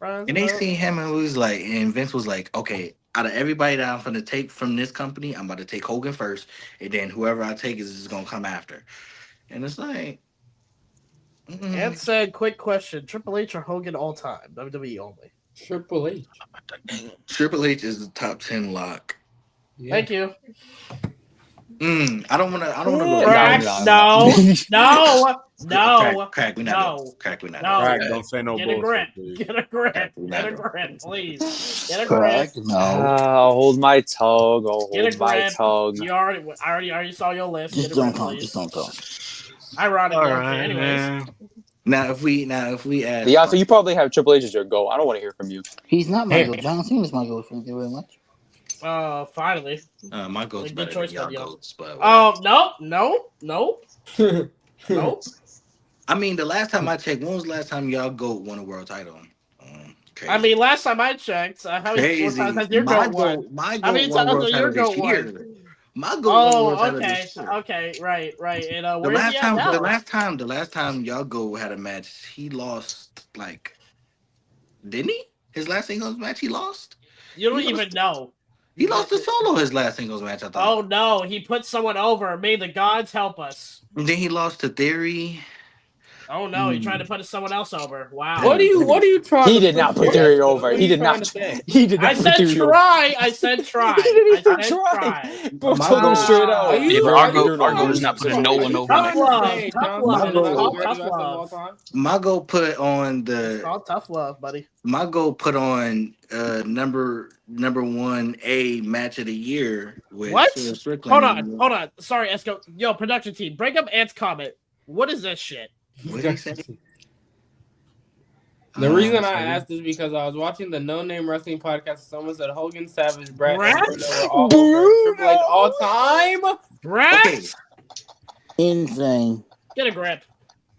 Speaker 4: AWA.
Speaker 9: And they seen him and was like, and Vince was like, okay, out of everybody that I'm gonna take from this company, I'm about to take Hogan first, and then whoever I take is just gonna come after. And it's like,
Speaker 6: And said, quick question: Triple H or Hogan all time? WWE only.
Speaker 2: Triple H.
Speaker 9: Triple H is the top 10 lock.
Speaker 2: Yeah.
Speaker 6: Thank you.
Speaker 9: I don't want to go.
Speaker 6: Crack, no.
Speaker 9: Crack, we not. Crack, we not.
Speaker 3: Crack, don't say no
Speaker 6: Get a grip.
Speaker 3: bullshit, please.
Speaker 6: Get a grip, please. Get a grip.
Speaker 10: Crack, no.
Speaker 4: I'll hold my tongue. I'll
Speaker 6: Get a
Speaker 4: hold my
Speaker 6: grip.
Speaker 4: tongue.
Speaker 6: I already saw your list.
Speaker 10: Just
Speaker 6: Get a
Speaker 10: don't
Speaker 6: grip,
Speaker 10: talk.
Speaker 6: please.
Speaker 10: Just don't talk.
Speaker 6: Ironic.
Speaker 1: All
Speaker 6: Okay,
Speaker 1: right,
Speaker 6: anyways.
Speaker 1: man.
Speaker 9: Now, if we ask,
Speaker 4: Yeah, so you probably have Triple H as your goal. I don't want to hear from you.
Speaker 10: He's not my goat. John Cena's my goat. Thank you very much.
Speaker 6: Finally.
Speaker 9: my goat's
Speaker 6: Good
Speaker 9: better
Speaker 6: choice,
Speaker 9: than y'all
Speaker 6: Daniel.
Speaker 9: goats, but
Speaker 6: Nope.
Speaker 9: I mean, the last time I checked, when was the last time y'all goat won a world title? Crazy.
Speaker 6: I mean, last time I checked, how many more times has your goat won?
Speaker 9: My
Speaker 6: How many
Speaker 9: goat won a
Speaker 6: times
Speaker 9: world
Speaker 6: has your
Speaker 9: title this
Speaker 6: goat
Speaker 9: year.
Speaker 6: won?
Speaker 9: My goat won a world title
Speaker 6: okay,
Speaker 9: this year.
Speaker 6: okay, right. And
Speaker 9: The
Speaker 6: where's he at now?
Speaker 9: the last time y'all go had a match, he lost. Like, didn't he? His last singles match, he lost.
Speaker 6: You don't even know.
Speaker 9: He lost to Solo his last singles match. I thought.
Speaker 6: Oh no, he put someone over. May the gods help us.
Speaker 9: And then he lost to Theory.
Speaker 6: Oh no, he tried to put someone else over. Wow.
Speaker 2: What are you trying?
Speaker 4: He did not put Theory over. He did not. He did not.
Speaker 6: I said try. I said try.
Speaker 4: He didn't even
Speaker 6: I said
Speaker 4: try. Bro
Speaker 9: My
Speaker 4: told him
Speaker 9: goal-
Speaker 4: straight out.
Speaker 1: Our goat is not putting no one over.
Speaker 6: Tough love.
Speaker 2: Hey,
Speaker 6: Tough
Speaker 2: John
Speaker 6: love.
Speaker 2: Cena
Speaker 6: It's
Speaker 2: is
Speaker 6: called
Speaker 2: the
Speaker 6: tough
Speaker 2: greatest wrestler of all
Speaker 6: love.
Speaker 2: time.
Speaker 9: My goal put on
Speaker 6: It's called tough love, buddy.
Speaker 9: my goal put on number 1A match of the year with
Speaker 6: What?
Speaker 9: Swerve Strickland.
Speaker 6: Hold on. Sorry, Esco. Yo, production team, break up Ant's comment. What is this shit?
Speaker 9: What did he say?
Speaker 2: The reason I asked is because I was watching the No Name Wrestling podcast and someone said Hogan, Savage, Brett, and Bruno were all over Triple H all time.
Speaker 6: Brett?
Speaker 9: Okay.
Speaker 10: Insane.
Speaker 6: Get a grip.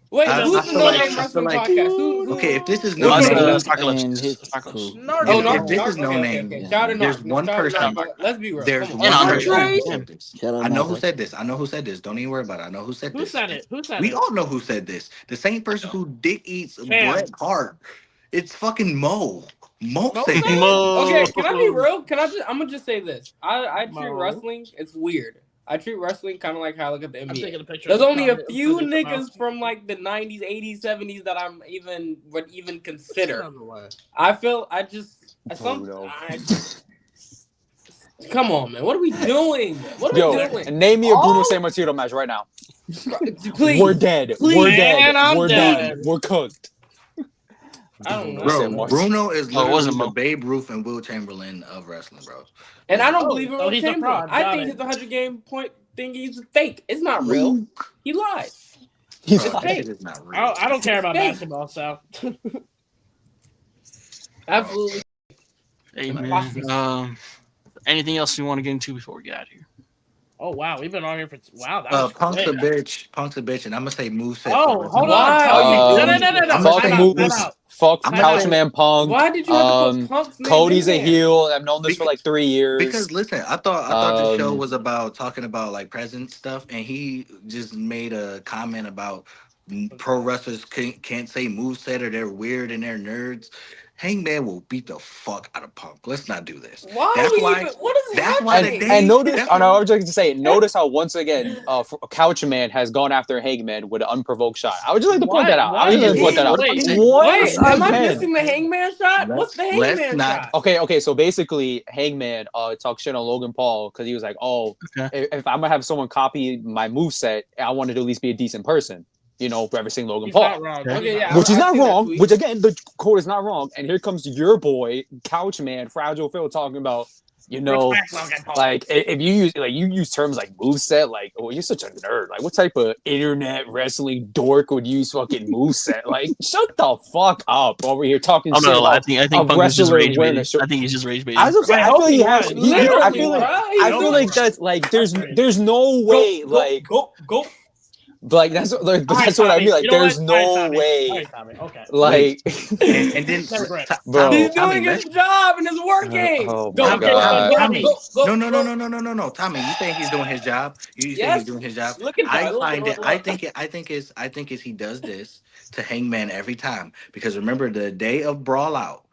Speaker 2: Wait,
Speaker 9: I
Speaker 2: who's the
Speaker 9: feel
Speaker 2: No
Speaker 9: like-
Speaker 2: Name
Speaker 9: I
Speaker 2: Wrestling
Speaker 9: feel like-
Speaker 2: podcast? Who?
Speaker 9: Okay, if this is
Speaker 1: No,
Speaker 9: no
Speaker 1: it's
Speaker 9: name,
Speaker 1: Apocalypse.
Speaker 10: And his
Speaker 1: Apocalypse.
Speaker 10: crew.
Speaker 2: No,
Speaker 9: if this is no name,
Speaker 2: Shout it
Speaker 9: there's
Speaker 2: out.
Speaker 9: one
Speaker 2: Shout it
Speaker 9: person.
Speaker 2: out. Let's be real.
Speaker 9: There's
Speaker 2: Come
Speaker 9: one
Speaker 2: on.
Speaker 1: And
Speaker 9: person
Speaker 1: Andre.
Speaker 9: who said this.
Speaker 10: Shout out
Speaker 9: I know
Speaker 10: Andre.
Speaker 9: who said this. I know who said this. Don't even worry about it. I know who said
Speaker 6: Who
Speaker 9: this.
Speaker 6: said it? Who said
Speaker 9: We
Speaker 6: it?
Speaker 9: all know who said this. The same person who dick eats
Speaker 6: Cam.
Speaker 9: Bret Hart. It's fucking Mo. Mo
Speaker 6: Mo
Speaker 9: said
Speaker 6: said
Speaker 9: it.
Speaker 1: Mo.
Speaker 2: Okay, can I be real? I'm gonna just say this. I treat
Speaker 6: No.
Speaker 2: wrestling. It's weird. I treat wrestling kind of like how I look at the
Speaker 6: I'm
Speaker 2: NBA.
Speaker 6: taking a picture.
Speaker 2: There's
Speaker 6: of
Speaker 2: only a
Speaker 6: the
Speaker 2: few
Speaker 6: comment.
Speaker 2: niggas from like the 90s, 80s, 70s that I'm would even consider.
Speaker 6: Bruno.
Speaker 2: Come on, man. What are we doing? What are we
Speaker 4: Yo,
Speaker 2: doing?
Speaker 4: name me a Bruno Sammartino match right now.
Speaker 2: Please.
Speaker 4: We're dead.
Speaker 2: Please.
Speaker 4: We're dead.
Speaker 6: Man, I'm
Speaker 4: We're
Speaker 6: dead.
Speaker 4: done. We're cooked.
Speaker 2: I don't know.
Speaker 9: Bro, Bruno is
Speaker 1: Oh, it
Speaker 9: literally
Speaker 1: wasn't
Speaker 9: the
Speaker 1: Mo.
Speaker 9: Babe Ruth and Will Chamberlain of wrestling, bro.
Speaker 2: And I don't
Speaker 6: Oh,
Speaker 2: believe in
Speaker 6: so
Speaker 2: Will
Speaker 6: he's a
Speaker 2: Chamberlain.
Speaker 6: fraud.
Speaker 2: I
Speaker 6: Got
Speaker 2: think
Speaker 6: it.
Speaker 2: his 100 game point thing is fake. It's not real. He lied.
Speaker 4: He's
Speaker 9: Bro, that
Speaker 2: fake.
Speaker 9: shit is not real.
Speaker 6: I don't care about
Speaker 2: Fake.
Speaker 6: basketball, so.
Speaker 2: Absolutely.
Speaker 1: Hey, man. Anything else you want to get into before we get out of here?
Speaker 6: Oh wow, we've been on here for wow. That was
Speaker 9: Punk's a
Speaker 6: quick.
Speaker 9: bitch, and I'm gonna say moveset.
Speaker 6: Oh, hold on.
Speaker 2: Why
Speaker 6: Tell
Speaker 2: are you
Speaker 6: me.
Speaker 2: doing
Speaker 6: No.
Speaker 2: this?
Speaker 9: I'ma
Speaker 4: Fuck
Speaker 9: say
Speaker 6: Time
Speaker 4: Moose.
Speaker 6: out.
Speaker 4: Fuck
Speaker 9: I'm
Speaker 6: Time
Speaker 9: gonna say
Speaker 4: Couchman Punk.
Speaker 2: Why did you have to put Punk's name
Speaker 4: Cody's
Speaker 2: in
Speaker 4: a
Speaker 2: there?
Speaker 4: heel. I've known this for
Speaker 9: because
Speaker 4: like 3 years.
Speaker 9: because listen, I thought the show
Speaker 4: Um,
Speaker 9: was about talking about like present stuff, and he just made a comment about pro wrestlers can't say moveset or they're weird and they're nerds. Hangman will beat the fuck out of Punk. Let's not do this.
Speaker 2: Why
Speaker 9: That's
Speaker 2: are we
Speaker 9: why.
Speaker 2: even? What is
Speaker 9: That's why the
Speaker 2: happening?
Speaker 9: day.
Speaker 4: and notice,
Speaker 9: That's
Speaker 4: and I
Speaker 9: why.
Speaker 4: was just going to say, notice how once again, Couchman has gone after Hangman with an unprovoked shot. I would just like to point that out. I would just like to point that out.
Speaker 6: Wait,
Speaker 2: Wait, am I
Speaker 4: again?
Speaker 2: missing the Hangman shot? What's the
Speaker 9: Let's
Speaker 2: Hangman
Speaker 9: not-
Speaker 2: shot?
Speaker 4: Okay. So basically, Hangman talked shit on Logan Paul because he was like, "Oh,
Speaker 1: Okay.
Speaker 4: if I'm gonna have someone copy my moveset, I wanted to at least be a decent person, for every single Logan
Speaker 6: He's
Speaker 4: Paul."
Speaker 6: not wrong.
Speaker 2: Okay, yeah,
Speaker 4: Which is
Speaker 2: I've
Speaker 4: not
Speaker 2: seen that
Speaker 4: wrong.
Speaker 2: tweet.
Speaker 4: Which again, the quote is not wrong. And here comes your boy, Couchman, Fragile Phil, talking about,
Speaker 6: Respect Logan Paul.
Speaker 4: like if you use terms like moveset, like, oh, you're such a nerd. Like, what type of internet wrestling dork would use fucking moveset? Like, shut the fuck up over here talking
Speaker 1: I'm
Speaker 4: shit
Speaker 1: not gonna lie. I
Speaker 4: about
Speaker 1: think
Speaker 4: a
Speaker 1: Punk is just
Speaker 4: wrestler
Speaker 1: rage
Speaker 4: wearing
Speaker 1: baiting.
Speaker 4: a shirt.
Speaker 1: I think he's just rage baiting.
Speaker 4: I was
Speaker 6: I
Speaker 4: I
Speaker 6: hope
Speaker 4: feel like
Speaker 6: he
Speaker 4: he has.
Speaker 6: won.
Speaker 4: He, I
Speaker 2: Literally,
Speaker 4: feel like
Speaker 2: bro.
Speaker 4: I feel like that's like there's no way like
Speaker 2: go.
Speaker 4: like that's what
Speaker 6: All right,
Speaker 4: that's what I
Speaker 6: Tommy,
Speaker 4: mean. Like,
Speaker 6: you know
Speaker 4: there's
Speaker 6: what? All right,
Speaker 4: no
Speaker 6: Tommy.
Speaker 4: way.
Speaker 6: All right, Tommy. Okay.
Speaker 4: Like,
Speaker 9: and then
Speaker 6: Never great.
Speaker 4: Bro.
Speaker 2: He's
Speaker 9: Tommy,
Speaker 2: doing his job and it's working.
Speaker 4: Oh
Speaker 2: Go,
Speaker 4: my
Speaker 9: Tommy,
Speaker 4: God.
Speaker 9: Tommy,
Speaker 2: go.
Speaker 9: no. Tommy, you think he's doing his job? You think he's doing his job?
Speaker 2: Look at
Speaker 9: I
Speaker 2: that. Look,
Speaker 9: find
Speaker 2: look,
Speaker 9: it. I
Speaker 2: look.
Speaker 9: think it's he does this to Hangman every time because remember the day of Brawl Out.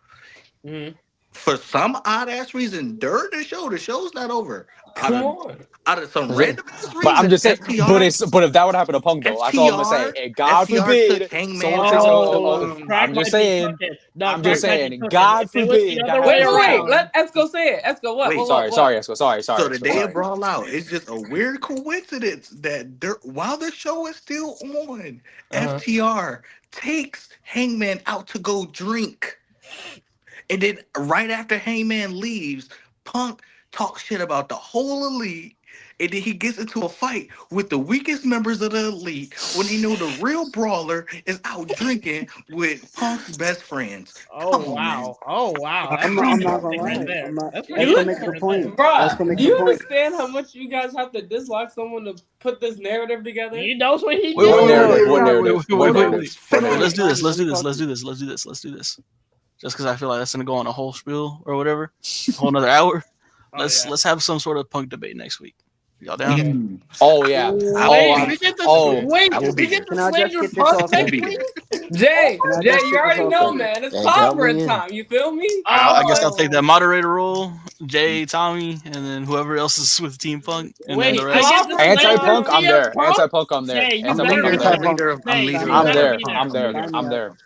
Speaker 2: Mhm.
Speaker 9: For some odd ass reason, during the show's not over.
Speaker 2: Come on.
Speaker 9: Out of some random ass reason,
Speaker 4: but I'm just saying.
Speaker 9: FTR
Speaker 4: But if that would happen to Punk, though, that's all I'm gonna say. And God
Speaker 9: FTR
Speaker 4: forbid,
Speaker 9: took Hangman
Speaker 4: someone
Speaker 9: to
Speaker 4: takes
Speaker 9: the,
Speaker 4: him.
Speaker 6: Crack
Speaker 4: I'm just
Speaker 6: might be
Speaker 4: saying.
Speaker 6: cooking. No,
Speaker 4: I'm
Speaker 6: Crack
Speaker 4: just
Speaker 6: might be
Speaker 4: saying.
Speaker 6: cooking.
Speaker 4: God
Speaker 6: If it was
Speaker 4: forbid.
Speaker 6: the
Speaker 4: that
Speaker 6: other way
Speaker 4: happens.
Speaker 2: Wait.
Speaker 6: around-
Speaker 2: Let Esco say it. Esco, what?
Speaker 9: Wait,
Speaker 2: What,
Speaker 4: Sorry,
Speaker 2: what?
Speaker 4: Esco. Sorry.
Speaker 9: So the
Speaker 4: Esco,
Speaker 9: day
Speaker 4: sorry.
Speaker 9: of Brawl Out, it's just a weird coincidence that while the show is still on, FTR takes Hangman out to go drink. And then right after Hangman leaves, Punk talks shit about the whole elite. And then he gets into a fight with the weakest members of the elite when he know the real brawler is out drinking with Punk's best friends.
Speaker 6: Oh
Speaker 9: Come on,
Speaker 6: wow!
Speaker 9: man.
Speaker 6: Oh wow! That's
Speaker 5: I'm
Speaker 6: pretty
Speaker 5: not gonna
Speaker 6: interesting
Speaker 5: lie.
Speaker 6: right there.
Speaker 5: I'm not.
Speaker 6: That's
Speaker 5: Esco
Speaker 6: pretty
Speaker 5: makes a good
Speaker 6: interesting.
Speaker 5: point.
Speaker 2: Bruh,
Speaker 5: Esco makes
Speaker 2: do
Speaker 5: a
Speaker 2: you
Speaker 5: point.
Speaker 2: understand how much you guys have to dislike someone to put this narrative together?
Speaker 6: He knows what he
Speaker 1: Wait,
Speaker 6: did.
Speaker 4: What
Speaker 1: wait,
Speaker 4: narrative?
Speaker 1: wait,
Speaker 4: What
Speaker 1: wait,
Speaker 4: narrative?
Speaker 1: wait,
Speaker 4: What
Speaker 1: wait, wait,
Speaker 4: narrative?
Speaker 1: wait.
Speaker 4: What
Speaker 1: Let's
Speaker 4: narrative?
Speaker 1: do this.
Speaker 5: Tommy,
Speaker 1: Let's
Speaker 5: let
Speaker 1: do
Speaker 5: me
Speaker 1: this.
Speaker 5: talk
Speaker 1: Let's
Speaker 5: to
Speaker 1: do this. Let's do this. Let's do this. Just because I feel like that's gonna go on a whole spiel or whatever, a whole another hour.
Speaker 6: Oh, yeah.
Speaker 1: Let's have some sort of Punk debate next week. Y'all down?
Speaker 4: Oh yeah.
Speaker 6: Wait, we get to wait.
Speaker 9: I will be
Speaker 6: We get
Speaker 9: there.
Speaker 6: to
Speaker 5: Can I just
Speaker 6: slander
Speaker 5: get this
Speaker 6: Punk
Speaker 5: off?
Speaker 6: next
Speaker 9: Be
Speaker 6: week.
Speaker 2: Jay,
Speaker 5: Can I
Speaker 2: Jay,
Speaker 5: just
Speaker 2: you
Speaker 5: get
Speaker 2: already
Speaker 5: this
Speaker 2: know,
Speaker 5: off?
Speaker 2: man. It's
Speaker 10: Yeah, drop me
Speaker 2: conference
Speaker 10: in.
Speaker 2: time. You feel me?
Speaker 1: I guess I'll
Speaker 6: Oh.
Speaker 1: take that moderator role. Jay, Tommy, and then whoever else is with Team Punk, and then
Speaker 6: Wait,
Speaker 1: the
Speaker 6: I
Speaker 1: rest.
Speaker 6: get to
Speaker 4: Anti-Punk,
Speaker 6: slander
Speaker 4: I'm
Speaker 6: CM
Speaker 4: there.
Speaker 6: Punk?
Speaker 4: Anti-Punk, I'm there.
Speaker 6: Jay, you
Speaker 9: I'm
Speaker 6: better
Speaker 4: Anti-Punk,
Speaker 6: be
Speaker 4: I'm
Speaker 6: there.
Speaker 4: there.
Speaker 9: I'm
Speaker 6: Jay,
Speaker 9: leader
Speaker 6: you
Speaker 9: of
Speaker 4: I'm
Speaker 6: better
Speaker 4: there.
Speaker 6: be there.
Speaker 4: I'm there.
Speaker 5: Sign me
Speaker 4: I'm
Speaker 5: up.
Speaker 4: there.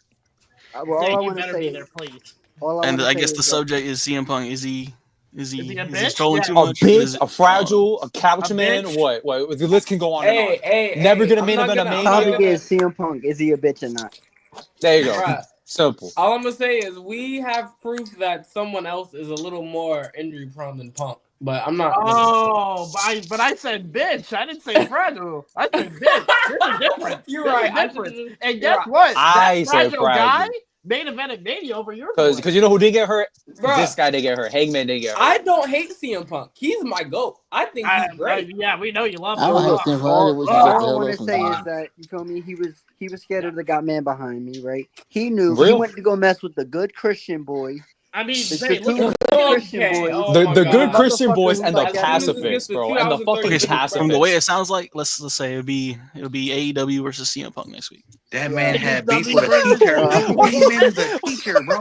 Speaker 5: Well, all
Speaker 6: Jay,
Speaker 5: I
Speaker 6: you
Speaker 5: want to
Speaker 6: better
Speaker 5: say
Speaker 6: be
Speaker 5: is,
Speaker 6: there, please.
Speaker 5: all I
Speaker 1: And
Speaker 5: want to
Speaker 1: I
Speaker 5: say
Speaker 1: guess
Speaker 5: is
Speaker 1: the
Speaker 5: that
Speaker 1: subject is CM Punk. Is he
Speaker 6: he a
Speaker 1: is
Speaker 6: bitch?
Speaker 1: trolling
Speaker 6: Yeah.
Speaker 1: too
Speaker 4: A
Speaker 1: much?
Speaker 4: bitch, a fragile, a couch
Speaker 6: A
Speaker 4: man.
Speaker 6: bitch?
Speaker 4: What? The list can go on and on.
Speaker 2: Hey,
Speaker 4: Never gonna
Speaker 2: I'm
Speaker 4: main
Speaker 2: not
Speaker 4: event a
Speaker 2: gonna- I'm not
Speaker 4: Mania.
Speaker 5: topic is CM Punk. Is he a bitch or not?
Speaker 4: There you go.
Speaker 2: Bruh,
Speaker 4: Simple.
Speaker 2: all I'm gonna say is we have proof that someone else is a little more injury prone than Punk. But I'm not.
Speaker 6: Oh, but I said bitch. I didn't say fragile. I said bitch. There's a difference.
Speaker 2: You're
Speaker 6: There's
Speaker 2: right.
Speaker 6: a
Speaker 2: I
Speaker 6: difference.
Speaker 2: should've-
Speaker 6: And
Speaker 2: you're
Speaker 6: guess
Speaker 2: right.
Speaker 6: what?
Speaker 4: I
Speaker 6: That
Speaker 4: said
Speaker 6: fragile guy
Speaker 4: fragile.
Speaker 6: main evented Mania over your boy.
Speaker 4: Because you know who did get hurt?
Speaker 2: Bruh.
Speaker 4: This guy did get hurt. Hangman did get hurt.
Speaker 2: I don't hate CM Punk. He's my GOAT. I think he's great.
Speaker 6: Yeah, we know you love
Speaker 10: I
Speaker 6: him.
Speaker 10: don't
Speaker 5: look,
Speaker 10: have Steve
Speaker 5: all,
Speaker 10: Rogers. We should
Speaker 5: all
Speaker 10: get the
Speaker 5: I
Speaker 10: hell
Speaker 5: want
Speaker 10: up
Speaker 5: to
Speaker 10: from
Speaker 5: say
Speaker 10: there.
Speaker 5: is that you feel me. He was scared of the got man behind me, right? He knew he
Speaker 4: Real.
Speaker 5: went to go mess with the good Christian boy.
Speaker 6: I mean,
Speaker 5: The
Speaker 6: hey, look
Speaker 5: two
Speaker 6: at
Speaker 5: Christian boys.
Speaker 2: Oh
Speaker 4: The
Speaker 2: my
Speaker 4: good
Speaker 2: God.
Speaker 4: Christian
Speaker 5: Motherfucker
Speaker 4: boys
Speaker 5: who
Speaker 4: and the
Speaker 5: like
Speaker 2: as soon as it
Speaker 4: pacifists,
Speaker 2: gets to
Speaker 4: bro, and the
Speaker 2: 2030,
Speaker 4: fucking
Speaker 1: Okay, so
Speaker 2: Pacifists.
Speaker 1: from the way it
Speaker 4: pacifists.
Speaker 1: sounds like, let's say it'll be AEW versus CM Punk next week.
Speaker 9: That man
Speaker 5: Yeah.
Speaker 9: had beef with a teacher. Hangman is a teacher, bro.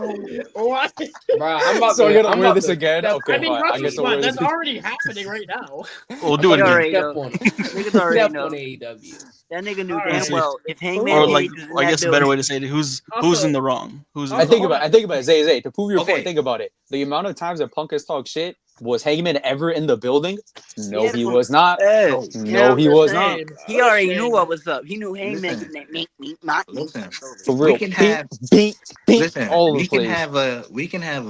Speaker 6: what?
Speaker 2: Bruh, I'm about
Speaker 4: So
Speaker 2: to.
Speaker 4: you're gonna
Speaker 2: I'm
Speaker 4: wear
Speaker 2: about
Speaker 4: this
Speaker 2: to
Speaker 4: again?
Speaker 2: step
Speaker 4: Okay,
Speaker 6: I mean,
Speaker 4: fine. I
Speaker 6: Russell
Speaker 4: guess I'll
Speaker 6: Squad,
Speaker 4: wear
Speaker 6: that's
Speaker 4: this.
Speaker 6: already happening right now.
Speaker 1: We'll do it
Speaker 5: He
Speaker 1: again.
Speaker 5: already
Speaker 2: step
Speaker 5: know.
Speaker 2: on it.
Speaker 5: Niggas already
Speaker 2: Step
Speaker 5: know.
Speaker 2: on AEW.
Speaker 5: That nigga knew
Speaker 6: All
Speaker 5: damn
Speaker 6: right.
Speaker 5: well if Hangman
Speaker 1: Or like,
Speaker 5: Page is in
Speaker 1: I
Speaker 5: that
Speaker 1: guess a better way to
Speaker 5: building.
Speaker 1: say it, who's
Speaker 6: Also-
Speaker 1: in the wrong? Who's in
Speaker 4: I
Speaker 1: the
Speaker 4: think
Speaker 1: wrong?
Speaker 4: about it. Zay, to prove your
Speaker 9: Okay.
Speaker 4: point, think about it. The amount of times that Punk has talked shit, was Hangman ever in the building? No,
Speaker 5: Yeah,
Speaker 4: he was not.
Speaker 5: Hey,
Speaker 9: No.
Speaker 5: you know
Speaker 4: No,
Speaker 5: what
Speaker 4: he
Speaker 5: I'm
Speaker 4: was
Speaker 5: saying?
Speaker 4: not.
Speaker 5: He already knew what was up. He knew Hangman
Speaker 9: Listen.
Speaker 5: getting that meat.
Speaker 9: Listen,
Speaker 4: For
Speaker 9: we
Speaker 4: real.
Speaker 9: can have
Speaker 4: beat
Speaker 9: listen.
Speaker 4: all over
Speaker 9: We
Speaker 4: the
Speaker 9: can
Speaker 4: place.
Speaker 9: have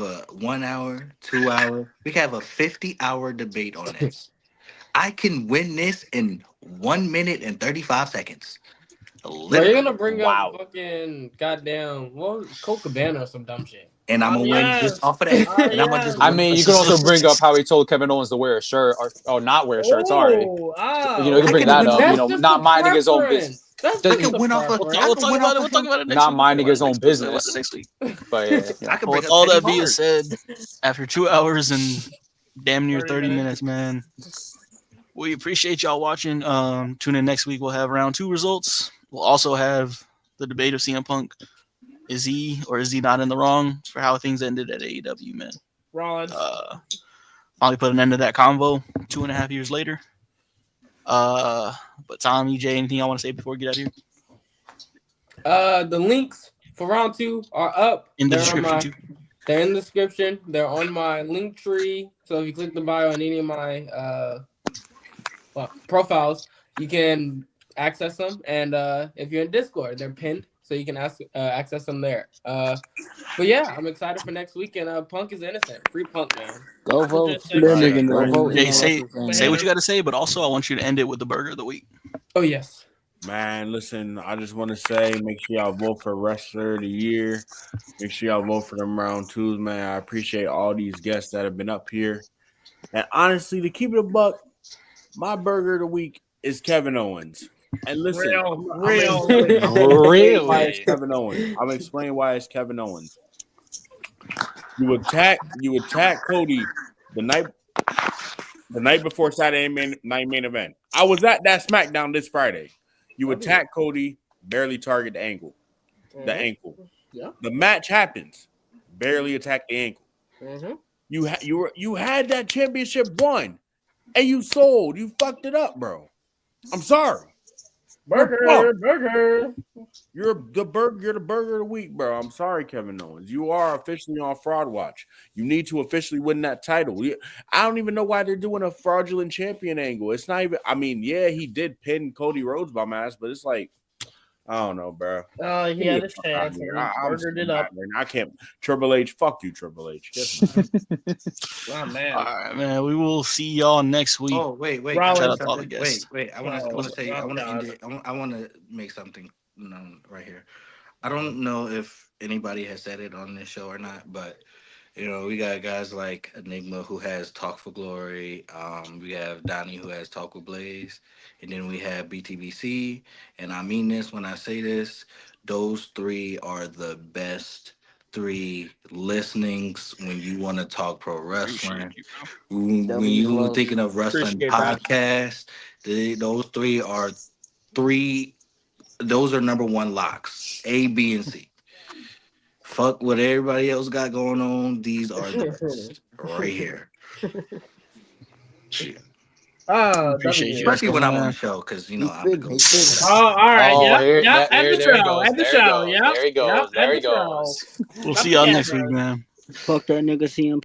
Speaker 9: a 1 hour, 2 hour. We can have a 50-hour debate on this. I can win this in 1 minute and 35 seconds.
Speaker 2: Bro, you're gonna bring
Speaker 4: Wow.
Speaker 2: up fucking goddamn Colt Cabana or some dumb shit.
Speaker 9: And I'm
Speaker 6: Oh,
Speaker 9: gonna win
Speaker 6: yes.
Speaker 9: just off of that.
Speaker 6: Oh,
Speaker 9: And I'm gonna
Speaker 6: yes.
Speaker 9: just
Speaker 4: I
Speaker 9: win.
Speaker 4: mean, you can also bring up how he told Kevin Owens to wear a shirt or not wear a shirt. Sorry.
Speaker 6: Oh,
Speaker 4: You know, you can bring that up.
Speaker 2: That's
Speaker 4: You know,
Speaker 2: just
Speaker 4: not
Speaker 2: a
Speaker 4: minding his own business.
Speaker 2: preference. That's
Speaker 9: I
Speaker 2: just
Speaker 9: could
Speaker 2: a
Speaker 9: win off of.
Speaker 2: preference.
Speaker 9: I
Speaker 1: We'll
Speaker 9: could
Speaker 1: talk
Speaker 9: win
Speaker 1: about
Speaker 9: off
Speaker 1: it. We'll
Speaker 9: of
Speaker 1: talk
Speaker 9: him.
Speaker 1: about it next
Speaker 4: Not
Speaker 1: week.
Speaker 4: minding his own
Speaker 1: We'll talk about it
Speaker 4: business.
Speaker 1: next week.
Speaker 4: But yeah.
Speaker 9: I could bring
Speaker 1: With
Speaker 9: up
Speaker 1: all
Speaker 9: Teddy
Speaker 1: that being
Speaker 9: Hart.
Speaker 1: said, after 2 hours and damn near 30 minutes, man, we appreciate y'all watching. Tune in next week. We'll have round 2 results. We'll also have the debate of CM Punk. Is he or is he not in the wrong for how things ended at AEW, man?
Speaker 6: Rollins.
Speaker 1: Finally put an end to that convo 2.5 years later. But Tom, EJ, anything y'all want to say before we get out of here?
Speaker 2: The links for round 2 are up
Speaker 1: In the
Speaker 2: They're on
Speaker 1: description,
Speaker 2: my-
Speaker 1: too.
Speaker 2: They're in the description. They're on my link tree. So if you click the bio on any of my profiles, you can access them. And if you're in Discord, they're pinned, so you can access them there. But yeah, I'm excited for next week. And Punk is innocent. Free Punk, man.
Speaker 10: Go
Speaker 6: We'll
Speaker 10: vote.
Speaker 6: just say
Speaker 10: Go
Speaker 6: free.
Speaker 10: vote.
Speaker 1: Jay,
Speaker 10: in
Speaker 1: say
Speaker 10: the
Speaker 1: what you got to say, but also I want you to end it with the burger of the week.
Speaker 2: Oh yes.
Speaker 3: Man, listen, I just want to say, make sure y'all vote for Wrestler of the Year. Make sure y'all vote for them round 2s, man. I appreciate all these guests that have been up here. And honestly, to keep it a buck, my burger of the week is Kevin Owens. And listen, I'm gonna explain why it's Kevin Owens. I'm gonna explain why it's Kevin Owens. You attack Cody the night before Saturday night main event. I was at that SmackDown this Friday. You attack Cody, barely target the ankle.
Speaker 6: Yeah.
Speaker 3: The match happens, barely attack the ankle. You had that championship won, and you sold. You fucked it up, bro. I'm sorry.
Speaker 6: Burger.
Speaker 3: You're the burger of the week, bro. I'm sorry, Kevin Owens. You are officially on Fraud Watch. You need to officially win that title. I don't even know why they're doing a fraudulent champion angle. It's not even. I mean, yeah, he did pin Cody Rhodes by my ass, but it's like, I don't know, bro.
Speaker 6: Oh, he had his chance.
Speaker 3: I'm
Speaker 6: Burgered it up.
Speaker 3: I can't. Triple H, fuck you, Triple H.
Speaker 6: Oh man.
Speaker 1: All right, man. We will see y'all next week.
Speaker 9: Oh wait.
Speaker 6: Rollins.
Speaker 1: Shout out to all the guests.
Speaker 9: Wait. I want to end it. I want to make something known right here. I don't know if anybody has said it on this show or not, but you know, we got guys like Enigma who has Talk for Glory. We have Donnie who has Talk with Blaze, and then we have BTBC. And I mean this when I say this. Those 3 are the best 3 listenings when you want to talk pro wrestling. When you thinking of wrestling podcasts, those 3 are 3. Those are number 1 locks. A, B, and C. Fuck what everybody else got going on. These are the best right here. Shit.
Speaker 1: Appreciate you.
Speaker 9: Especially when I'm on the show, because you know I'm the ghost.
Speaker 6: Oh, all right.
Speaker 4: Oh,
Speaker 6: Yeah. End the
Speaker 4: there he
Speaker 6: show.
Speaker 4: goes.
Speaker 6: End the
Speaker 4: There he
Speaker 6: show.
Speaker 4: goes.
Speaker 6: Yeah.
Speaker 4: There he goes.
Speaker 6: Yeah.
Speaker 4: There he
Speaker 6: End the show.
Speaker 4: goes.
Speaker 1: We'll see y'all next week, man.
Speaker 5: Fuck that nigga CM